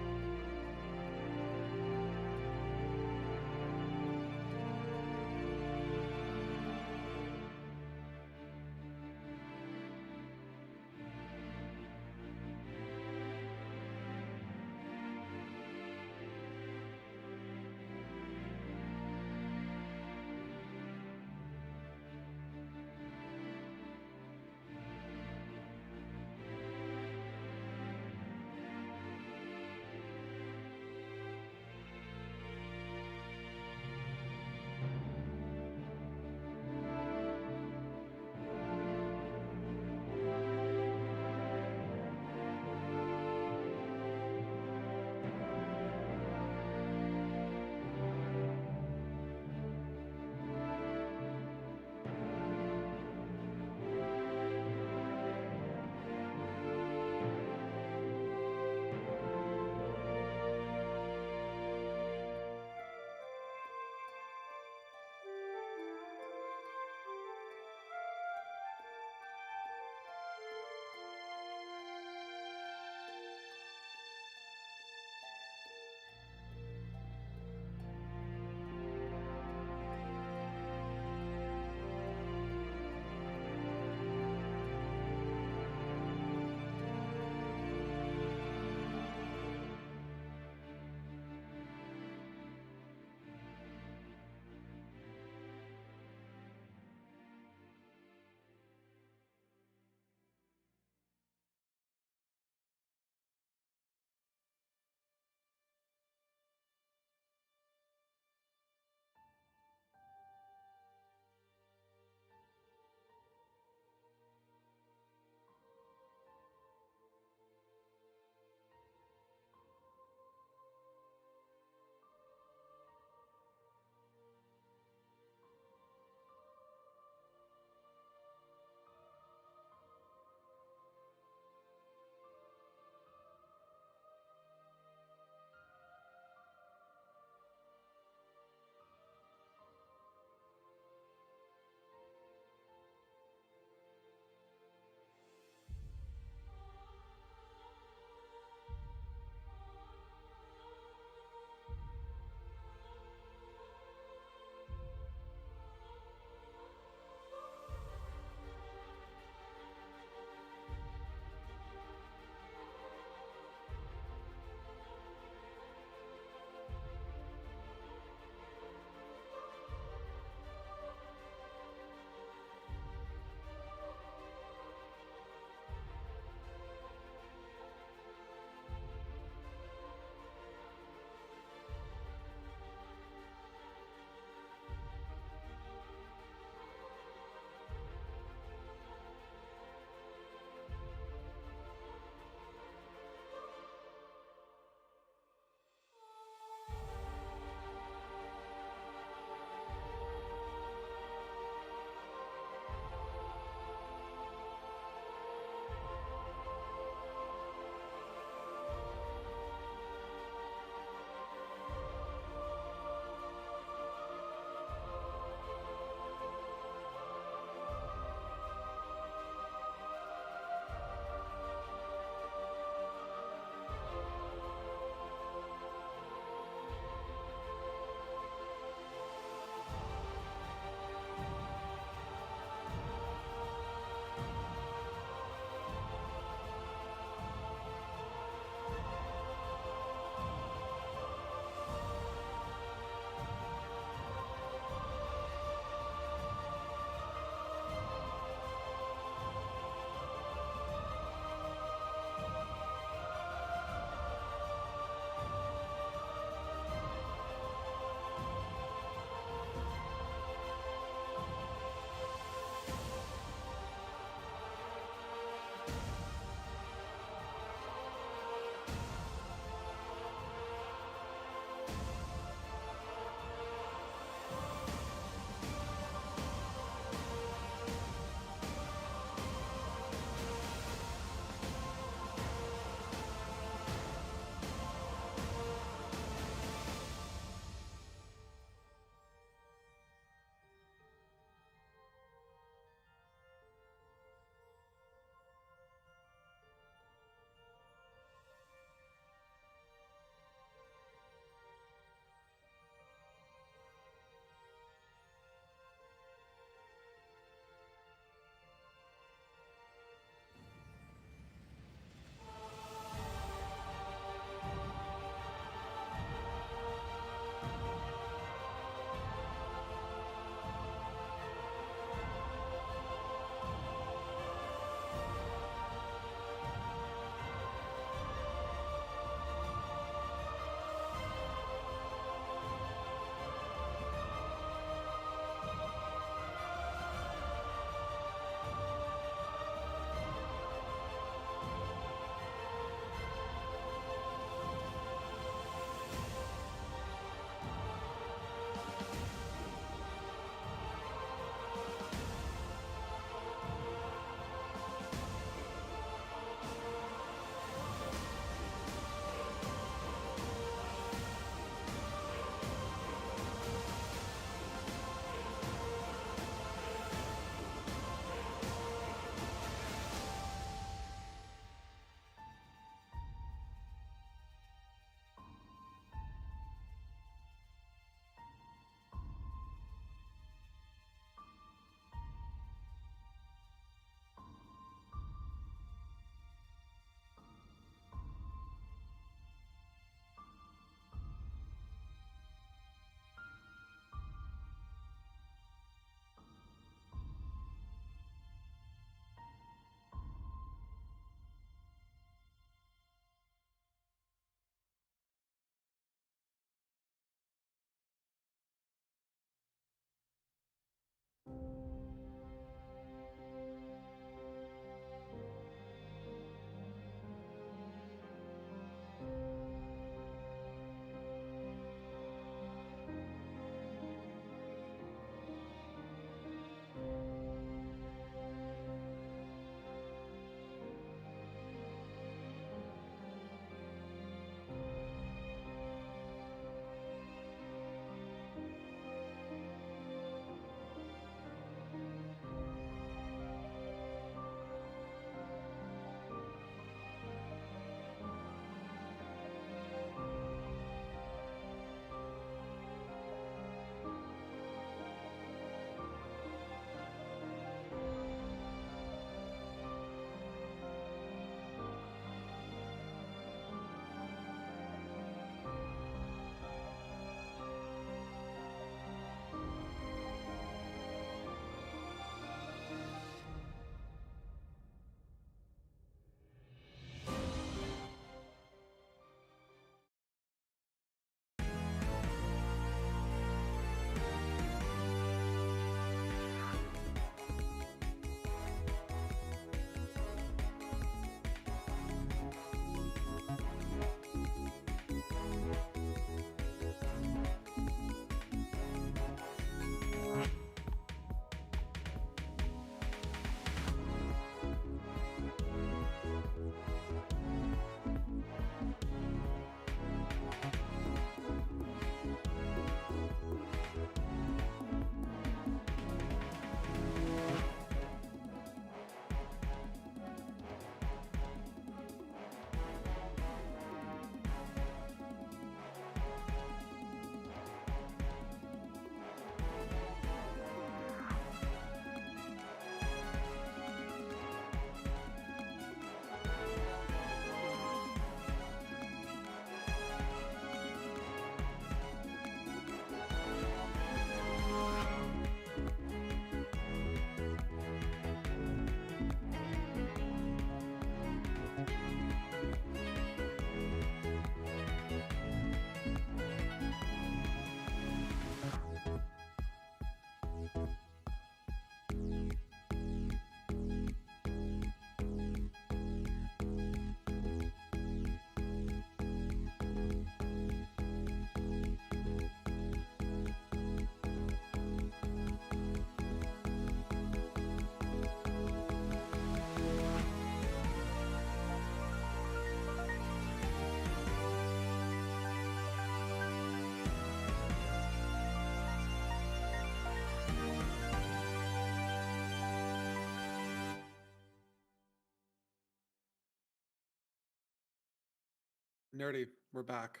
Nerdy, we're back.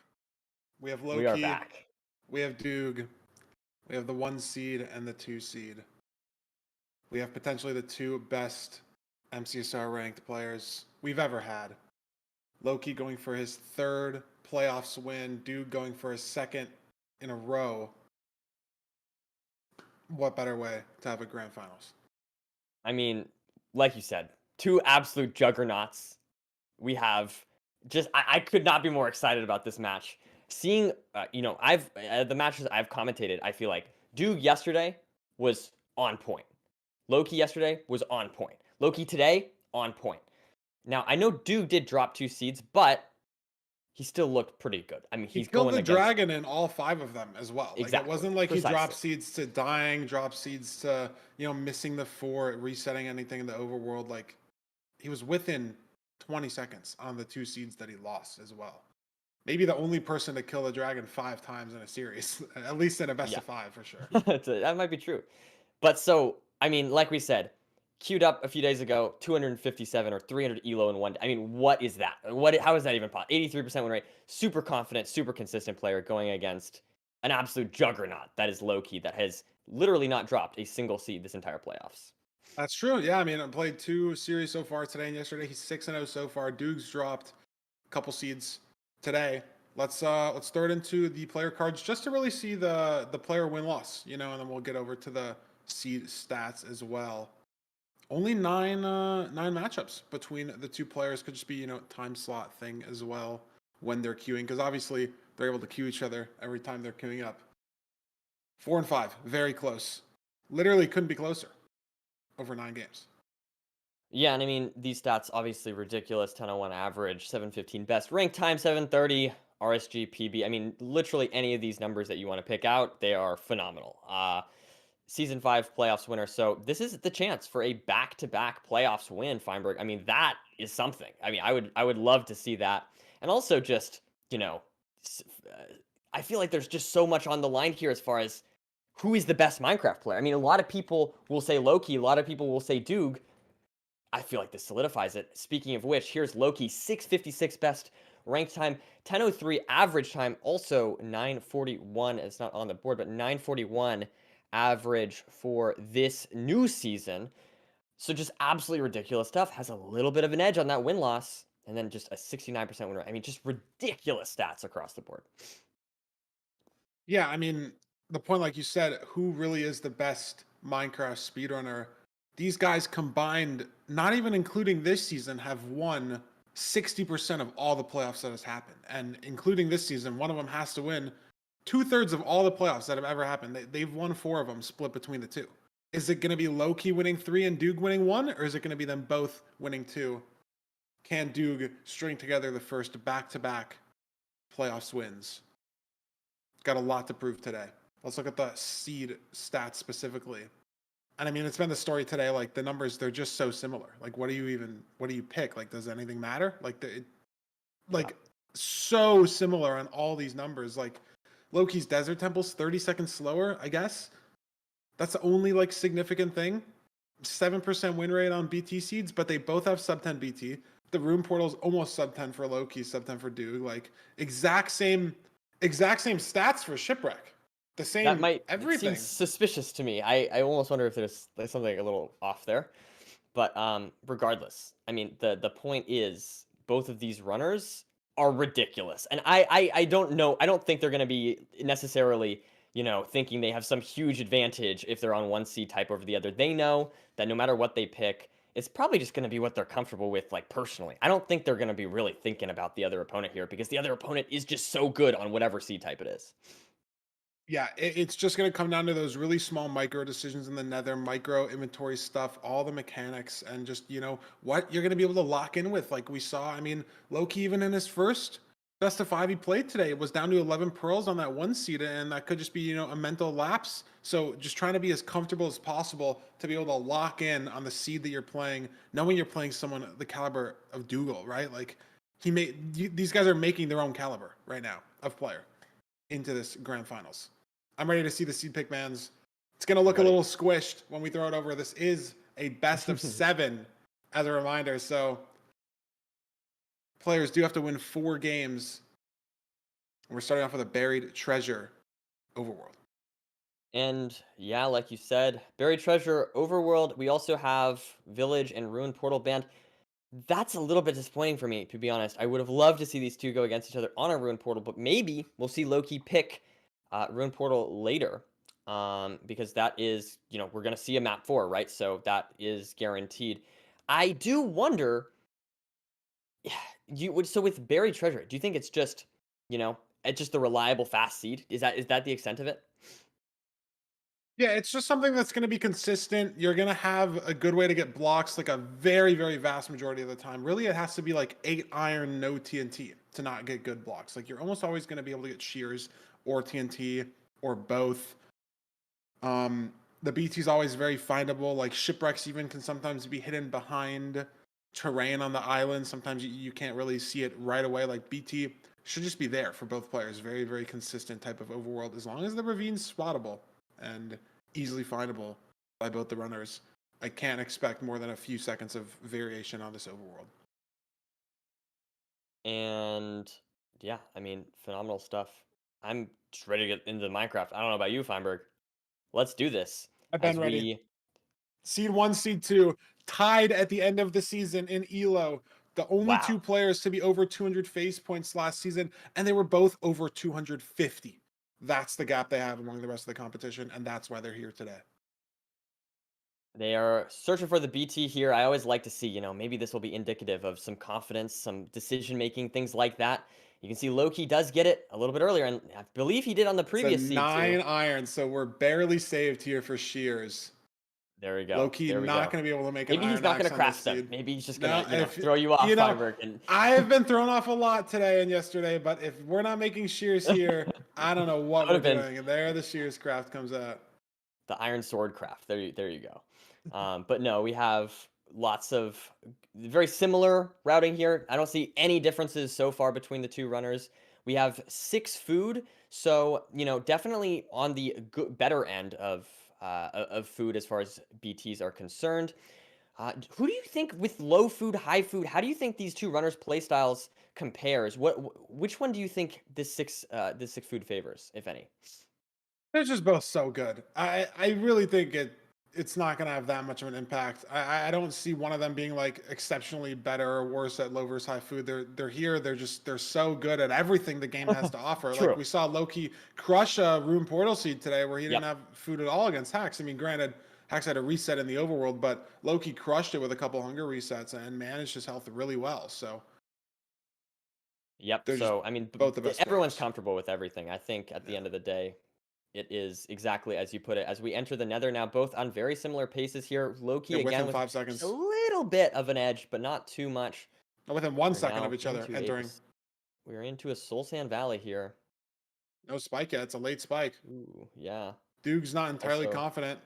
We have We are Loki. back. We have Doog. We have the 1 seed and the 2 seed. We have potentially the 2 best MCSR ranked players we've ever had. Loki going for his 3rd playoffs win. Doog going for his 2nd in a row. What better way to have a grand finals? I mean, like you said, 2 absolute juggernauts. We have just I could not be more excited about this match. Seeing, I've the matches I've commentated, I feel like Doog yesterday was on point. Loki yesterday was on point. Loki today, on point. Now, I know Doog did drop 2 seeds, but he still looked pretty good. I mean, He he's killed going the against... dragon in all 5 of them as well. Like, Exactly, it wasn't like he dropped precisely. seeds to dying, dropped seeds to, missing the 4, resetting anything in the overworld. Like, he was within 20 seconds on the 2 seeds that he lost as well. Maybe the only person to kill a dragon 5 times in a series, at least in a best of 5 for sure. That might be true. But so, I mean, like we said, queued up a few days ago, 257 or 300 elo in 1. I mean, what is that? How is that even possible? 83% win rate, super confident, super consistent player going against an absolute juggernaut that is Loki, that has literally not dropped a single seed this entire playoffs. That's true. Yeah, I mean, I played 2 series so far today and yesterday. He's 6-0 so far. Doog's dropped a couple seeds today. Let's throw it into the player cards just to really see the player win-loss, and then we'll get over to the seed stats as well. Only 9 matchups between the 2 players. Could just be, time slot thing as well when they're queuing, because obviously they're able to queue each other every time they're queuing up. 4 and 5, very close. Literally couldn't be closer over 9 games. Yeah, and I mean, these stats obviously ridiculous. 10:01 average, 7:15 best, rank time 7:30, RSG, PB. I mean, literally any of these numbers that you want to pick out, they are phenomenal. Season 5 playoffs winner. So this is the chance for a back-to-back playoffs win, Feinberg. I mean, that is something. I mean, I would love to see that. And also just, I feel like there's just so much on the line here as far as who is the best Minecraft player. I mean, a lot of people will say Loki, a lot of people will say Doog. I feel like this solidifies it. Speaking of which, here's Loki, 656 best rank time, 10:03 average time, also 9:41. It's not on the board, but 9:41 average for this new season. So just absolutely ridiculous stuff. Has a little bit of an edge on that win-loss, and then just a 69% win rate. I mean, just ridiculous stats across the board. Yeah, I mean, the point, like you said, who really is the best Minecraft speedrunner? These guys combined, not even including this season, have won 60% of all the playoffs that has happened. And including this season, one of them has to win 2/3 of all the playoffs that have ever happened. They've won 4 of them, split between the 2. Is it going to be Loki winning 3 and Doog winning 1? Or is it going to be them both winning 2? Can Doog string together the first back-to-back playoffs wins? Got a lot to prove today. Let's look at the seed stats specifically. And I mean, it's been the story today. Like, the numbers, they're just so similar. Like, what do you pick? Like, does anything matter? Like, so similar on all these numbers. Like, Loki's Desert Temple's 30 seconds slower, I guess. That's the only, like, significant thing. 7% win rate on BT seeds, but they both have sub 10 BT. The Room Portal's almost sub 10 for Loki, sub 10 for Doog. Like, exact same stats for Shipwreck. The same That might everything. seem suspicious to me. I almost wonder if there's something a little off there. But regardless, I mean, the point is both of these runners are ridiculous. And I don't know. I don't think they're going to be necessarily, thinking they have some huge advantage if they're on one seed type over the other. They know that no matter what they pick, it's probably just going to be what they're comfortable with, like, personally. I don't think they're going to be really thinking about the other opponent here because the other opponent is just so good on whatever seed type it is. Yeah, it's just going to come down to those really small micro decisions in the nether, micro inventory stuff, all the mechanics, and just, what you're going to be able to lock in with. Like we saw, I mean, Loki, even in his first best of 5 he played today, was down to 11 pearls on that 1 seed, and that could just be, a mental lapse. So just trying to be as comfortable as possible to be able to lock in on the seed that you're playing, knowing you're playing someone the caliber of Dougal, right? Like, these guys are making their own caliber right now of player into this grand finals. I'm ready to see the seed pick mans. It's going to look a little squished when we throw it over. This is a best of 7 as a reminder. So players do have to win 4 games We're starting off with a buried treasure overworld. And yeah, like you said, Buried Treasure, Overworld. We also have Village and Ruin Portal banned. That's a little bit disappointing for me, to be honest. I would have loved to see these two go against each other on a Ruin Portal, but maybe we'll see Loki pick Ruin Portal later. Because that is, we're going to see a map 4, right? So that is guaranteed. I do wonder, so with Buried Treasure, do you think it's just, it's just the reliable fast seed? Is that the extent of it? Yeah, it's just something that's going to be consistent. You're going to have a good way to get blocks like a very, very vast majority of the time. Really, it has to be like 8 iron, no TNT to not get good blocks. Like you're almost always going to be able to get shears or TNT or both. The BT is always very findable. Like shipwrecks even can sometimes be hidden behind terrain on the island. Sometimes you can't really see it right away. Like BT should just be there for both players. Very, very consistent type of overworld as long as the ravine's spottable and easily findable by both the runners. I can't expect more than a few seconds of variation on this overworld. And yeah, I mean, phenomenal stuff. I'm just ready to get into Minecraft. I don't know about you, Feinberg. Let's do this. I've been ready. Seed 1, Seed 2, tied at the end of the season in ELO. The only two players to be over 200 face points last season, and they were both over 250. That's the gap they have among the rest of the competition, and that's why they're here today. They are searching for the BT here. I always like to see, maybe this will be indicative of some confidence, some decision-making, things like that. You can see Loki does get it a little bit earlier, and I believe he did on the previous seed, 9 iron, so we're barely saved here for shears. There we go. Loki not going to be able to make an Maybe he's not going to craft them. Maybe he's just going to throw you off, Feinberg. I have been thrown off a lot today and yesterday, but if we're not making shears here, I don't know what we're doing. And there the shears craft comes out. The iron sword craft. There you go. But no, we have lots of very similar routing here. I don't see any differences so far between the two runners. We have 6 food, so definitely on the better end of food as far as BTs are concerned. Who do you think with low food, high food? How do you think these two runners' play styles compares? Which one do you think this six food favors, if any? They're just both so good. I really think it's not going to have that much of an impact. I don't see one of them being like exceptionally better or worse at low versus high food. They're here. They're so good at everything the game has to offer. True. Like we saw Loki crush a Rune Portal Seed today where he didn't have food at all against Hax. I mean, granted, Hax had a reset in the overworld, but Loki crushed it with a couple hunger resets and managed his health really well. So yep. So I mean, both of us. Everyone's comfortable with everything. I think at the end of the day, it is exactly as you put it. As we enter the Nether now, both on very similar paces here. Loki again with 5 seconds. A little bit of an edge, but not too much. Within 1 second of each other entering. We're into a Soul Sand Valley here. No spike yet. It's a late spike. Ooh, yeah. Duke's not entirely confident,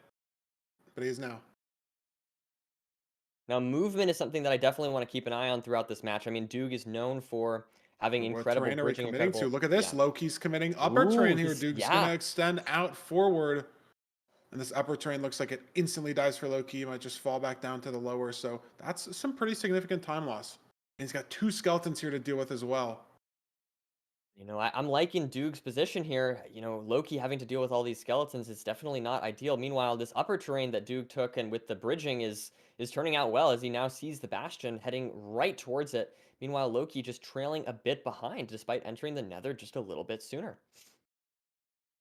but he is now. Now, movement is something that I definitely want to keep an eye on throughout this match. I mean, Duke is known for having incredible bridging. To? Look at this. Loki's committing upper terrain here. Duke's going to extend out forward. And this upper terrain looks like it instantly dies for Loki. He might just fall back down to the lower. So that's some pretty significant time loss. And he's got 2 skeletons here to deal with as well. I'm liking Duke's position here. Loki having to deal with all these skeletons is definitely not ideal. Meanwhile, this upper terrain that Duke took and with the bridging is turning out well as he now sees the Bastion heading right towards it. Meanwhile, Loki just trailing a bit behind despite entering the Nether just a little bit sooner.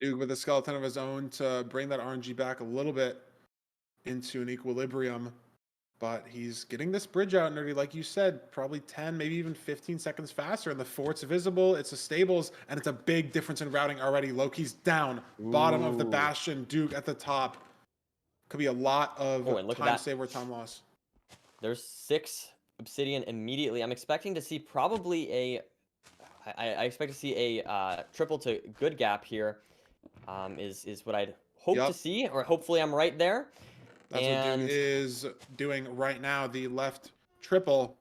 Duke with a skeleton of his own to bring that RNG back a little bit into an equilibrium. But he's getting this bridge out, Nerdy, like you said, probably 10, maybe even 15 seconds faster. And the fort's visible, it's a stables, and it's a big difference in routing already. Loki's down, bottom of the Bastion, Duke at the top. Could be a lot of time save or time loss. There's 6 obsidian immediately. I'm expecting to see probably I expect to see a triple to good gap here. Is what I'd hope to see, or hopefully I'm right there. That's what Duke is doing right now. The left triple.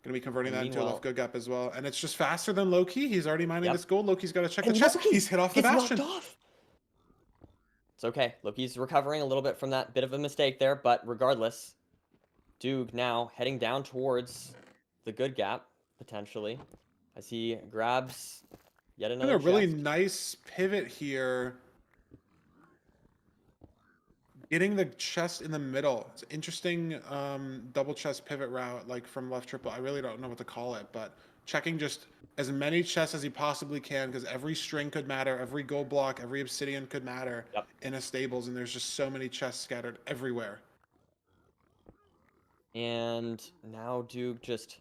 Going to be converting that into a left good gap as well. And it's just faster than Loki. He's already mining this gold. Loki's got to check the chest. He's hit off the Bastion. It's okay. Loki's recovering a little bit from that bit of a mistake there. But regardless, Duke now heading down towards the good gap, potentially, as he grabs Yet Been another a really chest. nice pivot here. Getting the chest in the middle. It's an interesting double chest pivot route, like from left triple. I really don't know what to call it, but checking just as many chests as he possibly can, because every string could matter, every gold block, every obsidian could matter in a stables, and there's just so many chests scattered everywhere. And now Duke just,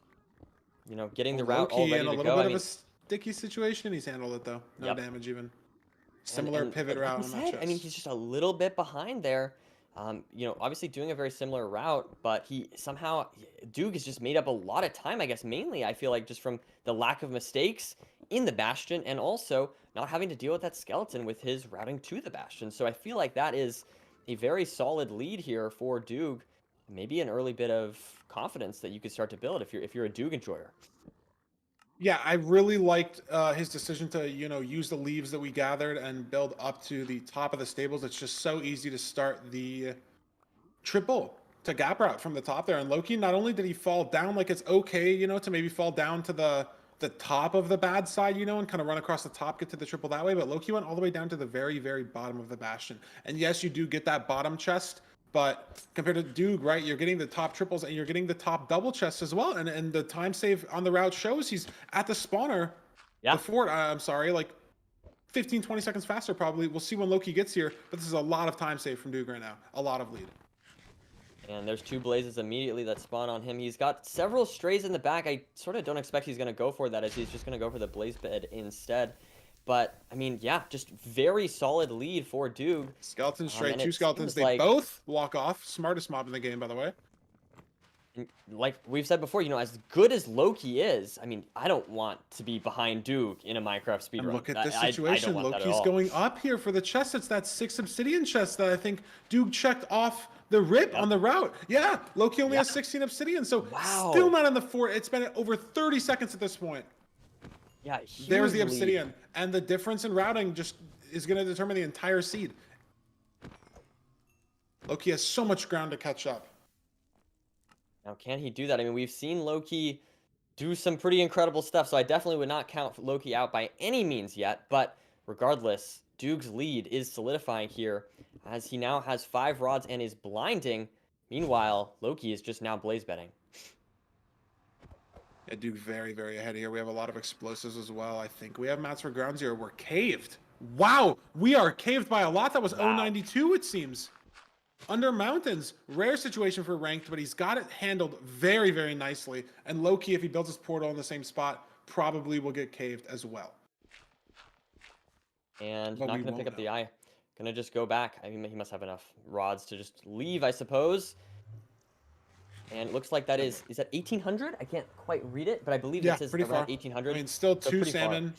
getting the Low route all key ready in a to little go. bit of a sticky situation. He's handled it though. No damage even. Similar pivot but route like on we that said, chest. I mean, he's just a little bit behind there. Obviously doing a very similar route, but Duke has just made up a lot of time, I guess, mainly, I feel like, just from the lack of mistakes in the Bastion and also not having to deal with that skeleton with his routing to the Bastion. So I feel like that is a very solid lead here for Duke. Maybe an early bit of confidence that you could start to build if you're a Duke enjoyer. Yeah, I really liked his decision to, use the leaves that we gathered and build up to the top of the stables. It's just so easy to start the triple to gap route from the top there. And Loki, not only did he fall down, like it's okay, to maybe fall down to the top of the bad side, and kind of run across the top, get to the triple that way. But Loki went all the way down to the very, very bottom of the Bastion. And yes, you do get that bottom chest. But compared to Duke, right, you're getting the top triples and you're getting the top double chests as well. And the time save on the route shows he's at the spawner. Yeah. The fort, I'm sorry, like 15, 20 seconds faster probably. We'll see when Loki gets here. But this is a lot of time save from Duke right now. A lot of lead. And there's two blazes immediately that spawn on him. He's got several strays in the back. I sort of don't expect he's going to go for that, as he's just going to go for the blaze bed instead. But, I mean, yeah, just very solid lead for Duke. Skeleton stray, and two it skeletons. seems They like- both walk off. Smartest mob in the game, by the way. And like we've said before, as good as Loki is, I mean, I don't want to be behind Duke in a Minecraft speedrun. And look at That- this I situation. don't want that at Loki's all. going up here for the chest. It's that 6 obsidian chest that I think Duke checked off the rip on the route. Yeah, Loki only has 16 obsidian, so Wow. still not in the fort. It's been over 30 seconds at this point. Yeah, There's the huge lead. obsidian, and the difference in routing just is going to determine the entire seed. Loki has so much ground to catch up. Now, can he do that? I mean, we've seen Loki do some pretty incredible stuff, so I definitely would not count Loki out by any means yet. But regardless, Duke's lead is solidifying here, as he now has 5 rods and is blinding. Meanwhile, Loki is just now blaze betting. Yeah, Duke very, very ahead here. We have a lot of explosives as well. I think we have mats for ground zero. We're caved. Wow, we are caved by a lot. That was Wow. 092, it seems. Under mountains, rare situation for ranked, but he's got it handled very, very nicely. And Loki, if he builds his portal in the same spot, probably will get caved as well. And But not we going to pick won't up the eye. Going to just go back. I mean, he must have enough rods to just leave, I suppose. And it looks like that is that 1800? I can't quite read it, but I believe Yeah, it says pretty around far. 1800. I mean, still So 2 pretty far. salmon.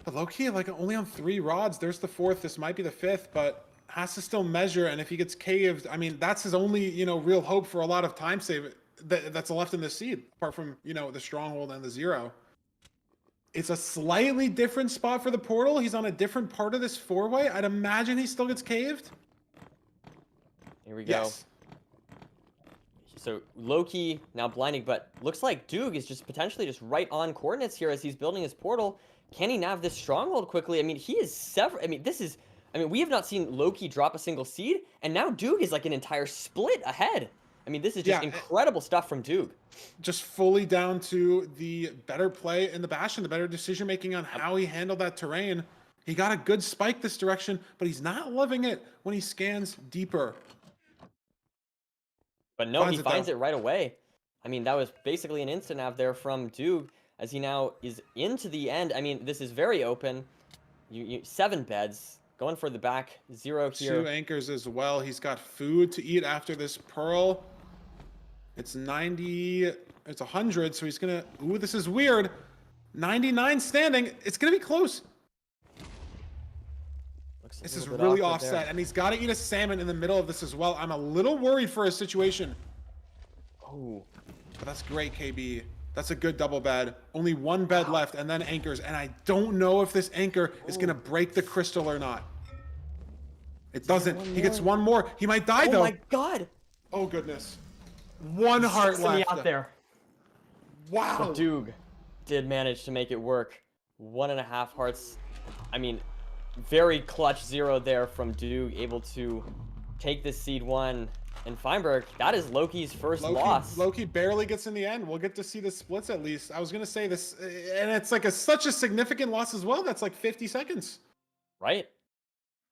But Loki, like only on 3 rods. There's the 4th. This might be the 5th, but has to still measure. And if he gets caved, I mean, that's his only, real hope for a lot of time save that's left in the seed, apart from, the stronghold and the 0. It's a slightly different spot for the portal. He's on a different part of this 4-way. I'd imagine he still gets caved. Here we go. Yes. So Loki now blinding, but looks like Duke is just potentially just right on coordinates here as he's building his portal. Can he nav this stronghold quickly? I mean, he is several. I mean, we have not seen Loki drop a single seed, and now Duke is like an entire split ahead. I mean, this is just incredible stuff from Duke. Just fully down to the better play in the Bastion, the better decision making on how he handled that terrain. He got a good spike this direction, but he's not loving it when he scans deeper. But no, Finds he it, finds though. it right away. I mean, that was basically an instant nav there from Duke as he now is into the end. I mean, this is very open. 7 beds. Going for the back 0 here. 2 anchors as well. He's got food to eat after this pearl. It's 90, it's 100, so he's gonna, ooh, this is weird. 99 standing, it's gonna be close. Looks a This is little bit really awkward offset, there. and he's gotta eat a salmon in the middle of this as well. I'm a little worried for his situation. Oh, But that's great, KB. That's a good double bed. Only 1 bed left, and then anchors. And I don't know if this anchor is going to break the crystal or not. It doesn't. He gets 1 more. He might die, though. oh my God. Oh, goodness. 1 heart Sexing me left. out there. Wow. But Duke did manage to make it work. 1.5 hearts. I mean, very clutch 0 there from Duke, able to take this seed 1. And Feinberg, that is Loki's first loss. Loki barely gets in the end. We'll get to see the splits at least. I was gonna say this, and it's like such a significant loss as well. That's like 50 seconds. Right?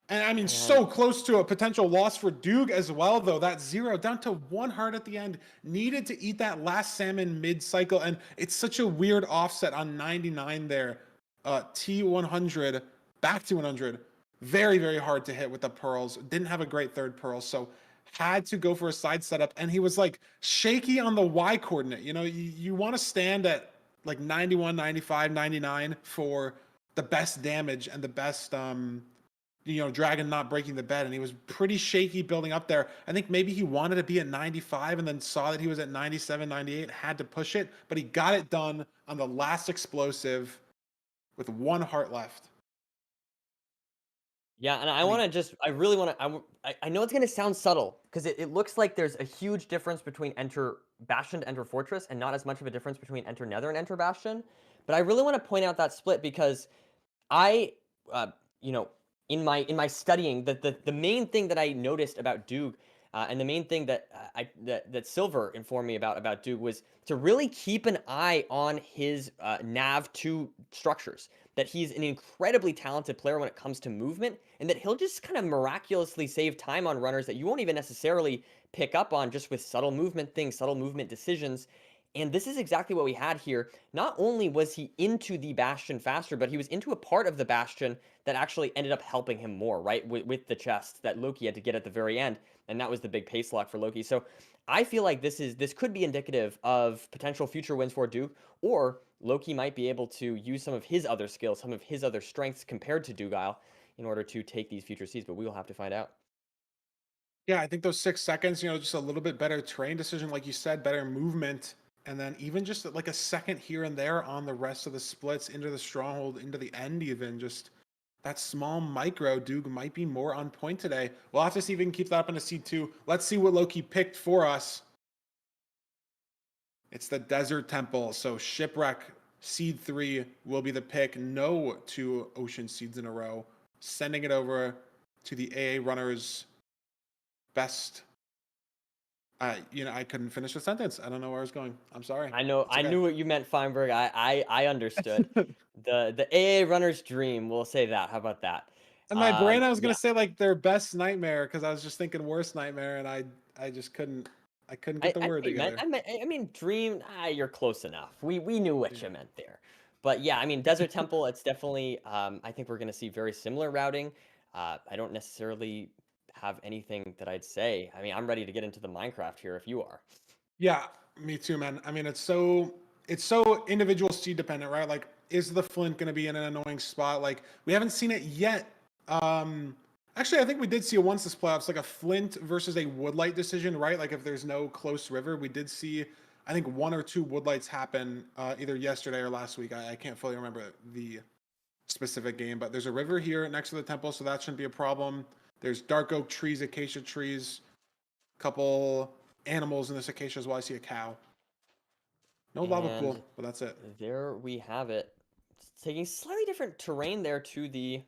And I mean, so close to a potential loss for Duke as well, though. That 0 down to 1 heart at the end. Needed to eat that last salmon mid-cycle, and it's such a weird offset on 99 there. T100 back to 100. Very, very hard to hit with the pearls. Didn't have a great third pearl, so had to go for a side setup. And he was like shaky on the Y coordinate. You know, you want to stand at like 91, 95, 99 for the best damage and the best dragon not breaking the bed, and he was pretty shaky building up there. I think maybe he wanted to be at 95 and then saw that he was at 97, 98, had to push it, but he got it done on the last explosive with 1 heart left. Yeah, and I really want to, I know it's going to sound subtle, because it looks like there's a huge difference between Enter Bastion to Enter Fortress, and not as much of a difference between Enter Nether and Enter Bastion. But I really want to point out that split, because in my studying, the main thing that I noticed about Duke, and the main thing that that Silver informed me about Duke, was to really keep an eye on his nav 2 structures. That he's an incredibly talented player when it comes to movement, and that he'll just kind of miraculously save time on runners that you won't even necessarily pick up on just with subtle movement things, subtle movement decisions. And this is exactly what we had here. Not only was he into the Bastion faster, but he was into a part of the Bastion that actually ended up helping him more, right? With the chest that Loki had to get at the very end. And that was the big pace lock for Loki. So I feel like this could be indicative of potential future wins for Duke, or Loki might be able to use some of his other skills, some of his other strengths compared to Dugile in order to take these future seeds, but we will have to find out. Yeah, I think those 6 seconds, just a little bit better terrain decision, like you said, better movement. And then even just like a second here and there on the rest of the splits into the stronghold, into the end even, just that small micro. Duke might be more on point today. We'll have to see if we can keep that up in a seed 2. Let's see what Loki picked for us. It's the Desert Temple. So Shipwreck seed 3 will be the pick. No 2 ocean seeds in a row. Sending it over to the AA runners. Best. I couldn't finish the sentence. I don't know where I was going. I'm sorry. I know. I knew what you meant, Feinberg. I understood. the AA runner's dream. We'll say that. How about that? In my brain, I was gonna say like their best nightmare, because I was just thinking worst nightmare, and I just couldn't. I couldn't get the word together. I mean, dream. You're close enough. We knew what you meant there. But yeah, I mean, Desert Temple. It's definitely. I think we're gonna see very similar routing. I don't necessarily have anything that I'd say. I mean, I'm ready to get into the Minecraft here if you are. Yeah, me too, man. I mean, it's so individual seed dependent, right? Like, is the Flint going to be in an annoying spot? Like, we haven't seen it yet. Actually, I think we did see it once this playoffs, like a Flint versus a Woodlight decision, right? Like, if there's no close river, we did see, I think, 1 or 2 Woodlights happen either yesterday or last week. I can't fully remember the specific game, but there's a river here next to the temple, so that shouldn't be a problem. There's dark oak trees, acacia trees, a couple animals in this acacia as well. I see a cow. No lava pool, but that's it. There we have it. It's taking slightly different terrain there to the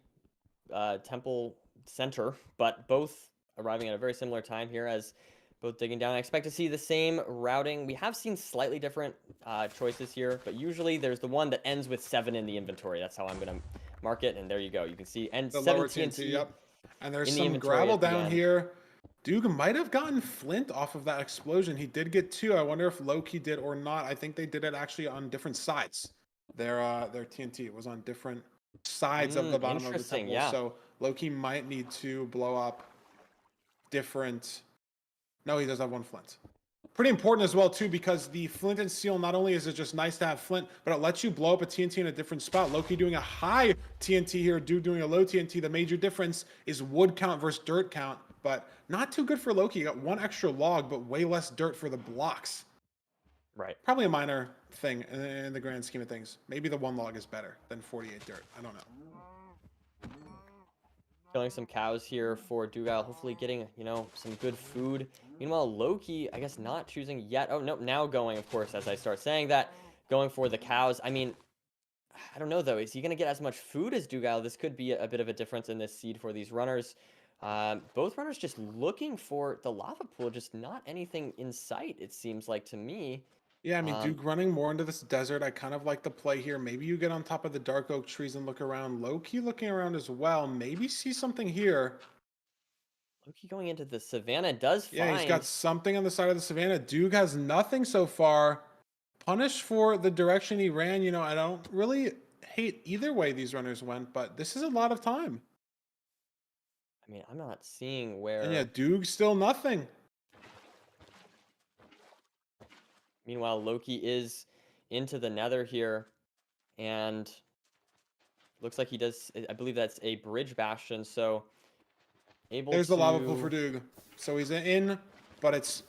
temple center, but both arriving at a very similar time here as both digging down. I expect to see the same routing. We have seen slightly different choices here, but usually there's the one that ends with 7 in the inventory. That's how I'm going to mark it, and there you go. You can see and 7 TNT. Yep. And there's some gravel down here. Duke might have gotten Flint off of that explosion. He did get 2. I wonder if Loki did or not. I think they did it actually on different sides. Their TNT was on different sides of the bottom of the temple. Yeah. So Loki might need to blow up different. No, he does have 1 Flint. Pretty important as well, too, because the Flint and Steel, not only is it just nice to have Flint, but it lets you blow up a TNT in a different spot. Loki doing a high TNT here, Duke doing a low TNT. The major difference is wood count versus dirt count, but not too good for Loki. He got 1 extra log, but way less dirt for the blocks. Right. Probably a minor thing in the grand scheme of things. Maybe the 1 log is better than 48 dirt. I don't know. Killing some cows here for Dugile, hopefully getting, some good food. Meanwhile, Loki, I guess not choosing yet. Oh, no, now going, of course, as I start saying that, going for the cows. I mean, I don't know though. Is he going to get as much food as Dugile? This could be a bit of a difference in this seed for these runners. Both runners just looking for the lava pool, just not anything in sight, it seems like to me. Yeah, I mean, Duke running more into this desert. I kind of like the play here. Maybe you get on top of the dark oak trees and look around. Low-key looking around as well. Maybe see something here. Loki going into the savannah does Yeah, find... he's got something on the side of the savannah. Duke has nothing so far. Punished for the direction he ran. You know, I don't really hate either way these runners went, but this is a lot of time. I mean, I'm not seeing where... And yeah, Duke still nothing. Meanwhile, Loki is into the nether here, and looks like he does... I believe that's a bridge bastion, so... There's the lava pool for Duke. So he's in, but it's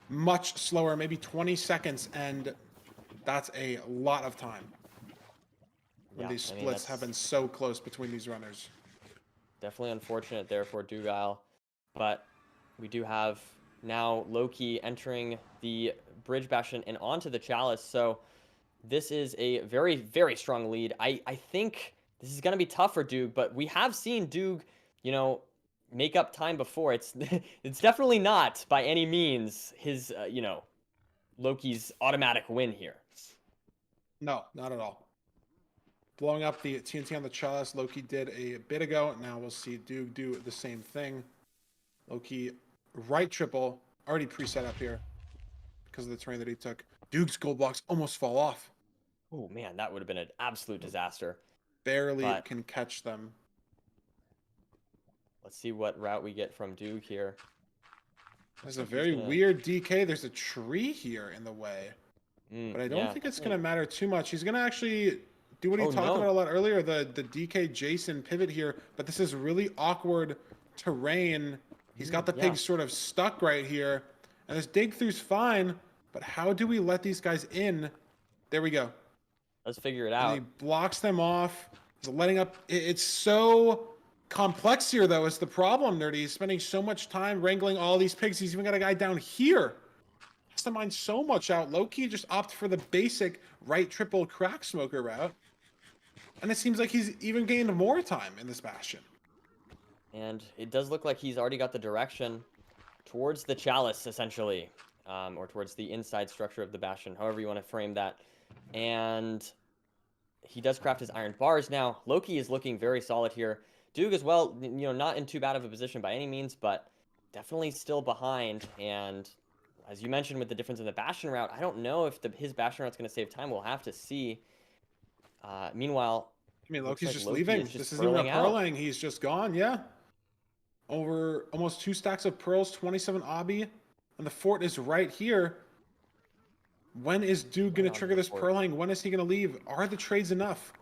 much slower, maybe 20 seconds, and that's a lot of time. When Yeah, these I mean, splits have been so close between these runners. Definitely unfortunate there for Dugile, but we do have now Loki entering the bridge bastion and onto the chalice, so this is a very, very strong lead. I think this is going to be tough for Duke, but we have seen Duke, you know, make up time before. It's definitely not by any means his, you know, Loki's automatic win here. No, not at all. Blowing up the TNT on the chalice, Loki did a bit ago. Now we'll see Duke do the same thing. Loki right triple, already preset up here because of the terrain that he took. Duke's gold blocks almost fall off. Oh man, that would have been an absolute disaster. Barely But can catch them. let's see what route we get from Duke here. There's a very weird DK. There's a tree here in the way. But I don't think it's going to matter too much. He's going to actually do what he talked about a lot earlier, the DK Jason pivot here. But this is really awkward terrain. He's got the pigs sort of stuck right here. And this dig through's fine. But how do we let these guys in? There we go. Let's figure it And out. he blocks them off. He's letting up. It's so complex here, though, is the problem, Nerdy. He's spending so much time wrangling all these pigs. He's even got a guy down here. Has to mine so much out. Low-key just opt for the basic right triple crack smoker route. And it seems like he's even gained more time in this bastion. And it does look like he's already got the direction towards the chalice, essentially. Or towards the inside structure of the bastion, however you want to frame that. And he does craft his iron bars now. Loki is looking very solid here. Duke as well, you know, not in too bad of a position by any means, but definitely still behind. And as you mentioned with the difference in the bastion route, I don't know if his bastion route's going to save time. We'll have to see. Meanwhile, I mean, Loki's like just Loki leaving. is just This isn't even a pearling out. pearling. He's just gone, yeah. Over almost 2 stacks of pearls, 27 obby. And the fort is right here. When is Duke going to trigger this pearling? When is he going to leave? Are the trades enough?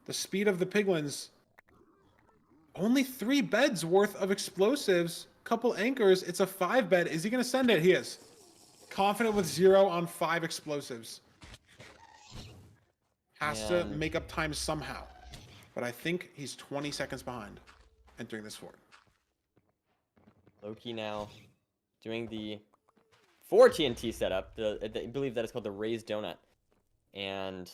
The speed of the piglins. Only 3 beds worth of explosives. Couple anchors. It's a 5 bed. Is he going to send it? He is. Confident with 0 on 5 explosives. Has to make up time somehow. But I think he's 20 seconds behind entering this fort. Loki now doing the 4 TNT setup. I believe that is called the raised donut. And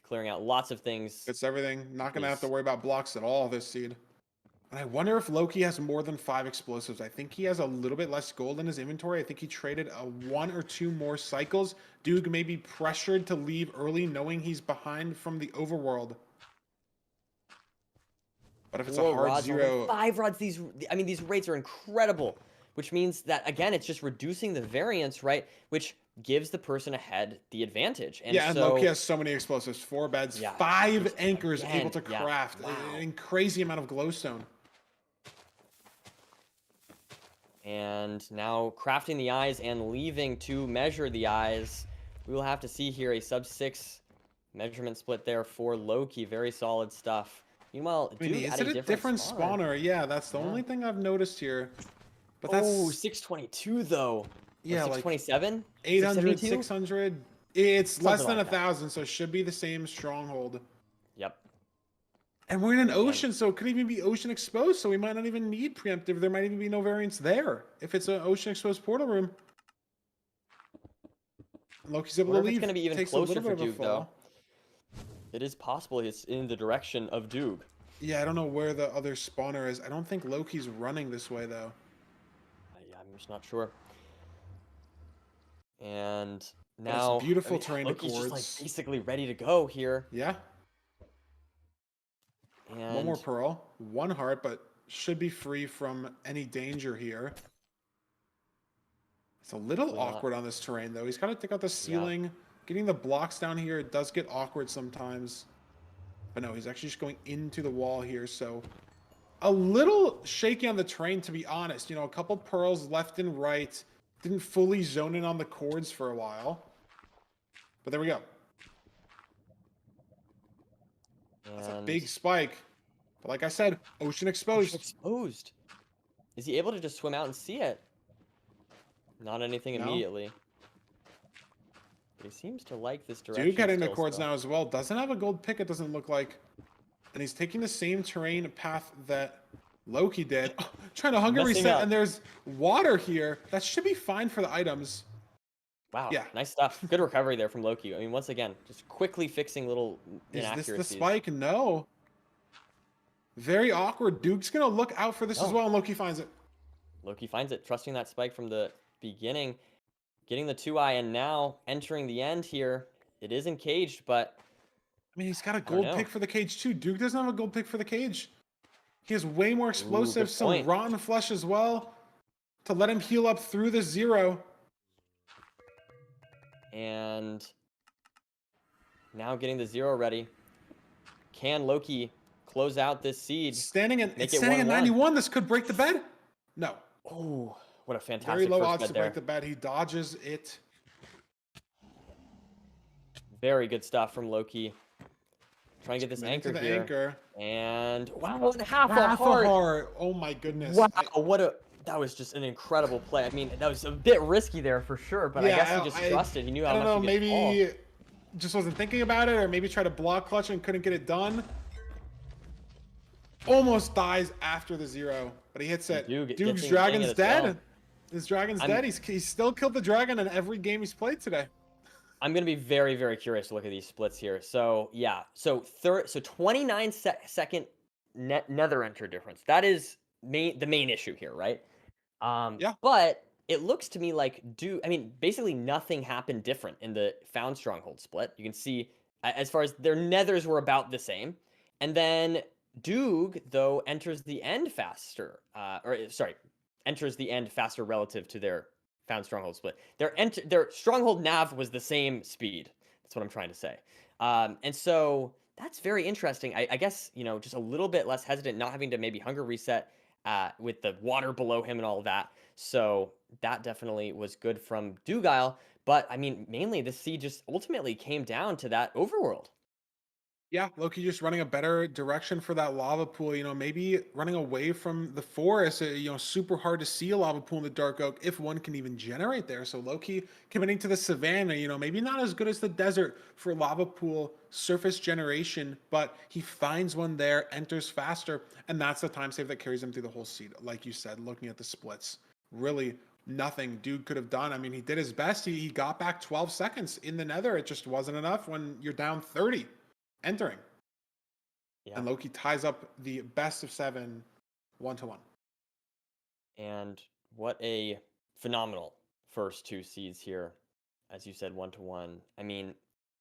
clearing out lots of things. It's everything. Not going to have to worry about blocks at all this seed. And I wonder if Loki has more than 5 explosives. I think he has a little bit less gold in his inventory. I think he traded 1 or 2 more cycles. Duke may be pressured to leave early knowing he's behind from the overworld. But if it's a hard rods, 0... 5 rods, these rates are incredible. Which means that, again, it's just reducing the variance, right? Which gives the person ahead the advantage. And and Loki has so many explosives. 4 beds, 5 anchors able to craft. A crazy amount of glowstone. And now crafting the eyes and leaving to measure the eyes. We will have to see here a sub-6 measurement split there for Loki. Very solid stuff. Meanwhile, I mean, is it a different spawner? Yeah, that's the only thing I've noticed here. But that's 622 though. Yeah, 627? Like 800, 672? 600. It's Something less than like that. 1,000, so it should be the same stronghold. Yep. And we're in an ocean, so it could even be ocean exposed, so we might not even need preemptive. There might even be no variance there if it's an ocean exposed portal room. Loki's able to leave. It's going to be even Takes a closer little for bit of a Duke, though. fall. It is possible it's in the direction of Doog. Yeah, I don't know where the other spawner is. I don't think Loki's running this way, though. Yeah, I'm just not sure. And But it's now beautiful terrain to Loki's just like cords. basically ready to go here. Yeah, And one more pearl. 1 heart, but should be free from any danger here. It's a little Hopefully not. awkward on this terrain, though. He's got to take out the ceiling. Getting the blocks down here, it does get awkward sometimes. But no, he's actually just going into the wall here, so... A little shaky on the terrain, to be honest. You know, a couple pearls left and right. Didn't fully zone in on the cords for a while. But there we go. That's a big spike. But like I said, ocean exposed. Exposed. Is he able to just swim out and see it? Not anything No. immediately. But he seems to like this direction. Dude getting the still, cords so. now as well. Doesn't have a gold pick, it doesn't look like. And he's taking the same terrain path that Loki did. Oh, trying to hunger Messing reset, up. and there's water here. That should be fine for the items. Wow. Yeah. Nice stuff. Good recovery there from Loki. I mean, once again, just quickly fixing little Is inaccuracies. this the spike? No. Very awkward. Duke's going to look out for this as No. well, and Loki finds it. Loki finds it, trusting that spike from the beginning, getting the 2-eye, and now entering the end here. It is encaged, but I mean, he's got a don't gold know. pick for the cage, too. Duke doesn't have a gold pick for the cage. He has way more explosive, some point. rotten flesh as well, to let him heal up through the 0. and now getting the 0 ready. Can Loki close out this seed? Standing at, Make it's it standing at 1-1. 91. This could break the bed. No. Oh, what a Very fantastic low first odds bed to there. break the bed. He dodges it. Very good stuff from Loki. Trying to get this Committing to anchor the here. anchor. And wow, and half a Half a heart. heart. Oh my goodness. Wow, I- that was just an incredible play. I mean, that was a bit risky there for sure, but I Yeah, guess he just I- trusted. He knew I how don't much know, he could fall. maybe just wasn't thinking about it, or maybe tried to block clutch and couldn't get it done. Almost dies after the 0, but he hits it. Duke gets Duke's in dragon's as dead. well. His dragon's I'm- dead. He's still killed the dragon in every game he's played today. I'm gonna be very, very curious to look at these splits here. So yeah, so 29 second nether enter difference. That is the main issue here, right? Yeah. But it looks to me like I mean, basically nothing happened different in the found stronghold split. You can see as far as their nethers were about the same, and then Doog though enters the end faster, enters the end faster relative to their found stronghold split. Their stronghold nav was the same speed. That's what I'm trying to say. And so that's very interesting. I guess, you know, just a little bit less hesitant, not having to maybe hunger reset with the water below him and all that. So that definitely was good from Dugile. But I mean, mainly the seed just ultimately came down to that overworld. Yeah, Loki just running a better direction for that lava pool. You know, maybe running away from the forest. You know, super hard to see a lava pool in the Dark Oak if one can even generate there. So Loki committing to the savannah. You know, maybe not as good as the desert for lava pool surface generation, but he finds one there, enters faster, and that's the time save that carries him through the whole seed. Like you said, looking at the splits, really nothing Dude could have done. I mean, he did his best. He got back 12 seconds in the Nether. It just wasn't enough when you're down 30. Entering. Yeah. And Loki ties up the best of 7 1-1. And what a phenomenal first 2 seeds here. As you said, 1-1. I mean,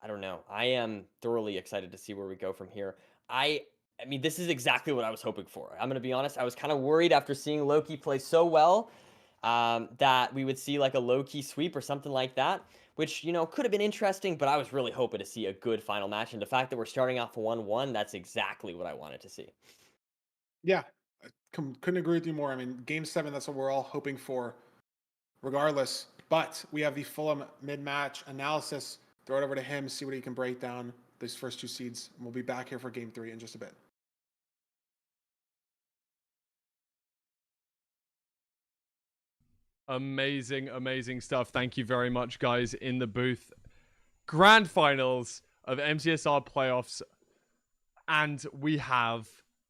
I don't know. I am thoroughly excited to see where we go from here. I mean, this is exactly what I was hoping for. I'm going to be honest. I was kind of worried after seeing Loki play so well that we would see like a low-key sweep or something like that, which, you know, could have been interesting, but I was really hoping to see a good final match. And the fact that we're starting off 1-1, that's exactly what I wanted to see. Yeah, I couldn't agree with you more. I mean, game 7, that's what we're all hoping for, regardless. But we have the Fulham mid-match analysis. Throw it over to him, see what he can break down these first 2 seeds. And we'll be back here for game 3 in just a bit. Amazing, amazing stuff. Thank you very much, guys, in the booth. Grand finals of MCSR playoffs. And we have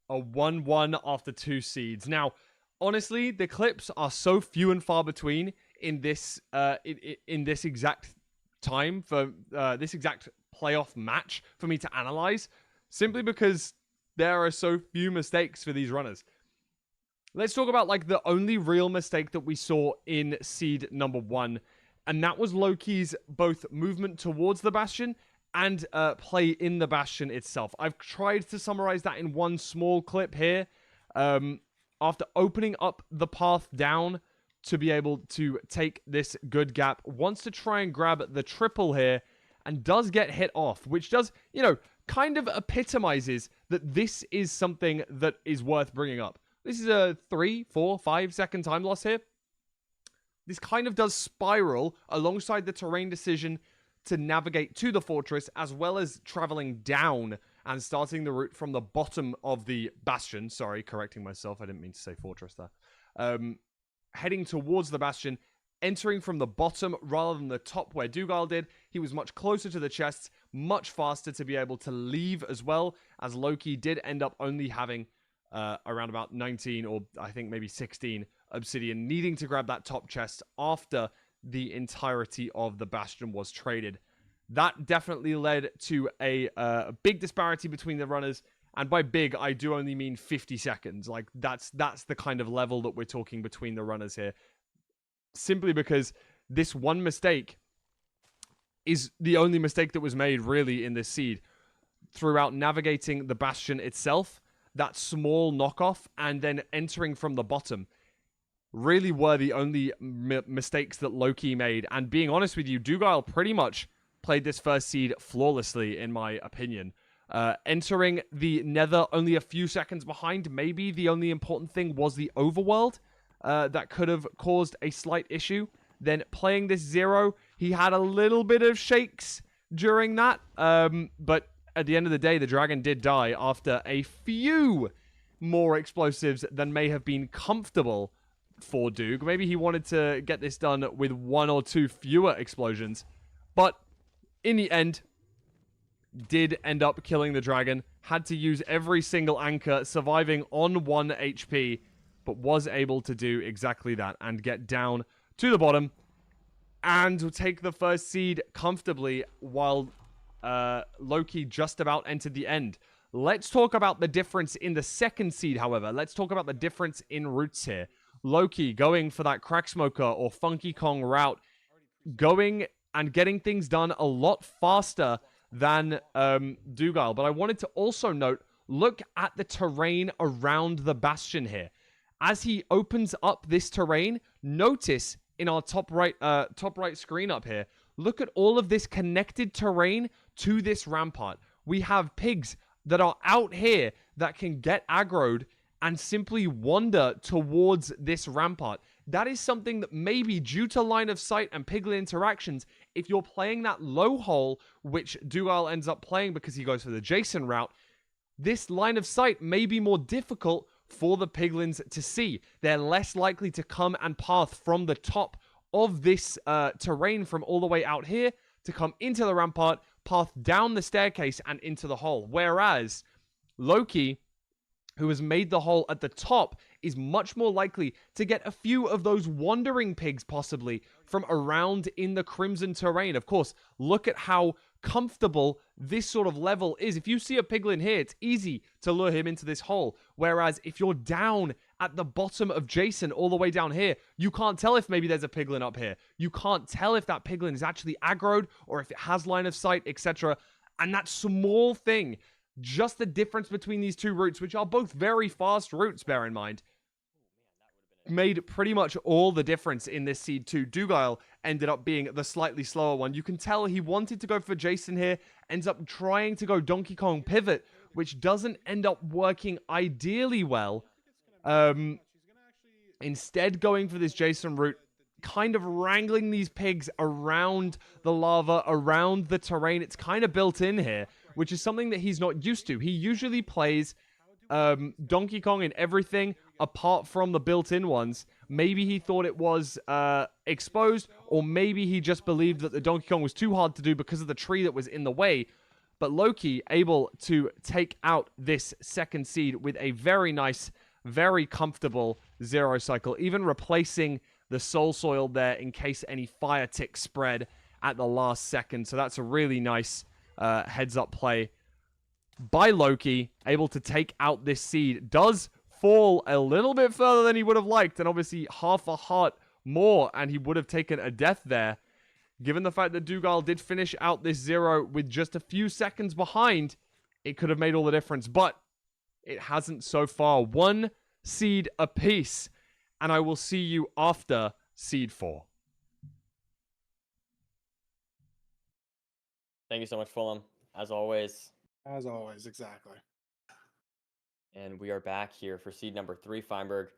a 1-1 after 2 seeds. Now, honestly, the clips are so few and far between in this exact time for this exact playoff match for me to analyze, simply because there are so few mistakes for these runners. Let's talk about like the only real mistake that we saw in seed number 1, and that was Loki's both movement towards the Bastion and play in the Bastion itself. I've tried to summarize that in one small clip here. After opening up the path down to be able to take this good gap, wants to try and grab the triple here, and does get hit off, which does, you know, kind of epitomizes that this is something that is worth bringing up. This is a 3, 4, 5 second time loss here. This kind of does spiral alongside the terrain decision to navigate to the fortress, as well as traveling down and starting the route from the bottom of the Bastion. Sorry, correcting myself. I didn't mean to say fortress there. Heading towards the Bastion, entering from the bottom rather than the top where Dougal did. He was much closer to the chests, much faster to be able to leave as well, as Loki did end up only having around about 19 or I think maybe 16 obsidian, needing to grab that top chest after the entirety of the Bastion was traded. That definitely led to a big disparity between the runners. And by big, I do only mean 50 seconds. Like, that's the kind of level that we're talking between the runners here. Simply because this one mistake is the only mistake that was made, really, in this seed. Throughout navigating the Bastion itself, that small knockoff, and then entering from the bottom, really were the only mistakes that Loki made. And being honest with you, Dougal pretty much played this first seed flawlessly, in my opinion. Entering the Nether only a few seconds behind, maybe the only important thing was the overworld that could have caused a slight issue. Then playing this 0, he had a little bit of shakes during that, but at the end of the day, the dragon did die after a few more explosives than may have been comfortable for Doog. Maybe he wanted to get this done with 1 or 2 fewer explosions, but in the end, did end up killing the dragon. Had to use every single anchor, surviving on 1 HP, but was able to do exactly that and get down to the bottom and take the first seed comfortably, while Loki just about entered the end. Let's talk about the difference in the second seed, however. Let's talk about the difference in routes here. Loki going for that Crack Smoker or Funky Kong route, going and getting things done a lot faster than Dougal. But I wanted to also note, look at the terrain around the Bastion here. As he opens up this terrain, notice in our top right screen up here, look at all of this connected terrain to this rampart. We have pigs that are out here that can get aggroed and simply wander towards this rampart. That is something that maybe, due to line of sight and piglin interactions, if you're playing that low hole, which Dougal ends up playing because he goes for the Jason route, this line of sight may be more difficult for the piglins to see. They're less likely to come and path from the top of this terrain from all the way out here to come into the rampart, path down the staircase and into the hole. Whereas Loki, who has made the hole at the top, is much more likely to get a few of those wandering pigs, possibly, from around in the Crimson terrain. Of course, look at how comfortable this sort of level is. If you see a piglin here, it's easy to lure him into this hole. Whereas if you're down at the bottom of Jason, all the way down here, you can't tell if maybe there's a piglin up here. You can't tell if that piglin is actually aggroed or if it has line of sight, etc. And that small thing, just the difference between these two routes, which are both very fast routes, bear in mind, made pretty much all the difference in this seed 2. Dougal ended up being the slightly slower one. You can tell he wanted to go for Jason here, ends up trying to go Donkey Kong pivot, which doesn't end up working ideally well. Instead going for this Jason route, kind of wrangling these pigs around the lava, around the terrain. It's kind of built in here, which is something that he's not used to. He usually plays Donkey Kong in everything apart from the built-in ones. Maybe he thought it was exposed, or maybe he just believed that the Donkey Kong was too hard to do because of the tree that was in the way. But Loki able to take out this second seed with a very nice, very comfortable 0 cycle, even replacing the soul soil there in case any fire tick spread. at the last second. So that's a really nice heads-up play by Loki, able to take out this seed. Does fall a little bit further than he would have liked, and obviously half a heart more, and he would have taken a death there. Given the fact that Dougal did finish out this 0 with just a few seconds behind, it could have made all the difference, but it hasn't so far. 1 seed apiece, and I will see you after seed 4. Thank you so much, Fulham, as always. As always, exactly. And we are back here for seed number 3, Feinberg.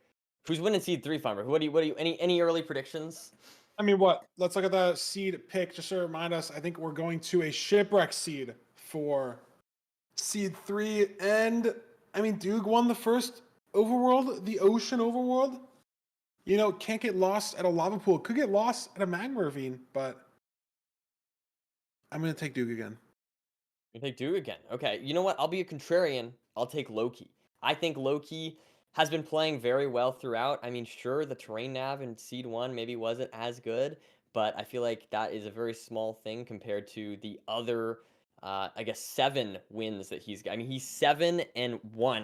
Who's winning seed 3, Feinberg? What do you any early predictions? I mean, what? Let's look at the seed pick. Just to remind us, I think we're going to a shipwreck seed for seed 3. And, I mean, Doog won the first overworld, the ocean overworld. You know, can't get lost at a lava pool. Could get lost at a magma ravine, but I'm going to take Doog again. You take Doog again. Okay, you know what? I'll be a contrarian. I'll take Loki. I think Loki has been playing very well throughout. I mean, sure, the terrain nav in seed 1 maybe wasn't as good, but I feel like that is a very small thing compared to the other, I guess, 7 wins that he's got. I mean, he's 7-1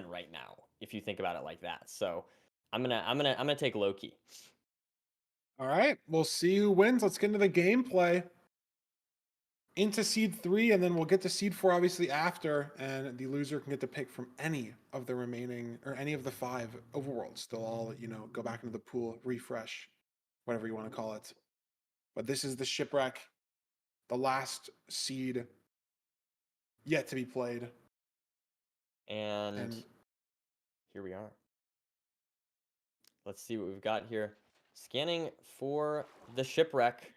right now, if you think about it like that. So I'm gonna take Loki. All right, we'll see who wins. Let's get into the gameplay. Into seed 3, and then we'll get to seed 4 obviously after, and the loser can get to pick from any of the remaining, or any of the 5 overworlds. They'll all, you know, go back into the pool, refresh, whatever you want to call it. But this is the shipwreck, the last seed yet to be played. And here we are. Let's see what we've got here. Scanning for the shipwreck.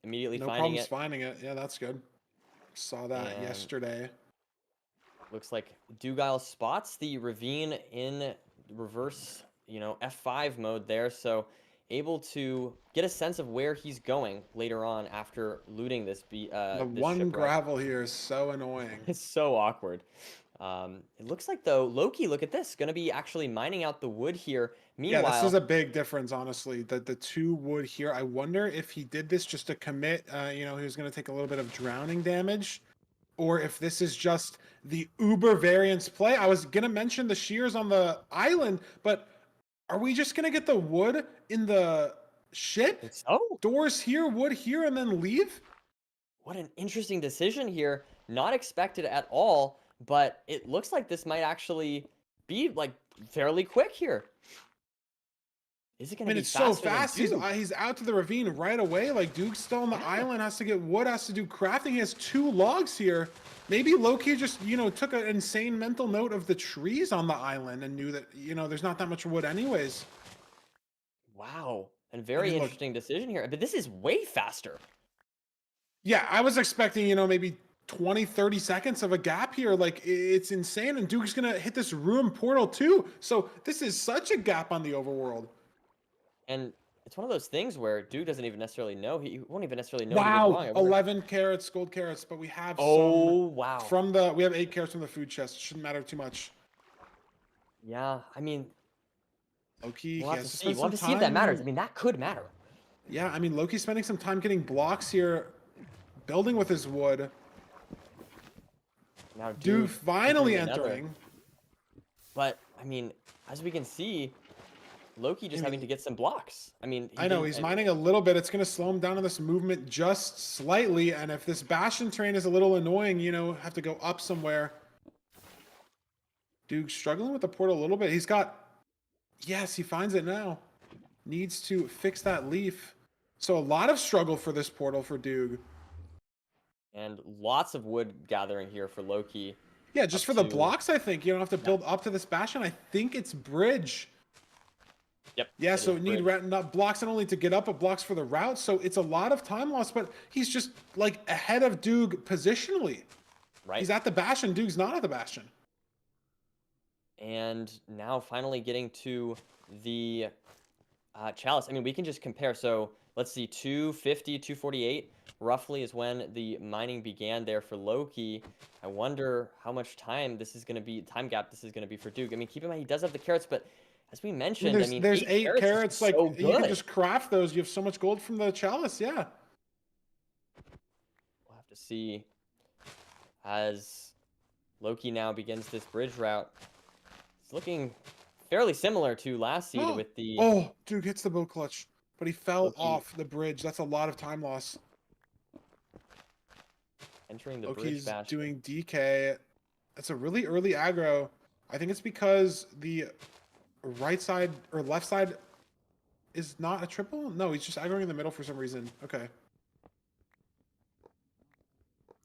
Immediately No finding problems it. finding it. Yeah, that's good. Saw that And yesterday. looks like Dougal spots the ravine in reverse, you know, F5 mode there. So able to get a sense of where he's going later on after looting this. The this one shipwreck. gravel here is so annoying. It's so awkward. It looks like, though, Loki, look at this, going to be actually mining out the wood here. Meanwhile, Yeah, this is a big difference, honestly. The 2 wood here. I wonder if he did this just to commit. You know, he was going to take a little bit of drowning damage, or if this is just the uber variance play. I was going to mention the shears on the island, but are we just going to get the wood in the ship? oh, Doors here, wood here, and then leave? what an interesting decision here. Not expected at all, but it looks like this might actually be like fairly quick here. Is it going to be It's so faster than fast. Doog? He's out to the ravine right away. Like, Duke's still on the island, has to get wood, has to do crafting. He has 2 logs here. Maybe Loki just, you know, took an insane mental note of the trees on the island and knew that, you know, there's not that much wood anyways. Wow. And very look- interesting decision here. But this is way faster. Yeah, I was expecting, you know, maybe 20, 30 seconds of a gap here. Like, it's insane. And Duke's going to hit this ruin portal too. So this is such a gap on the overworld. And it's one of those things where Duke doesn't even necessarily know. He won't even necessarily know. He Wow, did wrong. I wonder- 11 carrots, gold carrots, but we have Oh, some wow. from we have 8 carrots from the food chest. Shouldn't matter too much. Yeah, I mean, Loki, we'll he have has to to see. spend We'll have to some see if that time- matters. I mean, that could matter. Yeah, I mean, Loki's spending some time getting blocks here, building with his wood. Now, Duke finally entering another. entering. But, I mean, as we can see, Loki just I having mean- to get some blocks. I mean, I know, he's mining a little bit. It's going to slow him down on this movement just slightly. And if this Bastion terrain is a little annoying, you know, have to go up somewhere. Duke's struggling with the portal a little bit. He's got... Yes, he finds it now. Needs to fix that leaf. So a lot of struggle for this portal for Duke. And lots of wood gathering here for Loki. Yeah, just Up for the to- blocks, I think. You don't have to build up to this Bastion. I think it's bridge. Yep. Yeah, it so is need bridge. not blocks not only to get up, but blocks for the route. So it's a lot of time lost, but he's just like ahead of Doog positionally. Right. He's at the Bastion. Doog's not at the Bastion. And now finally getting to the Chalice. I mean, we can just compare. So let's see, 250, 248 roughly is when the mining began there for Loki. I wonder how much time this is going to be, time gap this is going to be for Duke. I mean, keep in mind, he does have the carrots, but as we mentioned, There's 8 carrots. is Like so you can good. just craft those. You have so much gold from the Chalice. Yeah. to see as Loki now begins this bridge route. It's looking fairly similar to last seed with the Oh, Duke hits the boat clutch, but he fell Loki off the bridge. That's a lot of time loss. entering the bridge Loki's bastion. doing DK. It's a really early aggro. I think it's because the right side or left side is not a triple. No, he's just aggroing in the middle for some reason. Okay,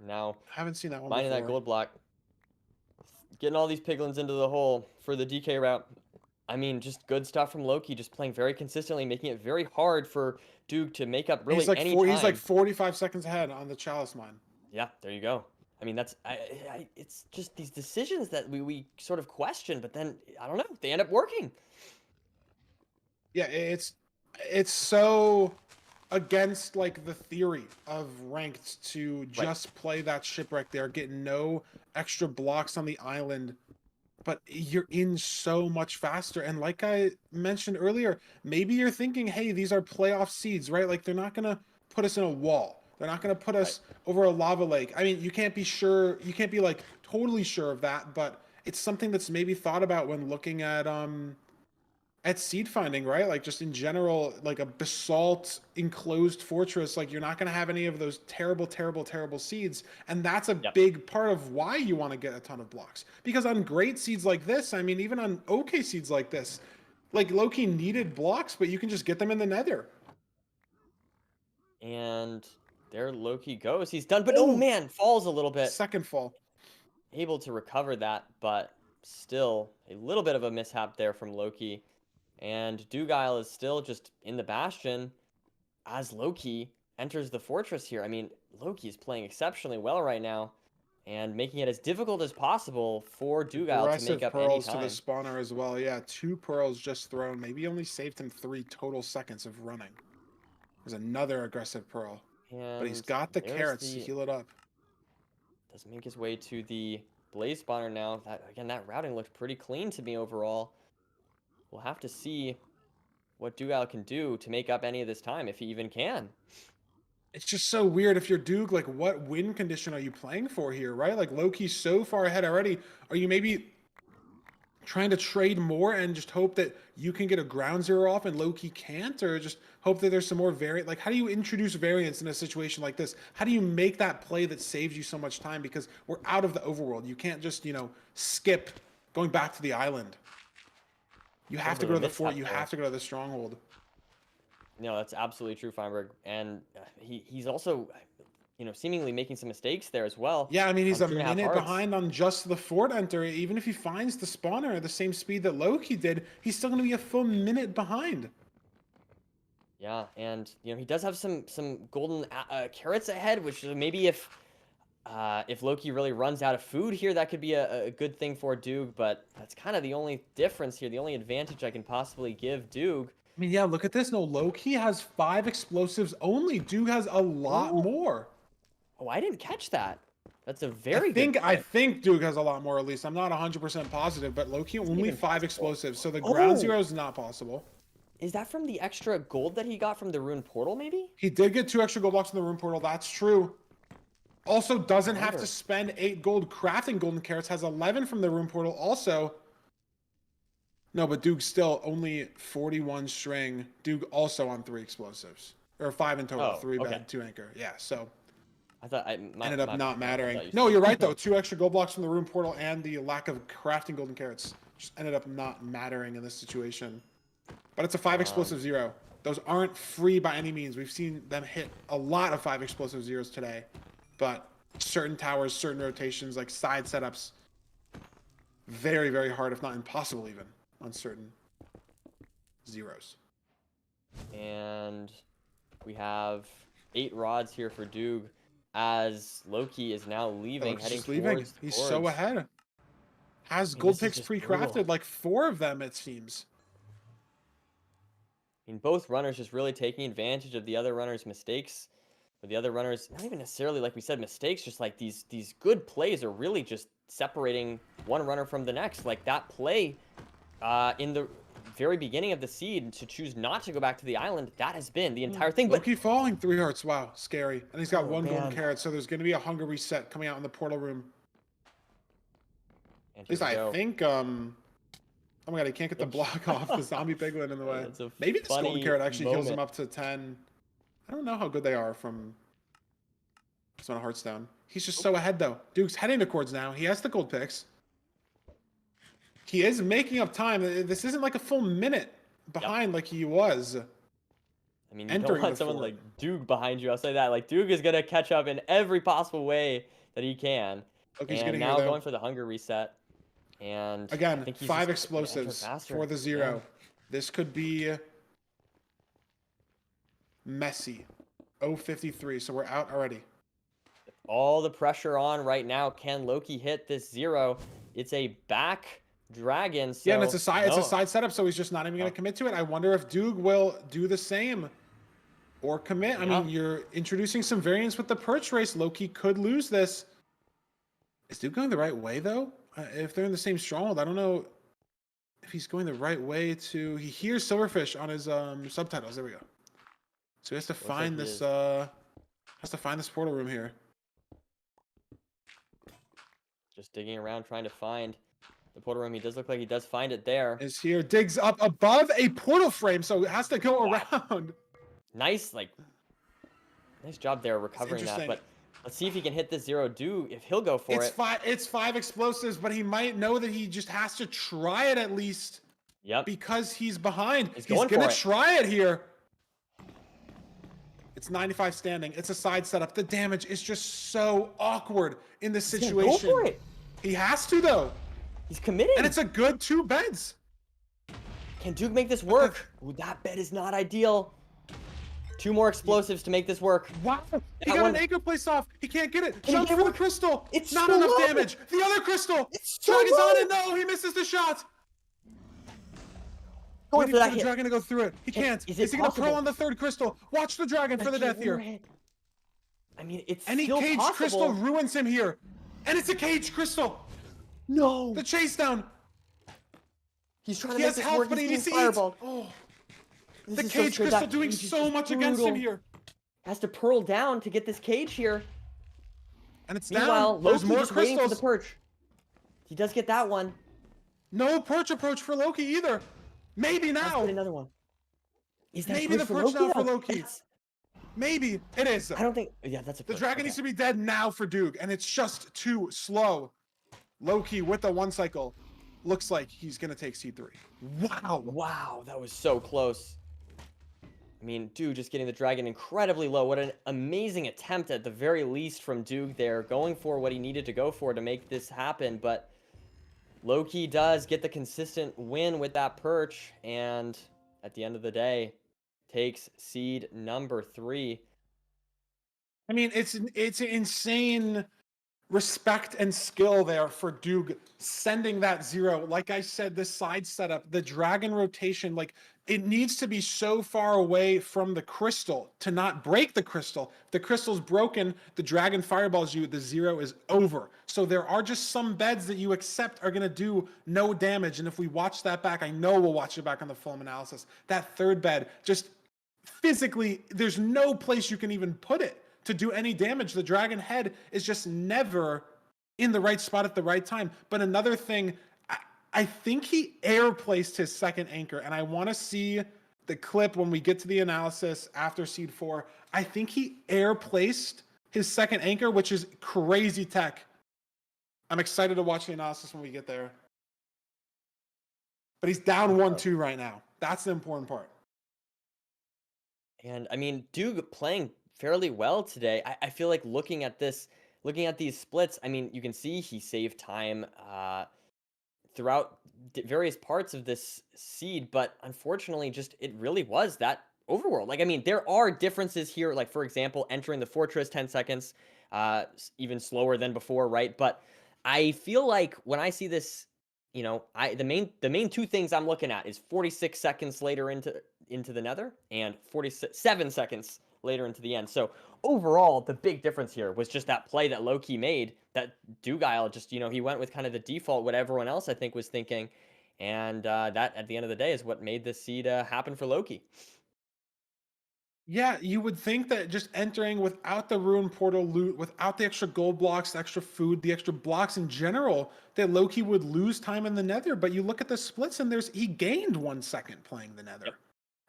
Now haven't seen that one mining before. that gold block. Getting all these piglins into the hole for the DK route. I mean, just good stuff from Loki, just playing very consistently, making it very hard for Duke to make up really any time. He's like 45 seconds ahead on the chalice mine. Yeah, there you go. I mean, that's it's just these decisions that we sort of question, but then I don't know, they end up working. Yeah, it's so against like the theory of ranked to just play that shipwreck there, get no extra blocks on the island, but you're in so much faster. And like I mentioned earlier, maybe you're thinking, hey, these are playoff seeds, right? Like they're not gonna put us in a wall. They're not gonna put us over a lava lake. I mean, you can't be sure, you can't be like totally sure of that, but it's something that's maybe thought about when looking at seed finding, right? Like just in general, like a basalt enclosed fortress, like you're not going to have any of those terrible seeds. And that's a big part of why you want to get a ton of blocks. Because on great seeds like this, I mean, even on okay seeds like this, like Loki needed blocks, but you can just get them in the nether. And there Loki goes. He's done, but oh man, falls a little bit. Second fall. Able to recover that, but still a little bit of a mishap there from Loki. And Dugile is still just in the bastion as Loki enters the fortress here. I mean, Loki is playing exceptionally well right now and making it as difficult as possible for Dugile to make up any pearls time. to the spawner as well. Yeah, 2 pearls just thrown. Maybe only saved him 3 total seconds of running. There's another aggressive pearl. And but he's got the there's carrots to heal it up. Does make his way to the blaze spawner now. That routing looked pretty clean to me overall. We'll have to see what Dugile can do to make up any of this time, if he even can. It's just so weird. If you're Duke, like what win condition are you playing for here, right? Like Loki's so far ahead already. Are you maybe trying to trade more and just hope that you can get a ground zero off and Loki can't? Or just hope that there's some more variant? Like how do you introduce variance in a situation like this? How do you make that play that saves you so much time? Because we're out of the overworld. You can't just, skip going back to the island. You have to go to the fort. You have to go to the stronghold. No, that's absolutely true, Feinberg. And he's also, seemingly making some mistakes there as well. Yeah, I mean, he's a minute behind on just the fort enter. Even if he finds the spawner at the same speed that Loki did, he's still going to be a full minute behind. Yeah, and, he does have some golden carrots ahead, which maybe if Loki really runs out of food here, that could be a good thing for Duke, but that's kind of the only difference here, the only advantage I can possibly give Duke. I mean, yeah, look at this. No, Loki has 5 explosives only. Duke has a lot more. Oh, I didn't catch that. That's a very good I think Duke has a lot more, at least. I'm not 100% positive, but Loki only 5 explosives, so the ground zero is not possible. Is that from the extra gold that he got from the rune portal, maybe? He did get 2 extra gold blocks from the rune portal. That's true. Also doesn't have to spend 8 gold crafting golden carrots. Has 11 from the rune portal also. No, but Duke still only 41 string. Duke also on 3 explosives. Or 5 in total. 3 bed, 2 anchor. Yeah, so. I thought ended up not mattering. No, you're right though. 2 extra gold blocks from the rune portal and the lack of crafting golden carrots just ended up not mattering in this situation. But it's a 5 explosive zero. Those aren't free by any means. We've seen them hit a lot of 5 explosive zeros today. But certain towers, certain rotations, like side setups, very, very hard, if not impossible even, on certain zeros. And we have 8 rods here for Duke as Loki is now leaving, heading towards. He's so ahead. Has gold picks pre-crafted, like 4 of them, it seems. I mean, both runners just really taking advantage of the other runner's mistakes. But the other runners, not even necessarily, like we said, mistakes, just like these good plays are really just separating one runner from the next. Like that play in the very beginning of the seed to choose not to go back to the island, that has been the entire thing. But Loki falling 3 hearts. Wow, scary. And he's got Oh, one golden man. carrot, so there's going to be a hunger reset coming out in the portal room. and At least here we I go. think. Oh my god, he can't get the block off. The zombie piglin in the way. It's a Maybe this golden funny carrot actually heals him moment. up to 10. I don't know how good they are from. It's on hearts down. He's just so ahead though. Duke's heading to chords now. He has the gold picks. He is making up time. This isn't like a full minute behind like he was. I mean, you entering don't want the someone fort. like Duke behind you. I'll say that. Like, Duke is going to catch up in every possible way that he can. Loki's And getting now here though. going for the hunger reset. And I Again, think he's 5 just gonna enter explosives faster. for the Yeah. 0. This could be messy. 053, so we're out already. All the pressure on right now. Can Loki hit this 0? It's a back dragon. So Yeah, and it's a side no. setup, so he's just not even going No. to commit to it. I wonder if Duke will do the same or commit. I Yeah. mean, you're introducing some variance with the perch race. Loki could lose this. Is Duke going the right way though? If they're in the same stronghold, I don't know if he's going the right way to. He hears Silverfish on his subtitles. There we go. So he has to like find he this. is. Has to find this portal room here. Just digging around trying to find the portal room. He does look like he does find it there. Is here, digs up above a portal frame, so it has to go Wow. around. Nice job there recovering that. interesting. But let's see if he can hit this 0. If he'll go for it. It's 5 explosives, but he might know that he just has to try it at least Yep. because he's behind. He's He's going gonna for it. try it here. It's 95 standing. It's a side setup. The damage is just so awkward in this He's gonna situation. Go for it. He has to though, He's committing. and it's a good 2 beds. Can Duke make this work? Ooh, that bet is not ideal. 2 more explosives to make this work. Wow, he That got one- an anchor placed off. He can't get it. he Jump get for the it? crystal. It's not so enough low. damage. The other crystal. It's so Dragon's on low. it. No, he misses the shot. Going Waiting for that the hit. dragon to go through it. He Can- can't. is it he gonna possible? pearl on the 3rd crystal? Watch the dragon for the death here. I mean, it's Any still cage possible. crystal ruins him here. And it's a cage crystal. No. The chase down. He's trying to He make has this health, work. but he He's needs to getting eat. fireballed. Oh, This the is so cage scary. crystal That doing cage is so just much against him brutal. here. Has to pearl down to get this cage here. And it's Meanwhile, down. There's Loki more just waiting for the crystals. perch. He does get that one. No perch approach for Loki either. Maybe Let's now. get another one. Is that Maybe the for perch now for though? Loki. That's- Maybe it is. I don't think. Yeah, that's a The perch. dragon Okay. needs to be dead now for Duke, and it's just too slow. Loki with the 1 cycle. Looks like he's gonna take C3. Wow. Wow, that was so close. I mean, Duke just getting the dragon incredibly low. What an amazing attempt at the very least from Duke there, going for what he needed to go for to make this happen. But Loki does get the consistent win with that perch, and at the end of the day, takes seed number 3. I mean, it's insane respect and skill there for Duke sending that 0. Like I said, the side setup, the dragon rotation, like it needs to be so far away from the crystal to not break the crystal. If the crystal's broken, the dragon fireballs you, the 0 is over. So there are just some beds that you accept are going to do no damage. And if we watch that back, I know we'll watch it back on the film analysis. That 3rd bed, just physically, there's no place you can even put it to do any damage. The dragon head is just never in the right spot at the right time. But another thing, I think he air placed his 2nd anchor, and I want to see the clip when we get to the analysis after seed 4. I think he air placed his 2nd anchor, which is crazy tech. I'm excited to watch the analysis when we get there. But he's down 1-2 right now. That's the important part. And I mean, Duke playing fairly well today. I feel like looking at these splits, I mean, you can see he saved time throughout various parts of this seed, but unfortunately, just it really was that overworld. Like, I mean, there are differences here. Like, for example, entering the fortress 10 seconds, even slower than before, right? But I feel like when I see this, you know, the main 2 things I'm looking at is 46 seconds later into the nether and 47 seconds later into the end. So overall, the big difference here was just that play that Loki made, that Dugile just, you know, he went with kind of the default, what everyone else I think was thinking. And that, at the end of the day, is what made this seed happen for Loki. Yeah, you would think that just entering without the Ruin Portal loot, without the extra gold blocks, the extra food, the extra blocks in general, that Loki would lose time in the Nether. But you look at the splits, and he gained 1 second playing the Nether. Yep.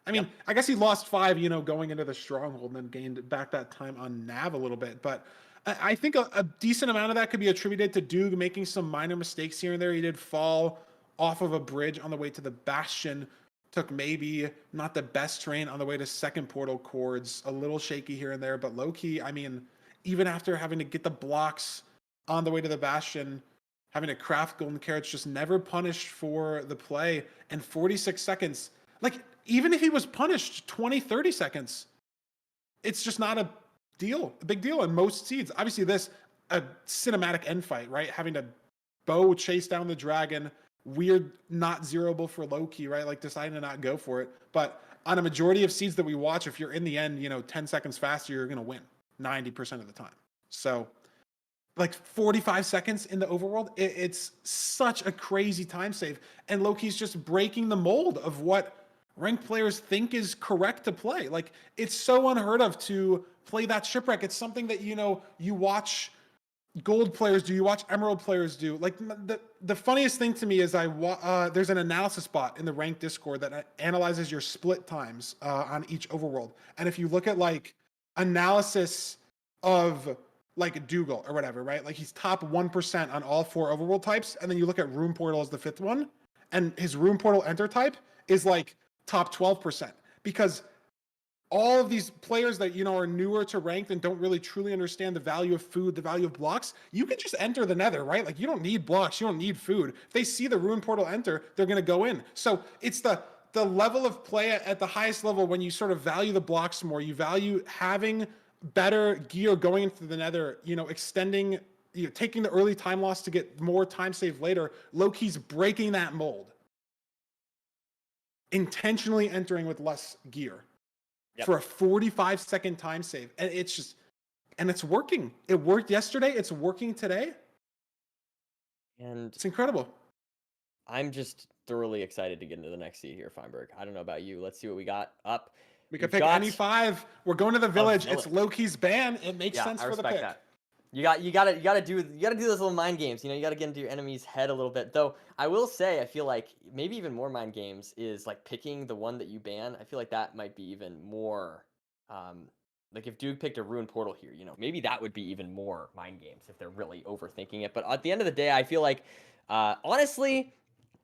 I mean, I guess he lost 5, going into the Stronghold, and then gained back that time on Nav a little bit. But I think a decent amount of that could be attributed to Doog making some minor mistakes here and there. He did fall off of a bridge on the way to the Bastion. Took maybe not the best terrain on the way to second portal chords, a little shaky here and there, but low key, I mean, even after having to get the blocks on the way to the Bastion, having to craft golden carrots, just never punished for the play. And 46 seconds, like, even if he was punished 20, 30 seconds, it's just not a big deal in most seeds. Obviously, a cinematic end fight, right? Having to bow chase down the dragon, weird, not zeroable for Loki, right? Like deciding to not go for it. But on a majority of seeds that we watch, if you're in the end, 10 seconds faster, you're going to win 90% of the time. So like 45 seconds in the overworld, it's such a crazy time save. And Loki's just breaking the mold of what ranked players think is correct to play. Like, it's so unheard of to play that shipwreck. It's something that, you watch gold players do, you watch emerald players do. Like, the funniest thing to me is there's an analysis bot in the ranked Discord that analyzes your split times on each overworld. And if you look at like analysis of like Dougal or whatever, right? Like, he's top 1% on all 4 overworld types. And then you look at Rune Portal as the 5th one, and his Rune Portal enter type is like top 12%, because all of these players that are newer to ranked and don't really truly understand the value of food, the value of blocks, you can just enter the Nether, right? Like, you don't need blocks, you don't need food. If they see the Ruin Portal enter, they're going to go in. So it's the level of play at the highest level when you sort of value the blocks more. You value having better gear going into the Nether, extending, taking the early time loss to get more time save later. Loki's breaking that mold, intentionally entering with less gear for a 45-second time save. And it's working. It worked yesterday. It's working today. And it's incredible. I'm just thoroughly excited to get into the next seed here, Feinberg. I don't know about you. Let's see what we got up. We could pick any 5. We're going to the village. It's Loki's ban. It makes sense for the pick. That. You gotta do those little mind games. You gotta get into your enemy's head a little bit. Though I will say, I feel like maybe even more mind games is like picking the one that you ban. I feel like that might be even more. Like if Duke picked a Ruin Portal here, maybe that would be even more mind games if they're really overthinking it. But at the end of the day, I feel like, honestly,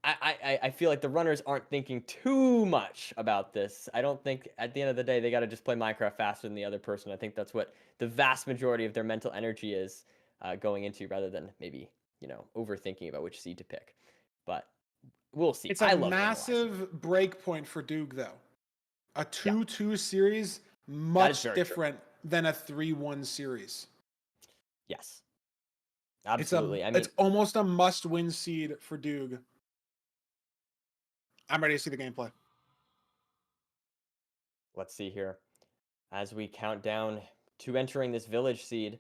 I feel like the runners aren't thinking too much about this. I don't think at the end of the day they got to just play Minecraft faster than the other person. I think that's what the vast majority of their mental energy is going into, rather than maybe overthinking about which seed to pick. But we'll see. It's a massive break point for Duke, though. A 2-2 series, much different than a 3-1 series. Yes, absolutely. It's almost a must-win seed for Duke. I'm ready to see the gameplay. Let's see here. As we count down to entering this village seed,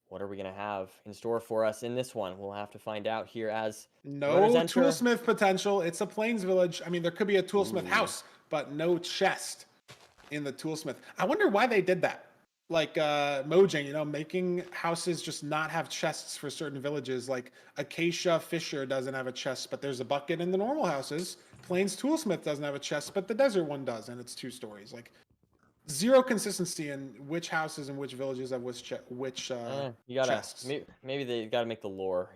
what are we going to have in store for us in this one? We'll have to find out here as no toolsmith potential. It's a plains village. I mean, there could be a toolsmith house, but no chest in the toolsmith. I wonder why they did that. Like Mojang, making houses just not have chests for certain villages. Like Acacia Fisher doesn't have a chest, but there's a bucket in the normal houses. Plains Toolsmith doesn't have a chest, but the desert one does, and it's 2 stories. Like, zero consistency in which houses and which villages have which chests. Maybe they got to make the lore.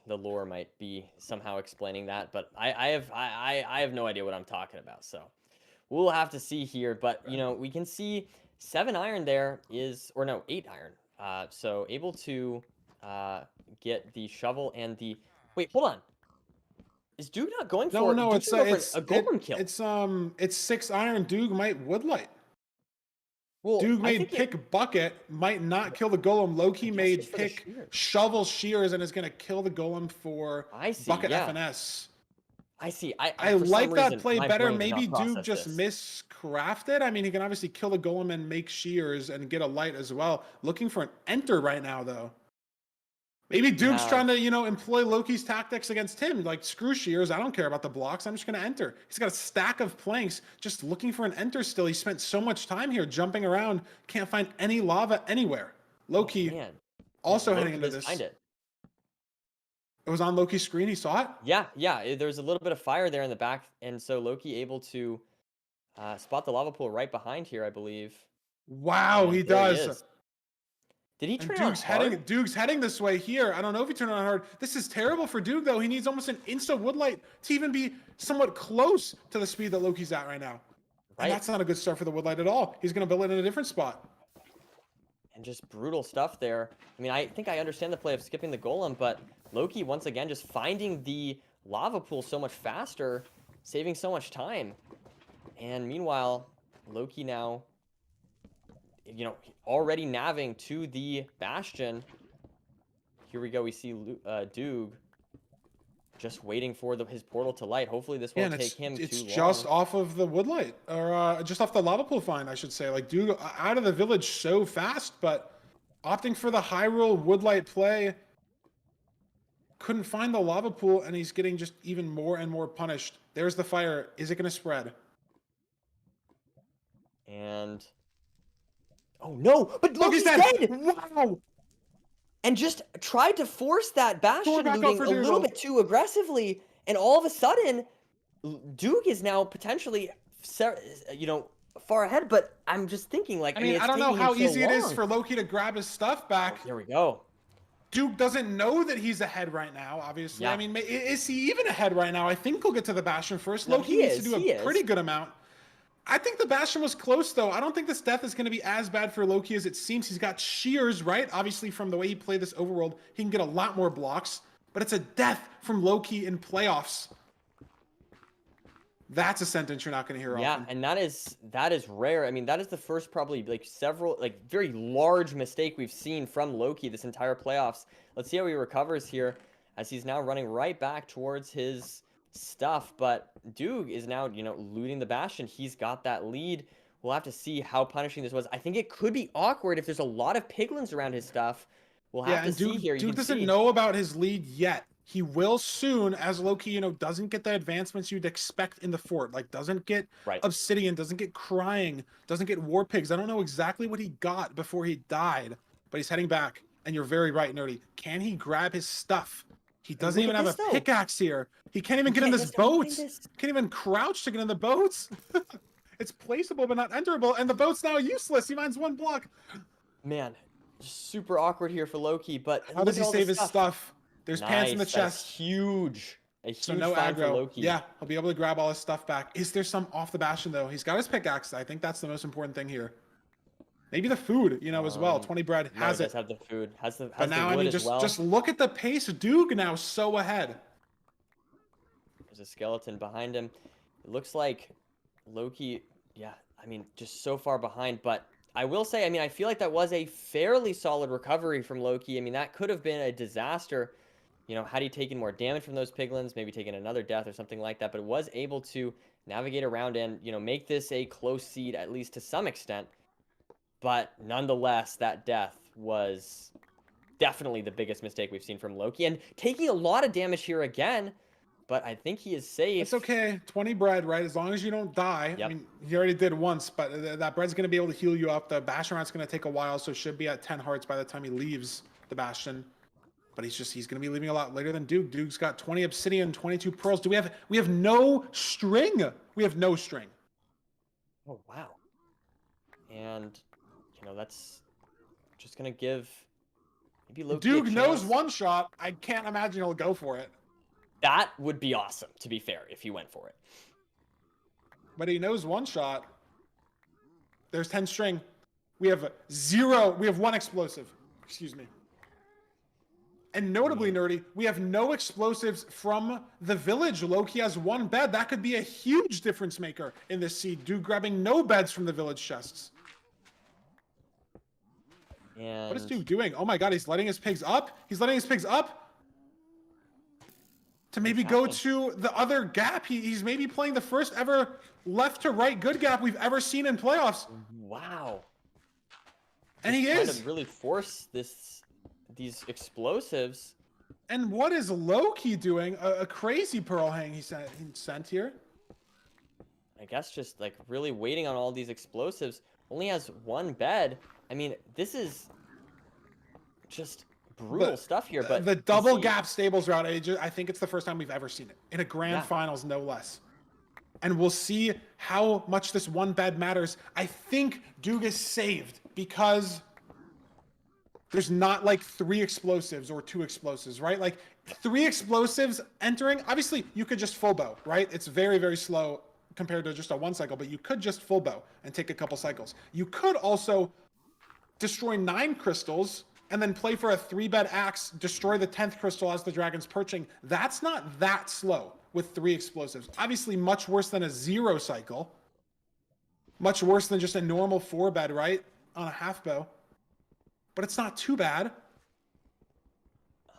The lore might be somehow explaining that, but I have no idea what I'm talking about. So we'll have to see here. But we can see 7 iron there is, or no, 8 iron. So able to get the shovel and the. Wait, hold on. Is Duke not going for? No, it's a golden kill. It's 6 iron. Duke might woodlight. Well, Duke made pick bucket, might not kill the golem. Loki made pick shovel shears and is going to kill the golem for bucket FNS. I see. I like that play better. Maybe Duke just miscrafted. I mean, he can obviously kill the golem and make shears and get a light as well. Looking for an enter right now, though. Maybe Duke's have- trying to, employ Loki's tactics against him. Like, screw Shears. I don't care about the blocks. I'm just going to enter. He's got a stack of planks just looking for an enter still. He spent so much time here jumping around. Can't find any lava anywhere. Loki Man. also Yeah, heading Loki into does this. find it. It was on Loki's screen. He saw it. Yeah. There's a little bit of fire there in the back, and so Loki able to spot the lava pool right behind here, I believe. Wow, And he there does. is. Did he And turn it on hard? Duke's heading this way here. I don't know if he turned it on hard. This is terrible for Duke, though. He needs almost an insta woodlight to even be somewhat close to the speed that Loki's at right now. Right. And that's not a good start for the woodlight at all. He's going to build it in a different spot. And just brutal stuff there. I mean, I think I understand the play of skipping the golem, but Loki, once again, just finding the lava pool so much faster, saving so much time. And meanwhile, Loki now, already navving to the Bastion. Here we go. We see Doog just waiting for his portal to light. Hopefully this won't take him too long. It's just off of the woodlight, or just off the lava pool find, I should say. Like, Doog out of the village so fast, but opting for the Hyrule woodlight play. Couldn't find the lava pool, and he's getting just even more and more punished. There's the fire. Is it going to spread? And oh no! But Loki's Loki's dead. Wow! And just tried to force that Bastion back up looting for a little Dougal. bit too aggressively, and all of a sudden, Doog is now potentially, far ahead. But I'm just thinking, like, I mean, it's I don't know taking him how so easy it is long. for Loki to grab his stuff back. There we go. Duke doesn't know that he's ahead right now, obviously. Yeah. I mean, is he even ahead right now? I think he'll get to the Bastion first. No, Loki he needs is, to do he a is. pretty good amount. I think the Bastion was close, though. I don't think this death is going to be as bad for Loki as it seems. He's got shears, right? Obviously, from the way he played this overworld, he can get a lot more blocks. But it's a death from Loki in playoffs. That's a sentence you're not going to hear Yeah, often. and that is rare. I mean, that is the first probably several very large mistake we've seen from Loki this entire playoffs. Let's see how he recovers here as he's now running right back towards his stuff. But Doog is now, looting the Bastion. He's got that lead. We'll have to see how punishing this was. I think it could be awkward if there's a lot of piglins around his stuff. We'll have to and see here. You Duke can doesn't see. know about his lead yet. He will soon, as Loki, doesn't get the advancements you'd expect in the fort. Like, doesn't get Right. Obsidian, doesn't get Crying, doesn't get War Pigs. I don't know exactly what he got before he died, but he's heading back. And you're very right, Nerdy. Can he grab his stuff? He doesn't look even at have a this, though. pickaxe here. He can't even get in can't this get down boat. behind this. Can't even crouch to get in the boats. It's placeable, but not enterable. And the boat's now useless. He finds one block. Man, super awkward here for Loki. But How look does at he all the save his stuff? There's pants in the Nice, that's chest. huge. A huge So no find for aggro. Loki. Yeah, he'll be able to grab all his stuff back. Is there some off the Bastion, though? He's got his pickaxe. I think that's the most important thing here. Maybe the food, as well. 20 bread No, has it it. does have the food. Has the But now, wood I mean, as just well. just look at the pace. Doog now so ahead. There's a skeleton behind him. It looks like Loki, just so far behind. But I will say, I feel like that was a fairly solid recovery from Loki. That could have been a disaster, had he taken more damage from those piglins, maybe taken another death or something like that. But it was able to navigate around and, make this a close seed, at least to some extent. But nonetheless, that death was definitely the biggest mistake we've seen from Loki. And taking a lot of damage here again. But I think he is safe. It's okay. 20 bread, right? As long as you don't die. Yep. I mean, he already did once, but that bread's going to be able to heal you up. The Bastion Rat's going to take a while, so should be at 10 hearts by the time he leaves the Bastion. But he's going to be leaving a lot later than Duke. Duke's got 20 obsidian, 22 pearls. We have no string. We have no string. Oh, wow. And, that's just going to give maybe Loki Duke a knows chance. one shot. I can't imagine he'll go for it. That would be awesome, to be fair, if he went for it. But he knows one shot. There's 10 string. We have 0. We have 1 explosive. Excuse me. And notably, Nerdy, we have no explosives from the village. Loki has 1 bed. That could be a huge difference maker in this seed. Duke grabbing no beds from the village chests. And What is Duke doing? Oh my god, he's letting his pigs up. He's letting his pigs up to maybe go to the other gap. He's maybe playing the first ever left to right good gap we've ever seen in playoffs. wow. And he Trying is. to really force this these explosives. And what is Loki doing? A crazy pearl hang he sent here. I guess just like really waiting on all these explosives. Only has one bed. I mean, this is just brutal stuff here. But the double gap stables route, I think it's the first time we've ever seen it in a grand finals, no less. And we'll see how much this one bed matters. I think Doog is saved because there's not like 3 explosives or 2 explosives, right? Like 3 explosives entering. Obviously, you could just full bow, right? It's very, very slow compared to just a 1 cycle, but you could just full bow and take a couple cycles. You could also destroy 9 crystals and then play for a 3-bed axe, destroy the 10th crystal as the dragon's perching. That's not that slow with 3 explosives. Obviously, much worse than a 0 cycle. Much worse than just a normal 4-bed, right? On a half bow. But it's not too bad.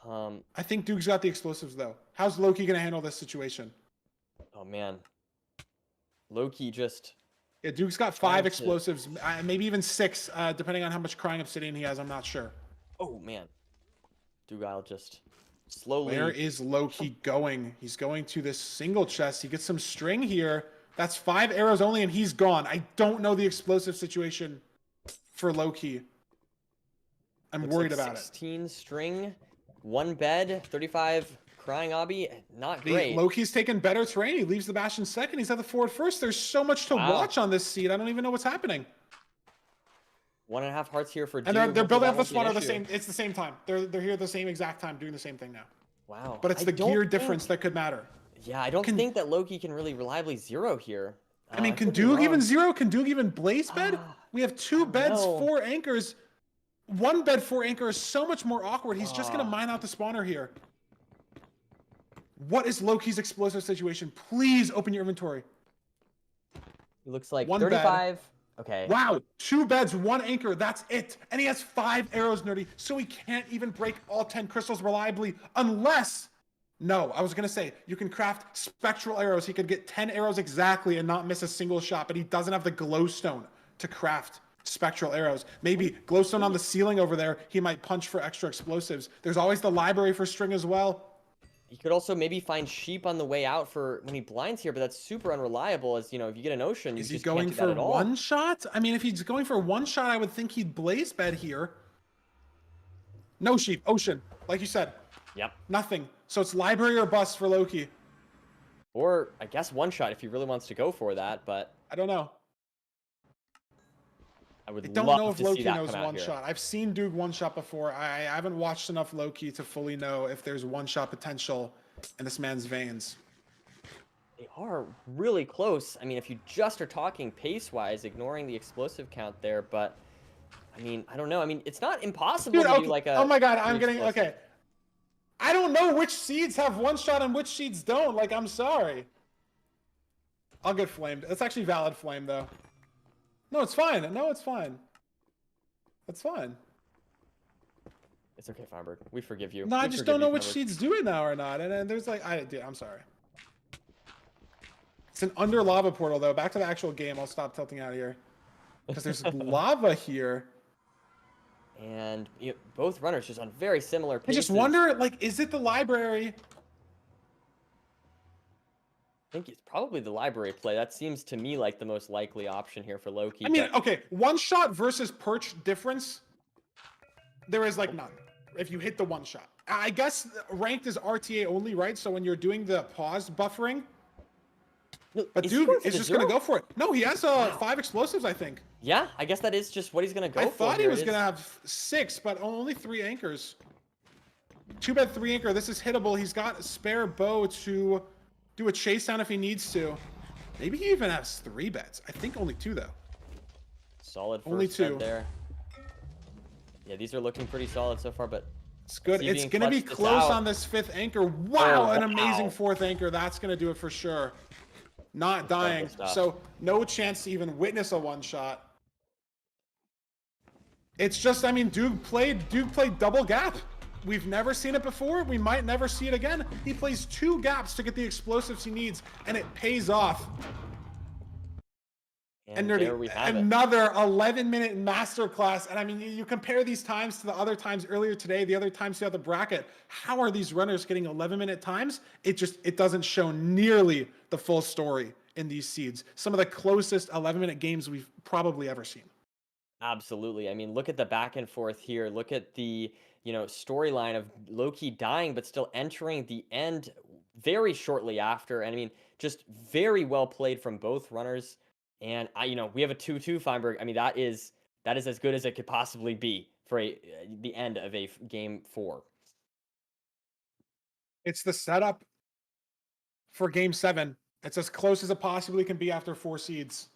I think Doog's got the explosives, though. How's Loki going to handle this situation? Oh, man. Loki just... Yeah, Doog's got 5 explosives, maybe even 6, depending on how much Crying Obsidian he has. I'm not sure. Oh, man. Doogile just slowly... Where is Loki going? He's going to this single chest. He gets some string here. That's 5 arrows only, and he's gone. I don't know the explosive situation for Loki. I'm worried about 16 string, 1 bed, 35 Crying Obby. Not great. Loki's taken better terrain. He leaves the Bastion second. He's at the forward first. There's so much to watch on this seed. I don't even know what's happening. 1.5 hearts here for Doog. And they're building up the spawn at the same. It's the same time. They're here at the same exact time doing the same thing now. Wow. But it's the gear difference that could matter. Yeah, I don't think that Loki can really reliably 0 here. I mean, can Doog even 0? Can Doog even blaze bed? We have 2 beds, 4 anchors. 1 bed, 4 anchor is so much more awkward. He's just going to mine out the spawner here. What is Loki's explosive situation? Please open your inventory. It looks like 1 35. bed. Okay. Wow, 2 beds, 1 anchor. That's it. And he has 5 arrows, Nerdy. So he can't even break all 10 crystals reliably unless... No, I was going to say, you can craft spectral arrows. He could get 10 arrows exactly and not miss a single shot, but he doesn't have the glowstone to craft spectral arrows. Maybe glowstone on the ceiling over there, he might punch for extra explosives. There's always the library for string as well. He could also maybe find sheep on the way out for when he blinds here, but that's super unreliable. As you know, if you get an ocean, is you he just going can't do that for at all. 1 shot? I mean, if he's going for 1 shot, I would think he'd blaze bed here. No sheep, ocean, like you said. Yep. Nothing. So it's library or bust for Loki. Or I guess 1 shot if he really wants to go for that, but I don't know. I would don't love know if to Loki see that knows come out 1 here. shot. I've seen Doog 1 shot before. I haven't watched enough Loki to fully know if there's 1 shot potential in this man's veins. They are really close. I mean, if you just are talking pace-wise, ignoring the explosive count there, but I mean, I don't know. I mean, it's not impossible Dude, to okay. do like a... Oh my god, I'm getting... explosive. Okay. I don't know which seeds have 1 shot and which seeds don't. Like, I'm sorry. I'll get flamed. It's actually valid flame, though. No, it's fine. No, it's fine. It's fine. It's okay, Feinberg. We forgive you. No, I We just forgive don't know you, which Feinberg. seeds do it now or not. And there's like... Dude, I'm sorry. It's an under lava portal, though. Back to the actual game. I'll stop tilting out here. Because there's lava here. And both runners just on very similar I paces. just wonder, like, is it the library? I think it's probably the library play. That seems to me like the most likely option here for Loki. I mean, but okay, 1 shot versus perch difference, there is like none if you hit the 1 shot. I guess ranked is RTA only, right? So when you're doing the pause buffering, no, but is he Doog going for is the just 0? going to go for it. No, he has 5 explosives, I think. Yeah, I guess that is just what he's going to go for. I thought he here. was It going to is- have 6, but only 3 anchors. 2 bed, 3 anchor. This is hittable. He's got a spare bow to do a chase down if he needs to. Maybe he even has 3 beds. I think only 2, though. Solid first Only bed 2. there. Yeah, these are looking pretty solid so far, but It's good. See It's being going to be clutched this close out. on this 5th anchor. Wow, Oh, an amazing wow. 4th anchor. That's going to do it for sure. Not dying. stuff. So no chance to even witness a 1 shot. It's just, I mean, Doog played double gap. We've never seen it before. We might never see it again. He plays 2 gaps to get the explosives he needs, and it pays off. And there we Nerdy, have it. another 11-minute masterclass. And I mean, you compare these times to the other times earlier today, the other times throughout the bracket. How are these runners getting 11-minute times? It doesn't show nearly the full story in these seeds. Some of the closest 11-minute games we've probably ever seen. Absolutely. I mean, look at the back and forth here. Look at the, storyline of Loki dying, but still entering the end very shortly after. And I mean, just very well played from both runners. And we have a 2-2 Feinberg. I mean, that is as good as it could possibly be for the end of a game 4. It's the setup for game 7. It's as close as it possibly can be after 4 seeds.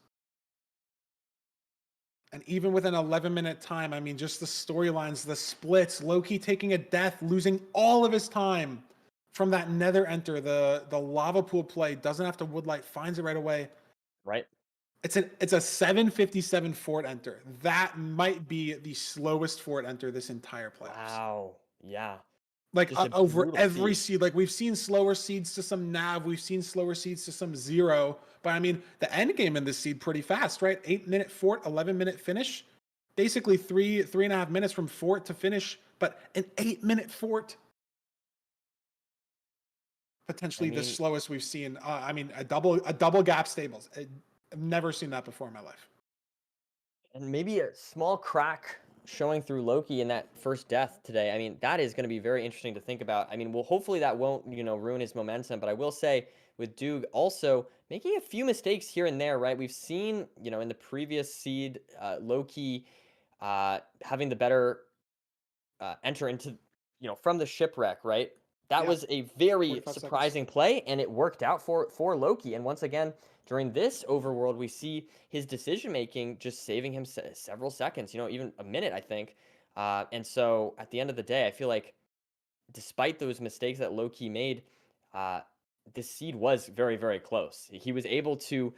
And even with an 11-minute time, I mean, just the storylines, the splits, Loki taking a death, losing all of his time from that nether enter, the lava pool play, doesn't have to woodlight, finds it right away. Right. It's a 757 fort enter. That might be the slowest fort enter this entire playoffs. Wow. Yeah. Like Just a over brutal every seed. seed. Like we've seen slower seeds to some nav, we've seen slower seeds to some 0. But I mean, the end game in this seed pretty fast, right? 8-minute fort, 11-minute finish. Basically 3.5 minutes from fort to finish, but an 8-minute fort. Potentially the slowest we've seen. I mean, a double gap stables. I've never seen that before in my life. And maybe a small crack showing through Loki in that first death today. I mean, that is going to be very interesting to think about. I mean, well, hopefully that won't, ruin his momentum. But I will say with Doog also making a few mistakes here and there, right? We've seen, in the previous seed, Loki having the better enter into, from the shipwreck, right? That was a very surprising play, and it worked out for Loki. And once again, during this overworld, we see his decision-making just saving him several seconds, even a minute, I think. And so at the end of the day, I feel like despite those mistakes that Loki made, this seed was very, very close. He was able to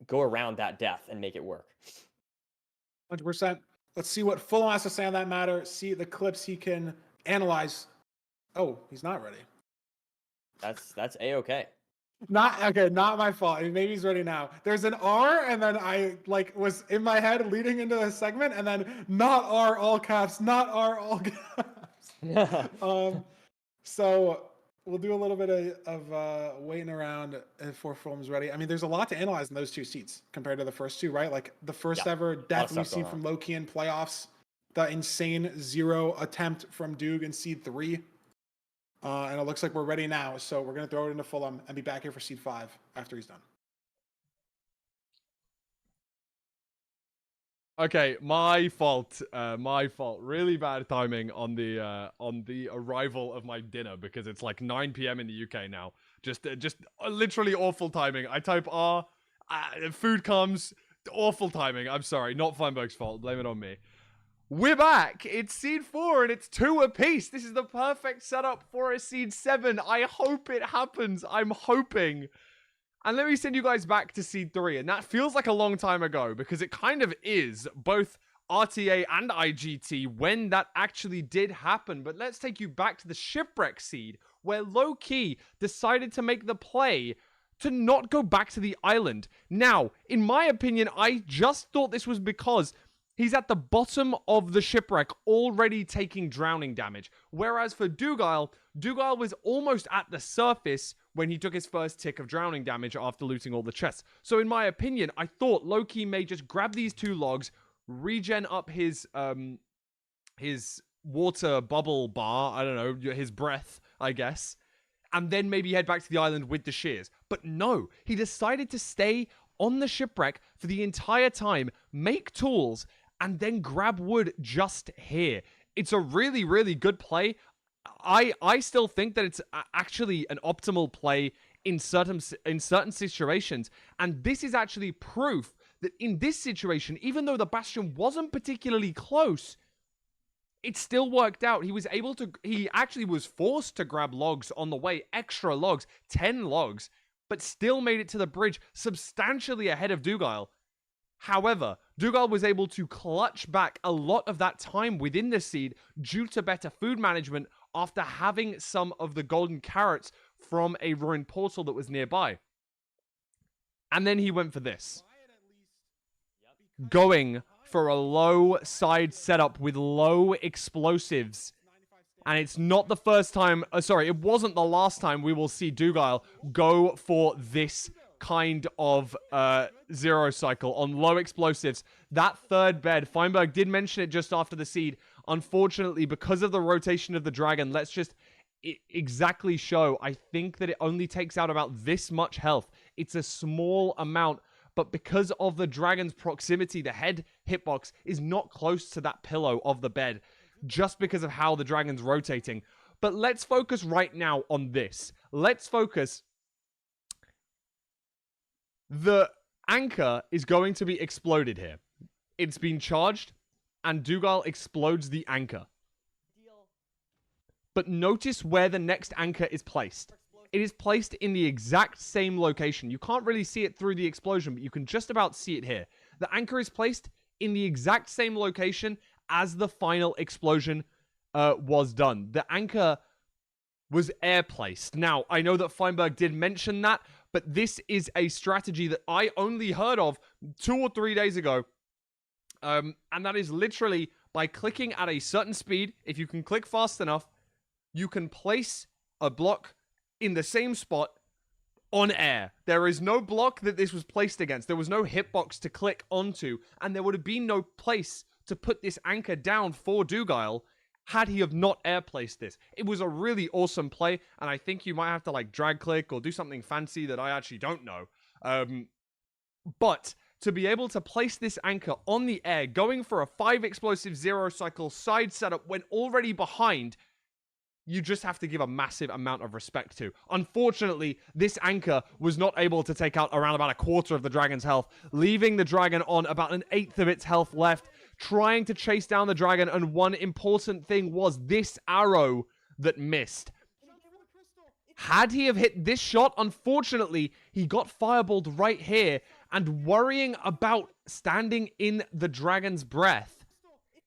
go around that death and make it work. 100%. Let's see what Fulham has to say on that matter. See the clips he can analyze. Oh, he's not ready. That's A-okay. Not my fault. I mean, maybe he's ready now. There's an R, and then I was in my head leading into the segment, and then not R all caps, not R all caps. So we'll do a little bit of waiting around before Fulham's ready. I mean, there's a lot to analyze in those 2 seats compared to the first 2, right? Like the first ever death we've seen from Loki in playoffs, the insane 0 attempt from Doog in seed 3. And it looks like we're ready now, so we're going to throw it into Fulham and be back here for seed 5 after he's done. Okay, my fault. Really bad timing on the arrival of my dinner because it's like 9 p.m. in the UK now. Just literally awful timing. I type R, food comes. Awful timing. I'm sorry, not Feinberg's fault. Blame it on me. We're back. It's seed 4 and it's 2 apiece. This is the perfect setup for a seed 7. I hope it happens. I'm hoping. And let me send you guys back to seed 3. And that feels like a long time ago because it kind of is both RTA and IGT when that actually did happen. But let's take you back to the shipwreck seed where Low-Key decided to make the play to not go back to the island. Now, in my opinion, I just thought this was because he's at the bottom of the shipwreck, already taking drowning damage. Whereas for Dougal was almost at the surface when he took his first tick of drowning damage after looting all the chests. So in my opinion, I thought Loki may just grab these 2 logs, regen up his water bubble bar, I don't know, his breath, I guess, and then maybe head back to the island with the shears. But no, he decided to stay on the shipwreck for the entire time, make tools, and then grab wood just here. It's a really, really good play. I still think that it's actually an optimal play in certain situations. And this is actually proof that in this situation, even though the Bastion wasn't particularly close, it still worked out. He actually was forced to grab logs on the way, extra logs, 10 logs, but still made it to the bridge substantially ahead of Dougal. However, Dougal was able to clutch back a lot of that time within the seed due to better food management after having some of the golden carrots from a ruined portal that was nearby. And then he went for this. going for a low side setup with low explosives. And it's not the first time, sorry, it wasn't the last time we will see Dugile go for this kind of zero cycle on low explosives. That third bed, Feinberg did mention it just after the seed. Unfortunately, because of the rotation of the dragon, let's just exactly show. I think that it only takes out about this much health. It's a small amount, but because of the dragon's proximity, the head hitbox is not close to that pillow of the bed, just because of how the dragon's rotating. But let's focus right now on this. Let's focus. The anchor is going to be exploded here. It's been charged, and Dugile explodes the anchor. But notice where the next anchor is placed. It is placed in the exact same location. You can't really see it through the explosion, but you can just about see it here. The anchor is placed in the exact same location as the final explosion was done. The anchor was air placed. Now, I know that Feinberg did mention that, but this is a strategy that I only heard of 2 or 3 days ago. And that is literally by clicking at a certain speed. If you can click fast enough, you can place a block in the same spot on air. There is no block that this was placed against. There was no hitbox to click onto, and there would have been no place to put this anchor down for Dugile had he have not air placed this. It was a really awesome play, and I think you might have to like drag click or do something fancy that I actually don't know. But to be able to place this anchor on the air, going for a 5 explosive 0 cycle side setup when already behind, you just have to give a massive amount of respect to. Unfortunately, this anchor was not able to take out around about a quarter of the dragon's health, leaving the dragon on about an 1/8 of its health left, trying to chase down the dragon, and one important thing was this arrow that missed. Had he have hit this shot, unfortunately, he got fireballed right here, and worrying about standing in the dragon's breath,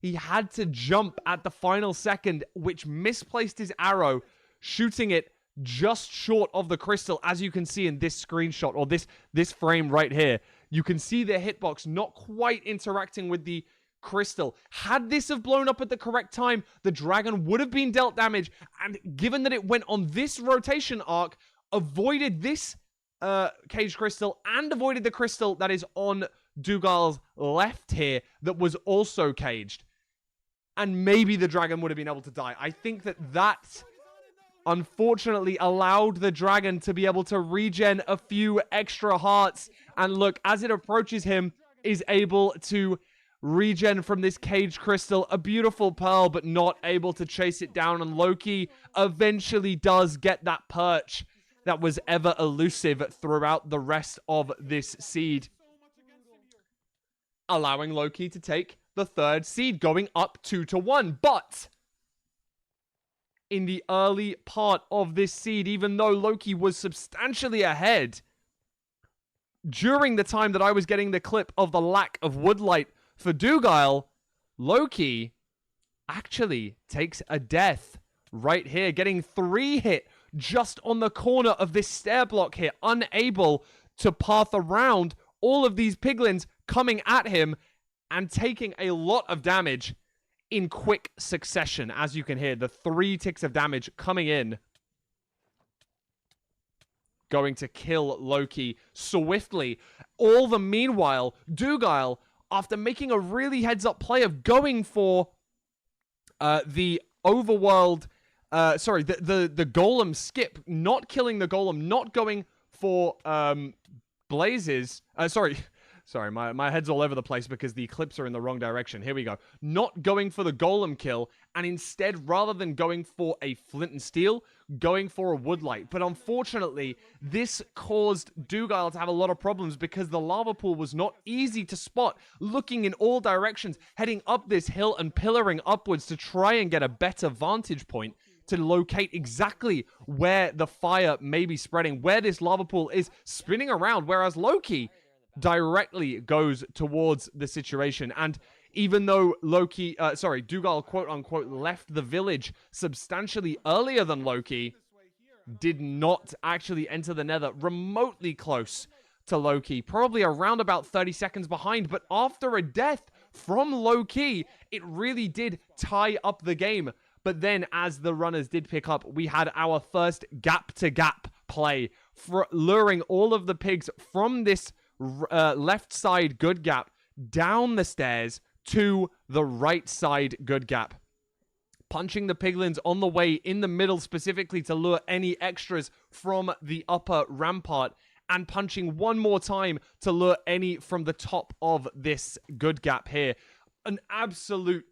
he had to jump at the final second, which misplaced his arrow, shooting it just short of the crystal, as you can see in this screenshot, or this frame right here. You can see the hitbox not quite interacting with the crystal. Had this have blown up at the correct time, the dragon would have been dealt damage, and given that it went on this rotation arc, avoided this cage crystal, and avoided the crystal that is on Dugile's left here that was also caged. And maybe the dragon would have been able to die. I think that unfortunately allowed the dragon to be able to regen a few extra hearts. And look, as it approaches him, is able to regen from this cage crystal. A beautiful pearl, but not able to chase it down. And Loki eventually does get that perch that was ever elusive throughout the rest of this seed, allowing Loki to take the third seed, going up 2-1. But in the early part of this seed, even though Loki was substantially ahead, during the time that I was getting the clip of the lack of woodlight for Dugile, Loki actually takes a death right here, getting 3 hit just on the corner of this stair block here, unable to path around all of these piglins coming at him, and taking a lot of damage in quick succession. As you can hear, the 3 ticks of damage coming in, going to kill Loki swiftly. All the meanwhile, Dugile, after making a really heads-up play of going for the overworld, the golem skip, not killing the golem, not going for blazes, Sorry, my head's all over the place because the clips are in the wrong direction. Here we go. Not going for the golem kill, and instead, rather than going for a flint and steel, going for a woodlight. But unfortunately, this caused Dugile to have a lot of problems because the lava pool was not easy to spot, looking in all directions, heading up this hill and pillaring upwards to try and get a better vantage point to locate exactly where the fire may be spreading, where this lava pool is spinning around, whereas Loki directly goes towards the situation. And even though Dugile quote-unquote left the village substantially earlier than Loki, did not actually enter the nether remotely close to Loki, probably around about 30 seconds behind. But after a death from Loki, it really did tie up the game. But then as the runners did pick up, we had our first gap-to-gap play, for luring all of the pigs from this left side good gap down the stairs to the right side good gap. Punching the piglins on the way in the middle specifically to lure any extras from the upper rampart, and punching one more time to lure any from the top of this good gap here. An absolute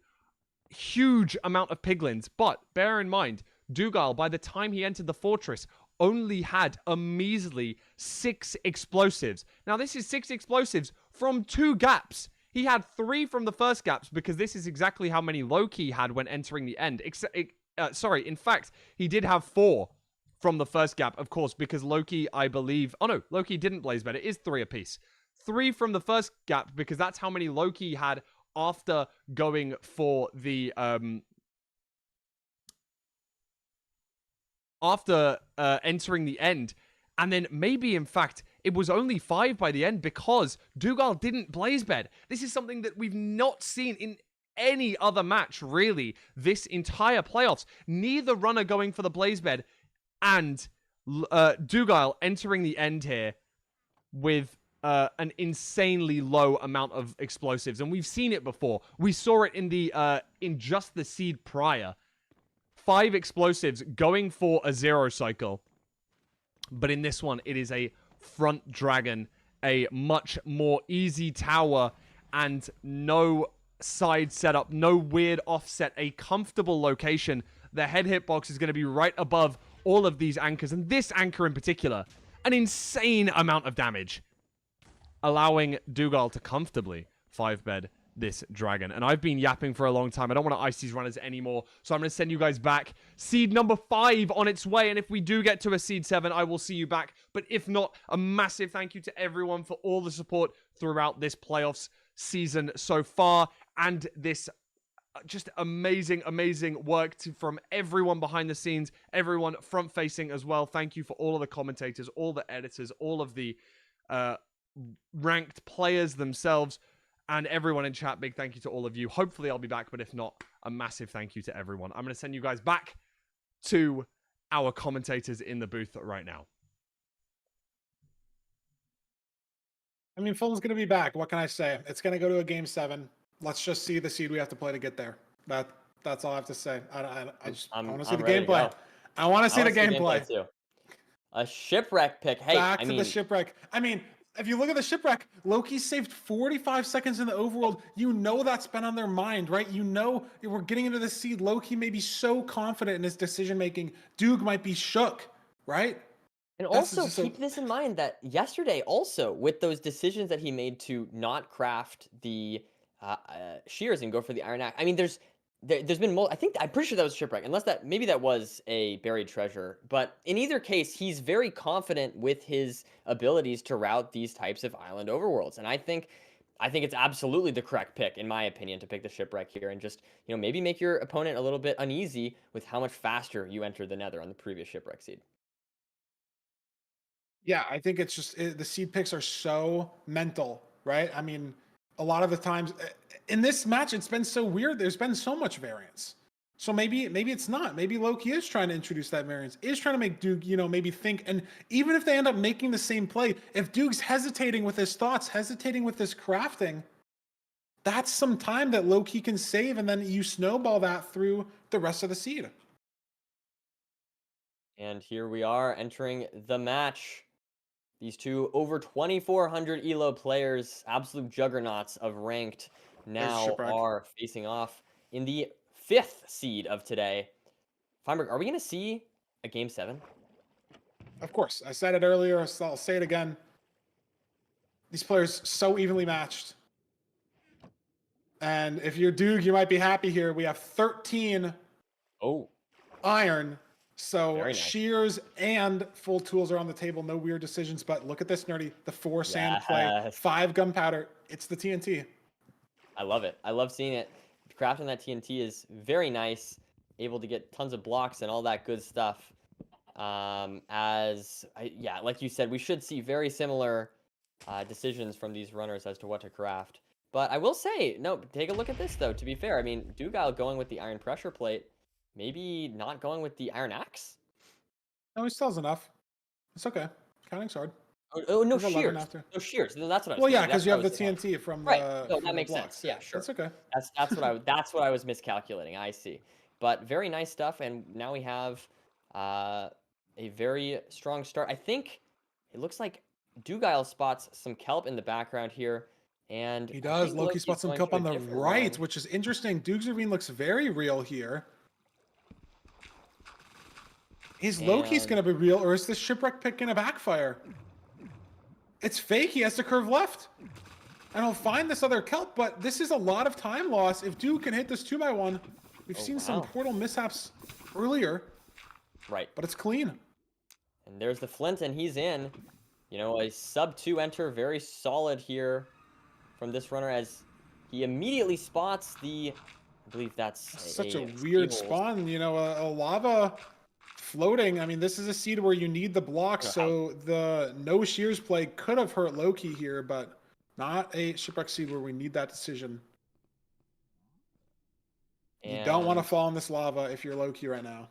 huge amount of piglins, but bear in mind, Dougal, by the time he entered the fortress, only had a measly 6 explosives. Now, this is 6 explosives from 2 gaps. He had 3 from the first gaps, because this is exactly how many Loki had when entering the end. In fact, he did have 4 from the first gap, of course, because Loki, I believe... Oh, no, Loki didn't blaze bed. It is 3 apiece. 3 from the first gap, because that's how many Loki had after going for the... After entering the end. And then maybe, in fact, it was only 5 by the end because Dougal didn't blaze bed. This is something that we've not seen in any other match, really, this entire playoffs. Neither runner going for the blaze bed, and Dougal entering the end here with an insanely low amount of explosives. And we've seen it before. We saw it in the in just the seed prior. 5 explosives going for a 0 cycle. But in this one, it is a front dragon, a much more easy tower, and no side setup, no weird offset, a comfortable location. The head hitbox is going to be right above all of these anchors, and this anchor in particular, an insane amount of damage, allowing Dougal to comfortably 5-bed this dragon. And I've been yapping for a long time. I don't want to ice these runners anymore, so I'm going to send you guys back. Seed number 5 on its way, and if we do get to a seed 7, I will see you back. But if not, a massive thank you to everyone for all the support throughout this playoffs season so far, and this just amazing work from everyone behind the scenes, everyone front facing as well. Thank you for all of the commentators, all the editors, all of the ranked players themselves, and everyone in chat. Big thank you to all of you. Hopefully I'll be back, but if not, a massive thank you to everyone. I'm going to send you guys back to our commentators in the booth right now. I mean, Fulham's going to be back. What can I say? It's going to go to a game 7. Let's just see the seed we have to play to get there. That's all I have to say. I want to see the gameplay. I want to see the gameplay too. A shipwreck pick. Hey, back to the shipwreck. I mean, if you look at the shipwreck, Loki saved 45 seconds in the overworld. You know that's been on their mind, right? You know we're getting into the seed. Loki may be so confident in his decision-making. Doog might be shook, right? And also keep this in mind that yesterday also, with those decisions that he made to not craft the shears and go for the iron axe. I mean, there's been I'm pretty sure that was shipwreck, unless maybe that was a buried treasure. But in either case, he's very confident with his abilities to route these types of island overworlds, and I think it's absolutely the correct pick, in my opinion, to pick the shipwreck here and just maybe make your opponent a little bit uneasy with how much faster you entered the Nether on the previous shipwreck seed. Yeah, I think it's just the seed picks are so mental, right? I mean, a lot of the times in this match, it's been so weird. There's been so much variance. So maybe it's not. Maybe Loki is trying to introduce that variance, is trying to make Doog, maybe think. And even if they end up making the same play, if Doog's hesitating with his thoughts, hesitating with his crafting, that's some time that Loki can save, and then you snowball that through the rest of the seed. And here we are entering the match. These two over 2,400 ELO players, absolute juggernauts of ranked, now are facing off in the 5th seed of today. Feinberg, are we going to see a game 7? Of course. I said it earlier, so I'll say it again. These players so evenly matched. And if you're Doog, you might be happy here. We have 13 iron. So nice. Shears and full tools are on the table. No weird decisions, but look at this, Nerdy. The 4 sand play, 5 gunpowder. It's the TNT. I love it. I love seeing it. Crafting that TNT is very nice. Able to get tons of blocks and all that good stuff. Like you said, we should see very similar decisions from these runners as to what to craft. But I will say, no, take a look at this though. To be fair, I mean, Dugile going with the iron pressure plate, maybe not going with the iron axe. No, he still has enough. It's okay. Counting's hard. Oh no, There's 11 shears. after. No shears. No, that's what I was Well, yeah, thinking. because That's you what have I the was thinking. TNT from the Right. No, from that the makes blocks. sense. Yeah, sure. That's okay. That's what I was miscalculating. I see. But very nice stuff, and now we have a very strong start. I think it looks like Dugile spots some kelp in the background here, and He I does. think Loki Loki's spots some going cup to a on the different right, line. which is interesting. Duke's Ravine looks very real here. Is Loki's And- going to be real, or is this shipwreck pick going to backfire? It's fake. He has to curve left. And he'll find this other kelp, but this is a lot of time loss. If Duke can hit this 2x1, we've Oh, seen some wow. portal mishaps earlier, Right. but it's clean. And there's the Flint, and he's in. You know, a sub-2 enter, very solid here from this runner as he immediately spots the, I believe that's Such a weird stable- spawn, you know, a lava floating. I mean, this is a seed where you need the block, Wow. so the no shears play could have hurt Loki here, but not a shipwreck seed where we need that decision. You don't want to and- fall in this lava if you're Loki right now.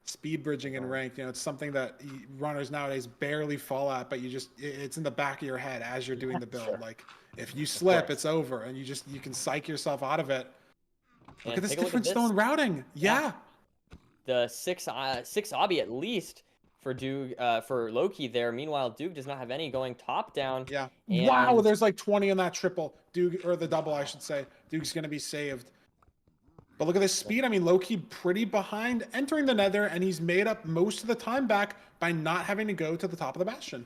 Speed bridging in ranked, you know, it's something that runners nowadays barely fall at, but it's in the back of your head as you're doing the build. Sure. Like, if you slip, course. it's over, and you can psych yourself out of it. Look And at this take a look difference this. though in routing. Yeah. The six obby at least for for Loki there. Meanwhile, Duke does not have any going top down. Yeah. And- Wow, there's like 20 in that triple. Duke, or the double, I should say. Duke's going to be saved. But look at this speed. I mean, Loki pretty behind entering the nether, and he's made up most of the time back by not having to go to the top of the bastion.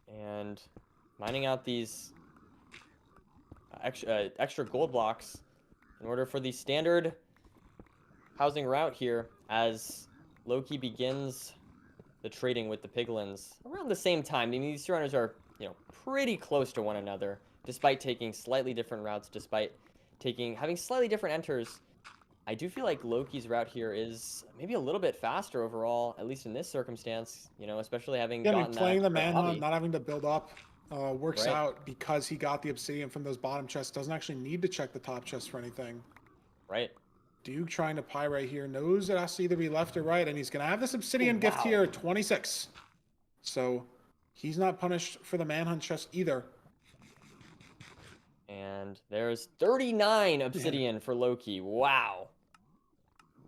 And mining out these extra gold blocks in order for the standard housing route here as Loki begins the trading with the piglins around the same time. I mean, these two runners are, you know, pretty close to one another, despite taking slightly different routes, despite having slightly different enters. I do feel like Loki's route here is maybe a little bit faster overall, at least in this circumstance, you know, especially having Yeah, I gotten mean, playing that the manhunt, obby. not having to build up, works Right. out because he got the obsidian from those bottom chests. Doesn't actually need to check the top chest for anything. Right. Duke trying to pie right here. Knows it has to either be left or right, and he's going to have this obsidian gift wow. here, 26. So he's not punished for the manhunt chest either. And there's 39 obsidian for Loki. Wow.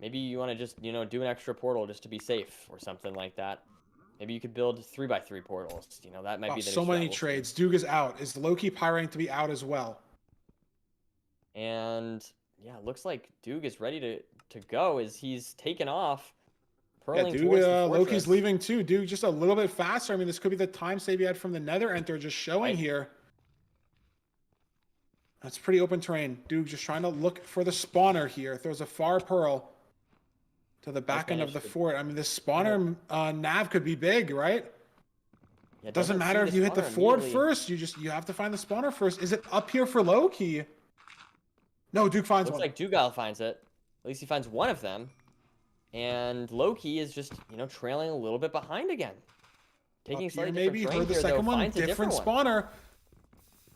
Maybe you want to just, you know, do an extra portal just to be safe or something like that. Maybe you could build 3x3 portals. You know, that might Wow, be the so new many strat. We'll see. trades. Duke is out. Is Loki pyring to be out as well? And yeah, it looks like Duke is ready to go as he's taken off. Yeah, Purling Duke, towards the Loki's fortress. leaving too. Duke just a little bit faster. I mean, this could be the time save he had from the nether enter just showing Right. here. That's pretty open terrain. Duke just trying to look for the spawner here. Throws a far pearl to the back end of the managed to- fort. I mean, this spawner nav could be big, right? Yeah, Doesn't matter see if the you hit the spawner fort immediately. first. You have to find the spawner first. Is it up here for Loki? No, Duke finds Looks one. like Dugile finds it. At least he finds one of them. And Loki is just, you know, trailing a little bit behind again. Taking Up slightly here, maybe different terrain heard the here, though, second one. finds a Different one. spawner.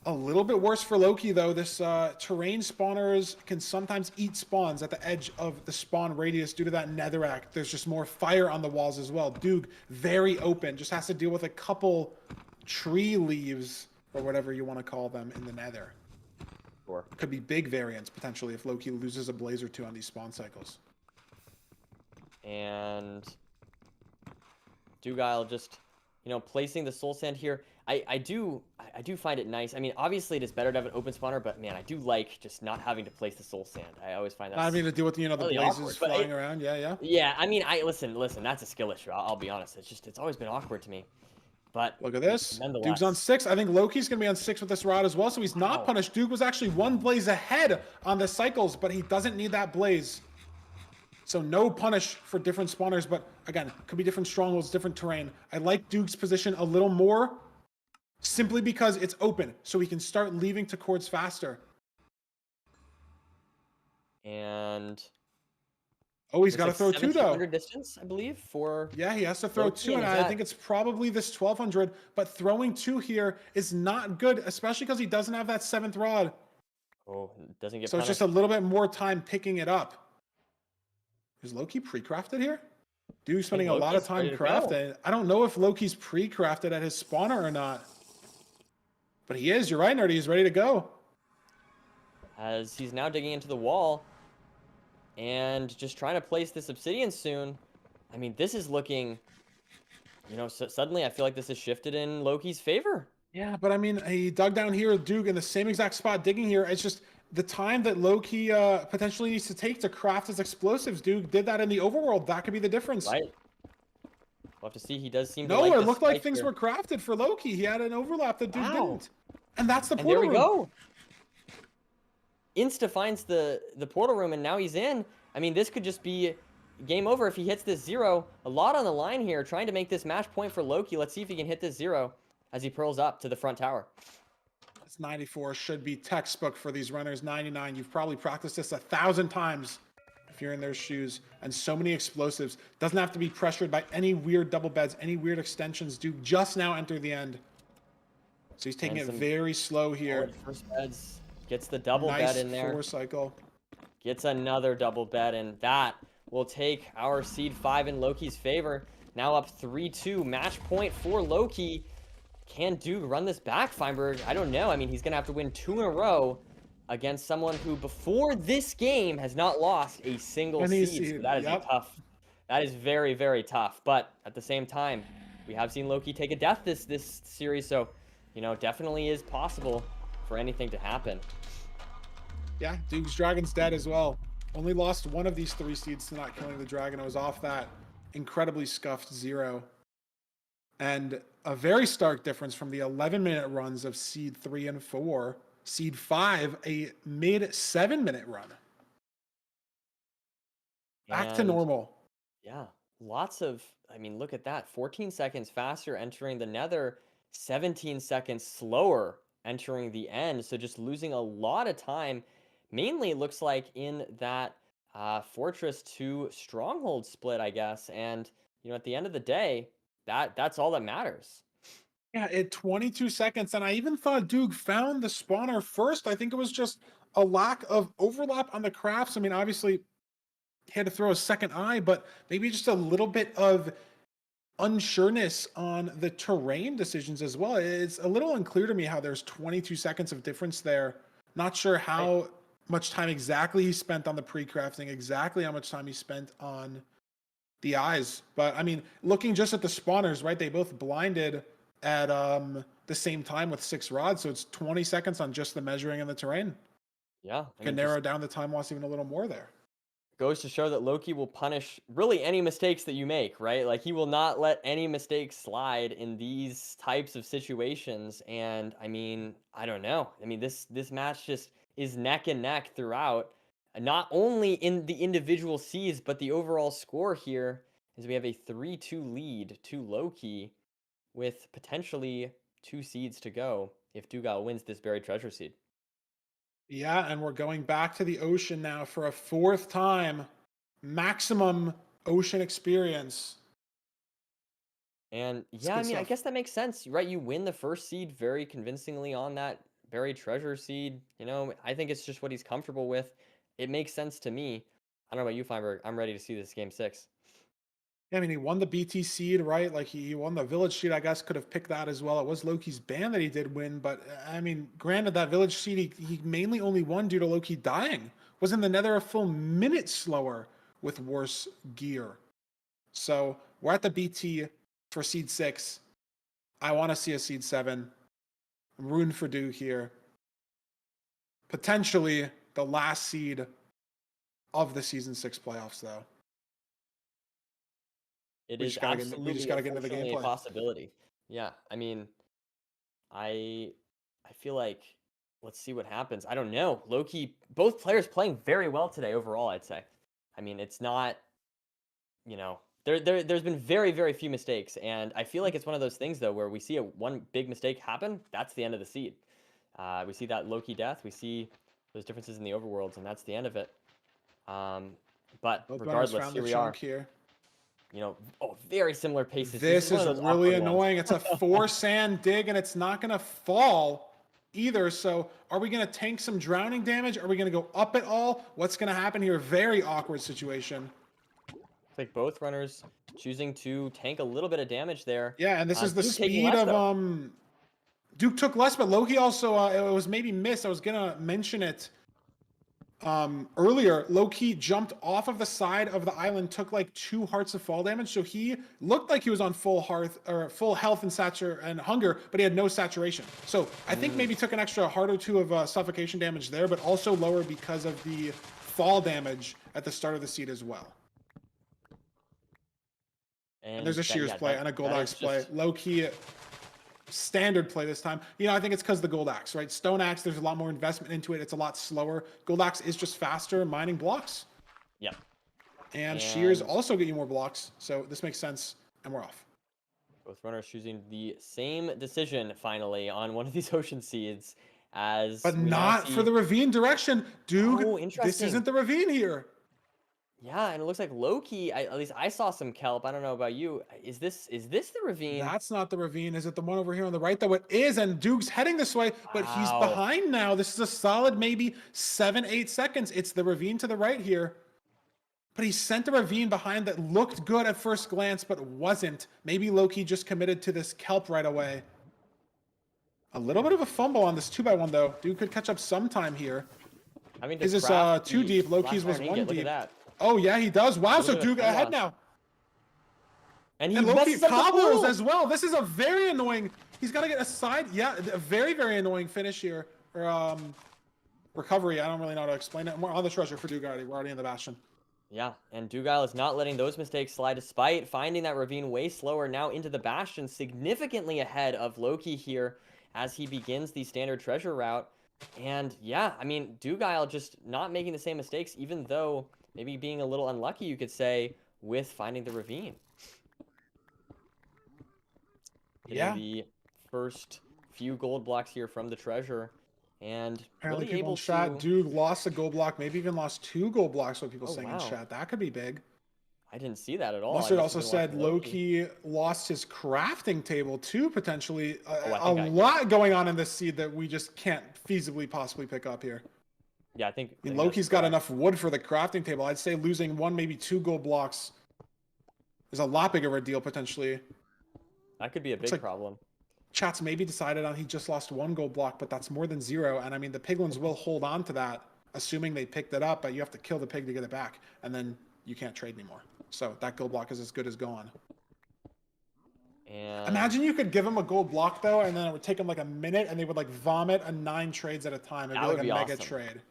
A little bit worse for Loki though. This terrain spawners can sometimes eat spawns at the edge of the spawn radius due to that netherrack. There's just more fire on the walls as well. Duke very open. Just has to deal with a couple tree leaves or whatever you want to call them in the nether. Sure. Could be big variance potentially if Loki loses a blaze or two on these spawn cycles. And Dugile just, you know, placing the soul sand here. I do find it nice. I mean, obviously it is better to have an open spawner, but man, I do like just not having to place the soul sand. I always find that. Not having to deal with the really blazes awkward, but flying around. Yeah. Yeah, I mean, listen. That's a skill issue. I'll be honest. It's always been awkward to me. But Look at this. nonetheless, Duke's on 6. I think Loki's going to be on 6 with this rod as well, so he's not Wow. punished. Duke was actually one blaze ahead on the cycles, but he doesn't need that blaze. So no punish for different spawners, but again, could be different strongholds, different terrain. I like Duke's position a little more simply because it's open, so he can start leaving to cords faster. And Oh, he's Looks got to like throw two though. 1700 distance, I believe, for Yeah, he has to throw Loki, two, and is I that- think it's probably this 1200. But throwing two here is not good, especially because he doesn't have that 7th rod. Oh, doesn't get So it's punished. just a little bit more time picking it up. Is Loki pre-crafted here? Dude, spending a lot of Loki's time ready to go. crafting. I don't know if Loki's pre-crafted at his spawner or not. But he is. You're right, Nerdy. He's ready to go. As he's now digging into the wall and just trying to place this obsidian soon. I mean, this is looking, suddenly I feel like this has shifted in Loki's favor. Yeah, but I mean, he dug down here, Duke, in the same exact spot digging here. It's just the time that Loki potentially needs to take to craft his explosives. Duke did that in the overworld. That could be the difference. Right? We'll have to see. He does seem to No, like it this looked like spike things here. were crafted for Loki. He had an overlap that Duke Wow. didn't. And that's the And there portal we room. go. Insta finds the portal room, and now he's in. I mean, this could just be game over if he hits this 0. A lot on the line here, trying to make this match point for Loki. Let's see if he can hit this 0 as he pearls up to the front tower. This 94 should be textbook for these runners. 99, you've probably practiced this 1,000 times if you're in their shoes. And so many explosives. Doesn't have to be pressured by any weird double beds, any weird extensions. Duke just now enter the end. So he's taking And it some very slow here. Solid first beds. Gets the double Nice bed in there. 4 cycle. Gets another double bed, and that will take our seed 5 in Loki's favor. Now up 3-2. Match point for Loki. Can Duke run this back, Feinberg? I don't know. I mean, he's going to have to win 2 in a row against someone who, before this game, has not lost a single Any seed. So seed, that is yep. tough. That is very, very tough. But at the same time, we have seen Loki take a death this series, so, definitely is possible for anything to happen. Yeah, Duke's Dragon's dead as well. Only lost one of these 3 seeds to not killing the dragon. It was off that incredibly scuffed 0. And a very stark difference from the 11-minute runs of seed 3 and 4. Seed 5, a mid 7-minute run. Back to And, normal. Yeah, lots of, look at that. 14 seconds faster entering the nether, 17 seconds slower entering the end. So just losing a lot of time. Mainly, it looks like in that fortress to stronghold split, I guess. And, at the end of the day, that's all that matters. Yeah, at 22 seconds. And I even thought Duke found the spawner first. I think it was just a lack of overlap on the crafts. I mean, obviously, he had to throw a second eye, but maybe just a little bit of unsureness on the terrain decisions as well. It's a little unclear to me how there's 22 seconds of difference there. Not sure how much time exactly he spent on the pre-crafting, exactly how much time he spent on the eyes. But I mean, looking just at the spawners, right? They both blinded at the same time with 6 rods, so it's 20 seconds on just the measuring and the terrain. Yeah. Can narrow down the time loss even a little more there. Goes to show that Loki will punish really any mistakes that you make, right? Like, he will not let any mistakes slide in these types of situations. And I don't know. This match just is neck and neck throughout, not only in the individual seeds, but the overall score here is we have a 3-2 lead to Loki with potentially 2 seeds to go if Dugal wins this buried treasure seed. Yeah, and we're going back to the ocean now for a 4th time. Maximum ocean experience. And It's yeah, good I stuff. guess that makes sense, right? You win the first seed very convincingly on that buried treasure seed. I think it's just what he's comfortable with. It makes sense to me. I don't know about you, Feinberg. I'm ready to see this game 6. Yeah, I mean, he won the BT seed, right? Like, he won the village seed. I guess could have picked that as well. It was Loki's ban that he did win, but granted, that village seed he mainly only won due to Loki dying. Was in the nether a full minute slower with worse gear. So we're at the BT for seed 6. I want to see a seed 7. I'm rooting for Duke here. Potentially the last seed of the season 6 playoffs, though. It We is just gotta get- we absolutely just gotta get into the unfortunately a gameplay. possibility. Yeah, I feel like let's see what happens. I don't know. Loki, both players playing very well today overall, I'd say. It's not, there's been very, very few mistakes, and I feel like it's one of those things though where we see one big mistake happen, that's the end of the seed. We see that Loki death, we see those differences in the overworlds, and that's the end of it. But Both runners regardless, found here the we are. chunk here. You know, very similar paces. This is one of those really awkward ones. annoying. It's a 4 sand dig, and it's not going to fall either. So are we going to tank some drowning damage? Are we going to go up at all? What's going to happen here? Very awkward situation. Looks like both runners choosing to tank a little bit of damage there. Yeah, and this is the Duke taking speed less, of though. Duke took less, but Loki also it was maybe missed. I was gonna mention it earlier. Loki jumped off of the side of the island, took like 2 hearts of fall damage, so he looked like he was on full health and hunger, but he had no saturation. So I think maybe took an extra heart or 2 of suffocation damage there, but also lower because of the fall damage at the start of the seed as well. And there's a Shears play and a Gold Axe play. Low-key standard play this time. You know, I think it's because the Gold Axe, right? Stone Axe, there's a lot more investment into it. It's a lot slower. Gold Axe is just faster mining blocks. Yep. And Shears also get you more blocks. So this makes sense. And we're off. Both runners choosing the same decision finally on one of these ocean seeds. But not for the ravine direction. Dude, Oh, this interesting. isn't the ravine here. Yeah, and it looks like Loki, at least I saw some kelp. I don't know about you. Is this the ravine? That's not the ravine. Is it the one over here on the right? Though it is, and Duke's heading this way, but he's Wow. behind now. This is a solid maybe 7-8 seconds. It's the ravine to the right here. But he sent a ravine behind that looked good at first glance, but wasn't. Maybe Loki just committed to this kelp right away. A little bit of a fumble on this 2x1 though. Duke could catch up sometime here. I mean, Is this 2 deep? Loki's was 1 Look at deep. that. Oh yeah, he does. Wow, Look so at the Duke full ahead loss. now. And he And Loki messes up the combos pool. as well. This is a very annoying. He's got to get a side. Yeah, a very, very annoying finish here. Or recovery. I don't really know how to explain it. We're on the treasure for Duke already. We're already in the bastion. Yeah, and Dugile is not letting those mistakes slide despite finding that ravine way slower now into the bastion, significantly ahead of Loki here as he begins the standard treasure route. And yeah, I mean, Dugile just not making the same mistakes, even though maybe being a little unlucky, you could say, with finding the ravine. Yeah. Getting the first few gold blocks here from the treasure. And Apparently really people able in chat, to... Duke lost a gold block, maybe even lost 2 gold blocks, what people Oh, saying wow. in chat. That could be big. I didn't see that at all. Mustard I also must have said been watching Loki lost his crafting table too, potentially. I A think I did. lot going on in this seed that we just can't feasibly possibly pick up here. Yeah, I think I mean, that's Loki's got correct. enough wood for the crafting table. I'd say losing 1, maybe 2 gold blocks is a lot bigger of a deal potentially. That could be a big like- problem. Chat's maybe decided on he just lost 1 gold block, but that's more than 0. And I mean, the piglins will hold on to that, assuming they picked it up, but you have to kill the pig to get it back. And then you can't trade anymore. So that gold block is as good as gone. And Imagine you could give them a gold block though, and then it would take them like a minute, and they would like vomit a 9 trades at a time. It'd That be would like be a mega awesome. trade.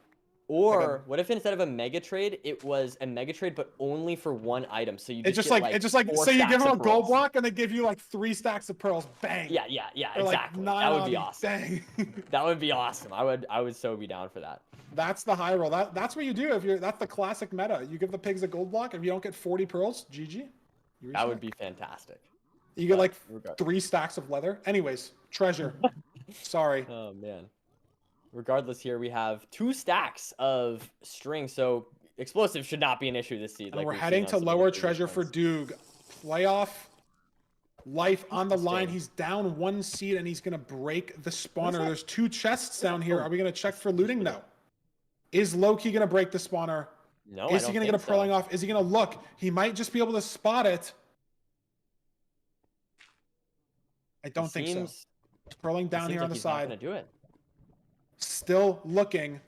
Or what if instead of a mega trade, it was a mega trade but only for 1 item? So you It's just just get, like it's just like 4 say you give stacks them a of gold pearls. block, and they give you like 3 stacks of pearls. Bang. Yeah, Or, like, exactly. 9 That would on be each. awesome. Dang. That would be awesome. I would so be down for that. That's the high roll. That's what you do if you're. That's the classic meta. You give the pigs a gold block. If you don't get 40 pearls, GG. You That would reset. be fantastic. You get like Regard- 3 stacks of leather. Anyways, treasure. Sorry. Oh man. Regardless, here we have 2 stacks of string, so explosive should not be an issue this season. And we're heading to lower treasure for Duke. Playoff life on the line. Interesting. He's down 1 seed and he's going to break the spawner. There's 2 chests down here. Are we going to check for looting? No. Is Loki going to break the spawner? No, Is he going to get a pearling off? Is he going to look? He might just be able to spot it. I don't think so. Pearling down here on the side. Gonna do it. Still looking.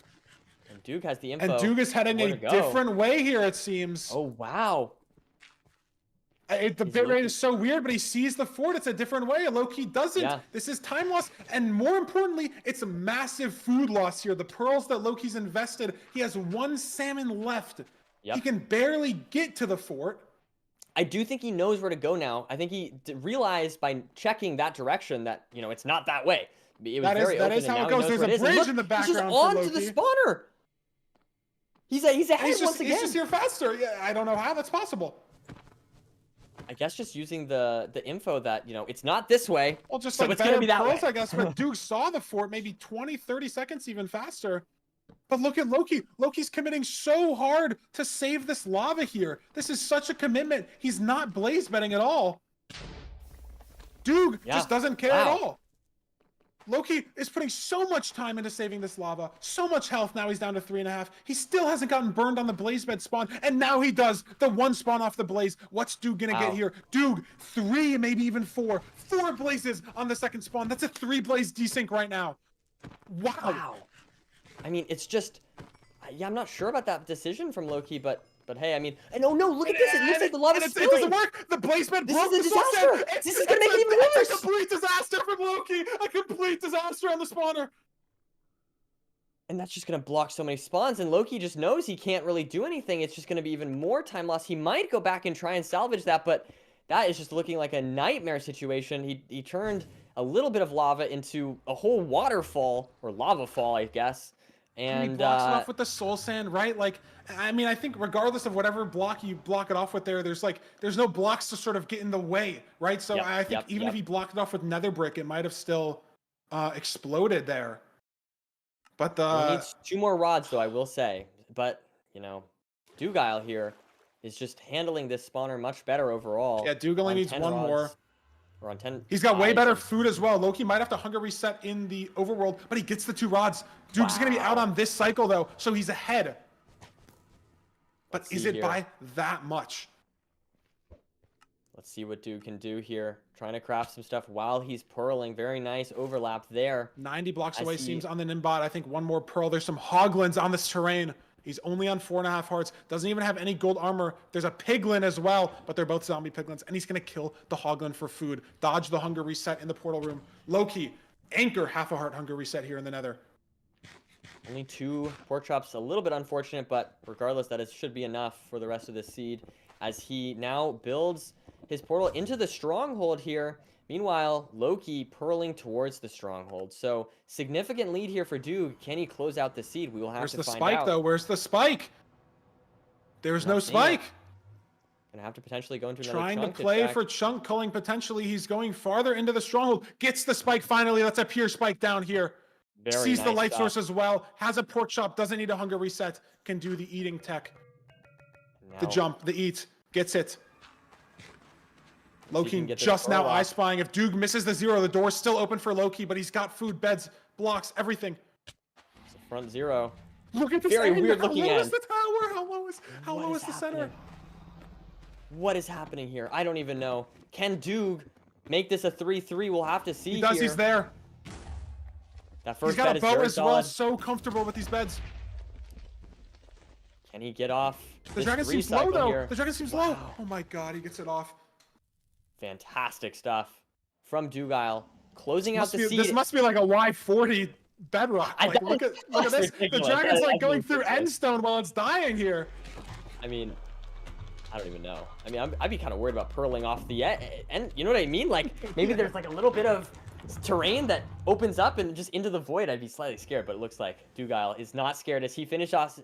And Duke has the info. And Duke is heading Where a to go. different way here, it seems. Oh wow. The He's bit rate looking- is so weird, but he sees the fort. It's a different way. Loki doesn't. Yeah. This is time loss. And more importantly, it's a massive food loss here. The pearls that Loki's invested, he has 1 salmon left. Yep. He can barely get to the fort. I do think he knows where to go now. I think he realized by checking that direction that, you know, it's not that way. It was That is- very that open, is and how it now he goes. knows There's where a it is. And bridge look, in the he's background just for on to the Loki. spawner. He's ahead He's once again. just here faster. Yeah, I don't know how that's possible. I guess just using the info that, you know, it's not this way. Well, just So like it's gonna better be that pearls, way. I guess. But Duke saw the fort maybe 20, 30 seconds even faster. But look at Loki. Loki's committing so hard to save this lava here. This is such a commitment. He's not blaze betting at all. Doog just doesn't care at all. Loki is putting so much time into saving this lava, so much health. Now he's down to 3.5. He still hasn't gotten burned on the blaze bed spawn, and now he does. The one spawn off the blaze. What's Doog gonna get here? Doog, 3, maybe even 4. 4 blazes on the second spawn. That's a 3 blaze desync right now. Wow. I mean, it's just, yeah, I'm not sure about that decision from Loki, but hey, I mean, and oh no, look at this! It looks like the lava's It doesn't work. The blaze bed broke the disaster. This is gonna make it even worse. It's a complete disaster from Loki. A complete disaster on the spawner. And that's just gonna block so many spawns. And Loki just knows he can't really do anything. It's just gonna be even more time lost. He might go back and try and salvage that, but that is just looking like a nightmare situation. He turned a little bit of lava into a whole waterfall or lava fall, I guess. And he blocks it off with the soul sand, right? Like, I mean, I think regardless of whatever block you block it off with there's no blocks to sort of get in the way, right? So I think even if he blocked it off with nether brick, it might have still exploded there. But he needs 2 more rods, though, I will say. But, you know, Dugile here is just handling this spawner much better overall. Yeah, Doog only needs 1 more. Or on 10. He's got way better food as well. Loki might have to hunger reset in the overworld, but he gets the 2 rods. Doog's gonna be out on this cycle though, so he's ahead. But is it by that much? Let's see what Doog can do here. Trying to craft some stuff while he's purling. Very nice overlap there. 90 blocks away seems on the Nimbot. I think 1 more pearl. There's some hoglins on this terrain. He's only on 4.5 hearts. Doesn't even have any gold armor. There's a piglin as well, but they're both zombie piglins. And he's going to kill the hoglin for food. Dodge the hunger reset in the portal room. Loki, anchor half a heart hunger reset here in the nether. Only 2 pork chops. A little bit unfortunate, but regardless, that should be enough for the rest of this seed. As he now builds his portal into the stronghold here. Meanwhile, Loki purling towards the stronghold. So, significant lead here for Doog. Can he close out the seed? We will have to find out. Where's the spike, though? Where's the spike? There's no spike. Gonna have to potentially go into another Trying to play for chunk culling potentially. He's going farther into the stronghold. Gets the spike finally. That's a pure spike down here. Sees the light source as well. Has a pork chop. Doesn't need a hunger reset. Can do the eating tech. The jump. The eat. Gets it. Loki just now eye spying. If Doog misses the 0, the door's still open for Loki, but he's got food, beds, blocks, everything. It's a front 0. Look at this. Very weird looking end. How low is the tower? How low is the center? What is happening here? I don't even know. Can Doog make this a 3-3? We'll have to see. He does. He's there. That first he's got bed a boat as solid. well. So comfortable with these beds. Can he get off? The dragon seems low though. The dragon seems low. Oh my god, he gets it off. Fantastic stuff from Dugile. Closing out the seed. This must be like a Y40 bedrock. Like, look at this. The dragon's like going through endstone while it's dying here. I mean, I don't even know. I mean, I'd be kind of worried about purling off the end. You know what I mean? Like, maybe there's like a little bit of terrain that opens up and just into the void. I'd be slightly scared, but it looks like Dugile is not scared as he finishes off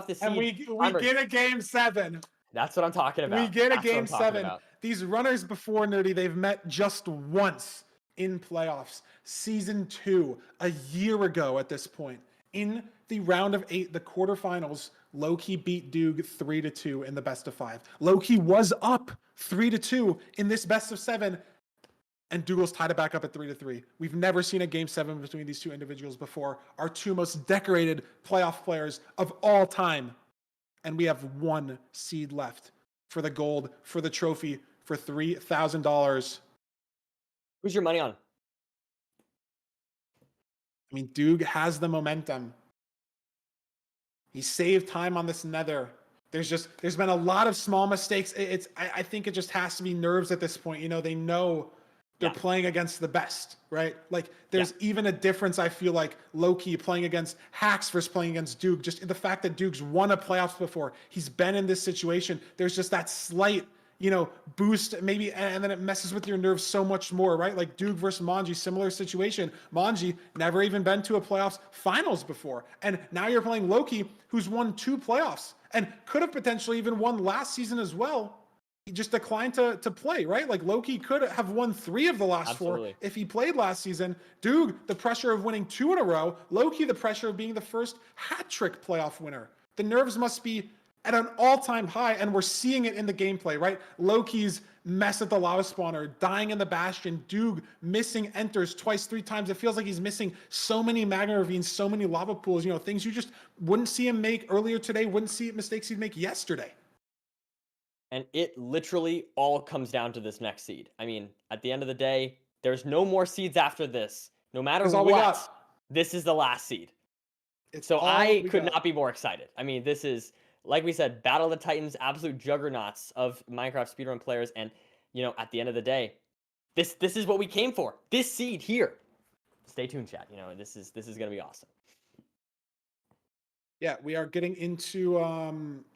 the seed. And we get a game 7. That's what I'm talking about. We get a game 7. These runners before Nerdy, they've met just once in playoffs. Season 2, a year ago at this point. In the round of 8, the quarterfinals, Loki beat Doog 3-2 in the best of 5. Loki was up 3-2 in this best of 7, and Dougal's tied it back up at 3-3. We've never seen a game 7 between these 2 individuals before. Our 2 most decorated playoff players of all time. And we have 1 seed left for the gold, for the trophy, for $3,000. Who's your money on? I mean, Doog has the momentum. He saved time on this nether. There's been a lot of small mistakes. I think it just has to be nerves at this point. You know, they know they're playing against the best, right? Like, there's even a difference, I feel like, low-key playing against Hacks versus playing against Doog. Just the fact that Doog's won a playoffs before. He's been in this situation. There's just that slight, you know, boost maybe, and then it messes with your nerves so much more, right? Like Doog versus Manji, similar situation. Manji never even been to a playoffs finals before. And now you're playing Loki, who's won 2 playoffs and could have potentially even won last season as well. he just declined to play, right? Like Loki could have won 3 of the last Absolutely. 4 if he played last season. Doog, the pressure of winning 2 in a row. Loki, the pressure of being the first hat-trick playoff winner. The nerves must be at an all-time high, and we're seeing it in the gameplay, right? Loki's mess at the lava spawner, dying in the bastion, Doog missing enters twice, 3 times. It feels like he's missing so many magma ravines, so many lava pools, you know, things you just wouldn't see him make earlier today, wouldn't see mistakes he'd make yesterday. And it literally all comes down to this next seed. I mean, at the end of the day, there's no more seeds after this. No matter That's all we what, got. this is the last seed. It's So all I we could got. not be more excited. I mean, this is, like we said, Battle of the Titans, absolute juggernauts of Minecraft speedrun players. And, you know, at the end of the day, this is what we came for. This seed here. Stay tuned, chat. You know, this is going to be awesome. Yeah, we are getting into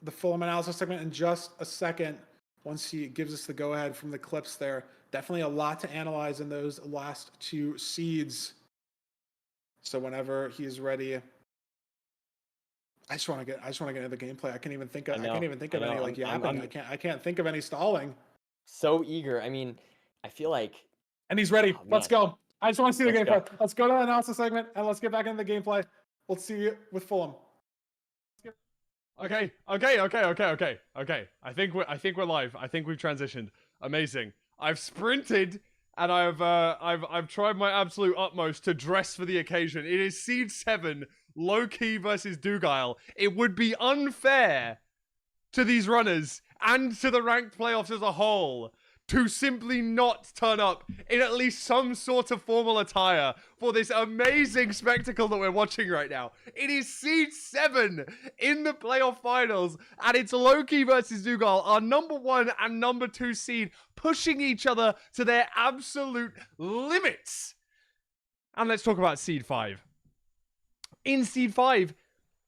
the full analysis segment in just a second. Once he gives us the go-ahead from the clips there. Definitely a lot to analyze in those last 2 seeds. So whenever he's ready, I just want to get into the gameplay. I can't even think of any like yapping. I can't think of any stalling. So eager. I mean, I feel like, And he's ready. Oh, Let's man. go. I just want to see the Let's gameplay. go. Let's go to the analysis segment and let's get back into the gameplay. We'll see you with Fulham. Okay. I think we're live. I think we've transitioned. Amazing. I've sprinted and I've tried my absolute utmost to dress for the occasion. It is Seed 7, Loki versus Dugile. It would be unfair to these runners and to the ranked playoffs as a whole to simply not turn up in at least some sort of formal attire for this amazing spectacle that we're watching right now. It is Seed 7 in the playoff finals, and it's Loki versus Dugile, our number 1 and number 2 seed, pushing each other to their absolute limits. And let's talk about Seed 5. In Seed 5,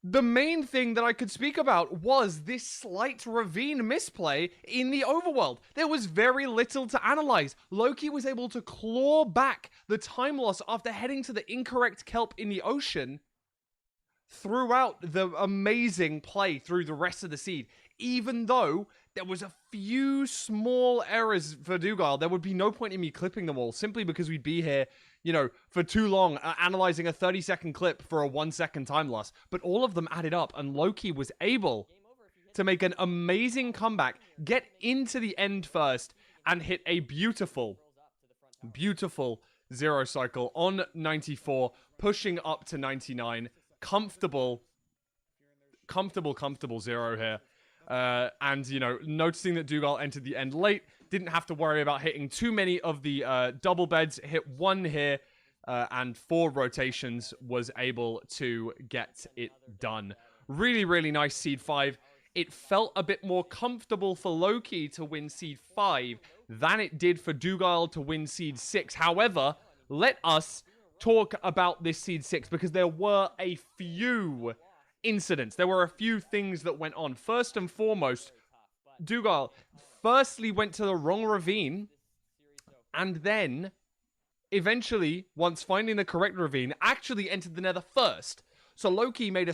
the main thing that I could speak about was this slight ravine misplay in the overworld. There was very little to analyze. Loki was able to claw back the time loss after heading to the incorrect kelp in the ocean throughout the amazing play through the rest of the seed. Even though there was a few small errors for Dugile, there would be no point in me clipping them all, simply because we'd be here, you know, for too long, analyzing a 30-second clip for a 1-second time loss. But all of them added up, and Loki was able to make an amazing comeback, get into the end first, and hit a beautiful 0 cycle on 94, pushing up to 99. Comfortable 0 here. And, you know, noticing that Dugile entered the end late, didn't have to worry about hitting too many of the double beds, hit 1 here, and 4 rotations, was able to get it done. Really, really nice Seed 5. It felt a bit more comfortable for Loki to win Seed 5 than it did for Dugile to win Seed 6. However, let us talk about this Seed 6, because there were a few incidents. There were a few things that went on. First and foremost, Dugile firstly went to the wrong ravine, and then eventually, once finding the correct ravine, actually entered the nether first. So Loki made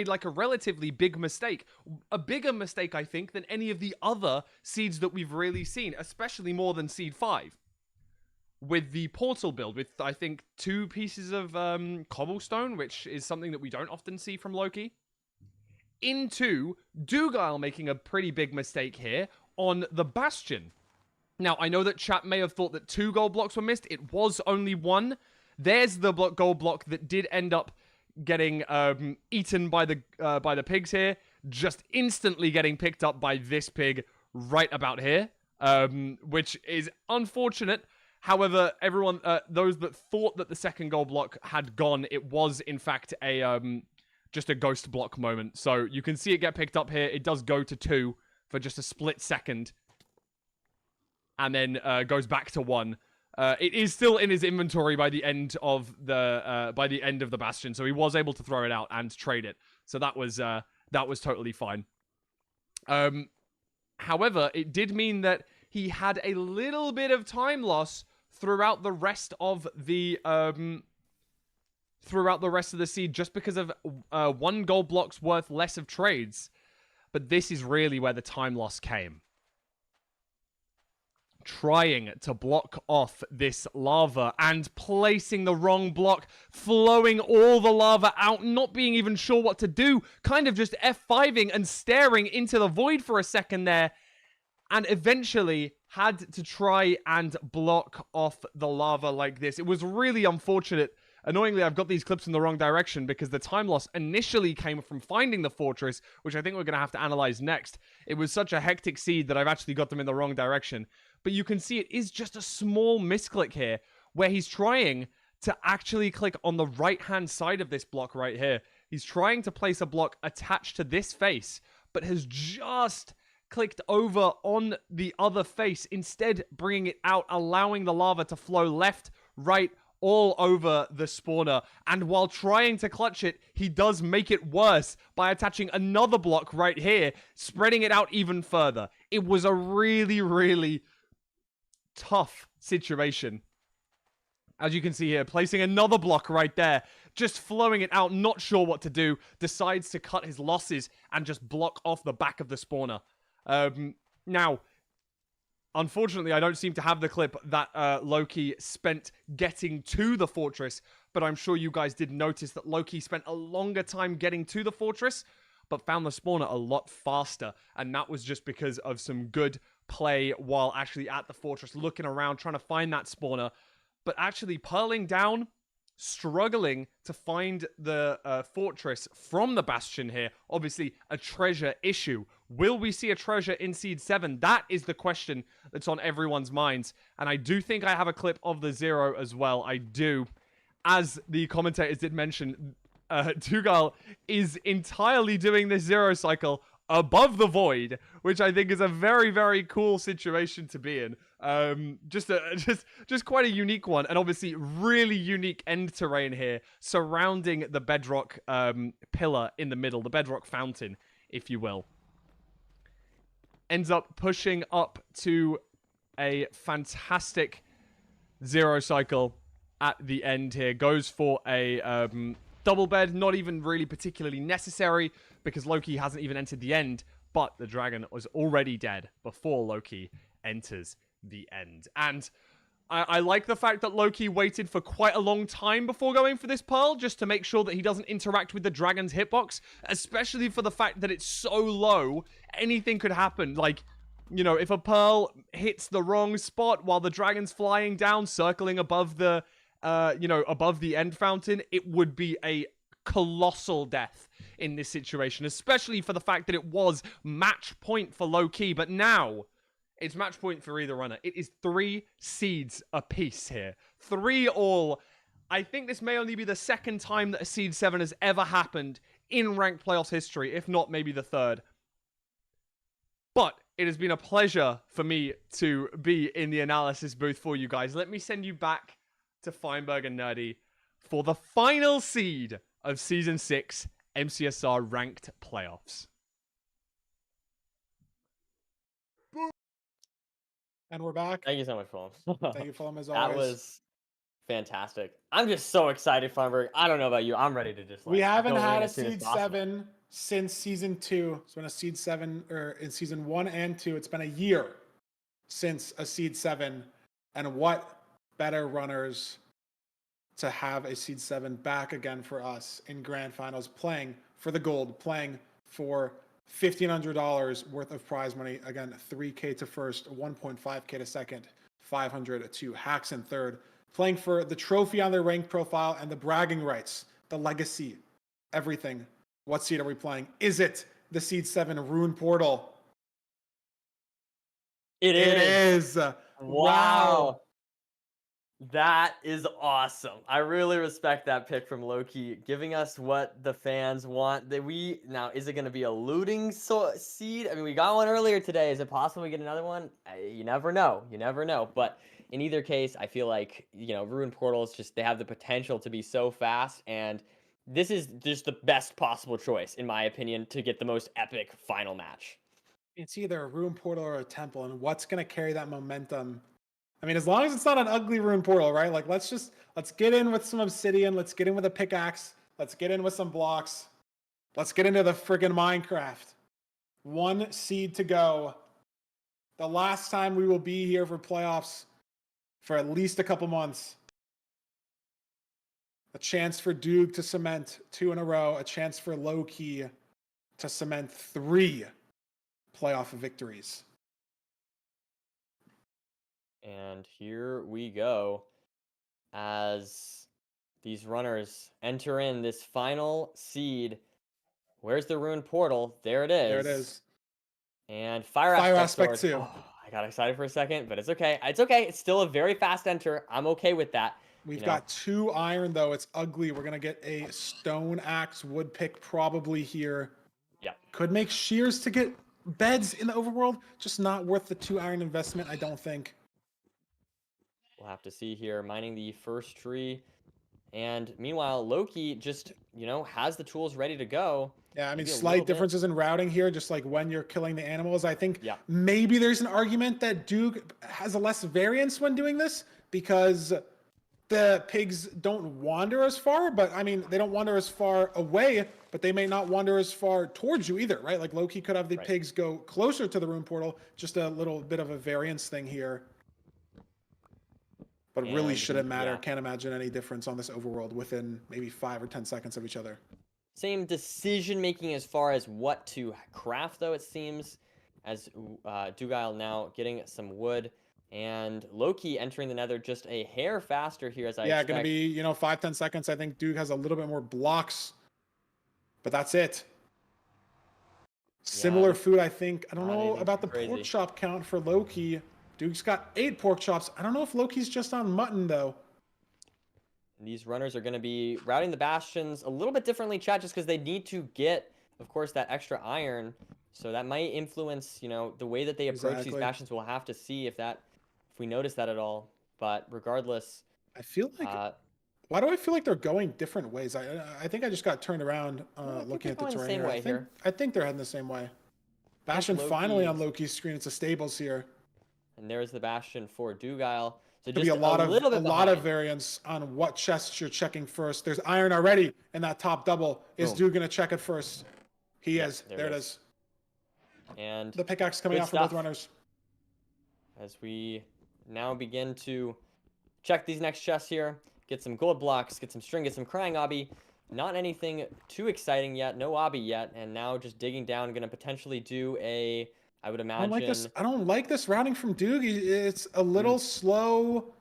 like a relatively big mistake. A bigger mistake, I think, than any of the other seeds that we've really seen, especially more than Seed 5. With the portal build, with, I think, 2 pieces of cobblestone, which is something that we don't often see from Loki. Into Dugile making a pretty big mistake here on the Bastion. Now, I know that chat may have thought that 2 gold blocks were missed. It was only 1. There's the gold block that did end up getting eaten by the pigs here. Just instantly getting picked up by this pig right about here, which is unfortunate. However, everyone, those that thought that the second gold block had gone, it was in fact a just a ghost block moment. So you can see it get picked up here. It does go to 2 for just a split second, and then goes back to 1. It is still in his inventory by the end of the Bastion, so he was able to throw it out and trade it. So that was totally fine. However, it did mean that he had a little bit of time loss throughout the rest of the seed, just because of 1 gold block's worth less of trades. But this is really where the time loss came. trying to block off this lava and placing the wrong block, flowing all the lava out, not being even sure what to do, kind of just F5ing and staring into the void for a second there, and eventually had to try and block off the lava like this. It was really unfortunate. Annoyingly, I've got these clips in the wrong direction because the time loss initially came from finding the fortress, which I think we're going to have to analyze next. It was such a hectic seed that I've actually got them in the wrong direction. But you can see it is just a small misclick here where he's trying to actually click on the right-hand side of this block right here. He's trying to place a block attached to this face, but has just clicked over on the other face, instead bringing it out, allowing the lava to flow left, right, all over the spawner. And while trying to clutch it, he does make it worse by attaching another block right here, spreading it out even further. It was a really, really tough situation. As you can see here, placing another block right there, just flowing it out, not sure what to do, decides to cut his losses and just block off the back of the spawner. Now, unfortunately, I don't seem to have the clip that Loki spent getting to the fortress, but I'm sure you guys did notice that Loki spent a longer time getting to the fortress, but found the spawner a lot faster, and that was just because of some good play while actually at the fortress, looking around, trying to find that spawner, but actually pearling down, struggling to find the fortress from the bastion here. Obviously, a treasure issue. Will we see a treasure in Seed 7? That is the question that's on everyone's minds. And I do think I have a clip of the Zero as well. I do. As the commentators did mention, Tugal is entirely doing this Zero cycle above the void, which I think is a very, very cool situation to be in. Just quite a unique one, and obviously really unique end terrain here surrounding the bedrock pillar in the middle, the bedrock fountain, if you will. Ends up pushing up to a fantastic Zero cycle at the end here. Goes for a double bed, not even really particularly necessary because Loki hasn't even entered the end, but the dragon was already dead before Loki enters the end. And I like the fact that Loki waited for quite a long time before going for this pearl, just to make sure that he doesn't interact with the dragon's hitbox, especially for the fact that it's so low, anything could happen. Like, you know, if a pearl hits the wrong spot while the dragon's flying down, circling above the, above the end fountain, it would be a colossal death in this situation, especially for the fact that it was match point for Loki, but now it's match point for either runner. It is 3 seeds apiece here. 3 all. I think this may only be the second time that a Seed 7 has ever happened in ranked playoffs history, if not maybe the third. But it has been a pleasure for me to be in the analysis booth for you guys. Let me send you back to Feinberg and Nerdy for the final seed of Season 6 MCSR ranked playoffs. And we're back. Thank you so much, Fulham. Thank you, Fulham, as always. That was fantastic. I'm just so excited, Feinberg. I don't know about you. I'm ready to just. We haven't go in had a as soon as Seed possible. 7 since Season 2. It's been a Seed 7, or in Season 1 and 2. It's been a year since a Seed 7. And what better runners to have a Seed 7 back again for us in Grand Finals, playing for the gold, playing for $1,500 worth of prize money. Again, $3K to first, $1.5K to second, $500 to hacks in third. Playing for the trophy on their ranked profile and the bragging rights, the legacy, everything. What seed are we playing? Is it the Seed 7 Rune Portal? It is. Wow. That is awesome. I really respect that pick from Loki, giving us what the fans want. Now, is it going to be a looting seed? I mean, we got one earlier today. Is it possible we get another one? You never know. You never know. But in either case, I feel like, Ruin Portals, they have the potential to be so fast. And this is just the best possible choice, in my opinion, to get the most epic final match. It's either a Rune Portal or a Temple. And what's going to carry that momentum? I mean, as long as it's not an ugly Rune Portal, right? Like, let's get in with some Obsidian. Let's get in with a pickaxe. Let's get in with some blocks. Let's get into the friggin' Minecraft. 1 seed to go. The last time we will be here for playoffs for at least a couple months. A chance for Duke to cement 2 in a row. A chance for Low-Key to cement 3 playoff victories. And here we go as these runners enter in this final seed. Where's the ruined portal? There it is. There it is. And fire Aspect sword. 2. Oh, I got excited for a second, but it's okay. It's okay. It's still a very fast enter. I'm okay with that. We've got 2 iron, though. It's ugly. We're going to get a stone axe wood pick probably here. Yeah. Could make shears to get beds in the overworld. Just not worth the 2 iron investment, I don't think. We'll have to see here. Mining the first tree. And meanwhile, Loki just, has the tools ready to go. Yeah, I mean, Maybe a slight little bit. differences in routing here, just like when you're killing the animals. I think Yeah. maybe there's an argument that Duke has a less variance when doing this because the pigs don't wander as far, but I mean, they don't wander as far away, but they may not wander as far towards you either, right? Like Loki could have the Right. pigs go closer to the rune portal, just a little bit of a variance thing here. But really And shouldn't matter. yeah. Can't imagine any difference on this overworld within maybe 5 or 10 seconds of each other. Same decision making as far as what to craft, though, it seems, as Dugile now getting some wood. And Loki entering the nether just a hair faster here, as I Yeah, expect. going to be, 5-10 seconds. I think Duke has a little bit more blocks, but that's it. Similar this- food, I think. I don't not know anything about too the pork crazy. chop count for Loki. Duke's got 8 pork chops. I don't know if Loki's just on mutton, though. These runners are going to be routing the bastions a little bit differently, chat, just because they need to get, of course, that extra iron. So that might influence, the way that they approach these Exactly. bastions. We'll have to see if we notice that at all. But regardless, I feel like... why do I feel like they're going different ways? I think I just got turned around I think looking they're at the going the terrain same here. way here. I think they're heading the same way. Bastion finally on Loki's- Loki's screen. It's a stables here. and there's the bastion for Dugile. So Could just be a lot little bit of behind. variance on what chests you're checking first. There's iron already in that top double. Is Boom. Duke gonna check it first? He Yep, is. there There it it is. is. And The pickaxe coming Good out for both stuff. runners. as we now begin to check these next chests here, get some gold blocks, get some string, get some crying obby. Not anything too exciting yet, no obby yet, and now just digging down, gonna potentially do a, I would I imagine. don't like this routing from Duke. It's a little slow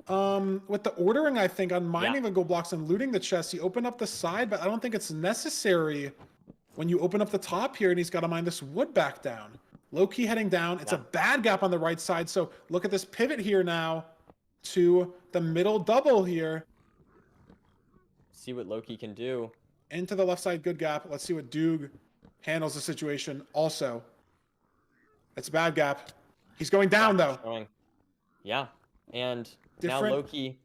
with the ordering, I think, on mining the gold blocks and looting the chest. He opened up the side, but I don't think it's necessary when you open up the top here, and he's got to mine this wood back down. Low-key heading down. It's a bad gap on the right side, so look at this pivot here now to the middle double here. See what Loki can do. Into the left side, good gap. Let's see what Duke handles the situation also. It's a bad gap. He's going down, though. Showing. Yeah, and now Different Loki.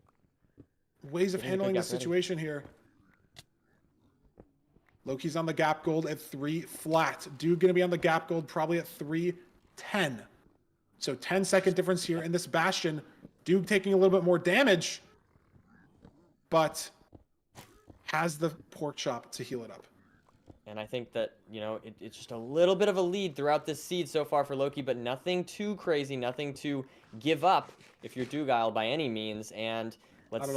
ways of Getting the handling good the gap ready. situation here. Loki's on the gap gold at 3 flat. Dude gonna be on the gap gold probably at 3-10. So 10-second difference here in this bastion. Dude taking a little bit more damage, but has the pork chop to heal it up. And I think that, it's just a little bit of a lead throughout this seed so far for Loki, but nothing too crazy, nothing to give up if you're Dugile by any means. And let's Not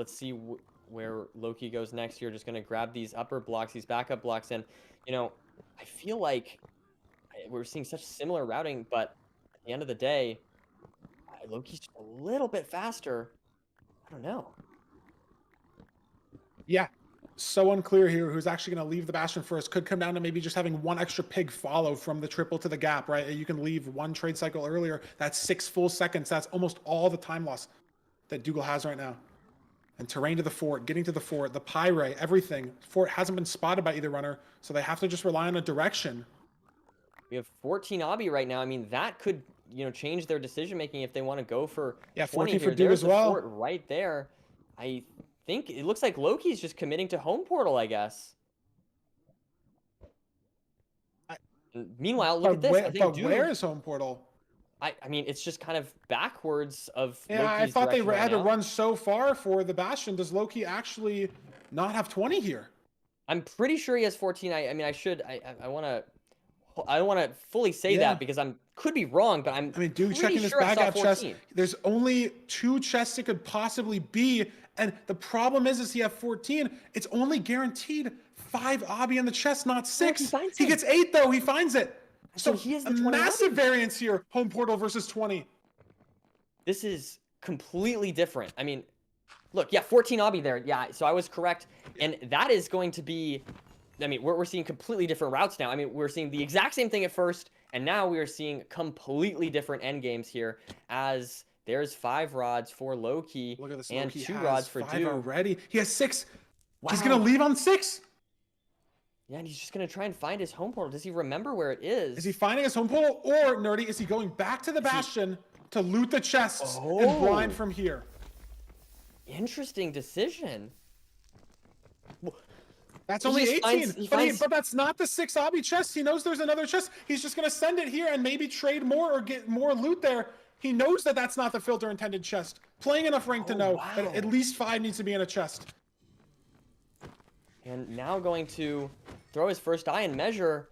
at see where Loki goes next here. Just going to grab these upper blocks, these backup blocks. And, I feel like we're seeing such similar routing, but at the end of the day, Loki's just a little bit faster. I don't know. Yeah, so unclear here who's actually going to leave the bastion first. Could come down to maybe just having one extra pig follow from the triple to the gap, right? You can leave one trade cycle earlier. That's 6 full seconds. That's almost all the time loss that Dougal has right now. And terrain to the fort, getting to the fort, the pyre, everything. Fort hasn't been spotted by either runner, so they have to just rely on a direction. We have 14 obby right now. I mean, that could, change their decision making if they want to go for 14 20 for here. Duke There's as the well. fort right there. I think it looks like Loki's just committing to home portal, I guess. And meanwhile, look at this. I think Duke, where is home portal? I mean, it's just kind of backwards of Yeah, I Loki's thought they direction right had to now. run so far for the bastion. Does Loki actually not have 20 here? I'm pretty sure he has 14. I mean, I want to I don't want to fully say Yeah. that because could be wrong, but I mean, dude, pretty checking this sure I bag saw out chest. 14. There's only 2 chests it could possibly be, and the problem is he have 14. It's only guaranteed 5 obby in the chest, not 6. finds He it. gets 8 though. He finds it. So So he has a the 20 massive obby. variance here. Home portal versus 20. This is completely different. I mean, look, yeah, 14 obby there. Yeah, so I was correct. And that is going to be, I mean, we're seeing completely different routes now. I mean, we're seeing the exact same thing at first, and now we are seeing completely different end games here as there's 5 rods for Loki Look at this. and Loki 2 has rods for 5 Dude. already. He has 6. He's Wow. gonna leave on 6. Yeah, and he's just going to try and find his home portal. Does he remember where it is? Is he finding his home portal, or Nerdy, is he going back to the bastion to loot the chests and blind Oh. from here? Interesting decision. That's He only just 18, finds- but that's not the 6 obby chest. He knows there's another chest. He's just gonna send it here and maybe trade more or get more loot there. He knows that that's not the filter intended chest. Playing enough rank to Oh, know wow. that at least 5 needs to be in a chest. And now going to throw his first eye and measure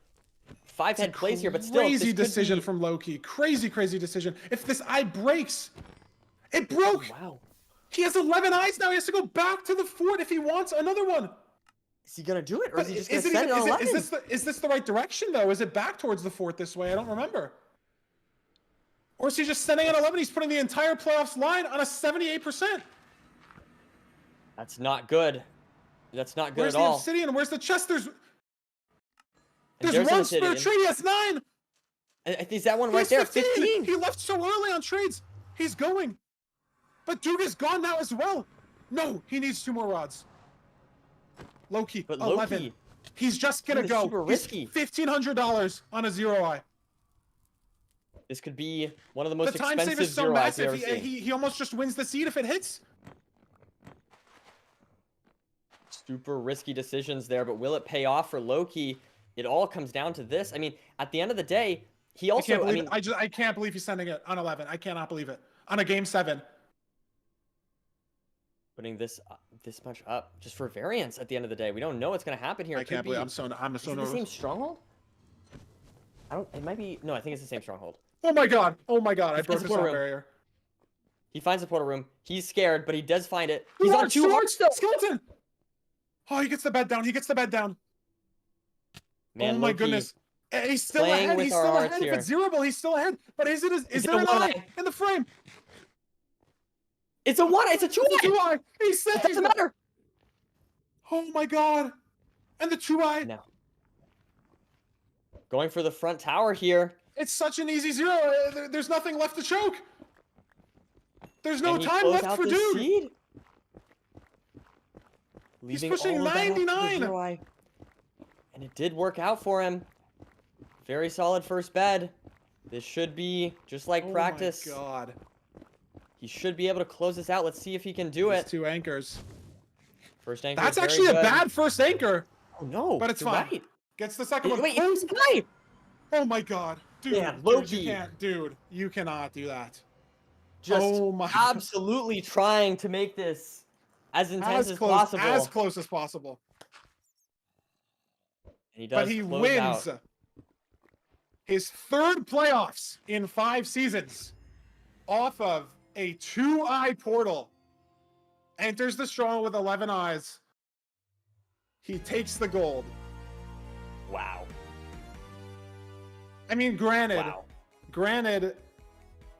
5 It's a head plays here, but still, this crazy could decision be- from Loki. Crazy decision. If this eye breaks, it broke. Wow. He has 11 eyes now. He has to go back to the fort if he wants another one. Is he gonna do it, or But is he just gonna send it on 11? is this the right direction though? Is it back towards the fort this way? I don't remember. Or is he just sending an 11? He's putting the entire playoffs line on a 78%. That's not good. That's not good Where's at the all. obsidian? Where's the chest? There's And an one spare Obsidian. trade. He has 9. I think that one He right has there, 15. 15. He left so early on trades. He's going. But Duke is gone now as well. No, he needs 2 more rods. Loki, But 11. Loki, He's just gonna is go. super He's risky. $1,500 on a 0 eye. this could be one of the most The time save expensive is so zero eyes we've massive. ever seen. He almost just wins the seed if it hits. Super risky decisions there, but will it pay off for Loki? It all comes down to this. I mean, at the end of the day, he I also, can't I believe mean, I can't believe he's sending it on 11. I cannot believe it on a game 7. putting this much up just for variance at the end of the day. We don't know what's going to happen here. I It could can't believe be- I'm so Is it the nervous. same stronghold? I don't. It might be. No, I think it's the same stronghold. Oh my god! Oh my god! I It's broke the portal sound room. barrier. He finds the portal room. He's scared, but he does find it. Two He's on hearts, 2 hearts still. Skeleton. Oh, he gets the bed down. He gets the bed down. Man, oh my Loki, goodness! He's still playing ahead. with He's our still hearts ahead. here. If it's zeroable, he's still ahead. But is Is there it an a one eye eye? in the frame? It's a 1. It's a 2 It's a 2 eye. He's It saved. doesn't matter. Oh my god! And the 2 eye. Now, going for the front tower here. It's such an easy 0. There's nothing left to choke. There's no Can he time close left out for this Dude. seed? He's Leaving pushing all of that up to the 99. zero eye. And it did work out for him. Very solid first bed. This should be just like practice. Oh my god! He should be able to close this out. Let's see if he can do These it. 2 anchors. First anchor. That's is very actually a good. bad first anchor. Oh no! But it's you're fine. Right. Gets the second one. Wait, Oh, it's high. oh my god. Dude, Man, dude, Loki. you can't, dude, you cannot do that. Just oh my god. absolutely trying to make this as intense as possible. As close as possible. And he does But he close wins out. his 3rd playoffs in 5 seasons off of a 2-eye portal. Enters the strong with 11 eyes. He takes the gold. Wow. I mean, granted, Wow.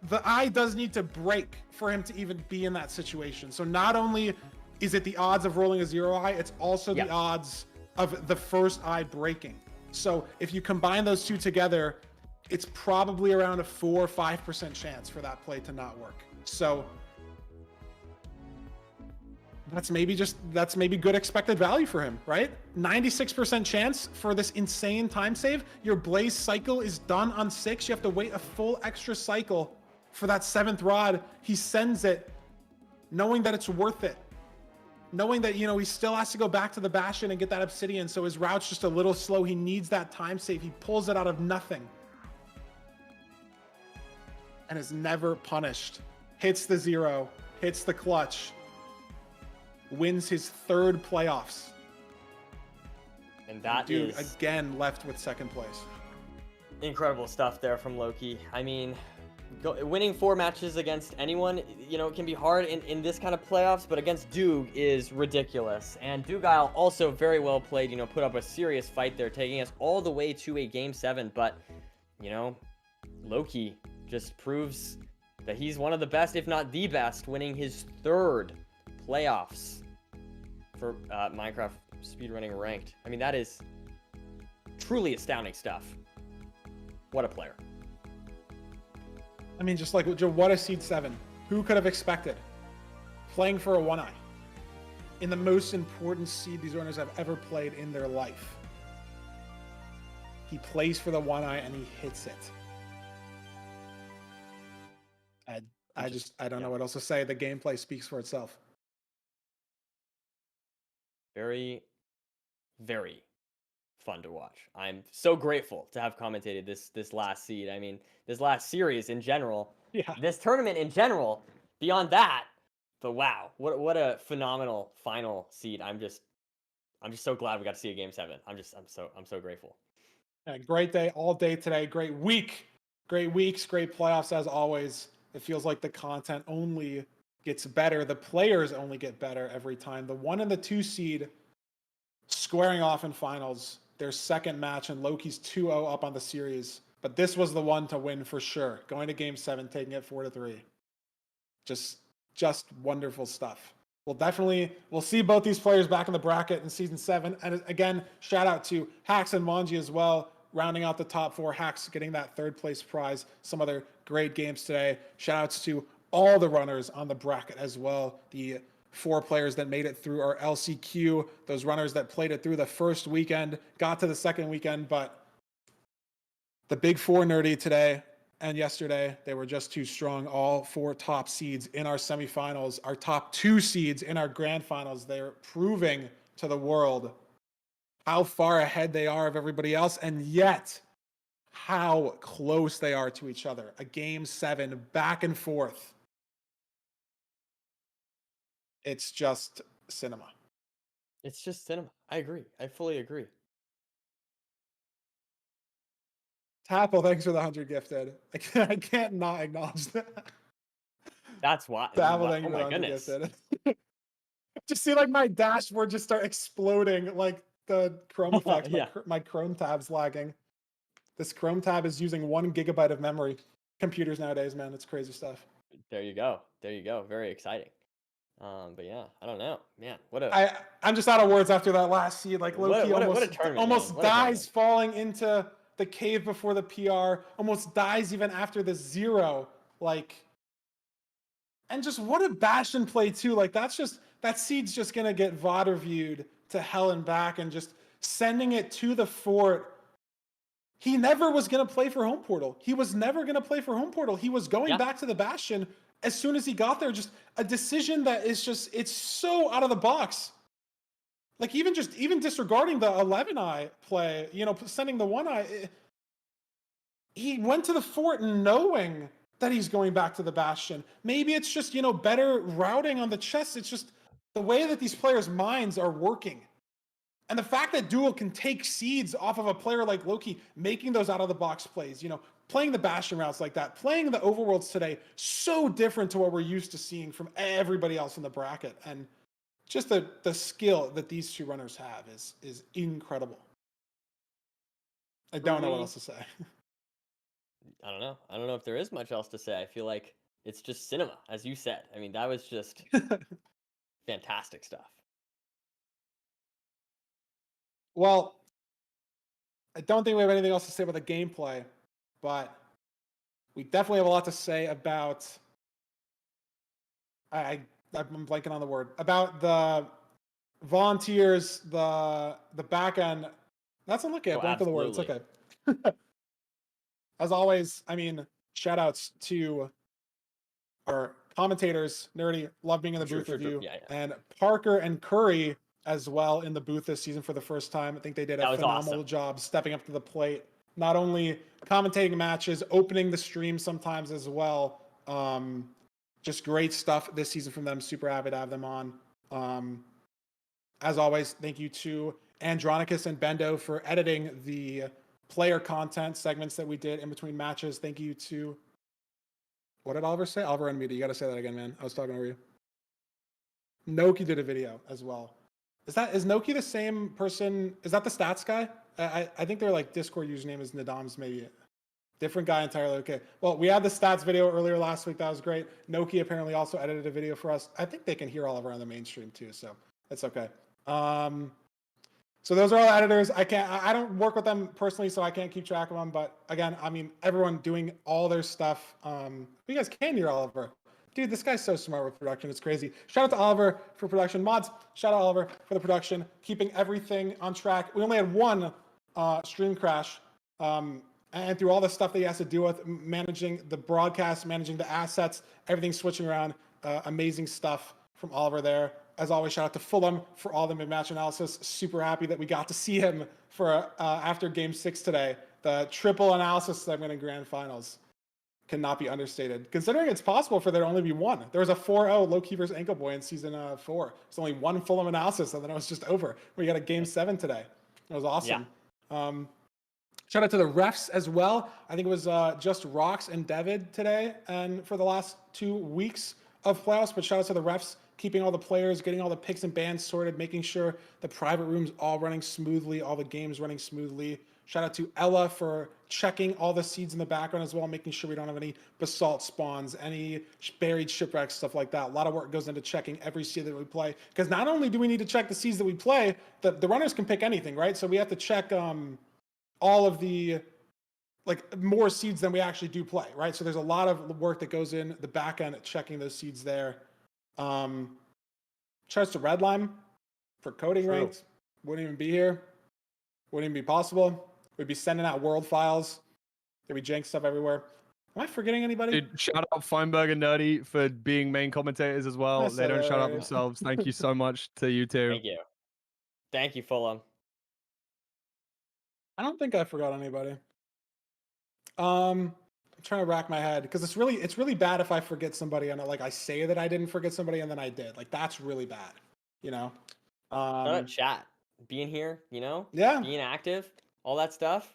the eye does need to break for him to even be in that situation. So not only is it the odds of rolling a 0 eye, it's also Yeah. the odds of the first eye breaking. So if you combine those 2 together, it's probably around a 4 or 5% chance for that play to not work. So that's maybe good expected value for him, right? 96% chance for this insane time save. Your blaze cycle is done on 6. You have to wait a full extra cycle for that 7th rod. He sends it knowing that it's worth it. Knowing that, you know, he still has to go back to the bastion and get that obsidian, so his route's just a little slow. He needs that time save. He pulls it out of nothing. And is never punished. Hits the 0, hits the clutch. Wins his 3rd playoffs. And that Dude, is again left with 2nd place. Incredible stuff there from Loki. I mean, winning 4 matches against anyone, you know, it can be hard in this kind of playoffs, but against Doog is ridiculous. And Doogile also very well played, you know, put up a serious fight there, taking us all the way to a Game 7. But, you know, Loki just proves that he's one of the best, if not the best, winning his 3rd playoffs for Minecraft speedrunning ranked. I mean, that is truly astounding stuff. What a player. I mean, just like, what a seed 7. Who could have expected? Playing for a 1-eye. In the most important seed these runners have ever played in their life. He plays for the 1-eye and he hits it. I don't know what else to say. The gameplay speaks for itself. Very, very fun to watch. I'm so grateful to have commentated this last seed. I mean, this last series in general. Yeah. This tournament in general. Beyond that, but wow, what a phenomenal final seed. I'm just so glad we got to see a Game 7. I'm so grateful. Yeah, great day all day today. Great week. Great weeks. Great playoffs as always. It feels like the content only gets better. The players only get better every time. The 1 and the 2 seed squaring off in finals. Their second match, and Loki's 2-0 up on the series. But this was the one to win for sure. Going to Game 7, taking it 4-3. Just wonderful stuff. We'll see both these players back in the bracket in Season 7. And again, shout out to Hax and Manji as well, rounding out the top 4. Hax getting that 3rd place prize. Some other great games today. Shout outs to all the runners on the bracket as well. The 4 players that made it through our LCQ, those runners that played it through the first weekend, got to the second weekend, but the big 4 nerdy today and yesterday, they were just too strong. All 4 top seeds in our semifinals, our top 2 seeds in our grand finals. They're proving to the world how far ahead they are of everybody else, and yet how close they are to each other. A Game 7 back and forth. It's just cinema. It's just cinema. I agree. I fully agree. Tapple, thanks for the 100 gifted. I can't not acknowledge that. That's why. Tapple, Oh thanks for the my 100 goodness. gifted. Just see like my dashboard just start exploding, like the Chrome effect. Yeah. My Chrome tab's lagging. This Chrome tab is using 1 gigabyte of memory. Computers nowadays, man, it's crazy stuff. There you go. Very exciting. But yeah, I don't know, man. I'm just out of words after that last seed. Like Loki what a tournament, almost man. What a dies falling into the cave before the PR. Almost dies even after the 0. Like, and just what a Bastion play too. Like that seed's just gonna get VOD reviewed to hell and back, and just sending it to the fort. He never was gonna play for Home Portal. He was never gonna play for Home Portal. He was going back to the Bastion as soon as he got there. Just a decision that is just, it's so out of the box. Like even disregarding the 11-eye play, you know, sending the 1-eye, he went to the fort knowing that he's going back to the Bastion. Maybe it's just, you know, better routing on the chest. It's just the way that these players' minds are working. And the fact that Duel can take seeds off of a player like Loki, making those out of the box plays, you know, playing the Bastion routes like that, playing the overworlds today, so different to what we're used to seeing from everybody else in the bracket. And just the skill that these 2 runners have is incredible. I don't know what else to say. I don't know. I don't know if there is much else to say. I feel like it's just cinema, as you said. I mean, that was just fantastic stuff. Well, I don't think we have anything else to say about the gameplay, but we definitely have a lot to say about. I'm blanking on the word, about the volunteers, the back end. That's unlucky. I blanked on the word. It's okay. As always, I mean, shout outs to our commentators. Nerdy, love being in the booth with you. Yeah. And Parker and Curry as well in the booth this season for the first time. I think they did a phenomenal job stepping up to the plate, not only commentating matches, opening the stream sometimes as well. Just great stuff this season from them. Super happy to have them on. As always, thank you to Andronicus and Bendo for editing the player content segments that we did in between matches. Thank you to, what did Oliver say? Oliver unmuted. You got to say that again, man. I was talking over you. Noki did a video as well. Is Noki the same person? Is that the stats guy? I think their like Discord username is Nadam's, maybe. Different guy entirely. Okay. Well, we had the stats video earlier last week. That was great. Noki apparently also edited a video for us. I think they can hear Oliver on the mainstream too, so it's okay. So those are all editors. I don't work with them personally, so I can't keep track of them. But again, I mean, everyone doing all their stuff. You guys can hear Oliver. Dude, this guy's so smart with production. It's crazy. Shout out to Oliver for production. Mods, shout out Oliver for the production, keeping everything on track. We only had one stream crash. And through all the stuff that he has to deal with, managing the broadcast, managing the assets, everything switching around, amazing stuff from Oliver there. As always, shout out to Fulham for all the mid-match analysis. Super happy that we got to see him for after Game 6 today. The triple analysis segment in Grand Finals cannot be understated. Considering it's possible for there to only be one. There was a 4-0 low-key versus Ankle Boy in Season 4. It's only one Fulham analysis, and then it was just over. We got a Game 7 today. It was awesome. Yeah. Shout out to the refs as well. I think it was just Rox and David today and for the last 2 weeks of playoffs, but shout out to the refs, keeping all the players, getting all the picks and bans sorted, making sure the private rooms all running smoothly, all the games running smoothly. Shout out to Ella for checking all the seeds in the background as well, making sure we don't have any basalt spawns, any buried shipwrecks, stuff like that. A lot of work goes into checking every seed that we play, because not only do we need to check the seeds that we play, the runners can pick anything, right? So we have to check all of the more seeds than we actually do play, right? So there's a lot of work that goes in the back end at checking those seeds there. Shouts to Redlime for coding ranked. Wouldn't even be here. Wouldn't even be possible. We'd be sending out world files. There'd be jank stuff everywhere. Am I forgetting anybody? Dude, shout out Feinberg and Nerdy for being main commentators as well. They don't shout out themselves. Thank you so much to you two. Thank you. Thank you, Fulham. I don't think I forgot anybody. I'm trying to rack my head because it's really bad if I forget somebody and I say that I didn't forget somebody and then I did. That's really bad, you know. Shout out chat, being here, you know. Yeah. Being active, all that stuff.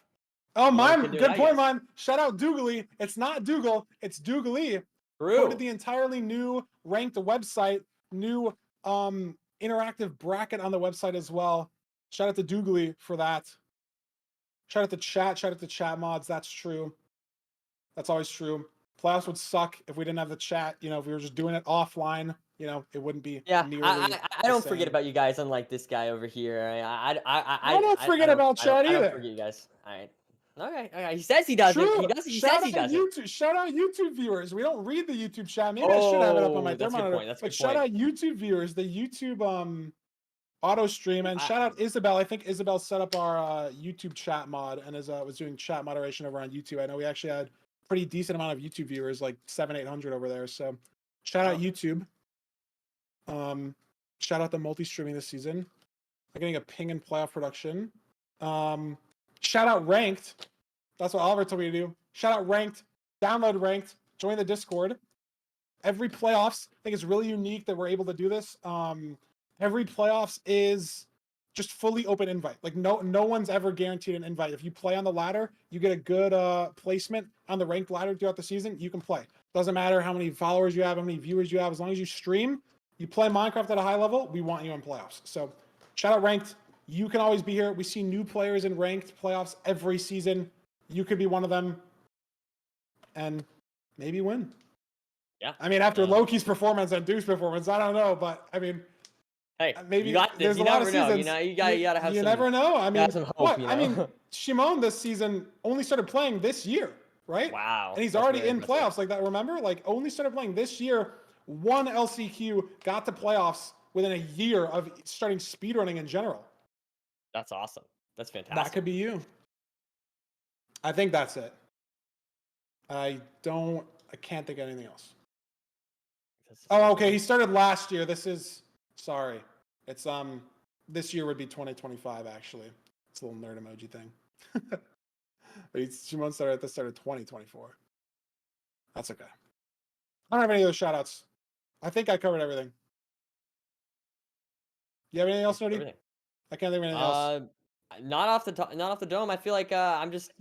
Oh, mine. Good point, mine. Shout out Doogly. It's not Dougal. It's Doogly. Coded the entirely new ranked website, new interactive bracket on the website as well. Shout out to Doogly for that. Shout out to chat. Shout out to chat mods. That's true. That's always true. Playoffs would suck if we didn't have the chat. You know, if we were just doing it offline, you know, it wouldn't be. Yeah, nearly I don't forget about you guys. Unlike this guy over here, I don't forget about chat either. I don't forget you guys. All right. Okay. He says he doesn't. True. He says he doesn't. Shout out YouTube viewers. We don't read the YouTube chat. Maybe I should have it up on my thermometer. But shout out YouTube viewers. The YouTube auto stream, and shout out Isabel. I think Isabel set up our YouTube chat mod and was doing chat moderation over on YouTube. I know we actually had a pretty decent amount of YouTube viewers, like 700-800 over there. So shout out YouTube. Shout out the multi-streaming this season. I'm getting a ping in playoff production. Shout out Ranked. That's what Oliver told me to do. Shout out Ranked. Download Ranked. Join the Discord. Every playoffs, I think it's really unique that we're able to do this. Every playoffs is just fully open invite. No one's ever guaranteed an invite. If you play on the ladder, you get a good placement on the ranked ladder throughout the season, you can play. Doesn't matter how many followers you have, how many viewers you have, as long as you stream, you play Minecraft at a high level, we want you in playoffs. So shout out Ranked. You can always be here. We see new players in ranked playoffs every season. You could be one of them and maybe win. Yeah. I mean, after Loki's performance and Duke's performance, I don't know, but I mean, hey, maybe you got this. There's you a lot never of know. seasons. You gotta have. You never know. I mean, some hope, what? You know? I mean, Shimon this season only started playing this year, right? Wow. And he's already in playoffs like that. Remember, only started playing this year. One LCQ got to playoffs within a year of starting speedrunning in general. That's awesome. That's fantastic. That could be you. I think that's it. I can't think of anything else. Oh, okay. He started last year. Sorry. It's this year would be 2025 actually. It's a little nerd emoji thing. But Shimon started at the start of 2024. That's okay. I don't have any other shout outs. I think I covered everything. You have anything else, Nody? Everything. I can't think of anything else. Not off the not off the dome. I feel like I'm just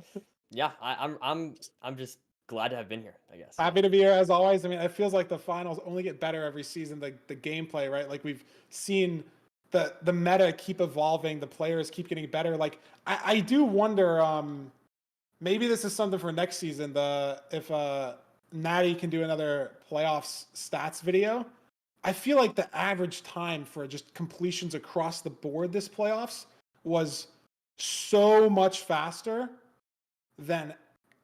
yeah. I'm just glad to have been here. I guess. Yeah. Happy to be here as always. I mean, it feels like the finals only get better every season. The gameplay, right? Like we've seen the meta keep evolving. The players keep getting better. Like I do wonder. Maybe this is something for next season. If Natty can do another playoffs stats video. I feel like the average time for just completions across the board this playoffs was so much faster than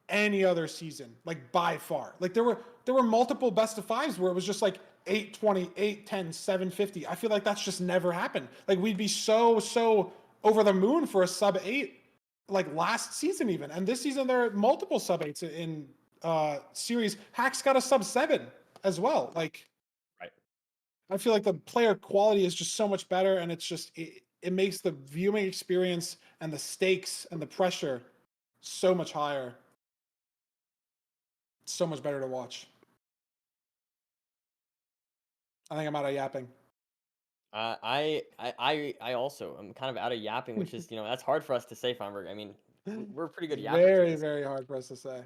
any other season, like by far. Like there were multiple best of fives where it was just like 820, 810, 750. I feel like that's just never happened. Like we'd be so over the moon for a sub 8 like last season even. And this season there are multiple sub 8s in series. Hack's got a sub 7 as well. Like Right. I feel like the player quality is just so much better, and it's just it makes the viewing experience and the stakes and the pressure so much higher. It's so much better to watch. I think I'm out of yapping. I also am kind of out of yapping, which is that's hard for us to say, Feinberg. I mean, we're pretty good yappers. Very, very hard for us to say.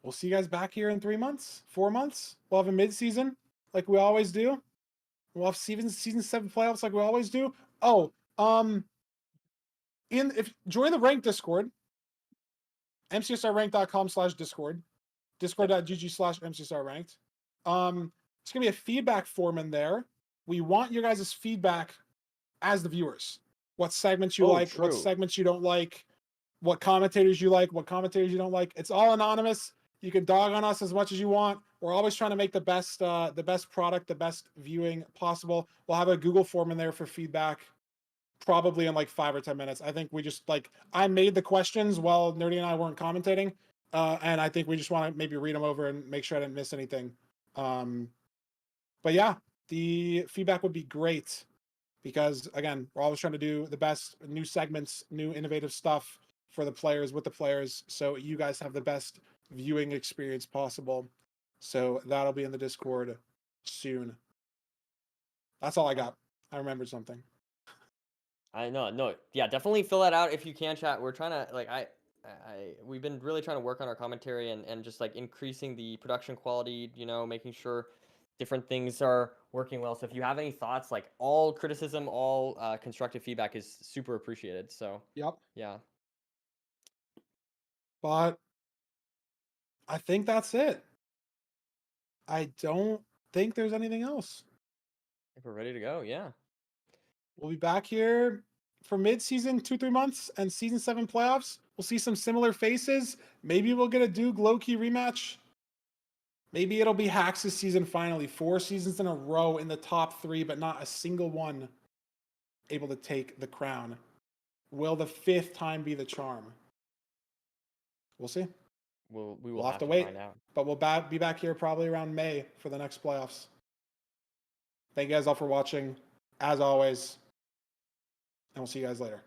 We'll see you guys back here in 3 months, 4 months. We'll have a mid-season like we always do. We'll have season 7 playoffs like we always do. Oh, join the ranked Discord, mcsrranked.com/discord, discord.gg/mcsrranked. It's gonna be a feedback form in there. We want your guys' feedback as the viewers. What segments you like, what true. segments you don't like, what commentators you like, what commentators you don't like. It's all anonymous. You can dog on us as much as you want. We're always trying to make the best product, the best viewing possible. We'll have a Google form in there for feedback, probably in like 5 or 10 minutes. I think we just I made the questions while Nerdy and I weren't commentating, and I think we just want to maybe read them over and make sure I didn't miss anything. But yeah, the feedback would be great because again, we're always trying to do the best new segments, new innovative stuff for the players with the players, so you guys have the best viewing experience possible. So that'll be in the Discord soon. That's all I got. I remembered something. I know, no, yeah, definitely fill that out if you can, chat. We're trying to we've been really trying to work on our commentary and just like increasing the production quality, making sure different things are working well. So if you have any thoughts, like all criticism, all constructive feedback is super appreciated. So Yep. yeah. But I think that's it. I don't think there's anything else. If we're ready to go, yeah. We'll be back here for mid-season, 2-3 months, and season 7 playoffs. We'll see some similar faces. Maybe we'll get a Duke low-key rematch. Maybe it'll be Hax's season finally. 4 seasons in a row in the top 3, but not a single one able to take the crown. Will the 5th time be the charm? We'll see. We will have to wait. find out. But we'll be back here probably around May for the next playoffs. Thank you guys all for watching, as always. And we'll see you guys later.